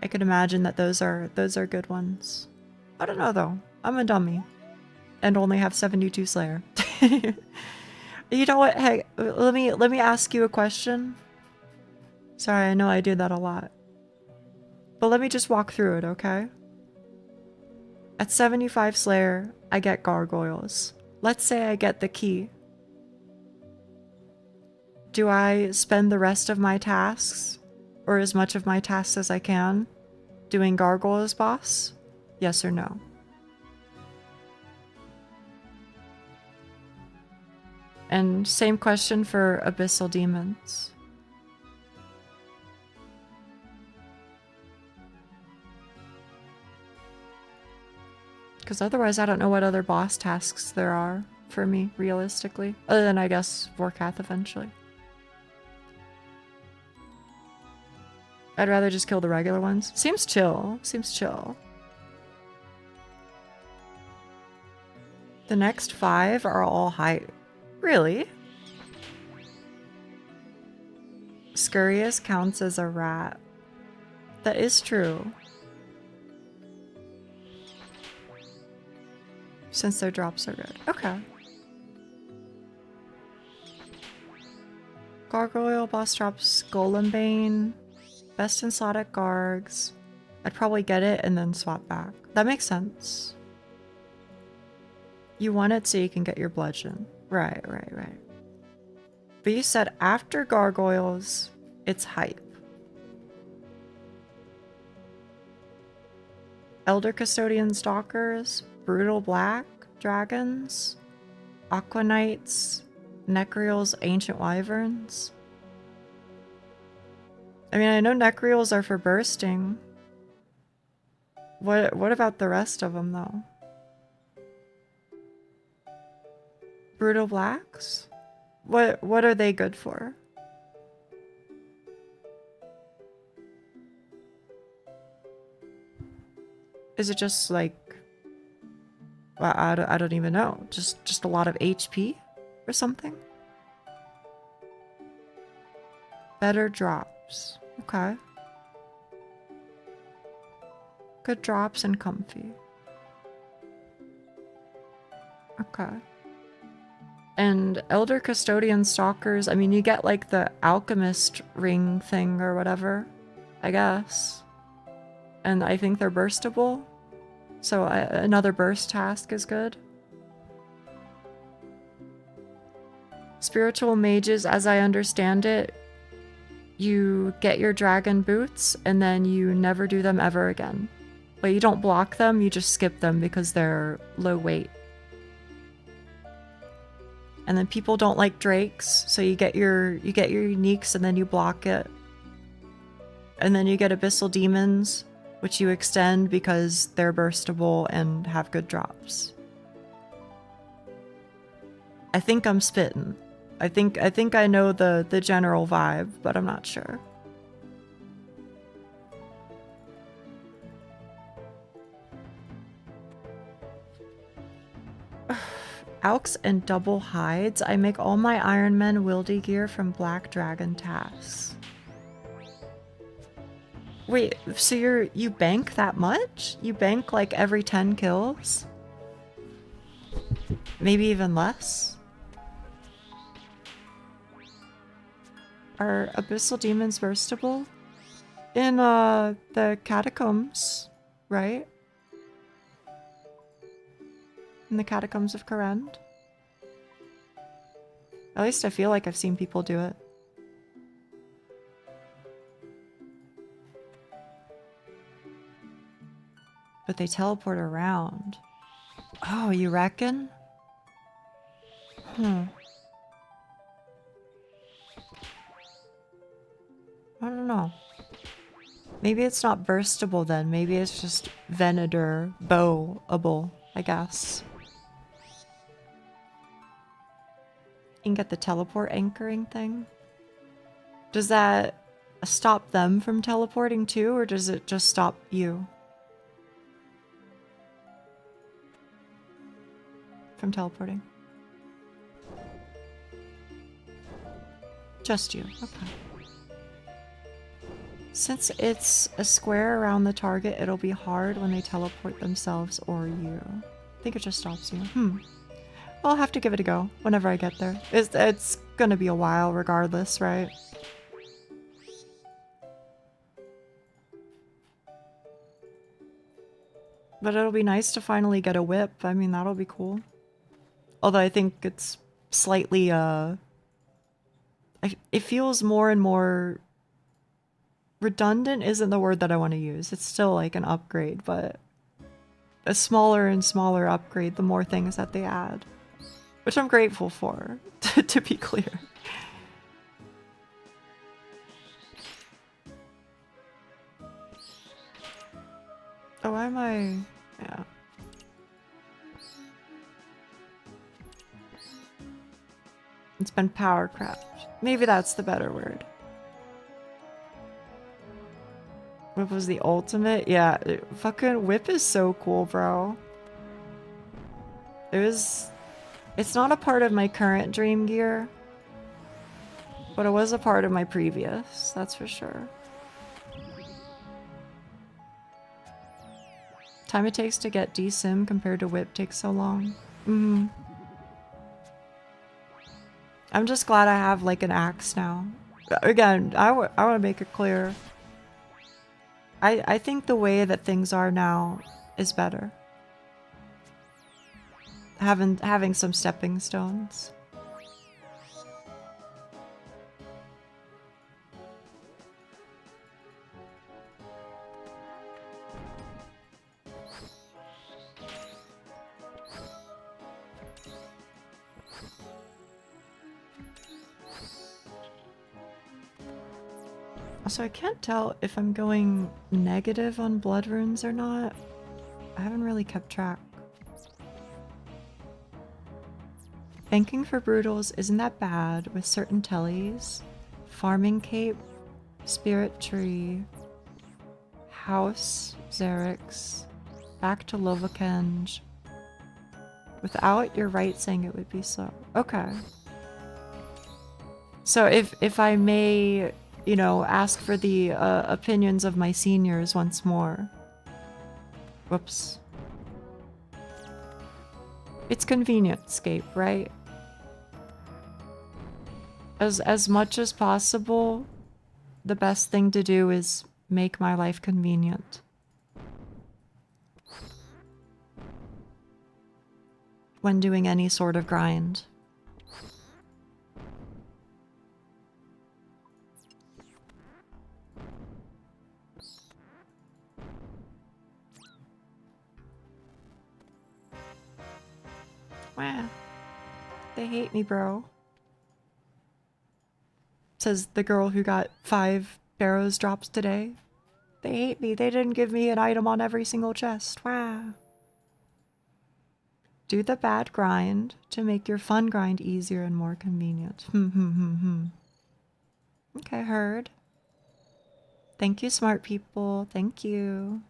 I could imagine that those are good ones. I don't know though. I'm a dummy and only have 72 Slayer. You know what? Hey, let me ask you a question. Sorry, I know I do that a lot. But let me just walk through it, okay? At 75 Slayer, I get gargoyles. Let's say I get the key. Do I spend the rest of my tasks, or as much of my tasks as I can, doing gargoyles boss? Yes or no? And same question for abyssal demons. Because otherwise I don't know what other boss tasks there are for me, realistically. Other than, I guess, Vorkath eventually. I'd rather just kill the regular ones. Seems chill. Seems chill. The next 5 are all high. Really? Scurrius counts as a rat. That is true. Since their drops are good. Okay. Gargoyle boss drops Golembane. Best in slot at Gargs. I'd probably get it and then swap back. That makes sense. You want it so you can get your bludgeon. Right. But you said after gargoyles, it's hype. Elder Custodian Stalkers, Brutal Black, Dragons, Aqua Knights, Necreals, Ancient Wyverns. I mean, I know Necreals are for bursting. What about the rest of them, though? Brutal Blacks? What are they good for? Is it just like... Well, I don't even know. Just a lot of HP or something? Better drops. Okay. Good drops and comfy. Okay. And Elder Custodian Stalkers, I mean, you get like the Alchemist ring thing or whatever, I guess. And I think they're burstable. So another burst task is good. Spiritual mages, as I understand it, you get your dragon boots and then you never do them ever again. But you don't block them, you just skip them because they're low weight. And then people don't like drakes, so you get your uniques and then you block it. And then you get abyssal demons, which you extend because they're burstable and have good drops. I think I'm spitting. I think I know the general vibe, but I'm not sure. Alks and double hides. I make all my Ironman wildy gear from Black Dragon tasks. Wait, so you bank that much? You bank like every 10 kills? Maybe even less? Are abyssal demons burstable? In the catacombs, right? In the catacombs of Korend? At least I feel like I've seen people do it. But they teleport around. Oh, you reckon? I don't know. Maybe it's not burstable then. Maybe it's just Venator bow-able, I guess. You can get the teleport anchoring thing. Does that stop them from teleporting too, or does it just stop you from teleporting? Just you, okay. Since it's a square around the target, it'll be hard when they teleport themselves or you. I think it just stops you. I'll have to give it a go whenever I get there. It's gonna be a while regardless, right? But it'll be nice to finally get a whip. I mean, that'll be cool. Although I think it's slightly, it feels more and more redundant isn't the word that I want to use. It's still like an upgrade, but a smaller and smaller upgrade the more things that they add. Which I'm grateful for, to be clear. Oh, why am I... Yeah. It's been power crept. Maybe that's the better word. Whip was the ultimate? Yeah, fucking Whip is so cool, bro. It's not a part of my current Dream Gear, but it was a part of my previous, that's for sure. Time it takes to get D-Sim compared to Whip takes so long. I'm just glad I have like an axe now. Again, I want to make it clear. I think the way that things are now is better. Having some stepping stones. Also, I can't tell if I'm going negative on blood runes or not. I haven't really kept track. Banking for brutals isn't that bad with certain tellies. Farming cape, spirit tree, house, Xerix, back to Lovakenge. Without, you're right saying it would be slow. Okay. So if I may, you know, ask for the opinions of my seniors once more. Whoops. It's convenient, Scape, right? As much as possible, the best thing to do is make my life convenient. When doing any sort of grind. Wow. They hate me, bro. Says the girl who got 5 barrows drops today. They hate me. They didn't give me an item on every single chest. Wow. Do the bad grind to make your fun grind easier and more convenient. Okay, heard. Thank you, smart people. Thank you.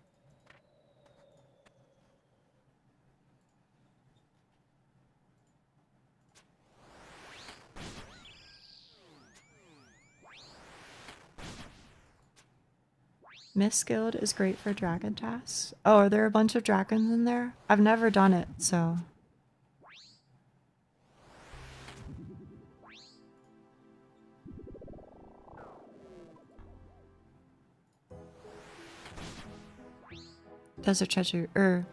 Miss Guild is great for dragon tasks. Oh, are there a bunch of dragons in there? I've never done it, so... Desert Treasure,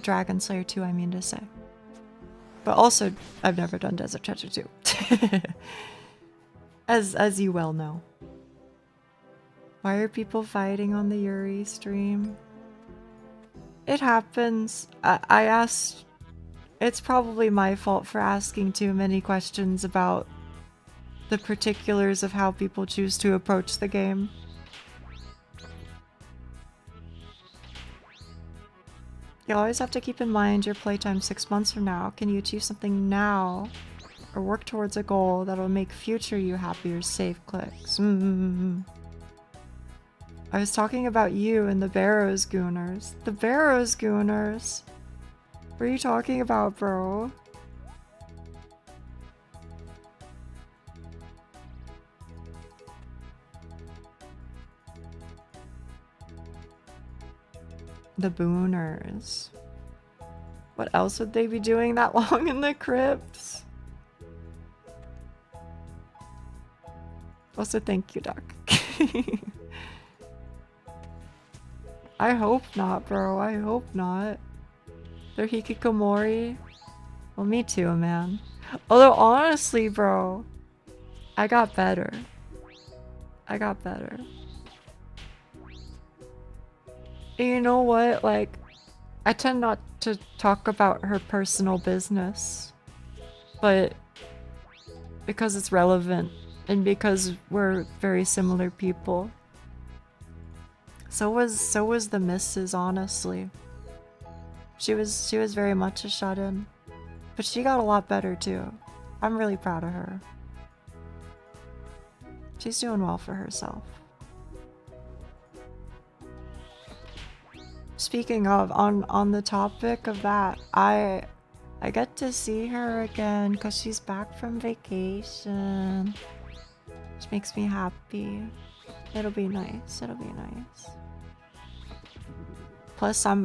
Dragon Slayer 2, I mean to say. But also, I've never done Desert Treasure 2. As you well know. Why are people fighting on the Yuri stream? It happens. I asked... It's probably my fault for asking too many questions about the particulars of how people choose to approach the game. You always have to keep in mind your playtime 6 months from now. Can you achieve something now? or work towards a goal that'll make future you happier. Save clicks. I was talking about you and the Barrows Gooners. The Barrows Gooners? What are you talking about, bro? The Booners. What else would they be doing that long in the crypts? Also, thank you, Duck. I hope not, bro. I hope not. They're hikikomori. Well, me too, man. Although, honestly, bro, I got better. I got better. And you know what? Like, I tend not to talk about her personal business, but because it's relevant and because we're very similar people. So was the missus, honestly. She was very much a shut-in, but she got a lot better too. I'm really proud of her. She's doing well for herself. Speaking of, on the topic of that, I get to see her again because she's back from vacation, which makes me happy. It'll be nice. It'll be nice. Plus, I'm,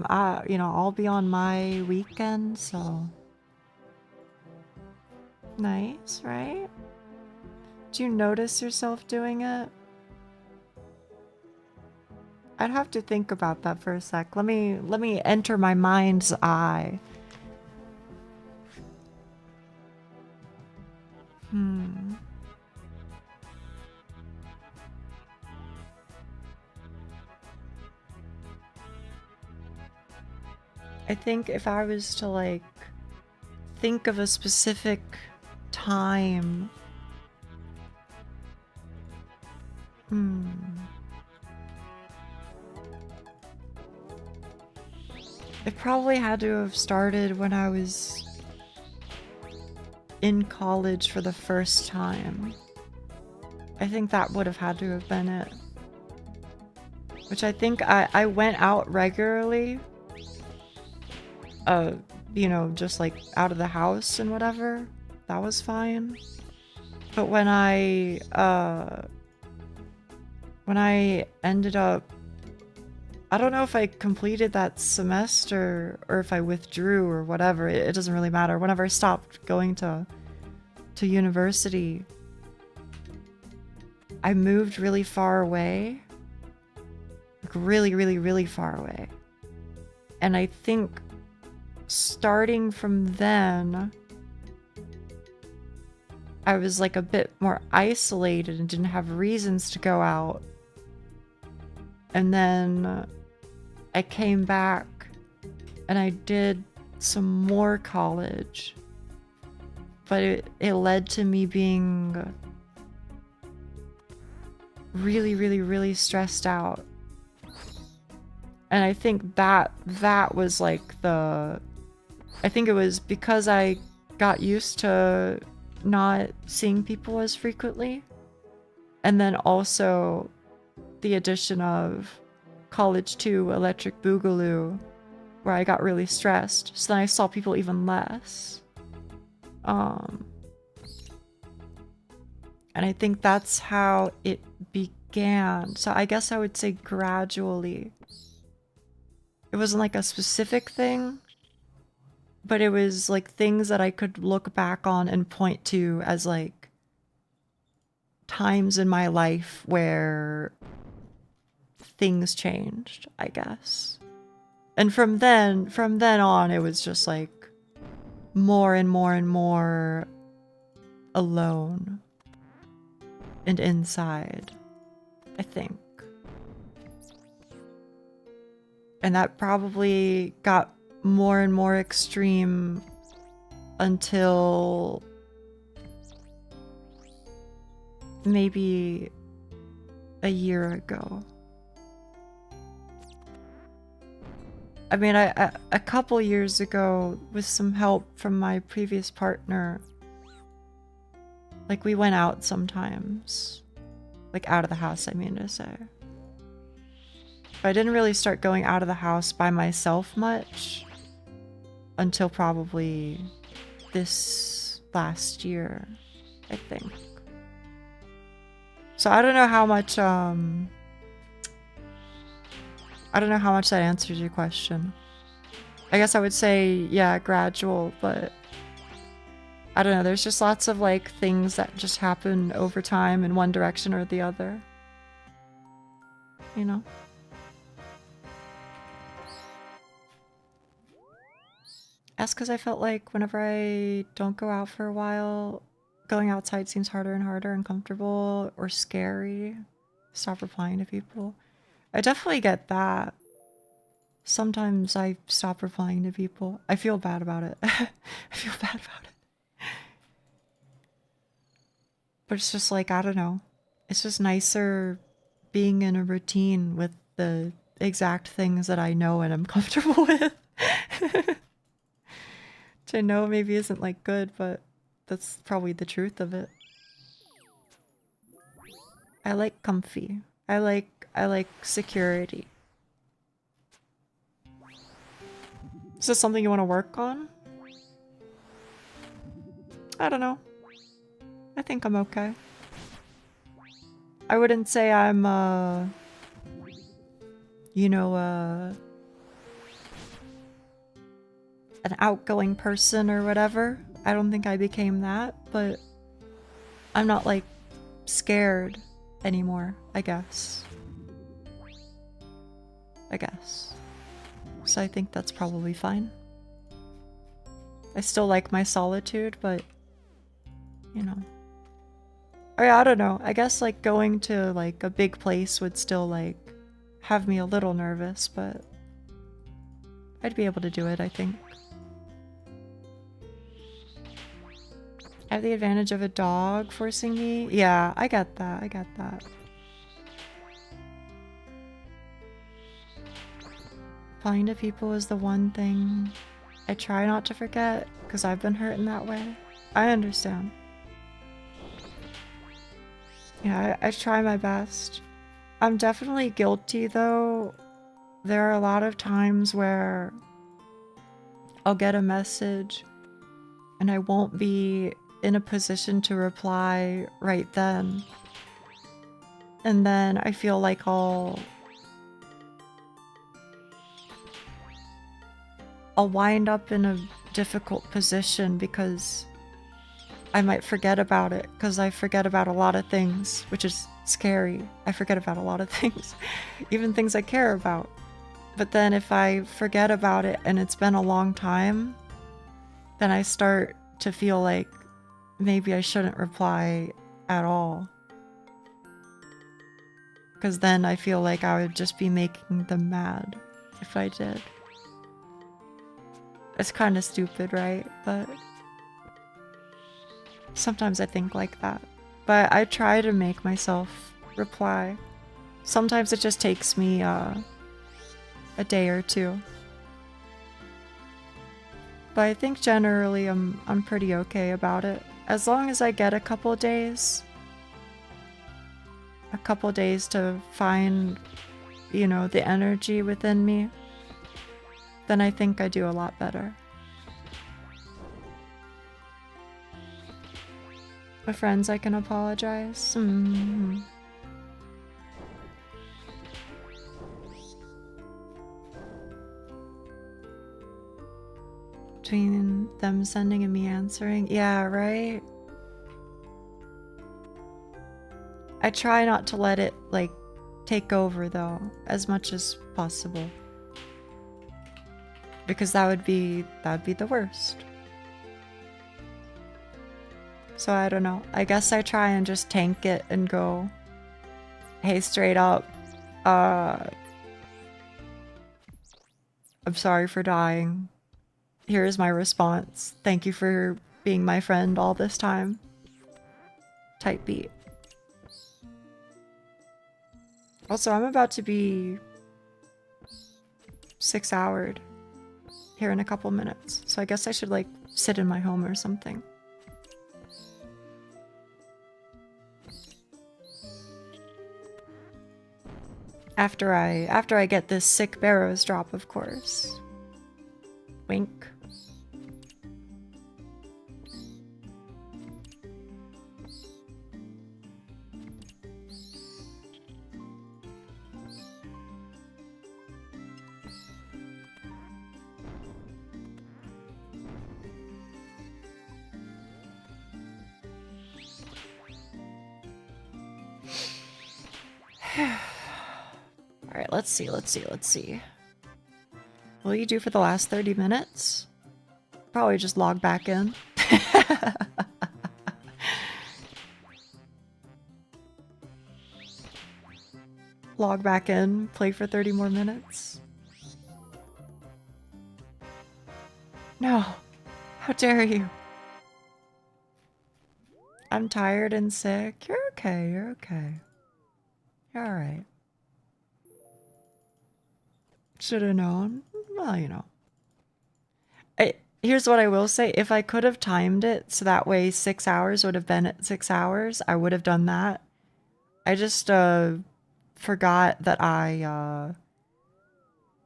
you know, I'll be on my weekend, so nice, right? Do you notice yourself doing it? I'd have to think about that for a sec. Let me enter my mind's eye. I think if I was to like think of a specific time, it probably had to have started when I was in college for the first time. I think that would have had to have been it. Which I think I went out regularly. You know, just like out of the house and whatever. That was fine. But when I ended up, I don't know if I completed that semester or if I withdrew or whatever. It doesn't really matter. Whenever I stopped going to university, I moved really far away. Like really, really, really far away. And I think starting from then, I was like a bit more isolated and didn't have reasons to go out. And then I came back and I did some more college, but it led to me being really, really, really stressed out. And I think that was like I think it was because I got used to not seeing people as frequently. And then also the addition of College 2 Electric Boogaloo, where I got really stressed. So then I saw people even less. And I think that's how it began. So I guess I would say gradually. It wasn't like a specific thing, but it was like things that I could look back on and point to as like times in my life where things changed, I guess. And from then on, it was just like more and more and more alone and inside, I think. And that probably got more and more extreme until maybe a year ago. I mean, a couple years ago, with some help from my previous partner, Like, we went out sometimes. Like, out of the house, I mean to say. But I didn't really start going out of the house by myself much until probably this last year, I think. So I don't know how much, I don't know how much that answers your question. I guess I would say, yeah, gradual, but I don't know. There's just lots of like things that just happen over time in one direction or the other. You know? That's because I felt like whenever I don't go out for a while, going outside seems harder and harder, uncomfortable, or scary. Stop replying to people. I definitely get that. Sometimes I stop replying to people. I feel bad about it. I feel bad about it. But it's just like, I don't know. It's just nicer being in a routine with the exact things that I know and I'm comfortable with. Which I know maybe isn't like good, but that's probably the truth of it. I like comfy. I like security. Is this something you want to work on? I don't know. I think I'm okay. I wouldn't say I'm, you know, an outgoing person or whatever. I don't think I became that, but I'm not, like, scared anymore, I guess. So I think that's probably fine. I still like my solitude, but, you know. I don't know. I guess, like, going to, like, a big place would still, like, have me a little nervous, but I'd be able to do it, I think. I have the advantage of a dog forcing me. Yeah, I get that. I get that. Replying to people is the one thing I try not to forget, because I've been hurt in that way. I understand. Yeah, I try my best. I'm definitely guilty, though. There are a lot of times where I'll get a message and I won't be in a position to reply right then. And then I feel like I'll wind up in a difficult position because I might forget about it, because I forget about a lot of things, which is scary. I forget about a lot of things, even things I care about. But then if I forget about it and it's been a long time, then I start to feel like maybe I shouldn't reply at all. Because then I feel like I would just be making them mad if I did. It's kind of stupid, right? But sometimes I think like that. But I try to make myself reply. Sometimes it just takes me a day or two. But I think generally I'm pretty okay about it. As long as I get a couple days to find, you know, the energy within me, then I think I do a lot better. With friends, I can apologize. Between them sending and me answering. Yeah, right? I try not to let it, like, take over, though, as much as possible. Because that would be the worst. So I don't know. I guess I try and just tank it and go, hey, straight up, I'm sorry for dying. Here is my response. Thank you for being my friend all this time. Type beat. Also, I'm about to be 6-houred here in a couple minutes. So I guess I should, like, sit in my home or something. After I get this sick barrows drop, of course. Wink. Alright, let's see. What will you do for the last 30 minutes? Probably just log back in. Log back in, play for 30 more minutes. No! How dare you? I'm tired and sick. You're okay, you're okay. You're alright. Should have known. Well, you know. Here's what I will say. If I could have timed it so that way 6 hours would have been at 6 hours, I would have done that. I just forgot that I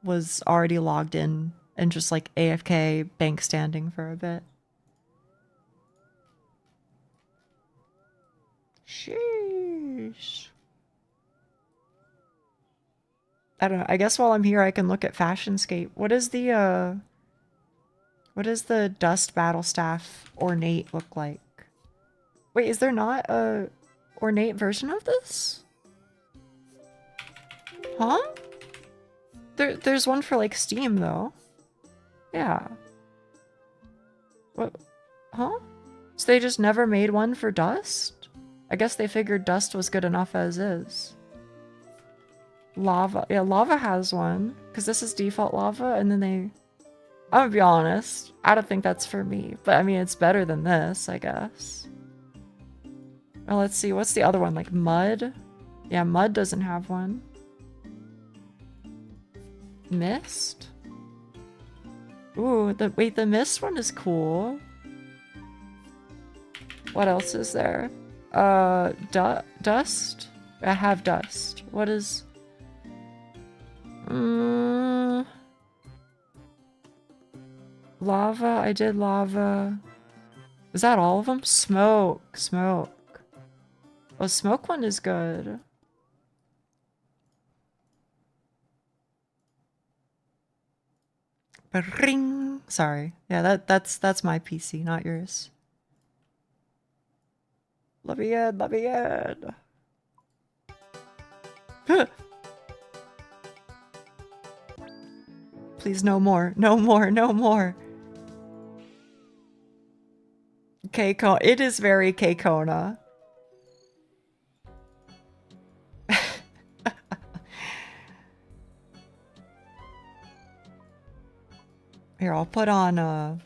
was already logged in and just like AFK bank standing for a bit. Sheesh. I don't know. I guess while I'm here, I can look at Fashionscape. What is the Dust Battle Staff Ornate look like? Wait, is there not a ornate version of this? Huh? There's one for like Steam though. Yeah. What? Huh? So they just never made one for Dust? I guess they figured Dust was good enough as is. Lava. Yeah, Lava has one. Because this is default Lava, and then they... I'm gonna be honest. I don't think that's for me. But, I mean, it's better than this, I guess. Well, let's see. What's the other one? Like, Mud? Yeah, Mud doesn't have one. Mist? Ooh, wait, the Mist one is cool. What else is there? Dust? I have Dust. What is... Lava? I did Lava. Is that all of them? Smoke. Smoke. Oh, Smoke one is good. Ring. Sorry. Yeah, that's my PC, not yours. Let me in. Let me in. Please, no more. No more. No more. K-Kona. It is very K-Kona. Here, I'll put on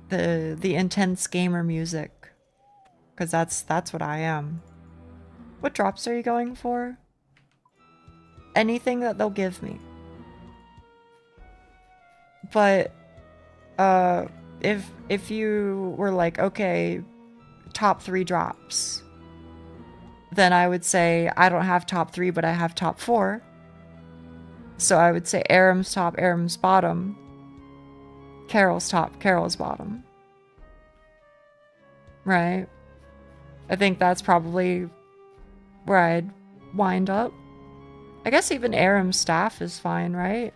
the intense gamer music. Because that's what I am. What drops are you going for? Anything that they'll give me. But if you were like, okay, top 3 drops, then I would say I don't have top 3, but I have top 4. So I would say Aram's top, Aram's bottom, Carol's top, Carol's bottom. Right? I think that's probably where I'd wind up. I guess even Aram's staff is fine, right?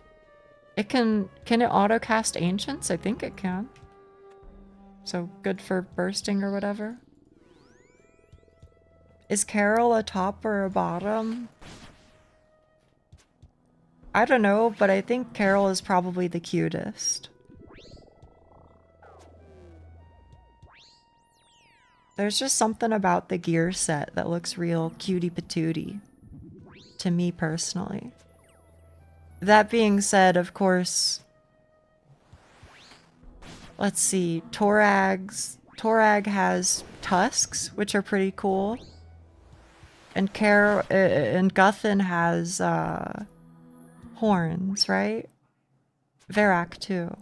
It can it auto-cast Ancients? I think it can. So good for bursting or whatever. Is Carol a top or a bottom? I don't know, but I think Carol is probably the cutest. There's just something about the gear set that looks real cutie patootie to me personally. That being said, of course, let's see, Torag has tusks, which are pretty cool. And Guthin has horns, right? Varak too.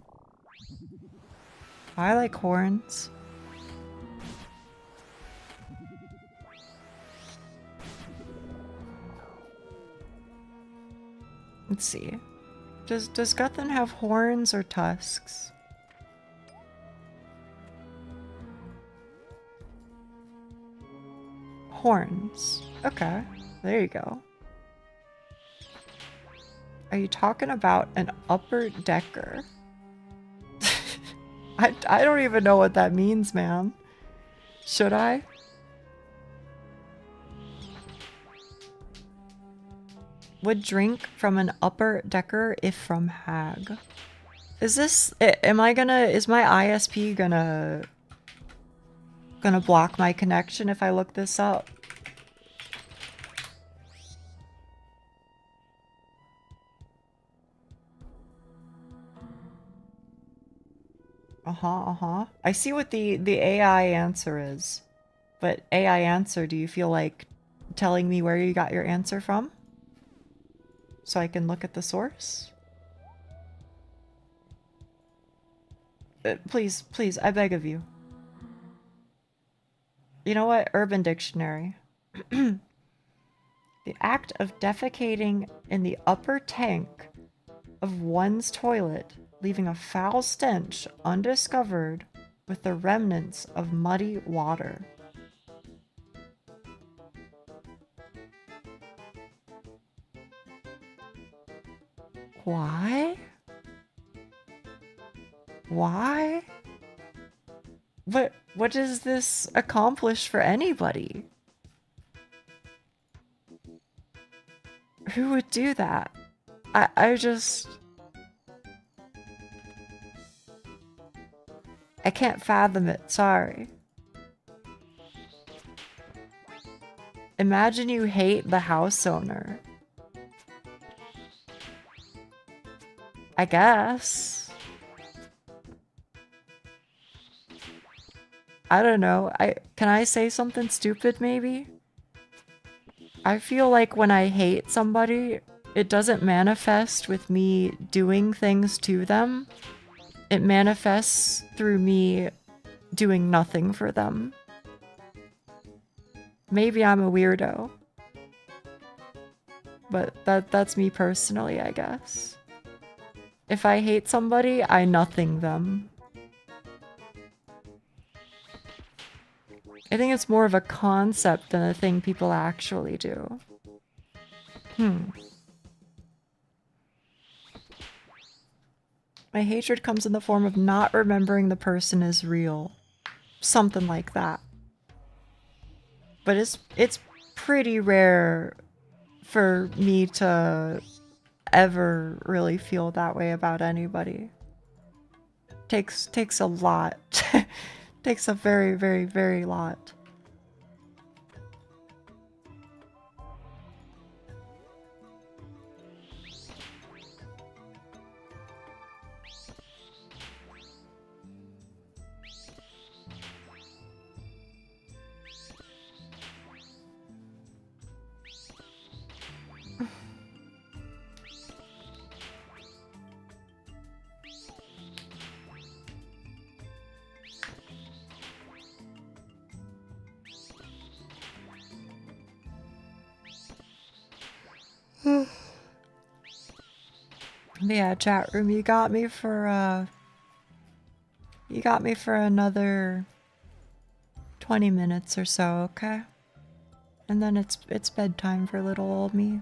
I like horns. Let's see. Does Guthan have horns or tusks? Horns. Okay, there you go. Are you talking about an upper decker? I don't even know what that means, man. Should I? Would drink from an upper decker if from hag. Is this, is my ISP gonna block my connection if I look this up? I see what the AI answer is. But AI answer, do you feel like telling me where you got your answer from? So I can look at the source? Please, please, I beg of you. You know what? Urban Dictionary. The act of defecating in the upper tank of one's toilet, leaving a foul stench undiscovered with the remnants of muddy water. Why? Why? What does this accomplish for anybody? Who would do that? I just... I can't fathom it, sorry. Imagine you hate the house owner. I guess. I don't know. Can I say something stupid maybe? I feel like when I hate somebody, it doesn't manifest with me doing things to them. It manifests through me doing nothing for them. Maybe I'm a weirdo. But that's me personally, I guess. If I hate somebody, I nothing them. I think it's more of a concept than a thing people actually do. My hatred comes in the form of not remembering the person is real. Something like that. But it's pretty rare for me to ever really feel that way about anybody. Takes a lot. Takes a very, very, very lot. Yeah, chat room, you got me for another 20 minutes or so, okay? And then it's bedtime for little old me.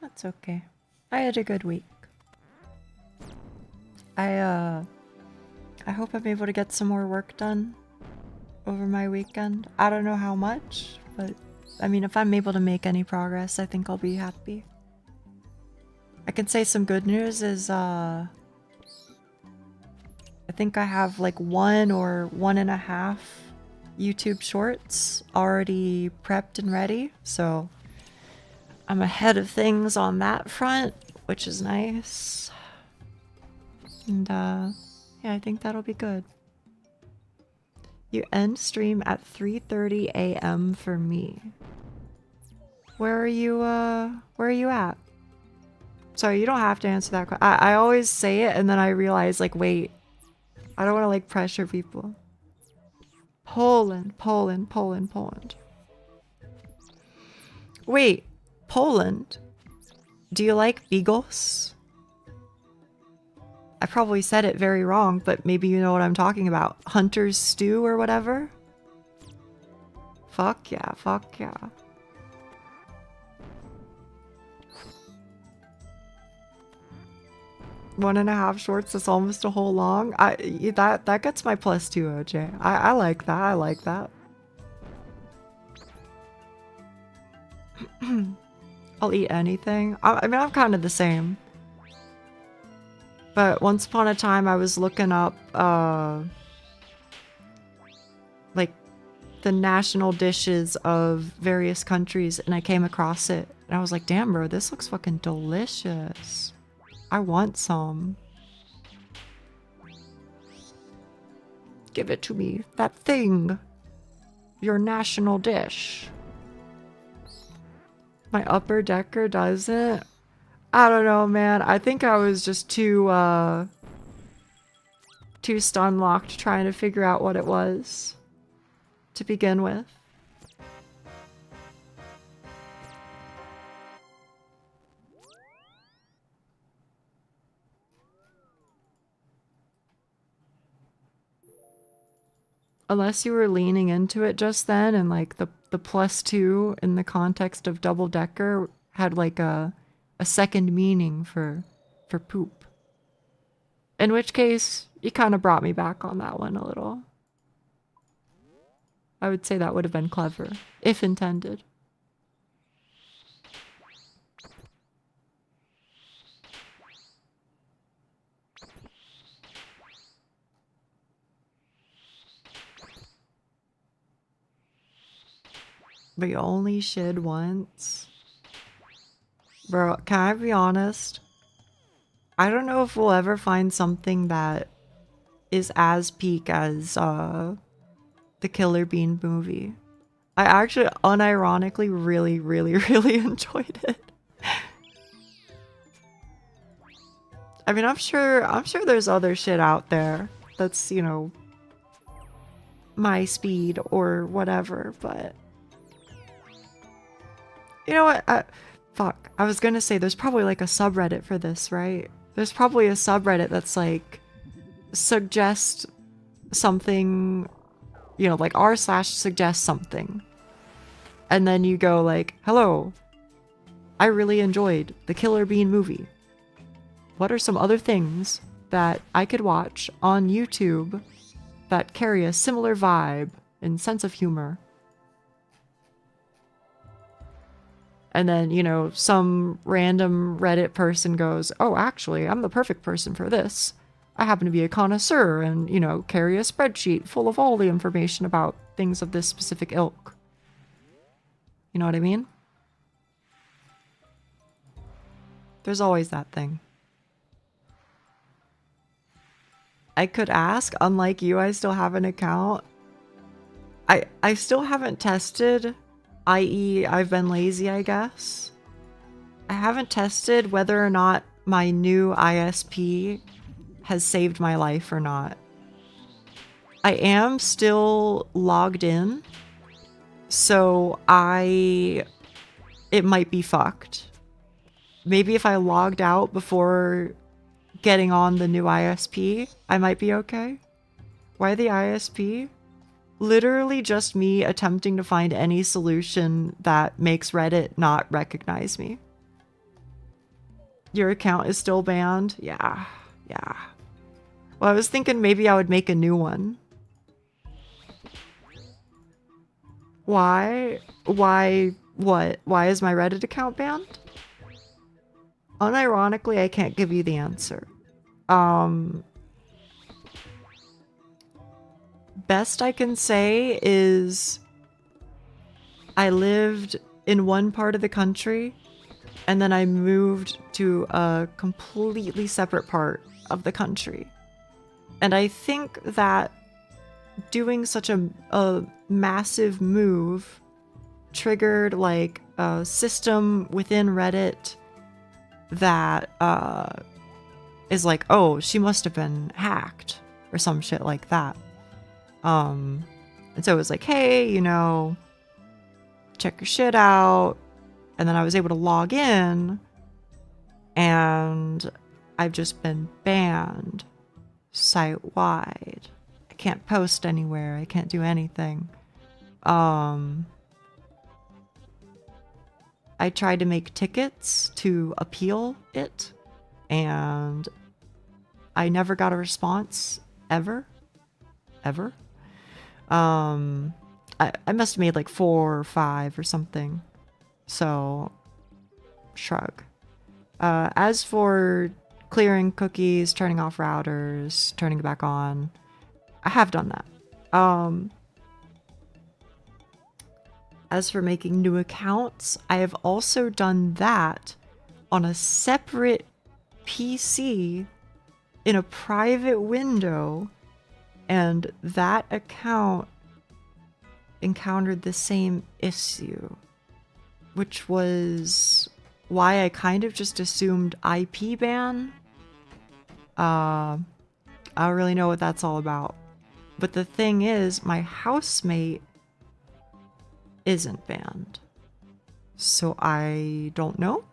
That's okay. I had a good week. I hope I'm able to get some more work done over my weekend. I don't know how much, but I mean, if I'm able to make any progress, I think I'll be happy. I can say some good news is, I think I have like 1 or 1.5 YouTube shorts already prepped and ready, so I'm ahead of things on that front, which is nice. And yeah, I think that'll be good. You end stream at 3:30 a.m. for me. Where are you at? Sorry, you don't have to answer that question. I always say it and then I realize, like, wait, I don't want to, like, pressure people. Poland, Poland, Poland, Poland. Wait, Poland? Do you like beagles? I probably said it very wrong, but maybe you know what I'm talking about. Hunter's stew or whatever? Fuck yeah, fuck yeah. One and a half shorts, that's almost a whole long. That gets my +2, OJ. I like that, I like that. I'll eat anything. I mean, I'm kind of the same. But once upon a time, I was looking up, like, the national dishes of various countries, and I came across it. And I was like, damn, bro, this looks fucking delicious. I want some. Give it to me. That thing. Your national dish. My upper decker doesn't. I don't know, man. I think I was just too stun locked trying to figure out what it was to begin with. Unless you were leaning into it just then and like the +2 in the context of double decker had like a second meaning for poop. In which case, you kind of brought me back on that one a little. I would say that would have been clever, if intended. But you only shid once? Bro, can I be honest? I don't know if we'll ever find something that is as peak as the Killer Bean movie. I actually unironically really, really, really enjoyed it. I mean, I'm sure there's other shit out there that's, you know, my speed or whatever, but you know what? Fuck. I was gonna say there's probably like a subreddit for this, right? There's probably a subreddit that's like suggest something, you know, like r/suggest something. And then you go like, hello, I really enjoyed the Killer Bean movie. What are some other things that I could watch on YouTube that carry a similar vibe and sense of humor? And then, you know, some random Reddit person goes, oh, actually, I'm the perfect person for this. I happen to be a connoisseur and, you know, carry a spreadsheet full of all the information about things of this specific ilk. You know what I mean? There's always that thing. I could ask, unlike you, I still have an account. I still haven't tested, i.e. I've been lazy, I guess. I haven't tested whether or not my new ISP has saved my life or not. I am still logged in, so it might be fucked. Maybe if I logged out before getting on the new ISP, I might be okay. Why the ISP? Literally just me attempting to find any solution that makes Reddit not recognize me. Your account is still banned? Yeah. Well, I was thinking maybe I would make a new one. Why? Why what? Why is my Reddit account banned? Unironically, I can't give you the answer. Best I can say is I lived in one part of the country and then I moved to a completely separate part of the country. And I think that doing such a massive move triggered like a system within Reddit that is like, oh, she must have been hacked or some shit like that. And so it was like, hey, you know, check your shit out. And then I was able to log in, and I've just been banned site-wide. I can't post anywhere. I can't do anything. I tried to make tickets to appeal it, and I never got a response, ever. I must have made like 4 or 5 or something. So, shrug. As for clearing cookies, turning off routers, turning it back on, I have done that. As for making new accounts, I have also done that on a separate PC in a private window, and that account encountered the same issue, which was why I kind of just assumed IP ban. I don't really know what that's all about. But the thing is, my housemate isn't banned. So I don't know.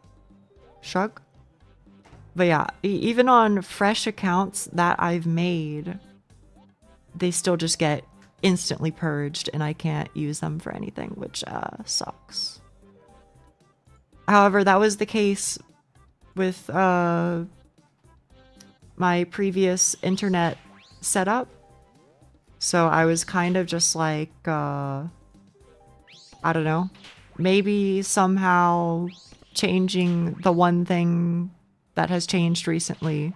Shrug. But yeah, even on fresh accounts that I've made, they still just get instantly purged and I can't use them for anything, which sucks. However, that was the case with my previous internet setup. So I was kind of just like, I don't know, maybe somehow changing the one thing that has changed recently,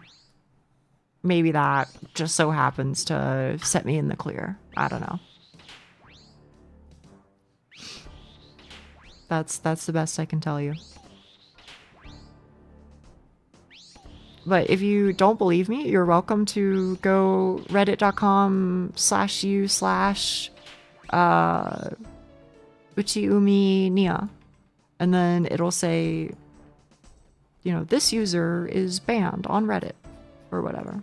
maybe that just so happens to set me in the clear. I don't know. That's the best I can tell you. But if you don't believe me, you're welcome to go reddit.com/u/uchiumi nia, and then it'll say, you know, this user is banned on Reddit or whatever.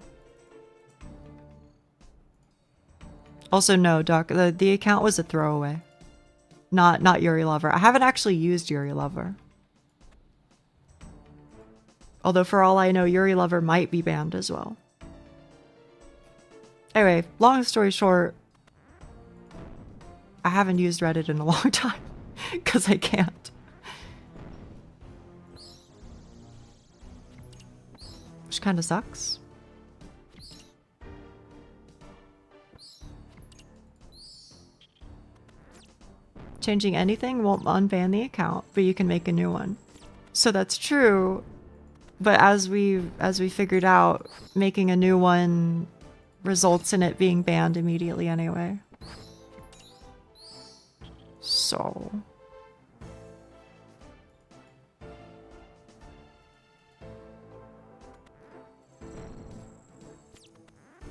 Also, no, Doc, the account was a throwaway. Not Yuri Lover. I haven't actually used Yuri Lover. Although for all I know, Yuri Lover might be banned as well. Anyway, long story short, I haven't used Reddit in a long time because I can't. Which kind of sucks. Changing anything won't unban the account, but you can make a new one. So that's true, but as we figured out, making a new one results in it being banned immediately anyway. So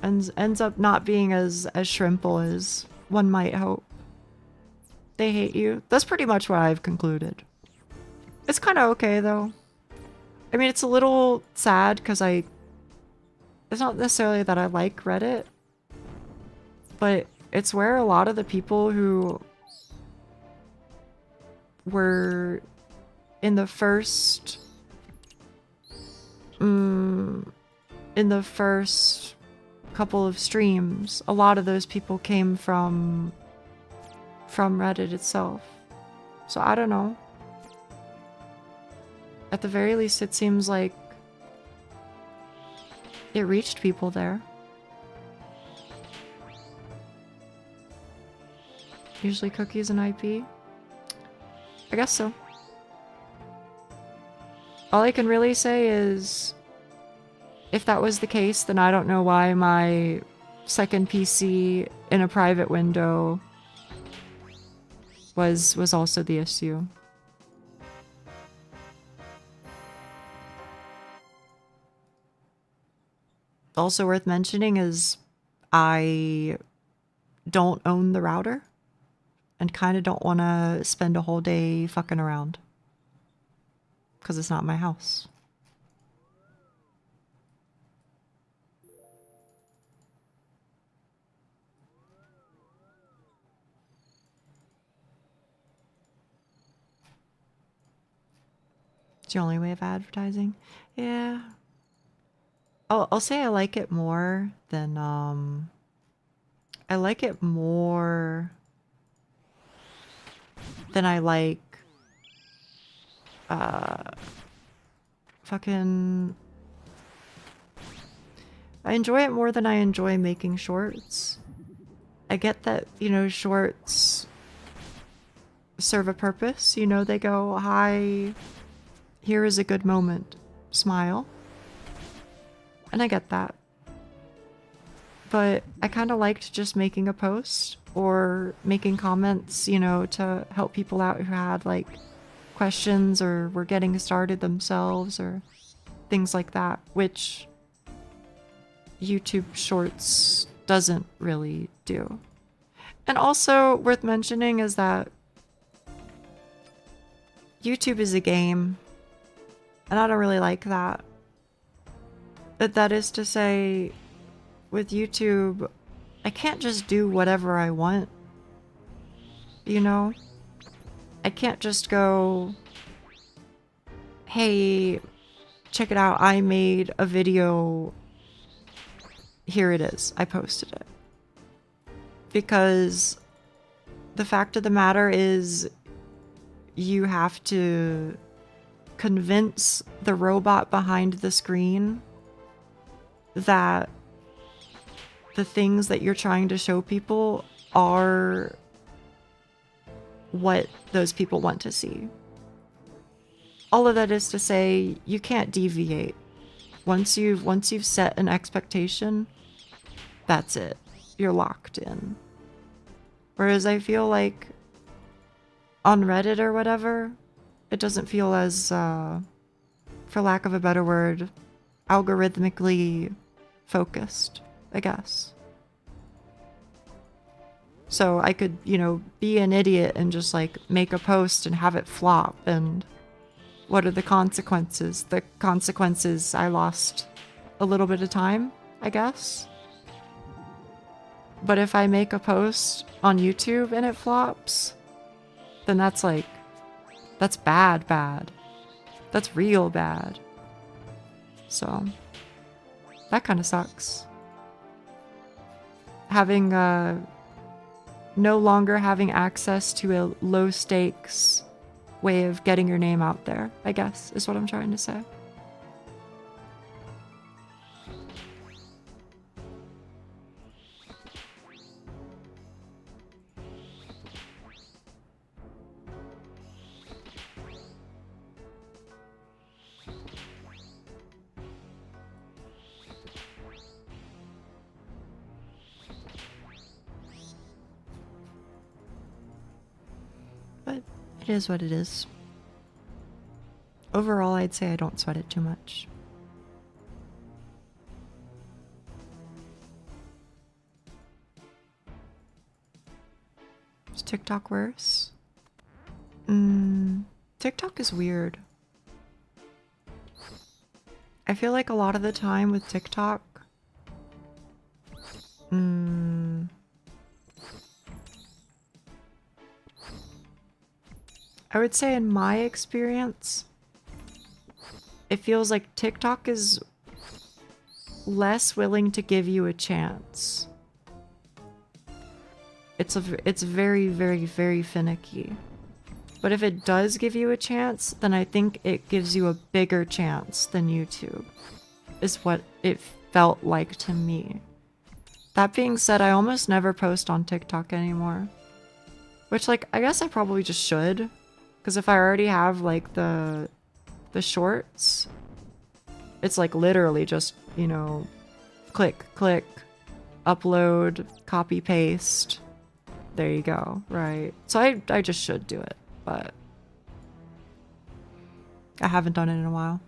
ends up not being as shrimple as one might hope. They hate you. That's pretty much what I've concluded. It's kind of okay though. I mean, it's a little sad because it's not necessarily that I like Reddit, but it's where a lot of the people who were in the first couple of streams, a lot of those people came from Reddit itself. So I don't know. At the very least, it seems like it reached people there. Usually cookies and IP? I guess so. All I can really say is, if that was the case, then I don't know why my second PC in a private window was also the issue. Also worth mentioning is I don't own the router and kind of don't want to spend a whole day fucking around because it's not my house. It's the only way of advertising. Yeah. I'll say I like it more than I like it more than I like fucking I enjoy it more than I enjoy making shorts. I get that, you know, shorts serve a purpose. You know, they go, hi, here is a good moment. Smile. And I get that. But I kind of liked just making a post or making comments, you know, to help people out who had like questions or were getting started themselves or things like that, which YouTube Shorts doesn't really do. And also worth mentioning is that YouTube is a game, and I don't really like that. But that is to say, with YouTube, I can't just do whatever I want. You know? I can't just go, hey, check it out, I made a video, here it is, I posted it. Because the fact of the matter is, you have to convince the robot behind the screen that the things that you're trying to show people are what those people want to see. All of that is to say, you can't deviate. Once you've set an expectation, that's it. You're locked in. Whereas I feel like on Reddit or whatever, it doesn't feel as, for lack of a better word, algorithmically focused, I guess. So I could, you know, be an idiot and just like make a post and have it flop, and what are the consequences? The consequences, I lost a little bit of time, I guess. But if I make a post on YouTube and it flops, then that's like, that's bad. That's real bad. So, that kind of sucks. Having, no longer having access to a low stakes way of getting your name out there, I guess, is what I'm trying to say. But it is what it is. Overall, I'd say I don't sweat it too much. Is TikTok worse? TikTok is weird. I feel like a lot of the time with TikTok, I would say in my experience, it feels like TikTok is less willing to give you a chance. It's very, very, very finicky. But if it does give you a chance, then I think it gives you a bigger chance than YouTube, is what it felt like to me. That being said, I almost never post on TikTok anymore. Which, like, I guess I probably just should. Because if I already have, like, the shorts, it's, like, literally just, you know, click, click, upload, copy, paste. There you go, right? So I just should do it, but I haven't done it in a while.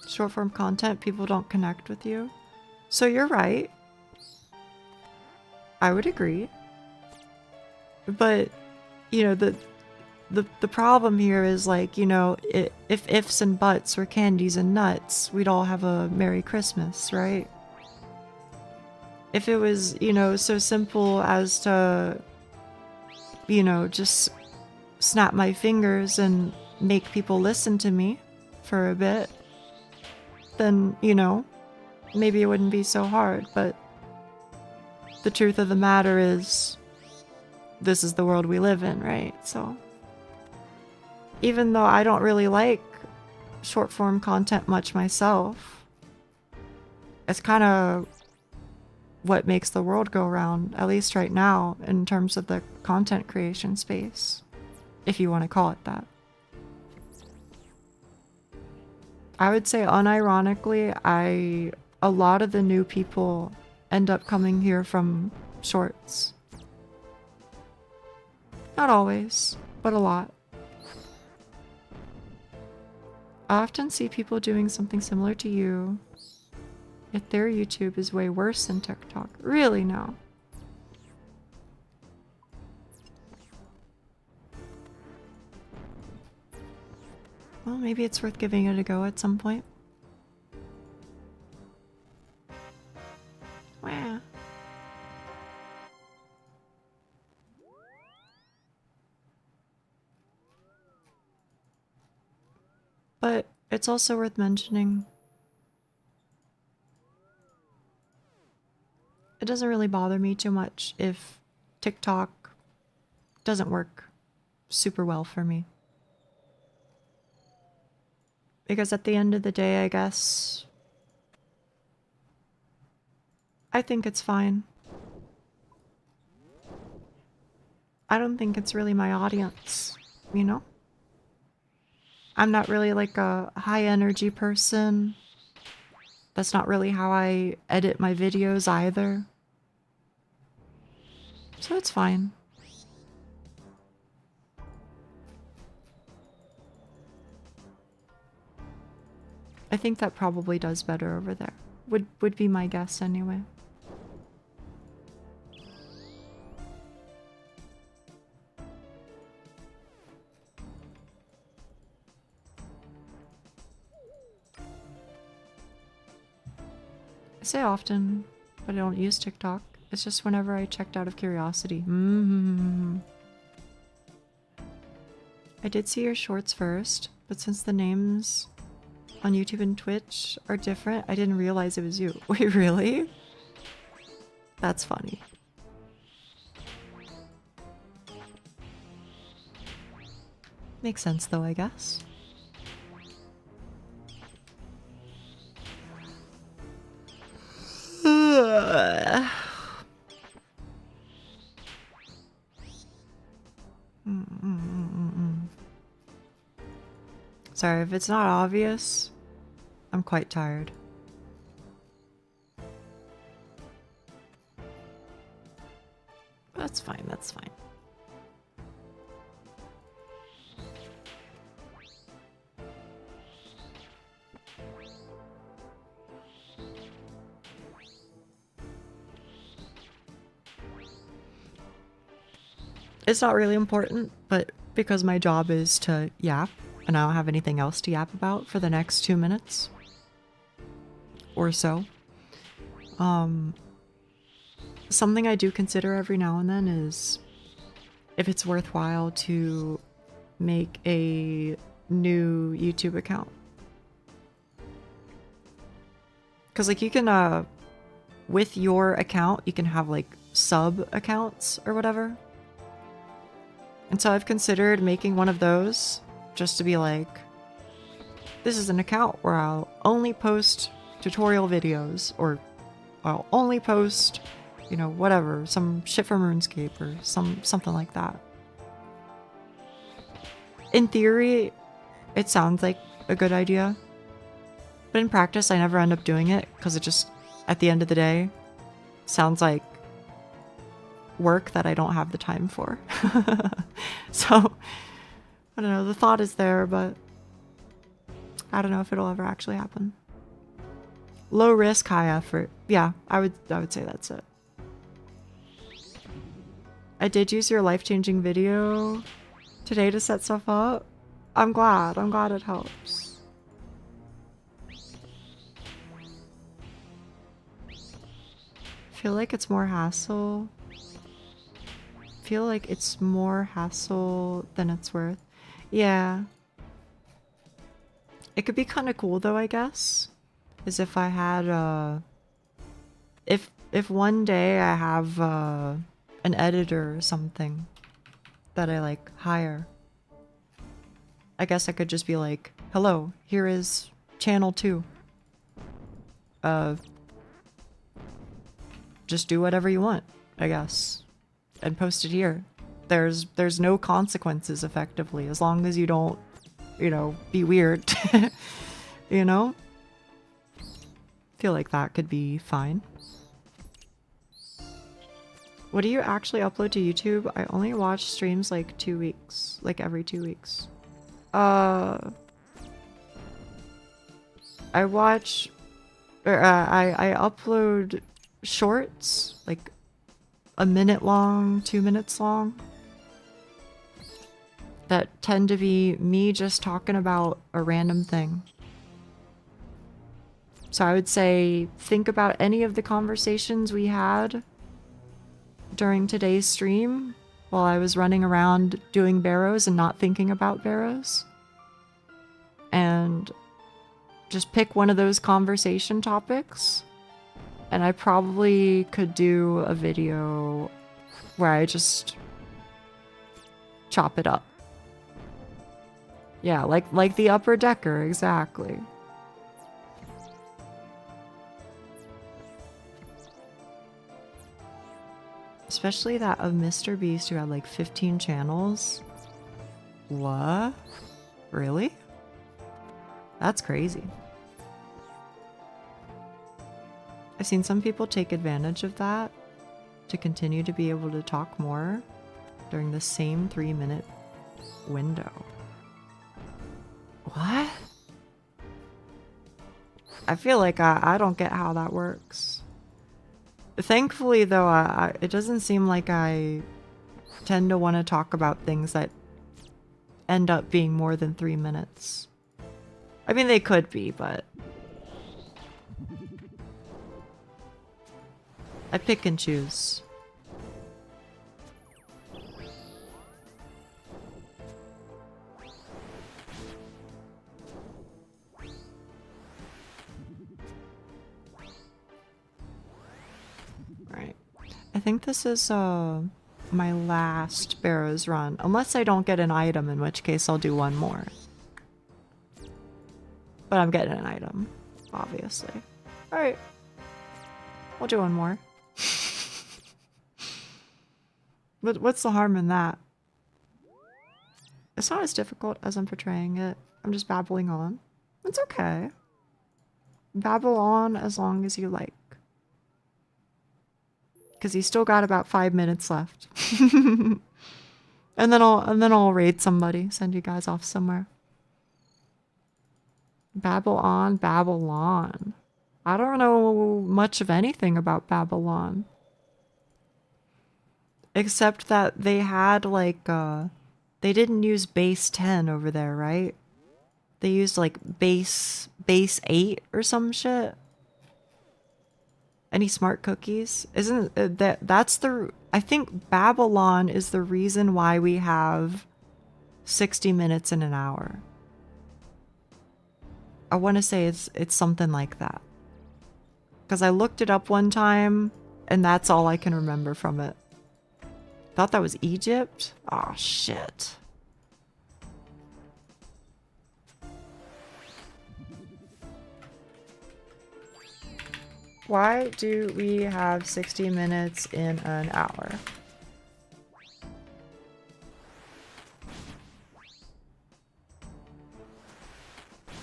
Short form content, people don't connect with you. So you're right. I would agree. But, you know, the problem here is, like, you know, if ifs and buts were candies and nuts, we'd all have a Merry Christmas, right? If it was, you know, so simple as to, you know, just snap my fingers and make people listen to me for a bit, then, you know, maybe it wouldn't be so hard. But the truth of the matter is, this is the world we live in, right? So even though I don't really like short form content much myself, it's kind of what makes the world go round, at least right now, in terms of the content creation space, if you want to call it that. I would say unironically, a lot of the new people end up coming here from shorts. Not always, but a lot. I often see people doing something similar to you, yet their YouTube is way worse than TikTok. Really now? Well, maybe it's worth giving it a go at some point. Wow. But it's also worth mentioning, it doesn't really bother me too much if TikTok doesn't work super well for me. Because at the end of the day, I guess, I think it's fine. I don't think it's really my audience, you know? I'm not really like a high energy person. That's not really how I edit my videos either. So it's fine. I think that probably does better over there. Would be my guess anyway. I say often, but I don't use TikTok. It's just whenever I checked out of curiosity. I did see your shorts first, but since the names on YouTube and Twitch are different, I didn't realize it was you. Wait, really? That's funny. Makes sense though, I guess. Sorry, if it's not obvious, I'm quite tired. That's fine, that's fine. It's not really important, but because my job is to yap, and I don't have anything else to yap about for the next 2 minutes or so. Something I do consider every now and then is if it's worthwhile to make a new YouTube account. Because like you can, with your account, you can have like sub accounts or whatever. And so I've considered making one of those just to be like, this is an account where I'll only post tutorial videos, or I'll only post, you know, whatever, some shit from RuneScape or something like that. In theory, it sounds like a good idea, but in practice, I never end up doing it because it just, at the end of the day, sounds like work that I don't have the time for. So, I don't know, the thought is there, but I don't know if it'll ever actually happen. Low risk, high effort. Yeah, I would say that's it. I did use your life-changing video today to set stuff up. I'm glad it helps. feel like it's more hassle. Feel like it's more hassle than it's worth. Yeah. It could be kind of cool though, I guess. Is if I had if one day I have an editor or something that I like hire. I guess I could just be like, hello, here is channel 2. Just do whatever you want, I guess. And post it here. There's no consequences effectively, as long as you don't, you know, be weird. You know? Feel like that could be fine. What do you actually upload to YouTube? I only watch streams like 2 weeks. Like every 2 weeks. I watch... Or, I upload shorts. Like a minute long, 2 minutes long. That tend to be me just talking about a random thing. So I would say, think about any of the conversations we had during today's stream while I was running around doing barrows and not thinking about barrows. And just pick one of those conversation topics. And I probably could do a video where I just chop it up. Yeah, like the upper decker, exactly. Especially that of Mr. Beast who had like 15 channels. What? Really? That's crazy. I've seen some people take advantage of that to continue to be able to talk more during the same 3-minute window. What? I feel like I don't get how that works. Thankfully, though, it doesn't seem like I tend to want to talk about things that end up being more than 3 minutes. I mean, they could be, but I pick and choose. Right. I think this is my last barrows run, unless I don't get an item, in which case I'll do one more. But I'm getting an item, obviously. Alright. I'll do one more. But what's the harm in that? It's not as difficult as I'm portraying it. I'm just babbling on. It's okay. Babble on as long as you like. Because you still got about 5 minutes left. and then I'll raid somebody, send you guys off somewhere. Babble on, Babylon. I don't know much of anything about Babylon. Except that they had like they didn't use base 10 over there, right? They used like base 8 or some shit. Any smart cookies? Isn't that's the... I think Babylon is the reason why we have 60 minutes in an hour. I want to say it's something like that. Because I looked it up one time, and that's all I can remember from it. Thought that was Egypt? Oh, shit. Why do we have 60 minutes in an hour?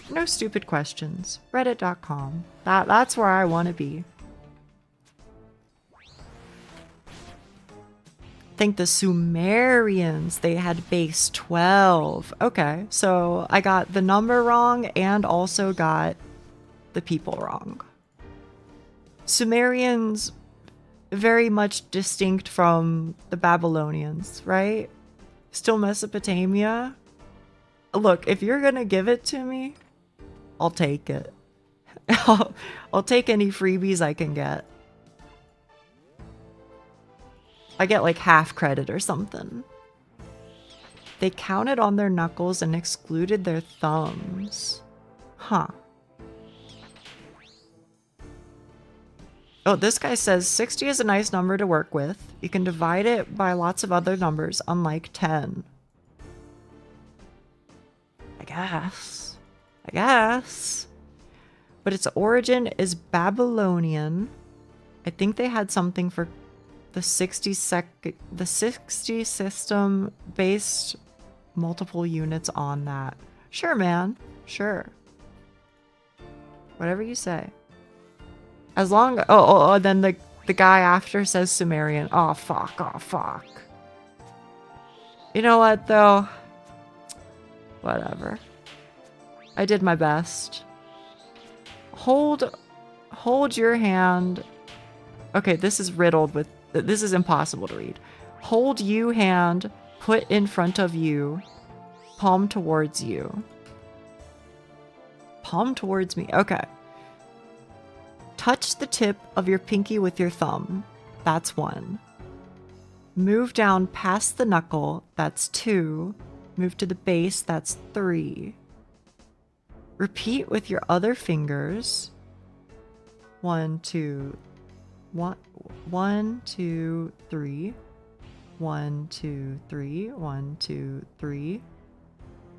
No stupid questions. Reddit.com. That's where I want to be. I think the Sumerians, they had base 12. Okay, so I got the number wrong and also got the people wrong. Sumerians, very much distinct from the Babylonians, right? Still Mesopotamia. Look, if you're gonna give it to me, I'll take it. I'll take any freebies I can get. I get like half credit or something. They counted on their knuckles and excluded their thumbs. Huh. Oh, this guy says 60 is a nice number to work with. You can divide it by lots of other numbers, unlike 10. I guess. I guess. But its origin is Babylonian. I think they had something for the 60 system based multiple units on that. Sure, man. Sure. Whatever you say. As long... Oh, then the guy after says Sumerian. Oh, fuck. Oh, fuck. You know what, though? Whatever. I did my best. Hold your hand. Okay, this is riddled with... This is impossible to read. Hold you hand, put in front of you, palm towards you. Palm towards me. Okay. Touch the tip of your pinky with your thumb. That's 1. Move down past the knuckle. That's 2. Move to the base. That's 3. Repeat with your other fingers. 1, 2, 1, 1, 2, 3. 1, 2, 3. 1, 2, 3.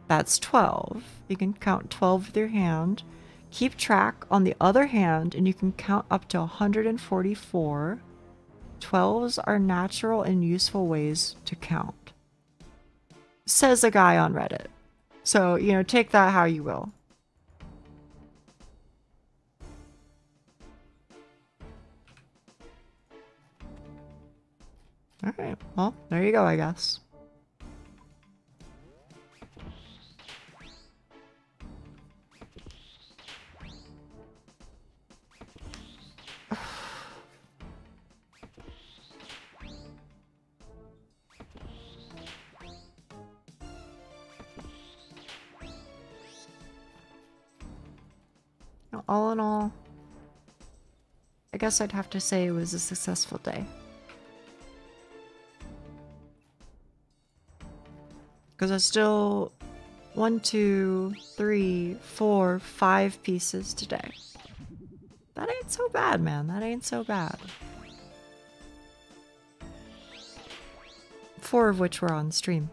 That's 12. You can count 12 with your hand. Keep track on the other hand, and you can count up to 144. 12s are natural and useful ways to count. Says a guy on Reddit. So, you know, take that how you will. Alright, well, there you go, I guess. All in all, I guess I'd have to say it was a successful day. Because I still 1, 2, 3, 4, 5 pieces today. That ain't so bad, man. That ain't so bad. 4 of which were on stream.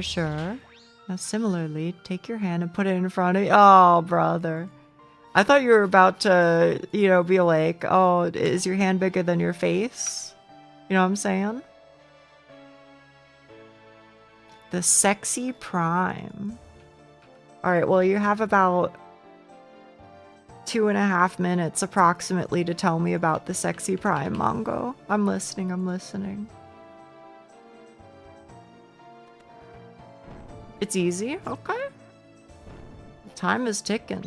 Sure. Now similarly, take your hand and put it in front of you. Oh, brother. I thought you were about to, you know, be like, oh, is your hand bigger than your face? You know what I'm saying? The sexy prime. Alright, well, you have about 2.5 minutes approximately to tell me about the sexy prime, Mongo. I'm listening. It's easy? Okay. Time is ticking.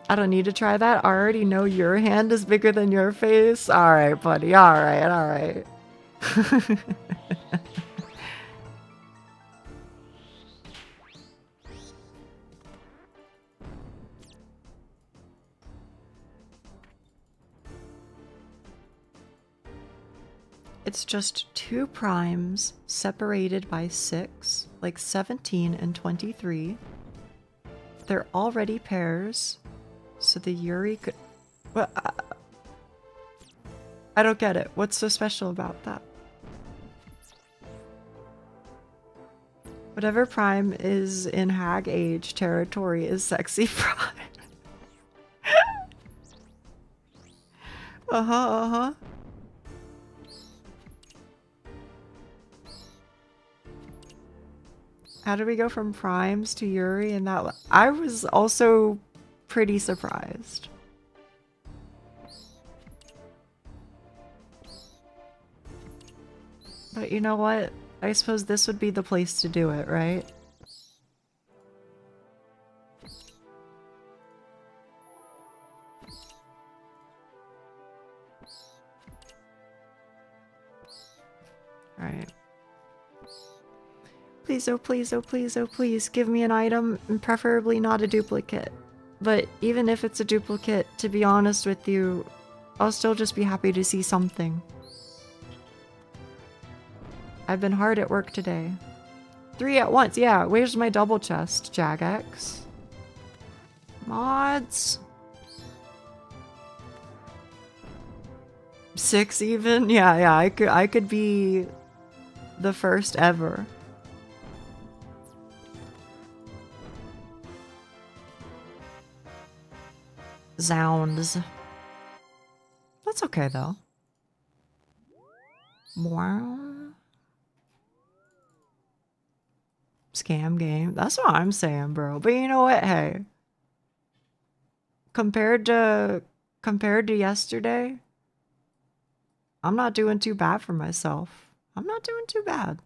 I don't need to try that. I already know your hand is bigger than your face. Alright, buddy. Alright. It's just 2 primes separated by 6, like 17 and 23. They're already pairs, so the Yuri could... What? I don't get it. What's so special about that? Whatever prime is in hag age territory is sexy prime. Uh-huh. How did we go from primes to Yuri and that? I was also pretty surprised. But you know what? I suppose this would be the place to do it, right? Please, oh please, oh please, oh please, give me an item, and preferably not a duplicate. But even if it's a duplicate, to be honest with you, I'll still just be happy to see something. I've been hard at work today. 3 at once, yeah. Where's my double chest, Jagex? Mods? 6 even? Yeah, I could be the first ever. Zounds. That's okay though. Wow. Scam game. That's what I'm saying, bro. But you know what? Hey. Compared to yesterday, I'm not doing too bad for myself. I'm not doing too bad.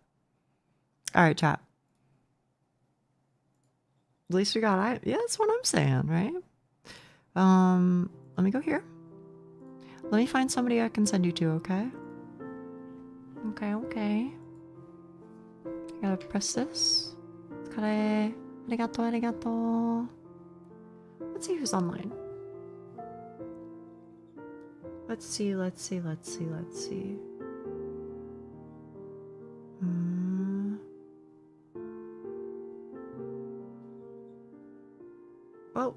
Alright, chat. At least we got yeah, that's what I'm saying, right? Let me go here. Let me find somebody I can send you to, okay? Okay. I gotta press this. Kare. Arigato. Let's see who's online. Let's see. Well,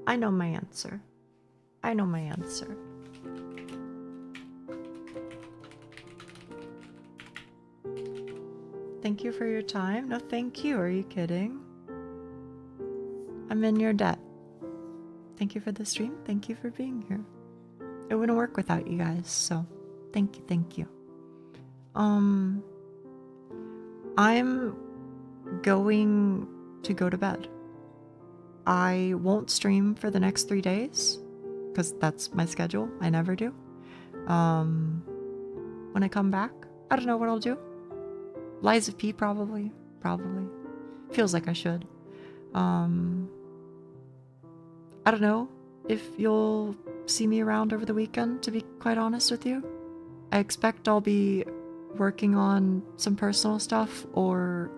I know my answer. Thank you for your time. No, thank you. Are you kidding? I'm in your debt. Thank you for the stream. Thank you for being here. It wouldn't work without you guys, so thank you. I'm going to go to bed. I won't stream for the next 3 days because that's my schedule. I never do. When I come back, I don't know what I'll do. Lies of P probably. Feels like I should. I don't know if you'll see me around over the weekend, to be quite honest with you. I expect I'll be working on some personal stuff or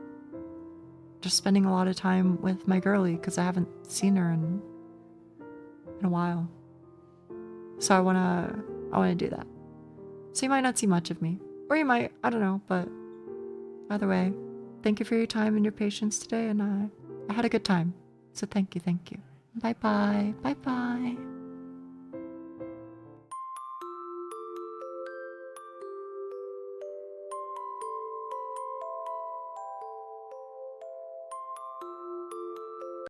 just spending a lot of time with my girly because I haven't seen her in a while. So I wanna do that. So you might not see much of me. Or you might, I don't know, but either way, thank you for your time and your patience today, and I had a good time. So thank you. Bye-bye.